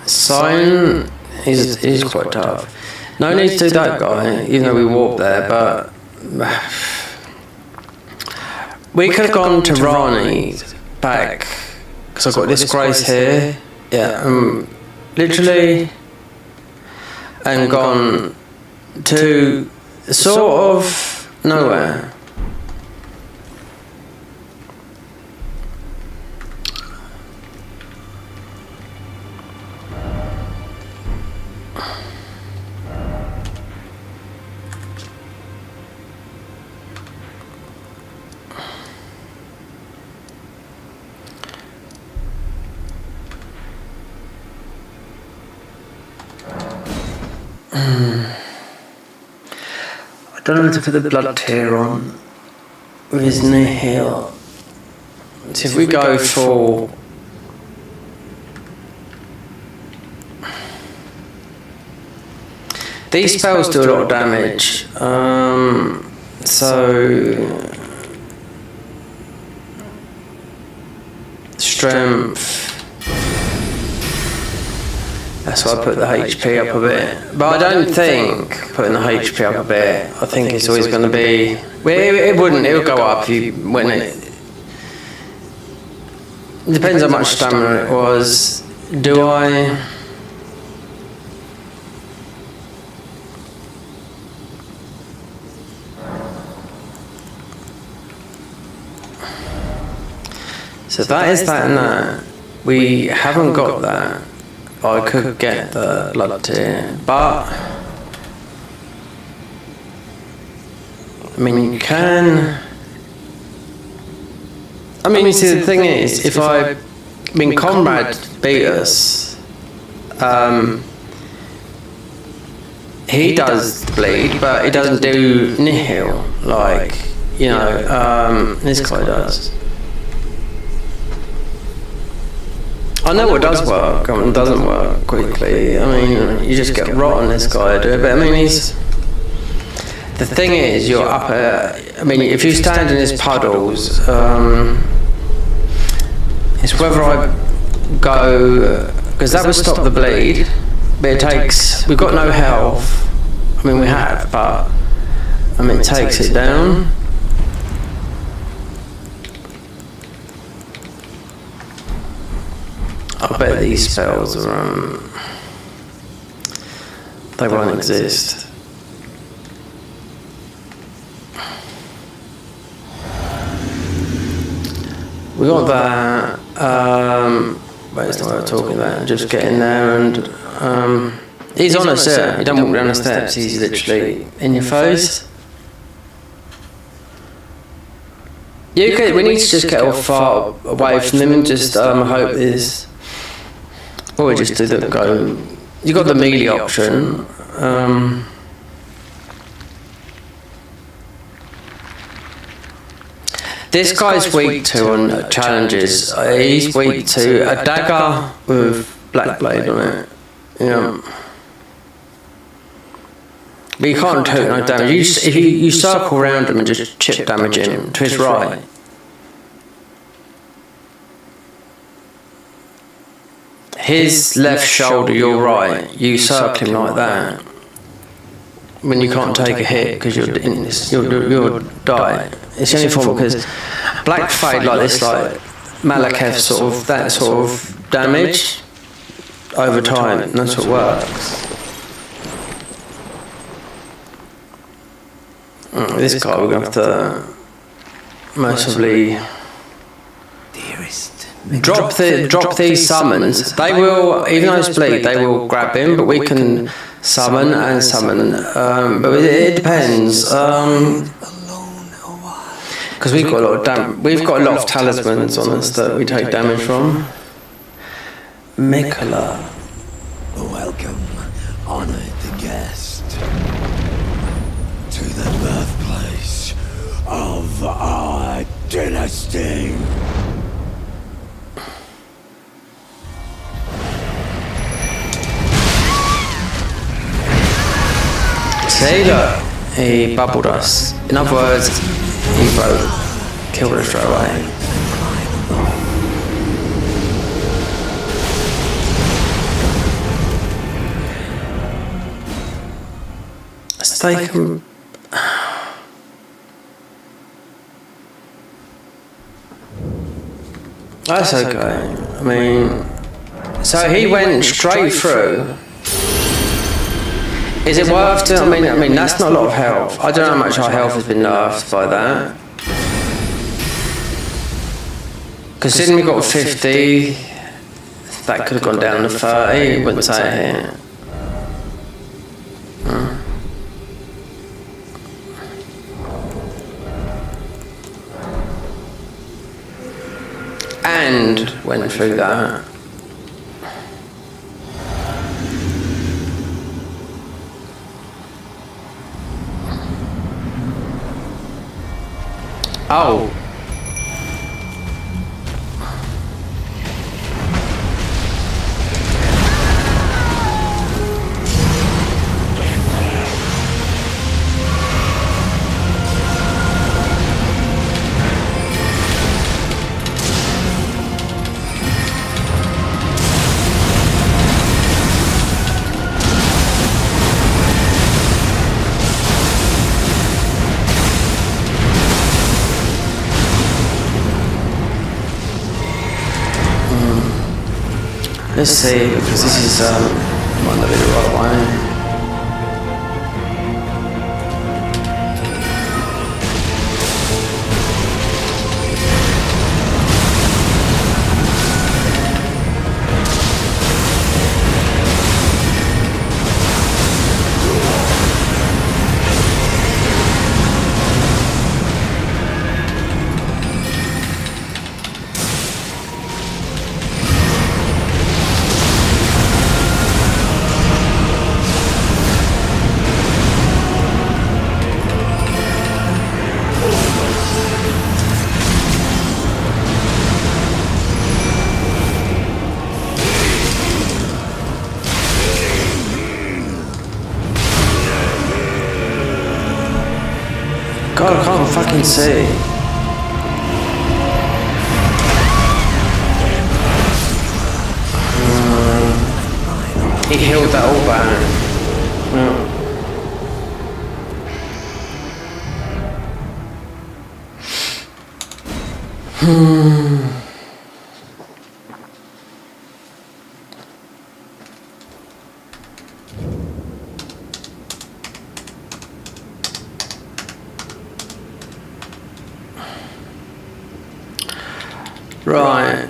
Sign is quite tough. No need to do that guy, even though we warped there, but we could have gone to Rani back, because I've got this grace here, yeah, literally, and gone to sort of nowhere. I don't know to put the blood tier on with his nihil. So if we go for these spells do a lot of damage. So strength. That's why I put the HP up a bit. But I don't think putting the HP up a bit, I think it's always going to be... Well, it wouldn't, it would go up when it... Depends how much stamina it was. Do I... So that is that and that. We haven't got that. I could get the blood tier, but I mean you can. I mean, you see, the thing is, if Conrad beat us, he does bleed, but he doesn't do nihil like this guy does. I know what does work and doesn't work quickly. I mean, you just get rotten this guy do it. But I mean, the thing is, you're up at... I mean, if you stand in his puddles, it's whether I go... Because that would stop the bleed, but it takes... We've got no health. I mean, we have, but... I mean, it takes it down. I bet these spells are, they won't exist. We got that, but it's not what we're talking about, just getting there and, he's on a set, he don't walk down the steps, he's literally in your face. We need to just get all far away from them and just hope there's... Or we just do the go. You got the melee option. This guy's weak to on challenges. He's weak to a dagger with black blade on it. Yeah. But you can't take no damage. If you circle around him and just chip damage him to his right. His left shoulder, your right, you circle him like that. When you can't take a hit because you'll die. It's the only form because black fade like this, like Malekith sort of, that sort of damage over time, and that's what works. This guy we're going to have to massively drop these summons. They will, even though it's bleed, they will grab him, but we can summon and summon. But it depends. Because we've got a lot of we've got a lot of talismans on us that we take damage from. Mikola. Welcome, honored the guest, to the birthplace of our dynasty. See, look, he bubbled us. In other words, he killed us straight away. Let's take him. That's okay. I mean, so he went straight through. Is it worth it? I mean, that's not a lot of health. I don't know how much our health has been nerfed by that. Considering we got 50, that could have gone down to 30. Wouldn't say it here. And went through that. Oh. Let's see, because this is might not be the right way. God, I can't fucking see. He healed that all back. Right.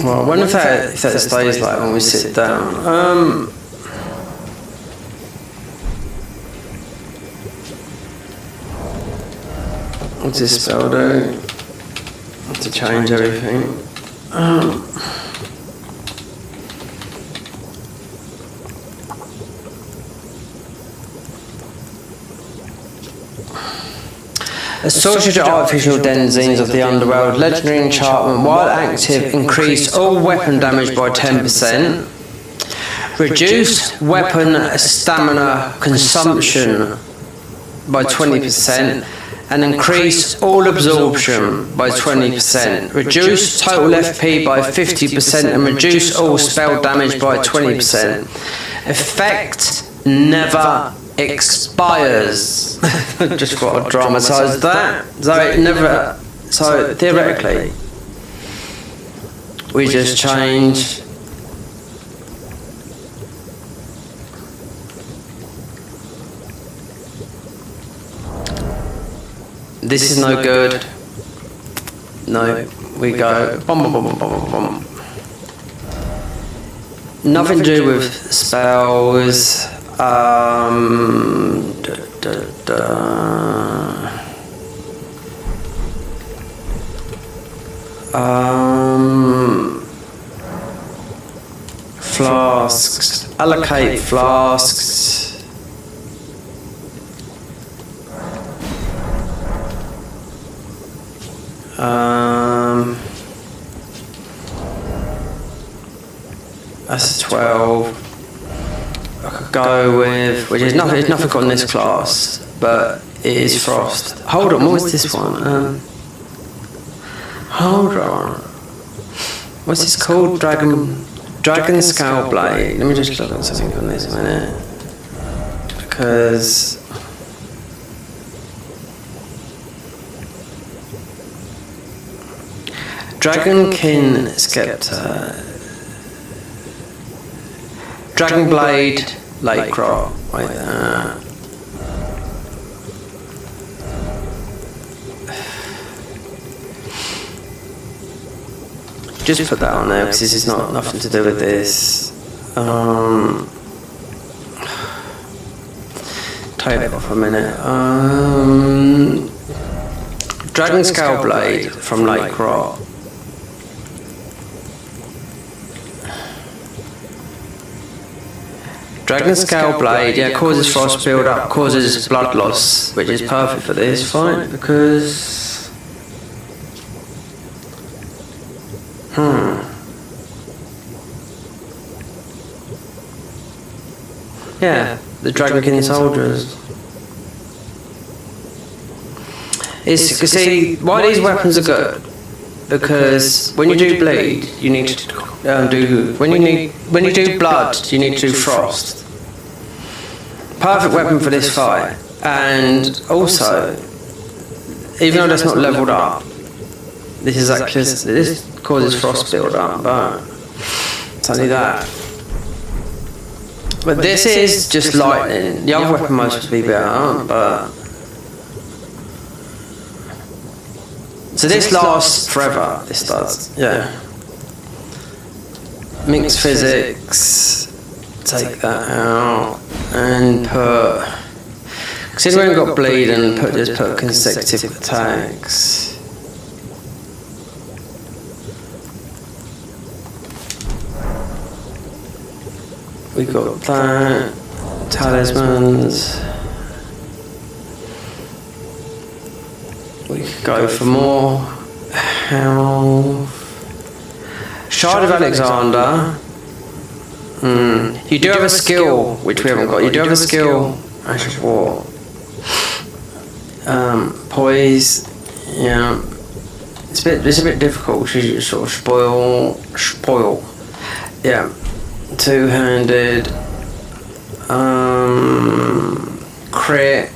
Well, I wonder if that stays like when we sit down. What's this spell do? To change everything. A sorcery to artificial denizens of the underworld, legendary enchantment, while active, increase all weapon damage by 10%, reduce weapon stamina consumption by 20%, and increase all absorption by 20%, reduce total FP by 50%, and reduce all spell damage by 20%. Effect never expires. Just thought I'd dramatise that. So it never. So theoretically, we just change. This is no good. No, we go. Bum, bum, bum, bum, bum. Nothing to do with spells. Flasks. Allocate flasks. That's a 12. I could go with, which is nothing. It's nothing got in this class, but it is Frost. Hold on, what was this one? Hold on. What's this called? Dragon Scale Blade. Let me just look at something on this a minute, because Dragonkin Scepter. Dragon Blade, Lake Crop, like that. Just put that on there because this is not nothing to do with this. Take it off a minute. Dragon Scale Blade from Lake Rot. Dragon Scale Blade, yeah, causes frost build up, causes blood loss, which is perfect for this fight because. Yeah, the Dragon King soldiers. See, why these weapons are good? Because when you do bleed, you need to do when you do blood, you need to do frost. Perfect weapon for this fight, and also, even though that's not leveled up, this is actually this causes frost build up, but it's only that. But this is just lightning. The other weapon might be better, but so this lasts forever. This does, yeah. Mixed physics. Take that out and put. Considering we've got bleed and just put consecutive attacks. We got that. Talismans. We could go for more health. Shard of Alexander. You do have a skill, which we haven't got. You do have a skill. Actually, what? Poise. Yeah. It's a bit difficult. You sort of spoil. Yeah. Two-handed. Crit.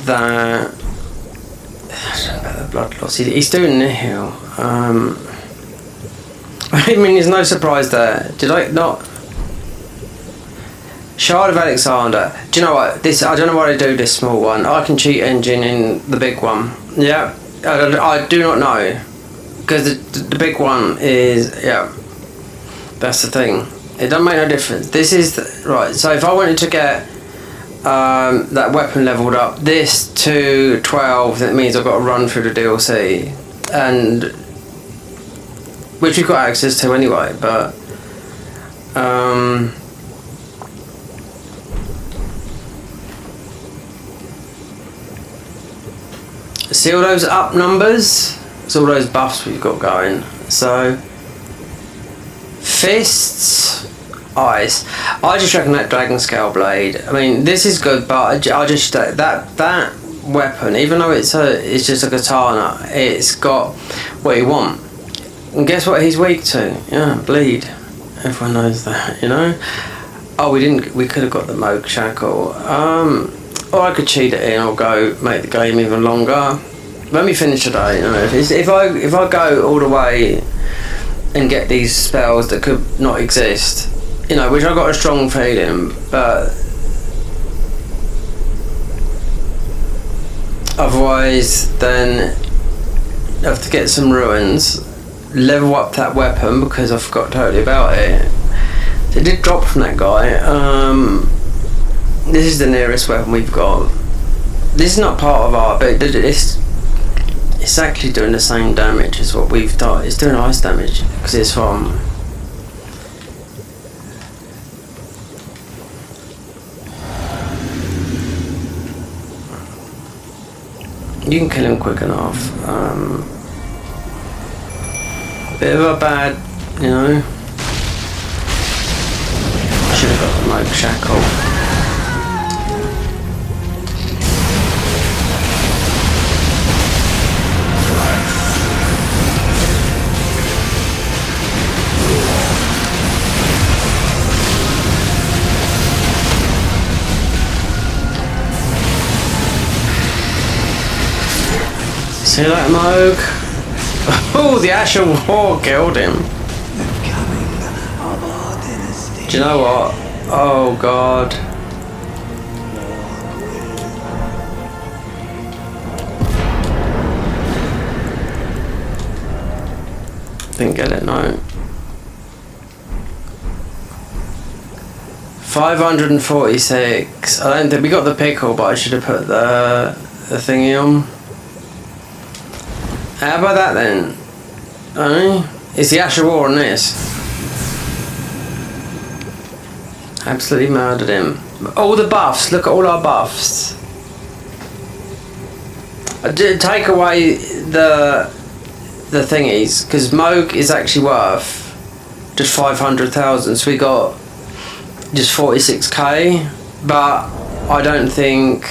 That. About the blood loss. He's doing nihil. I mean, there's no surprise there. Did I not? Shard of Alexander. Do you know what? This I don't know why I do this small one. I can cheat engine in the big one. Yeah, I do not know because the big one is That's the thing. It doesn't make no difference. This is right. So if I wanted to get that weapon leveled up, this to 12, that means I've got to run through the DLC, and which we've got access to anyway. But see all those up numbers. It's all those buffs we've got going. So fists. Ice. I just reckon that Dragon Scale Blade. I mean, this is good, but I just that weapon, even though it's just a katana, it's got what you want. And guess what? He's weak to. Yeah, bleed. Everyone knows that, you know. Oh, we could have got the Moog Shackle. Or I could cheat it in or go make the game even longer. Let me finish today. You know, if I go all the way and get these spells that could not exist. You know, which I've got a strong feeling, but otherwise then I have to get some ruins, level up that weapon because I forgot totally about it. It did drop from that guy. This is the nearest weapon we've got. This is not part of our, but it's actually doing the same damage as what we've done. It's doing ice damage because it's from. You can kill him quick enough. Bit of a bad, you know. Should have got the Moog Shackle. See that, Moog? Oh, the Ash of War killed him. Do you know what? Oh God. Didn't get it, no. 546. I don't think we got the pickle, but I should have put the thingy on. How about that then? It's the Ash of War on this. Absolutely murdered him. All the buffs. Look at all our buffs. I did take away the thingies because Moog is actually worth just 500,000. So we got just 46k, but I don't think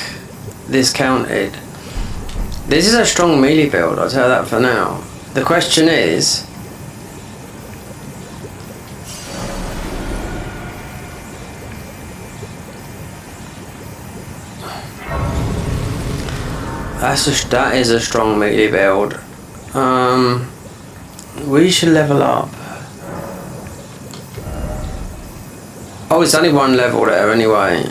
this counted. This is a strong melee build, I'll tell you that for now. The question is, that is a strong melee build. We should level up. Oh, it's only one level there anyway.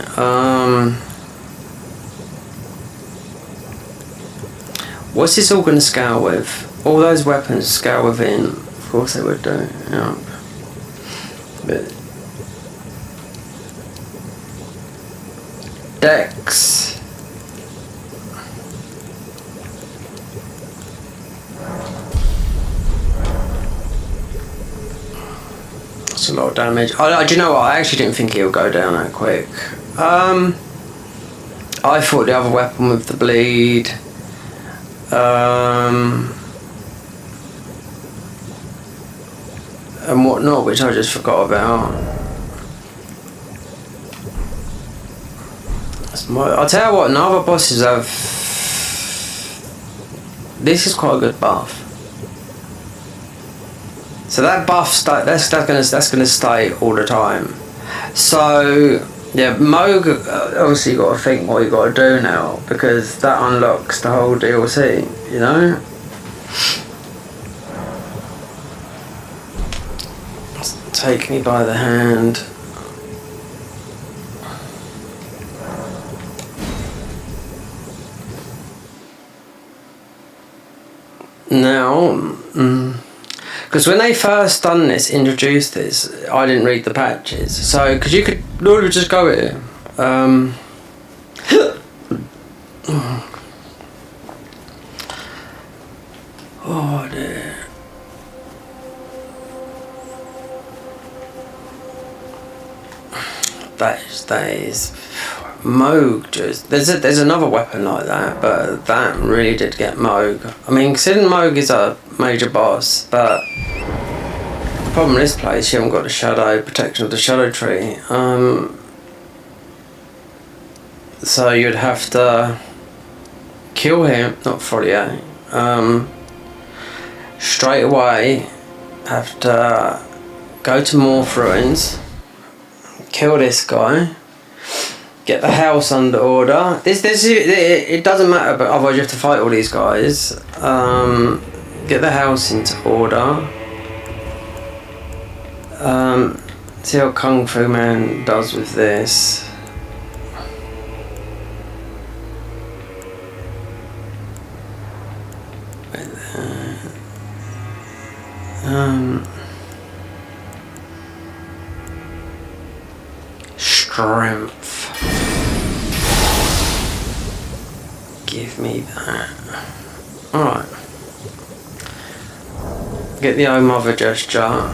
What's this all going to scale with? All those weapons scale within. Of course they would do. Yeah. But Dex. That's a lot of damage. Do you know what? I actually didn't think he'll go down that quick. I thought the other weapon with the bleed. And whatnot, which I just forgot about. I'll tell you what, none of the bosses have. This is quite a good buff. So that buff that's gonna stay all the time. So yeah, Moog obviously you got to think what you got to do now because that unlocks the whole DLC. You know. Take me by the hand. Now, because when they first introduced this, I didn't read the patches. So, because you could literally just go here. Oh dear. That is Moog. Just there's another weapon like that, but that really did get Moog. I mean, considering Moog is a major boss, but the problem in this place, you haven't got the shadow protection of the shadow tree. So you'd have to kill him, not 48. Straight away, have to go to Morph Ruins. Kill this guy. Get the house under order. It doesn't matter, but otherwise you have to fight all these guys. Get the house into order. See how Kung Fu Man does with this. Strength. Give me that. Alright. Get the Oh Mother gesture.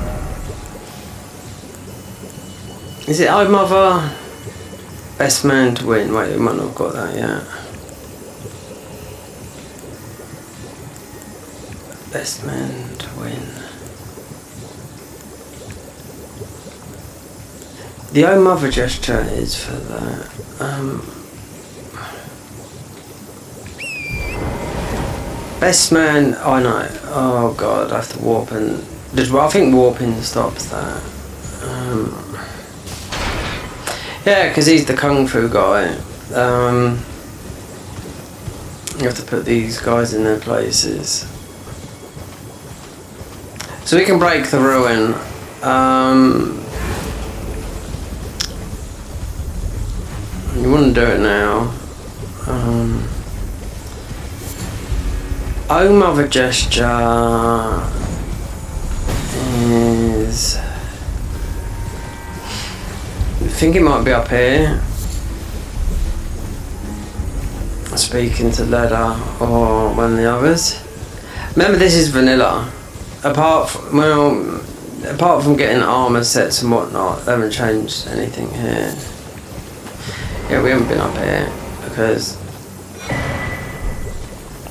Is it Oh Mother? Best man to win. Wait, we might not have got that yet. Best man to win. The Oh Mother gesture is for that. Best man, oh no, oh god, I have to warp and... I think warping stops that. Yeah, because he's the Kung Fu guy. You have to put these guys in their places. So we can break the ruin. You wouldn't do it now. Oh Mother gesture. is... I think it might be up here. Speaking to Leather or one of the others. Remember, this is vanilla. Apart from getting armor sets and whatnot, they haven't changed anything here. Yeah, we haven't been up here because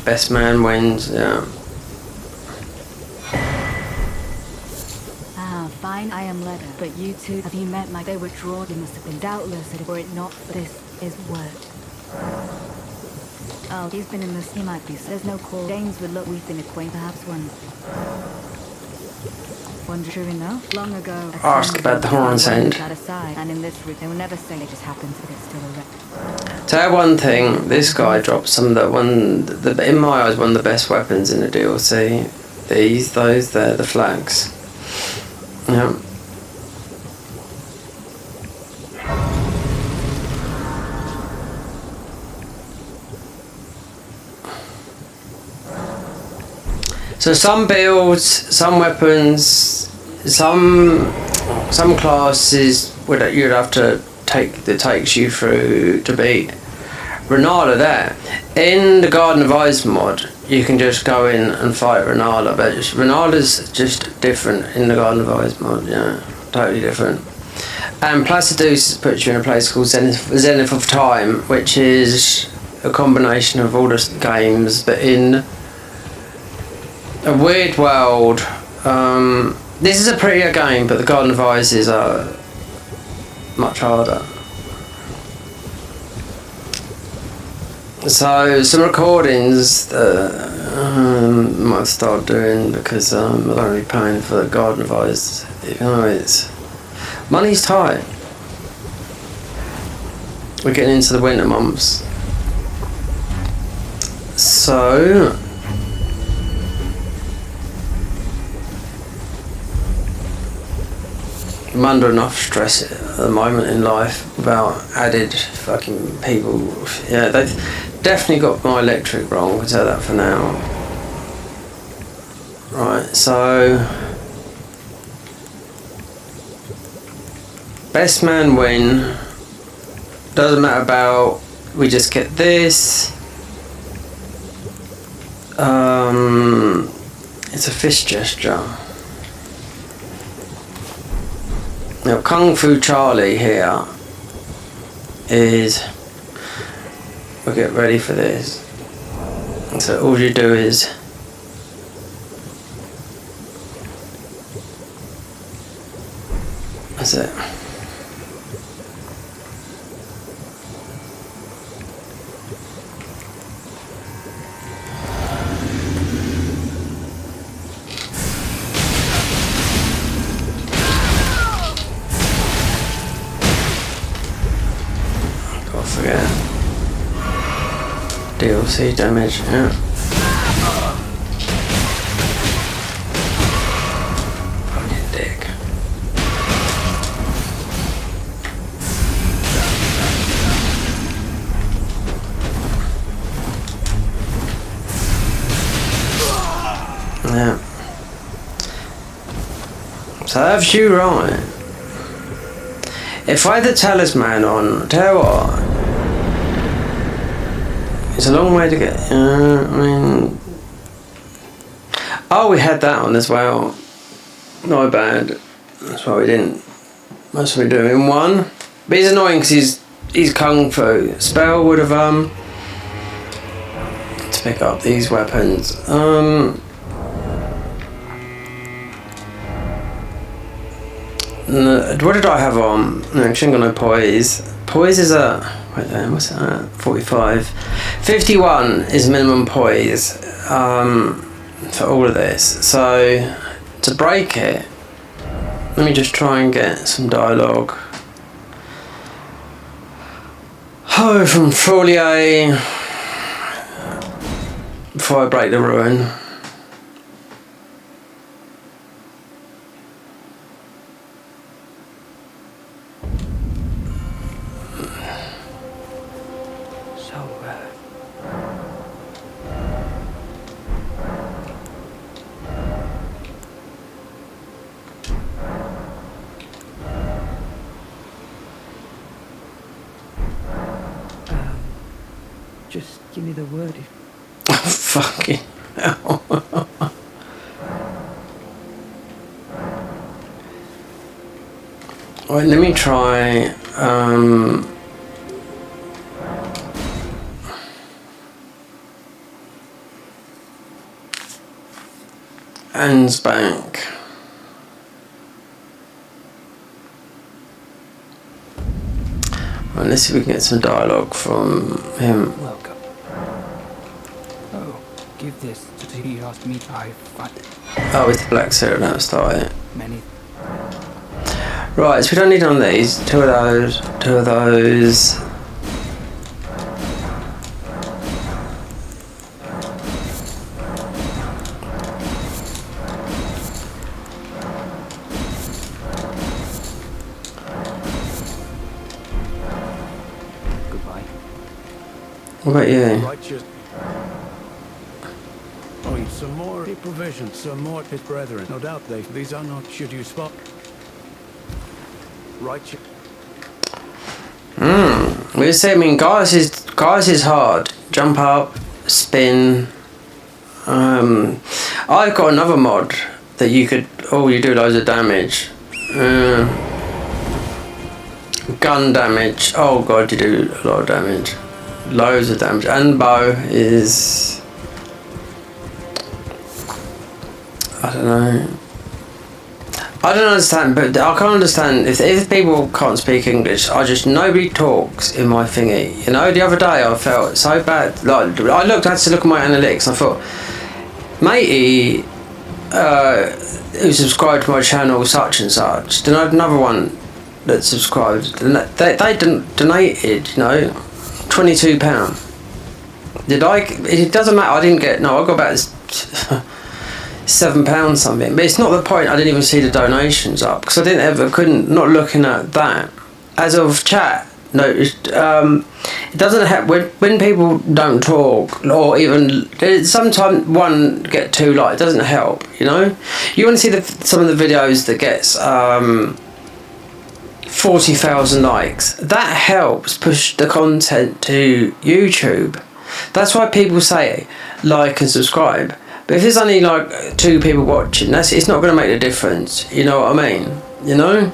best man wins. Yeah. Fine, I am Leather, but you two, have you met my... They were drawn, they must have been doubtless, were it not for this, is word. Oh, he's been in this, he might be, there's no call. Danes would look, we've been acquainted, perhaps one. Wonder, true enough, long ago... Ask about the horn's end. Aside, and in this route, they will never say it just happened to get still erect. Tell you one thing, this guy dropped some of in my eyes, one of the best weapons in the DLC. Those there, the flags. Yeah. So some builds, some weapons, some classes you'd have to take that takes you through to beat Renala there. In the Garden of Eyes mod, you can just go in and fight Renala, but Renala's just different in the Garden of Eyes mod, yeah, totally different. And Placidus puts you in a place called Zenith of Time, which is a combination of all the games, but in a weird world. This is a prettier game, but the Garden of Eyes is much harder. So some recordings might start doing because I'm only paying for the Garden of Eyes. Even though it's money's tight. We're getting into the winter months, so I'm under enough stress at the moment in life without added fucking people. Yeah, they've definitely got my electric wrong, I'll tell that for now. Right, so best man win. Doesn't matter about, we just get this. It's a fist gesture. Now, Kung Fu Charlie here is, we'll get ready for this. So all you do is that's it. Forget DLC damage, yeah. Fucking dick. Yeah. So have you right. If I had the talisman on, tell you what, it's a long way to get. I mean, oh, we had that on as well. Not bad. That's why we didn't. That's what we do in one. But he's annoying because he's kung fu. Spell would have to pick up these weapons. What did I have on? No, actually, I'm gonna poise. Poise is a. Wait there, what's that? 45. 51 is minimum poise for all of this. So to break it, let me just try and get some dialogue. Oh, from Frolier before I break the ruin. Give me the word. Fucking hell. Right, let me try. Anne's Bank. Right, let's see if we can get some dialogue from him. Welcome. Oh, give this to he asked me. I find Oh, it's the black syrup, now start it. many. Right, so we don't need none of these. Two of those. Goodbye. What about you? Righteous. Oh, you've some more provisions, some more his brethren. No doubt these are not, should you spot. Righteous. We say, I mean, guys is hard. Jump up, spin. I've got another mod that you could. Oh, you do loads of damage. Gun damage. Oh god, you do a lot of damage. Loads of damage. And bow is. I don't know. I don't understand, but I can't understand if people can't speak English. Nobody talks in my thingy. You know, the other day I felt so bad. Like I had to look at my analytics. And I thought, matey, who subscribed to my channel, such and such. Then I had another one that subscribed. And they donated, you know, £22. Did I? It doesn't matter. I didn't get. No, I got about. £7 something, but it's not the point. I didn't even see the donations up because I couldn't not looking at that. As of chat noticed, it doesn't help when people don't talk or even sometimes one get two likes. It doesn't help, you know. You want to see some of the videos that gets 40,000 likes. That helps push the content to YouTube. That's why people say like and subscribe. But if there's only like 2 people watching, it's not going to make a difference. You know what I mean? You know?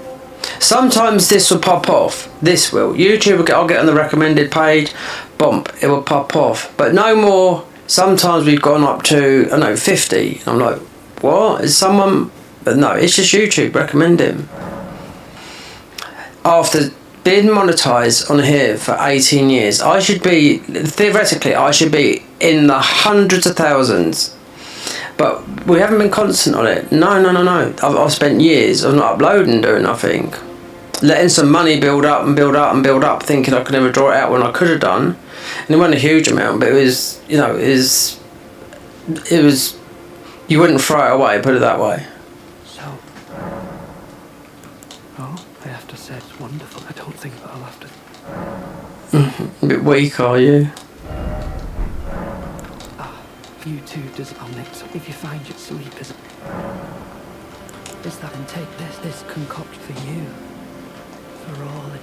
Sometimes this will pop off. This will. YouTube, I'll get on the recommended page. Bump. It will pop off. But no more. Sometimes we've gone up to, I don't know, 50. I'm like, what? Is someone... But no, it's just YouTube recommending. After being monetized on here for 18 years, I should be... Theoretically, I should be in the hundreds of thousands. But we haven't been constant on it. No. I've spent years of not uploading, doing nothing. Letting some money build up, thinking I could never draw it out when I could have done. And it wasn't a huge amount, but it was, you know, it was, you wouldn't throw it away, put it that way. So, I have to say it's wonderful. I don't think that I'll have to. A bit weak, are you? You too, I'll make some. If you find your sleep is that, and take this concoct for you. For all it.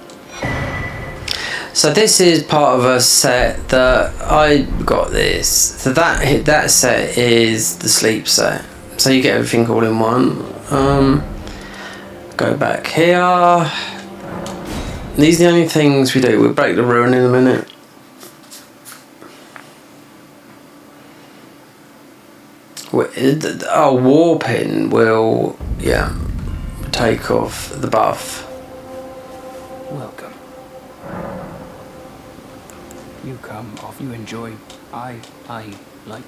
So this is part of a set that I got this. So that set is the sleep set. So you get everything all in one. Go back here. These are the only things we do. We'll break the ruin in a minute. Our warping will, take off the buff. Welcome. You come off, you enjoy. I like.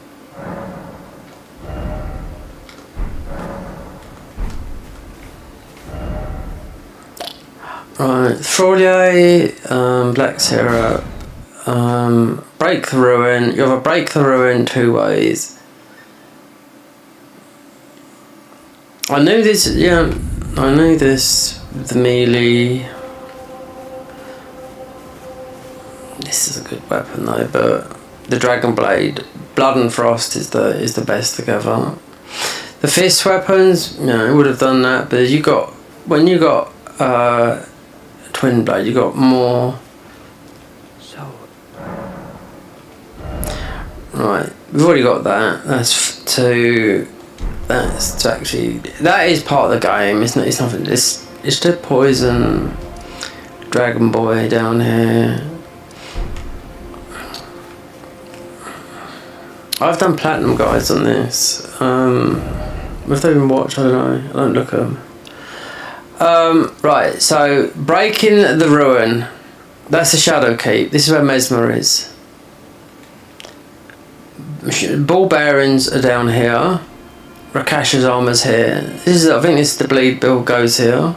Right, Fraudier, Black Syrup, break the ruin. You have a break the ruin 2 ways. I knew this, the melee. This is a good weapon though, but the Dragon Blade, Blood and Frost is the best together. The fist weapons, would have done that, but when you got Twin Blade, you got more. So Right, we've already got that. That's to actually, that is part of the game. It's not. It's nothing. It's to poison Dragon Boy down here. I've done platinum guides on this. If they even watch, I don't know. I don't look at them. Right, so breaking the ruin. That's the Shadow Keep. This is where Mesmer is. Ball bearings are down here. Rakasha's armor's here. This is, I think this is the bleed build goes here.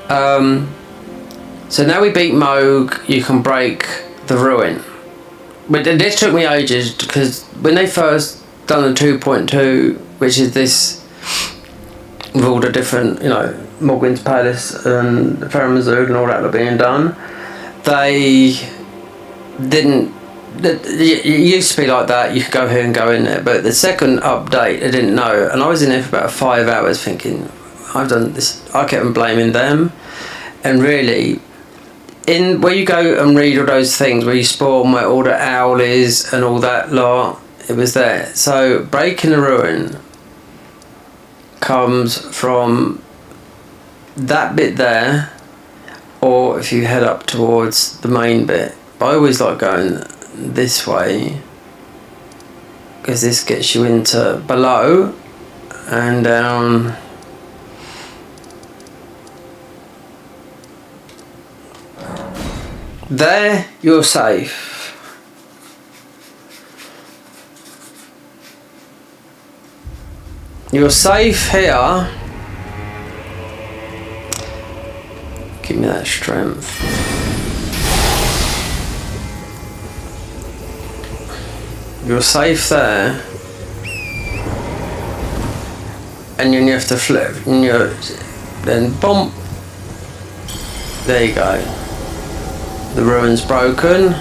So now we beat Moog, you can break the ruin. But this took me ages because when they first done the 2.2, which is this with all the different, you know, Mogwin's Palace and Faramazoo and all that were being done, they didn't. It used to be like that, you could go here and go in there, but the second update I didn't know, and I was in there for about 5 hours thinking, I've done this. I kept on blaming them, and really, in where you go and read all those things where you spawn where all the owl is and all that lot, it was there. So breaking the ruin comes from that bit there, or if you head up towards the main bit. But I always like going this way because this gets you into below and down. There you're safe. You're safe here. Give me that strength. You're safe there, and then you have to flip, and then bump. There you go. The ruin's broken.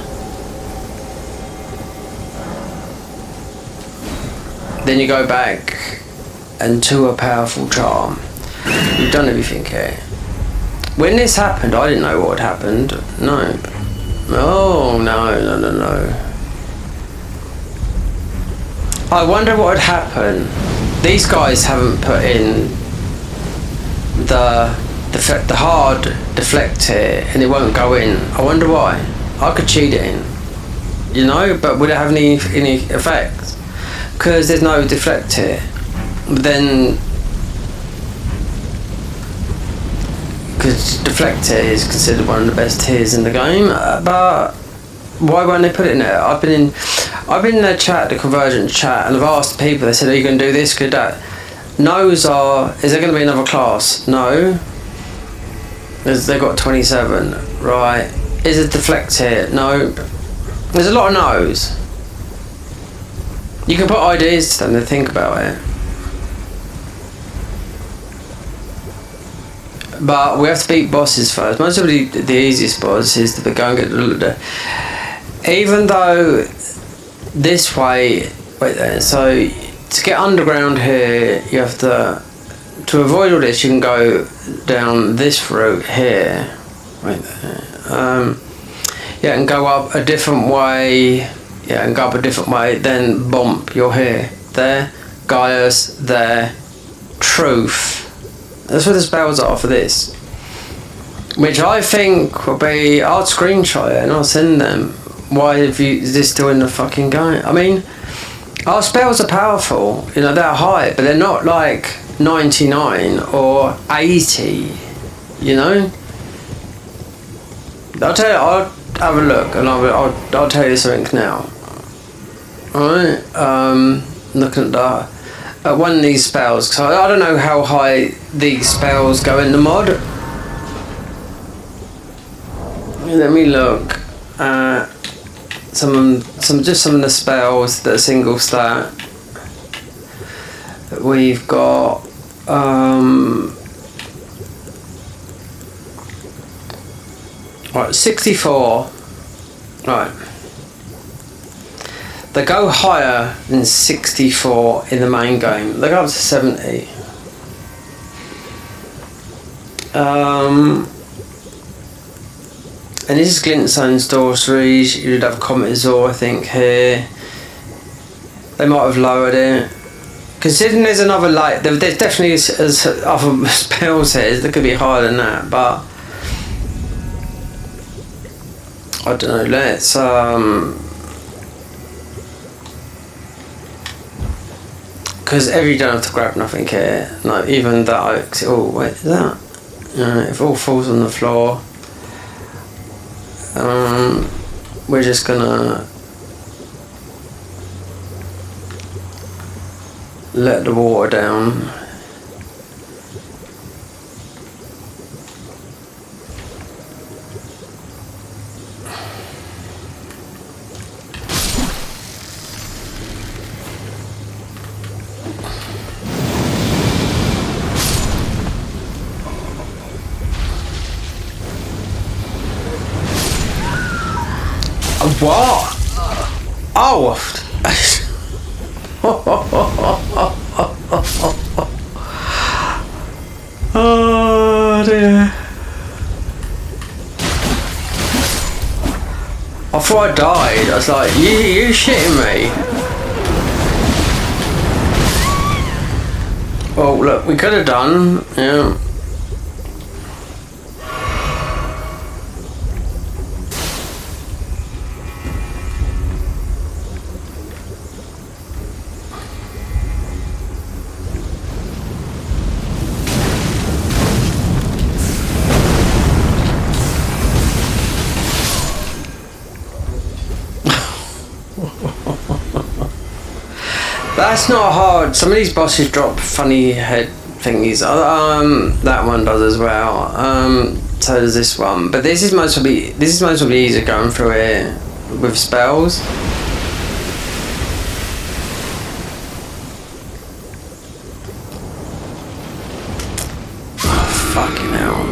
Then you go back and to a powerful charm. You've done everything here. When this happened, I didn't know what had happened. No. Oh, no. I wonder what would happen. These guys haven't put in the hard deflect here, and it won't go in. I wonder why. I could cheat it in, you know, but would it have any effect? Because there's no deflect here. Then, because deflect here is considered one of the best tiers in the game, but why won't they put it in there? I've been in their chat, the Convergence chat, and I've asked people. They said, "Are you going to do this? Could that?" No's are. Is there going to be another class? No. They've got 27, right? Is it deflect here? No. There's a lot of no's. You can put ideas to them to think about it. But we have to beat bosses first. Most of the easiest boss is to go and get the... Even though this way... Wait there. So to get underground here, you have to avoid all this, you can go down this route here. Wait there. Yeah, and go up a different way. Yeah, and go up a different way. Then bump, you're here. There. Gaius, there. Truth. That's what the spells are for this. Which I think will be... I'll screenshot it and I'll send them. Why is this still in the fucking game? I mean, our spells are powerful. You know, they're high, but they're not like 99 or 80. You know? I'll tell you, I'll have a look and I'll tell you something now. Alright? Looking at one of these spells, because I don't know how high these spells go in the mod. Let me look at some of the spells that are single stat that we've got. Right, 64. Right. They go higher than 64 in the main game. They go up to 70. And this is Glintstone's Sorceries. You'd have Cometazor, I think, here. They might have lowered it. Considering there's another light, there's definitely other spells here. They could be higher than that, but I don't know. Let's because you don't have to grab nothing here. No, even that. Oh wait, is that? If it all falls on the floor, we're just gonna let the water down. What? Oh! Oh dear. I thought I died. I was like, you shitting me? Well, look, we could have done, yeah. That's not hard. Some of these bosses drop funny head thingies. That one does as well. So does this one. But this is mostly easier going through it with spells. Oh, fucking hell.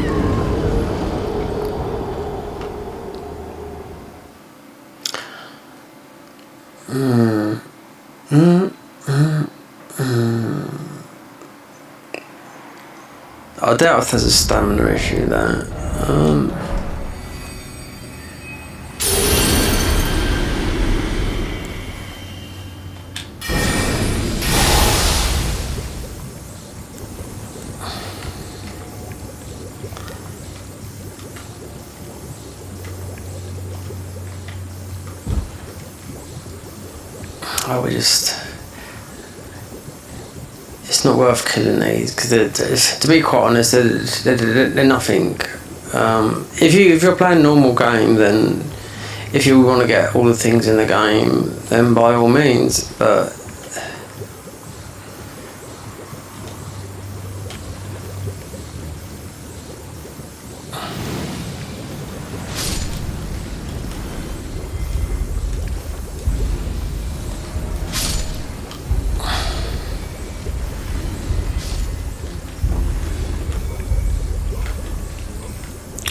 I doubt if there's a stamina issue there. It's not worth killing these because, to be quite honest, they're nothing. If you're playing a normal game, then if you want to get all the things in the game, then by all means. But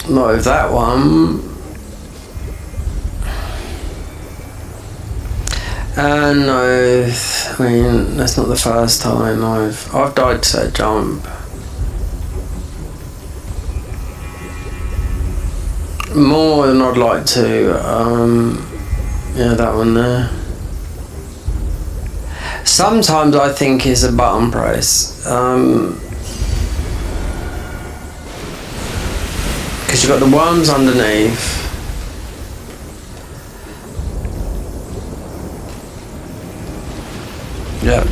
not with that one. No, I mean that's not the first time I've died to that jump. More than I'd like to. Yeah, that one there. Sometimes I think it's a button press. Because you've got the worms underneath. Yeah.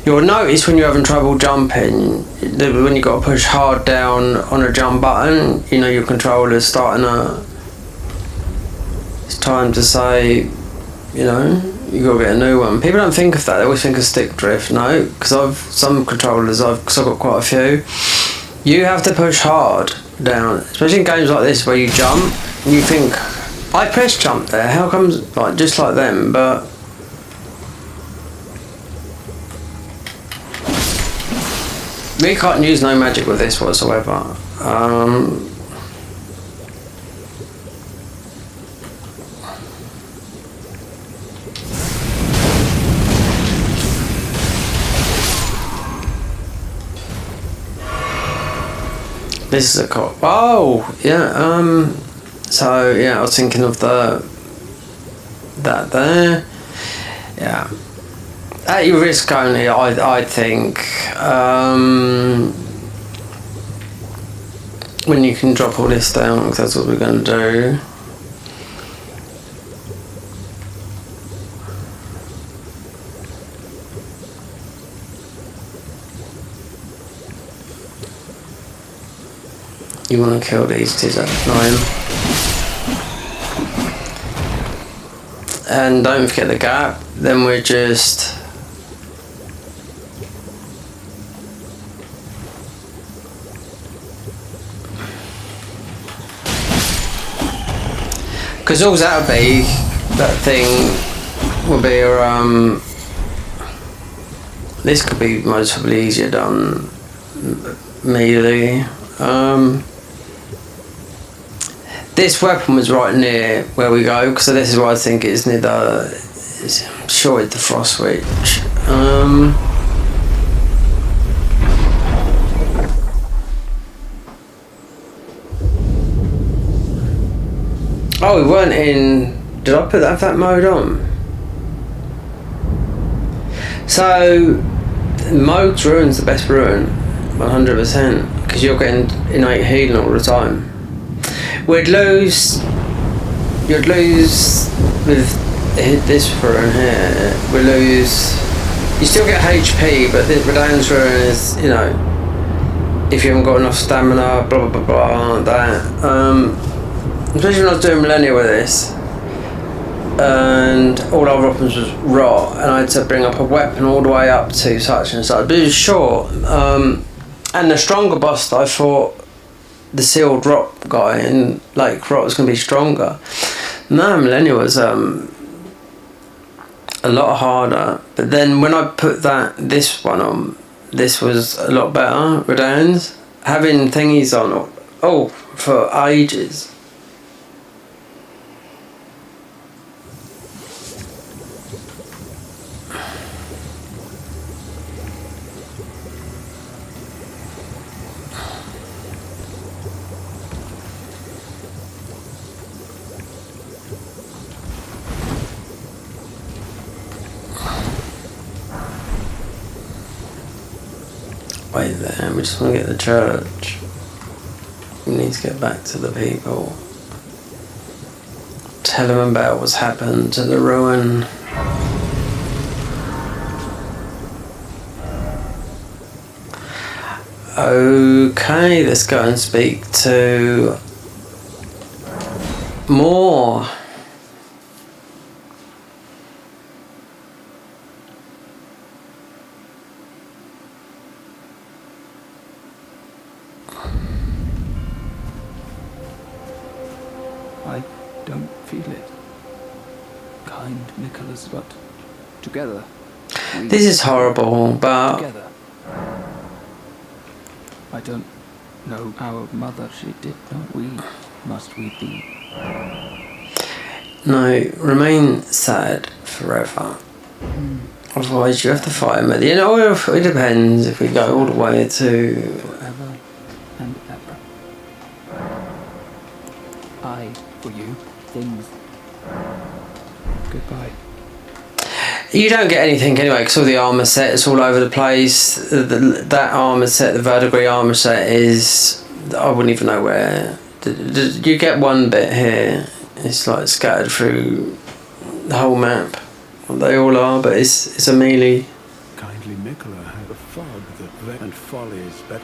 You'll notice when you're having trouble jumping, when you've got to push hard down on a jump button, you know your controller's starting to... It's time to say, you know, you got to get a new one. People don't think of that. They always think of stick drift. No, because some controllers, because I've got quite a few. You have to push hard down, especially in games like this where you jump and you think, I press jump there. How comes like just like them? But we can't use no magic with this whatsoever. This is a cop. Oh, yeah. So yeah, I was thinking of that there. Yeah. At your risk only, I think. When you can drop all this down, 'cause that's what we're going to do. You want to kill these two at 9. And don't forget the gap, then we're just... Because all that would be, that thing will be, this could be most probably easier done immediately. This weapon was right near where we go, so this is what I think it is near the, I'm sure it's the frost switch. Oh, we weren't in, did I put that mode on? So, mode's ruin's the best ruin, 100%, because you're getting innate healing all the time. You'd lose with this ruin here, we lose, you still get HP, but the Redan's ruin is, you know, if you haven't got enough stamina, blah blah blah blah, that. Especially when I was doing Millennia with this, and all our weapons was rot, and I had to bring up a weapon all the way up to such and such, but it was short. And the stronger boss, I thought, the sealed rock guy in Lake Rot was going to be stronger. No, Millennia was a lot harder. But then when I put this one on, this was a lot better. Redan's having thingies on, for ages. Wait there, we just want to get the church. We need to get back to the people. Tell them about what's happened to the ruin. Okay, let's go and speak to more. I don't feel it. Kind Nicholas, but together. This is horrible, but Together. I don't know our mother. She did not. We must we be? no, remain sad forever. Otherwise you have to fight him at the end. It depends if we go all the way to... Forever and ever. I, for you, things. Goodbye. You don't get anything anyway, because all the armour set is all over the place. That armour set, the verdigris armour set is... I wouldn't even know where. You get one bit here. It's like scattered through the whole map. They all are, but it's a melee. Kindly Nicola had a fog that vet and follies, but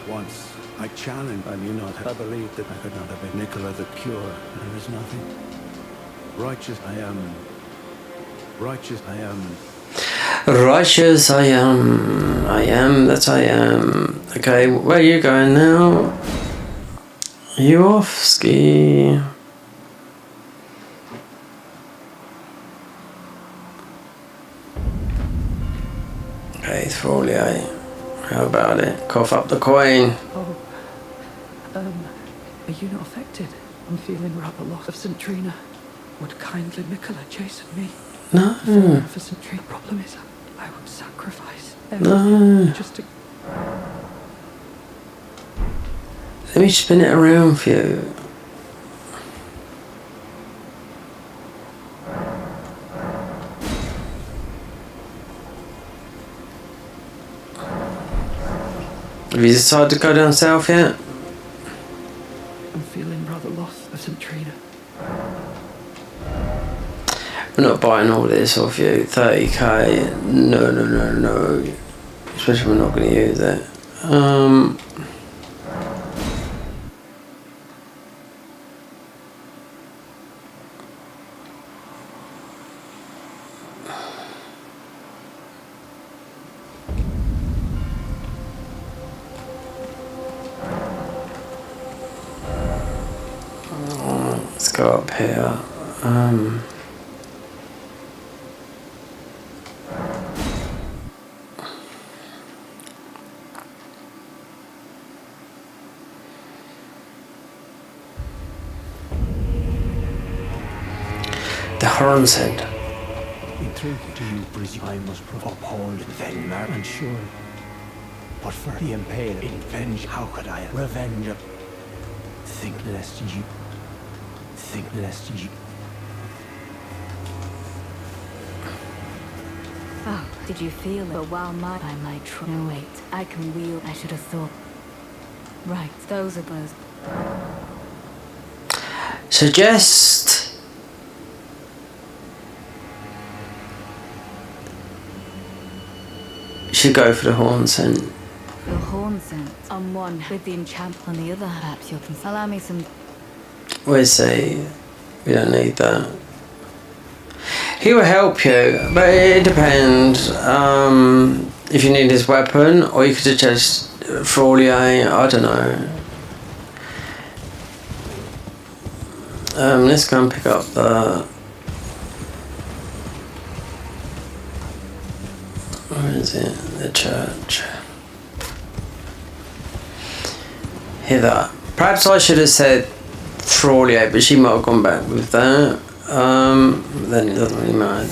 once I challenged, I knew not. I believed that I could not have been Nicola the cure. There is nothing. Righteous I am. Righteous I am. Righteous I am. I am that I am. Okay, where are you going now? You off, ski? Okay, Thorley, how about it? Cough up the coin. Oh, are you not affected? I'm feeling rather lost of St. Trina. Would kindly Nicola chasten me? No. For St. Trina, problem is, I would sacrifice No. just to... Let me spin it around for you. Have you decided to go down south yet? I'm feeling rather lost of St. Trina. We're not buying all this off you. 30k. No. Especially we're not going to use it. Let's go up here. The horn said. Intriguing. Do you presume I must uphold Venmar and sure? But for the impaled in venge, how could I revenge a... Think lest you... Oh, did you feel it? But while I might try... No, wait. I can wield... I should have thought... Right, those are those... Suggest... You should go for the horn scent. The horn scent on one with the enchant on the other. Perhaps you can allow me some... We'll see. We don't need that. He will help you, but it depends. If you need his weapon, or you could suggest Fraulier, I don't know. Let's go and pick up the... Where is it? The church. Hear that? Perhaps I should have said Fraulier, but she might have gone back with that. Then it doesn't really matter.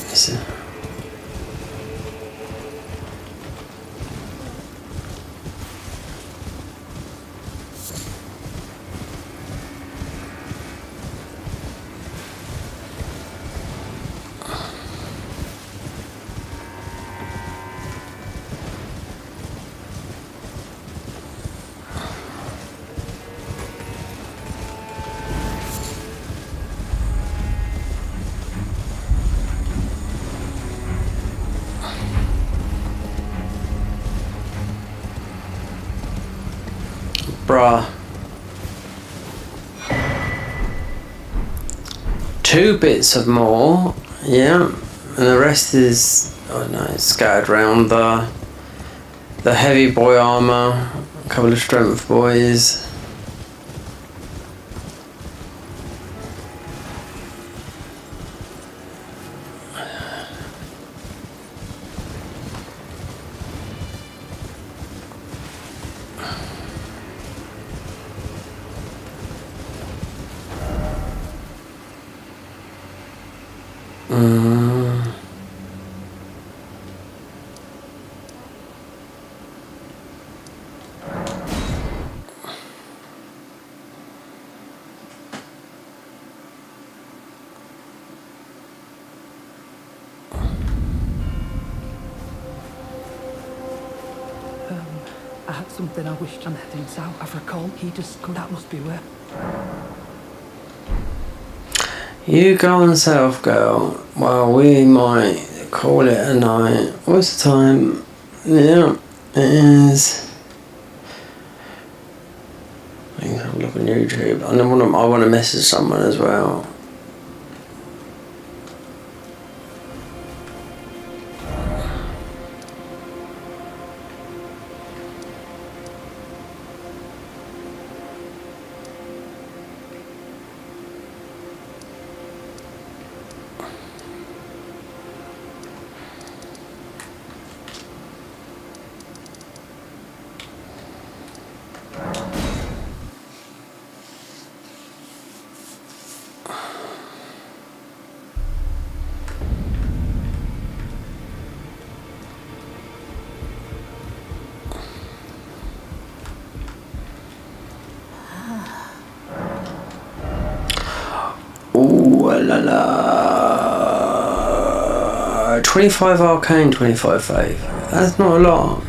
Bruh. 2 bits of more, yeah, and the rest is, I don't know, scattered around the heavy boy armour, a couple of strength boys. I had something I wished on heading south. I've recalled he discovered that must be where. You go on south, girl. Well, we might call it a night. What's the time? Yeah, it is. I can have a look on YouTube. I want to message someone as well. 25 arcane, 25 faith. That's not a lot.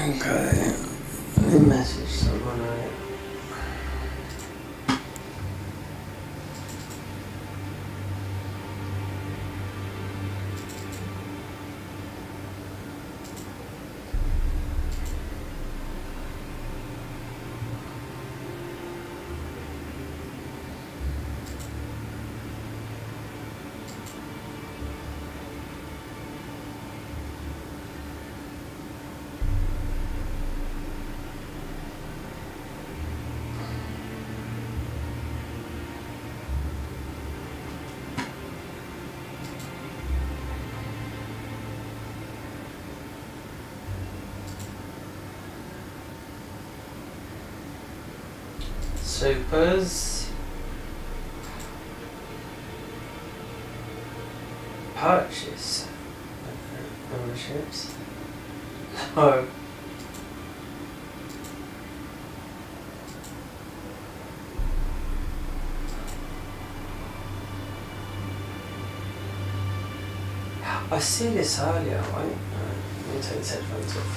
Okay. Let me message someone out. Supers. Purchase. Memberships. No. I see this earlier, right? Let me take these headphones off.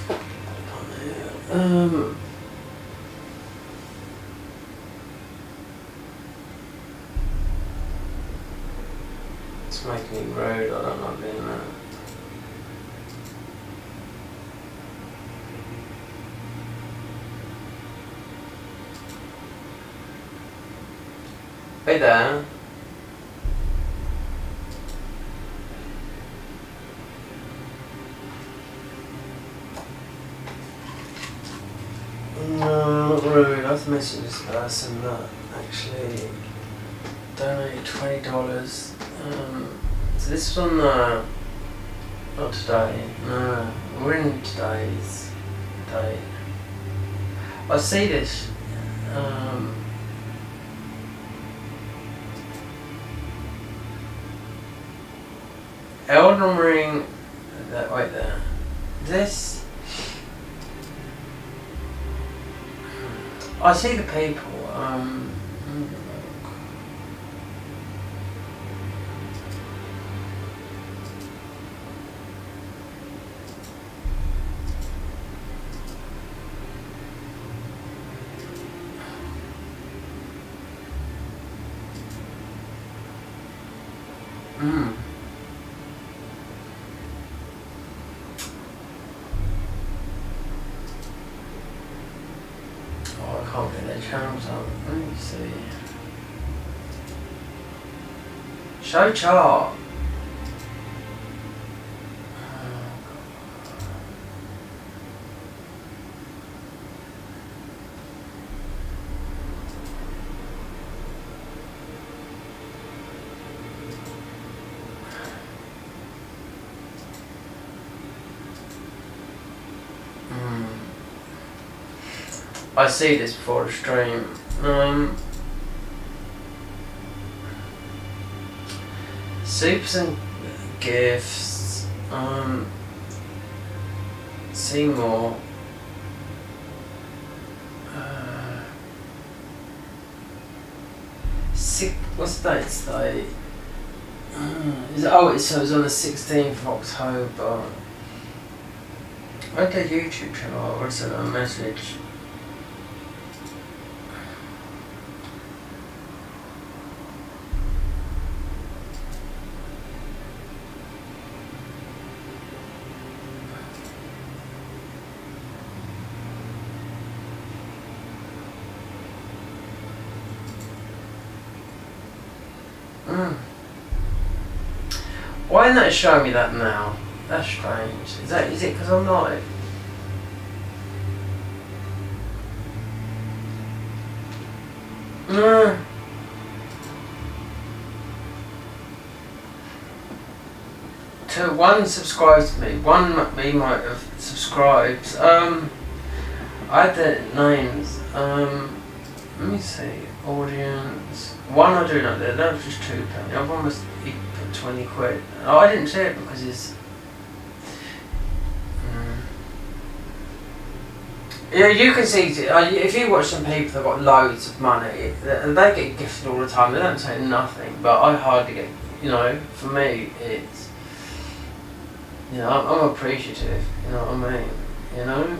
It's making me rude, I don't like being that. Hey there. No, not rude. I've messaged this person that actually donated $20. So this was on the, not today, no, we're in today's date. I see this, Elden Ring, that right there, this, I see the people, Oh, I can't get their channels up. Let me see. Show chart. I see this before the stream. Supers and gifts. See more. What's the date today? So it's on the 16th of October. I had their YouTube channel, I sent a message. Why isn't that showing me that now? That's strange. Is it because I'm live? One subscribes to me. One me might have subscribed. I had the names. Let me see. Audience. One I do know that was just £2. The other one was for 20 quid. Oh, I didn't see it because it's. Yeah, you can see if you watch some people that got loads of money, they get gifted all the time. They don't say nothing, but I hardly get. You know, for me, it's. You know, I'm appreciative. You know what I mean? You know.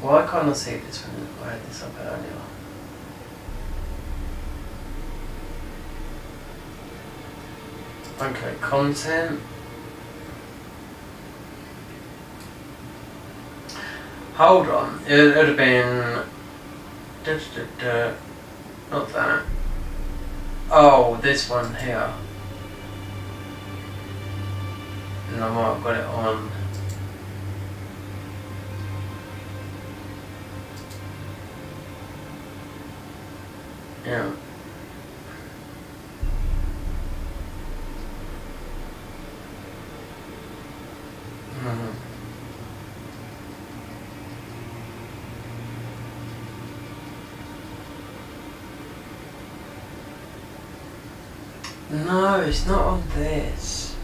Why can't I see this when I had this up earlier? Okay, content. Hold on, it would have been... Not that. Oh, this one here. And I might have got it on... Yeah. No, it's not on this.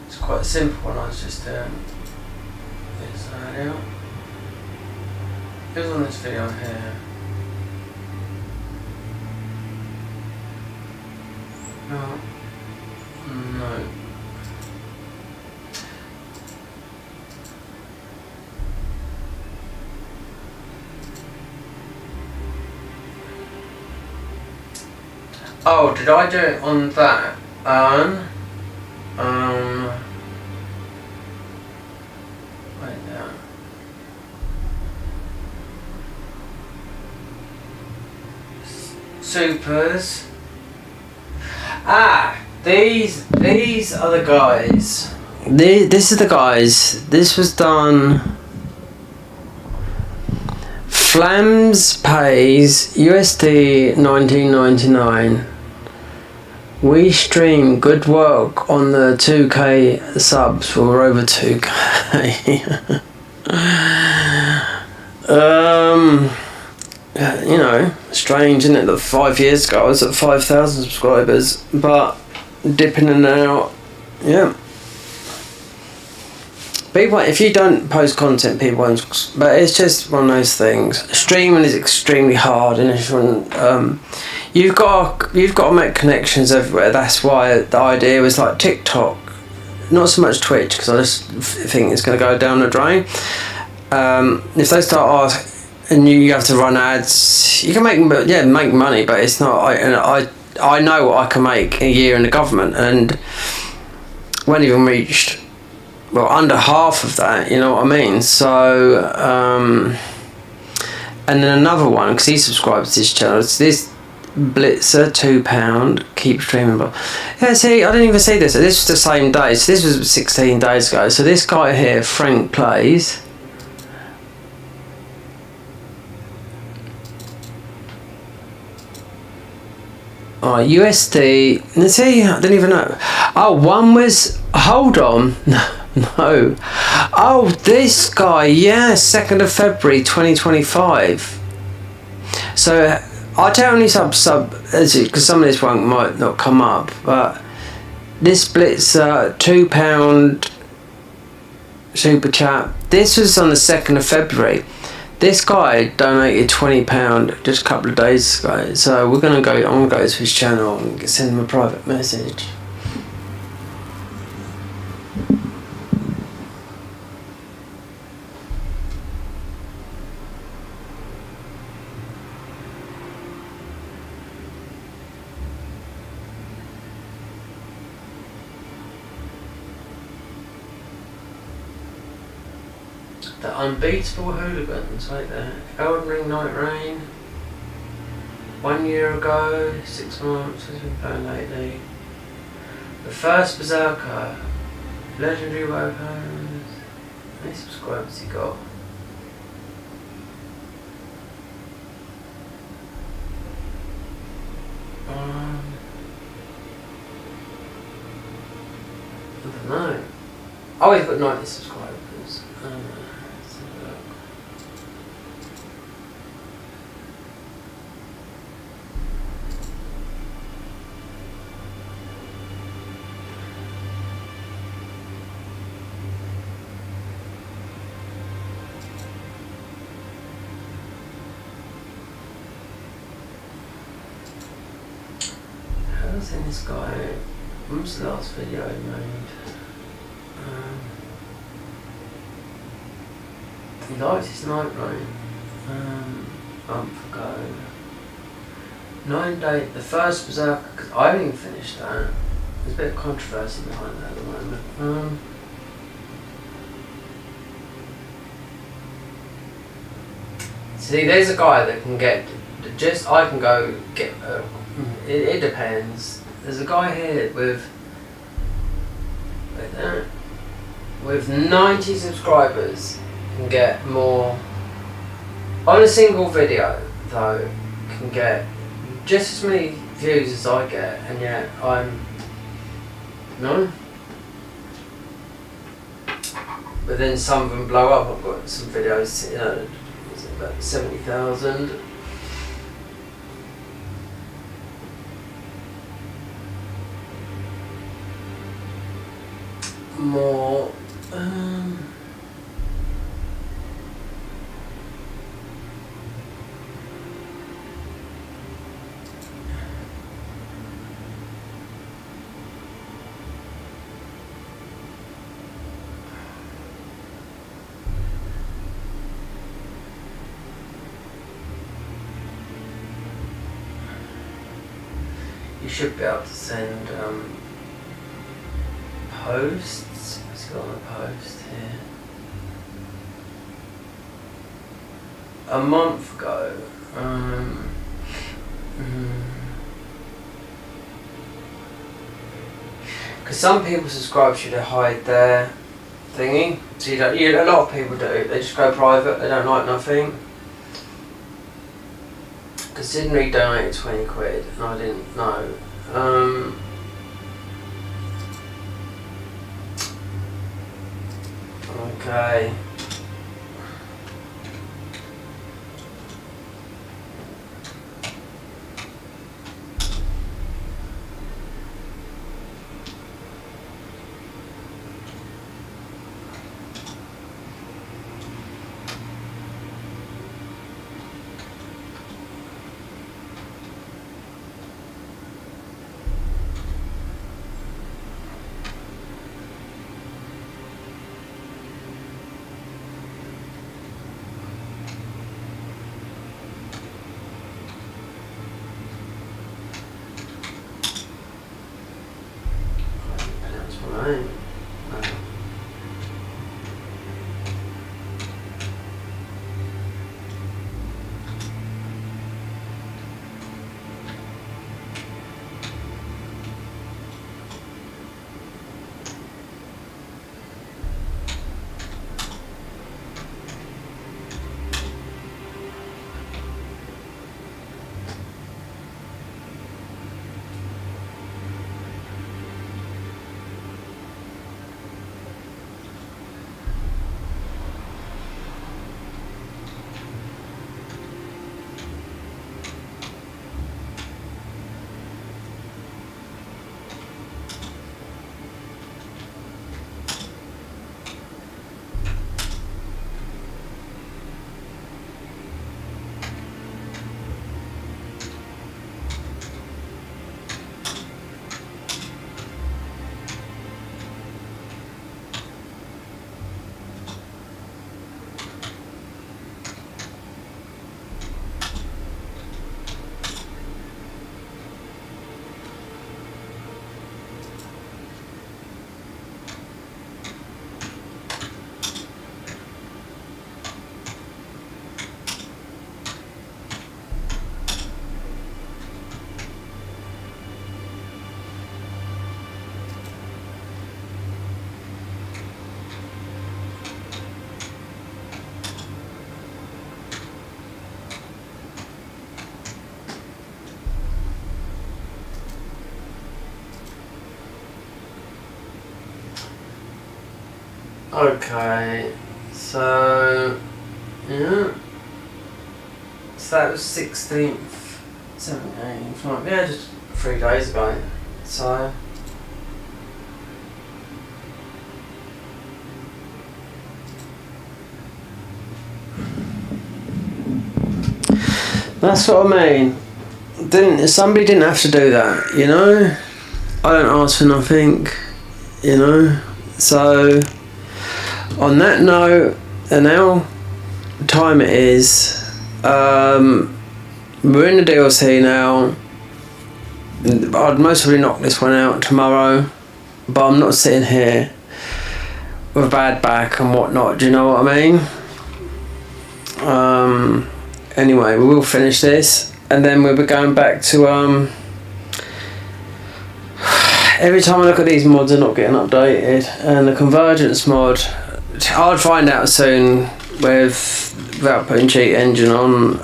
It's quite a simple one. I was just doing this earlier. It was on this video here. No. No. Oh, did I do it on that? Wait there. Supers. Ah, these are the guys. This is the guys. This was done. Flams pays USD 19.99. We stream good work on the 2k subs. We're over 2k. You know, strange, isn't it, that 5 years ago I was at 5,000 subscribers, but dipping in and out, yeah. People, if you don't post content, people won't. But it's just one of those things. Streaming is extremely hard, and you've got to make connections everywhere. That's why the idea was like TikTok, not so much Twitch, because I just think it's going to go down the drain. If they start asking, and you have to run ads, you can make money, but it's not. I know what I can make a year in the government, and won't even reached. Well, under half of that, you know what I mean? So, and then another one, because he subscribes to this channel, it's this Blitzer, £2, keep streaming. But yeah, see, I didn't even see this. This was the same day, so this was 16 days ago. So this guy here, Frank Plays. Oh, USD, let's see, I didn't even know. Oh, one was, hold on. No. Oh, this guy, yeah, 2nd of February 2025. So I'll tell only sub because some of this might not come up, but this Blitzer £2 super chat. This was on the 2nd of February. This guy donated £20 just a couple of days ago. So I'm gonna go to his channel and send him a private message. The Unbeatable Hooligans, right there. Elden Ring Night Rain. 1 year ago, 6 months, has been playing lately. The First Berserker. Legendary weapons. How many subscribers he got? I don't know. Oh, he's got 90 subscribers. Let's have a look. I haven't seen this guy. When was the last video he made? He likes his Night Rain. A month ago. 9 Day, the First Berserker, because I haven't even finished that. There's a bit of controversy behind that at the moment. See, there's a guy that can get, I can go get, it depends. There's a guy here with 90 subscribers can get more, on a single video though, can get just as many views as I get, and yet no. But then some of them blow up. I've got some videos, was it about 70,000. More. You should be able to send posts. Let's go on a post here. A month ago, because some people subscribe to you to hide their thingy. So a lot of people do. They just go private. They don't like nothing. Considering he donated 20 quid and I didn't know. Okay. Right. Okay, so yeah, so that was 16th, 17th, right, yeah, just 3 days ago. So that's what I mean. Somebody didn't have to do that, you know? I don't ask for nothing, you know? So, on that note, and now time it is, we're in the DLC now. I'd most probably knock this one out tomorrow, but I'm not sitting here with a bad back and whatnot, do you know what I mean? Anyway, we will finish this, and then we'll be going back to every time I look at these mods, they're not getting updated, and the Convergence mod, I'll find out soon without putting cheat engine on,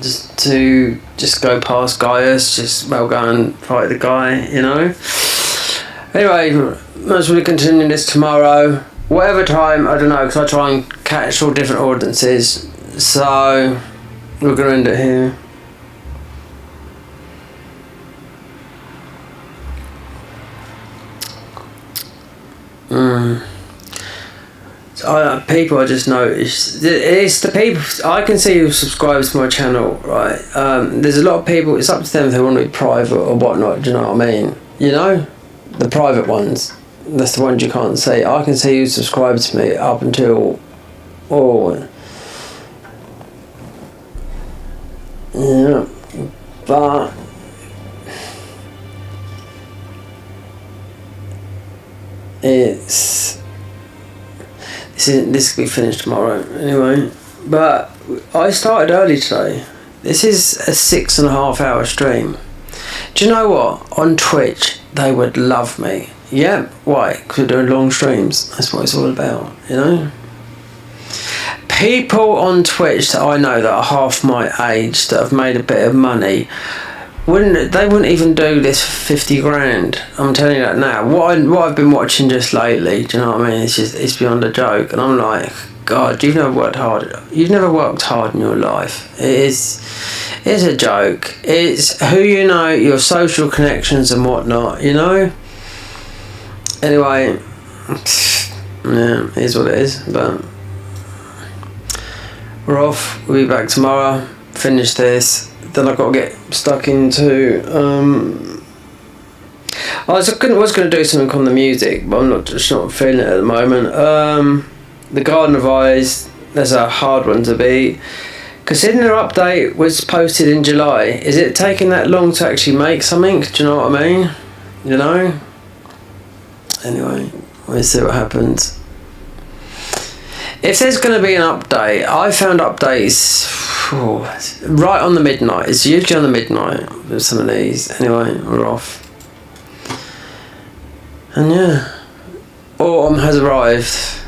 just go past Gaius, go and fight the guy, you know. Anyway, most probably continue this tomorrow, whatever time, I don't know, because I try and catch all different audiences. So, we're going to end it here. People I just noticed, it's the people, I can see who subscribes to my channel, right? There's a lot of people, it's up to them if they want to be private or whatnot, do you know what I mean? You know? The private ones, that's the ones you can't see. I can see who subscribed to me up until, yeah, but this will be finished tomorrow anyway. But I started early today. This is a 6.5 hour stream. Do you know what? On Twitch they would love me. Yeah, why? Because we're doing long streams. That's what it's all about, you know. People on Twitch that I know that are half my age that have made a bit of money wouldn't even do this for 50 grand. I'm telling you that now. What I've been watching just lately, do you know what I mean? It's beyond a joke, and I'm like, God, you've never worked hard. You've never worked hard in your life. It's a joke. It's who you know, your social connections and whatnot, you know. Anyway, yeah, it is what it is. But we're off. We'll be back tomorrow. Finish this. Then I've got to get stuck into. I was going to do something on the music, but I'm just not feeling it at the moment. The Garden of Eyes. That's a hard one to beat. Considering their update was posted in July, is it taking that long to actually make something? Do you know what I mean? You know. Anyway, we'll see what happens. If there's going to be an update, I found updates right on the midnight. It's usually on the midnight with some of these. Anyway, we're off. And yeah, autumn has arrived.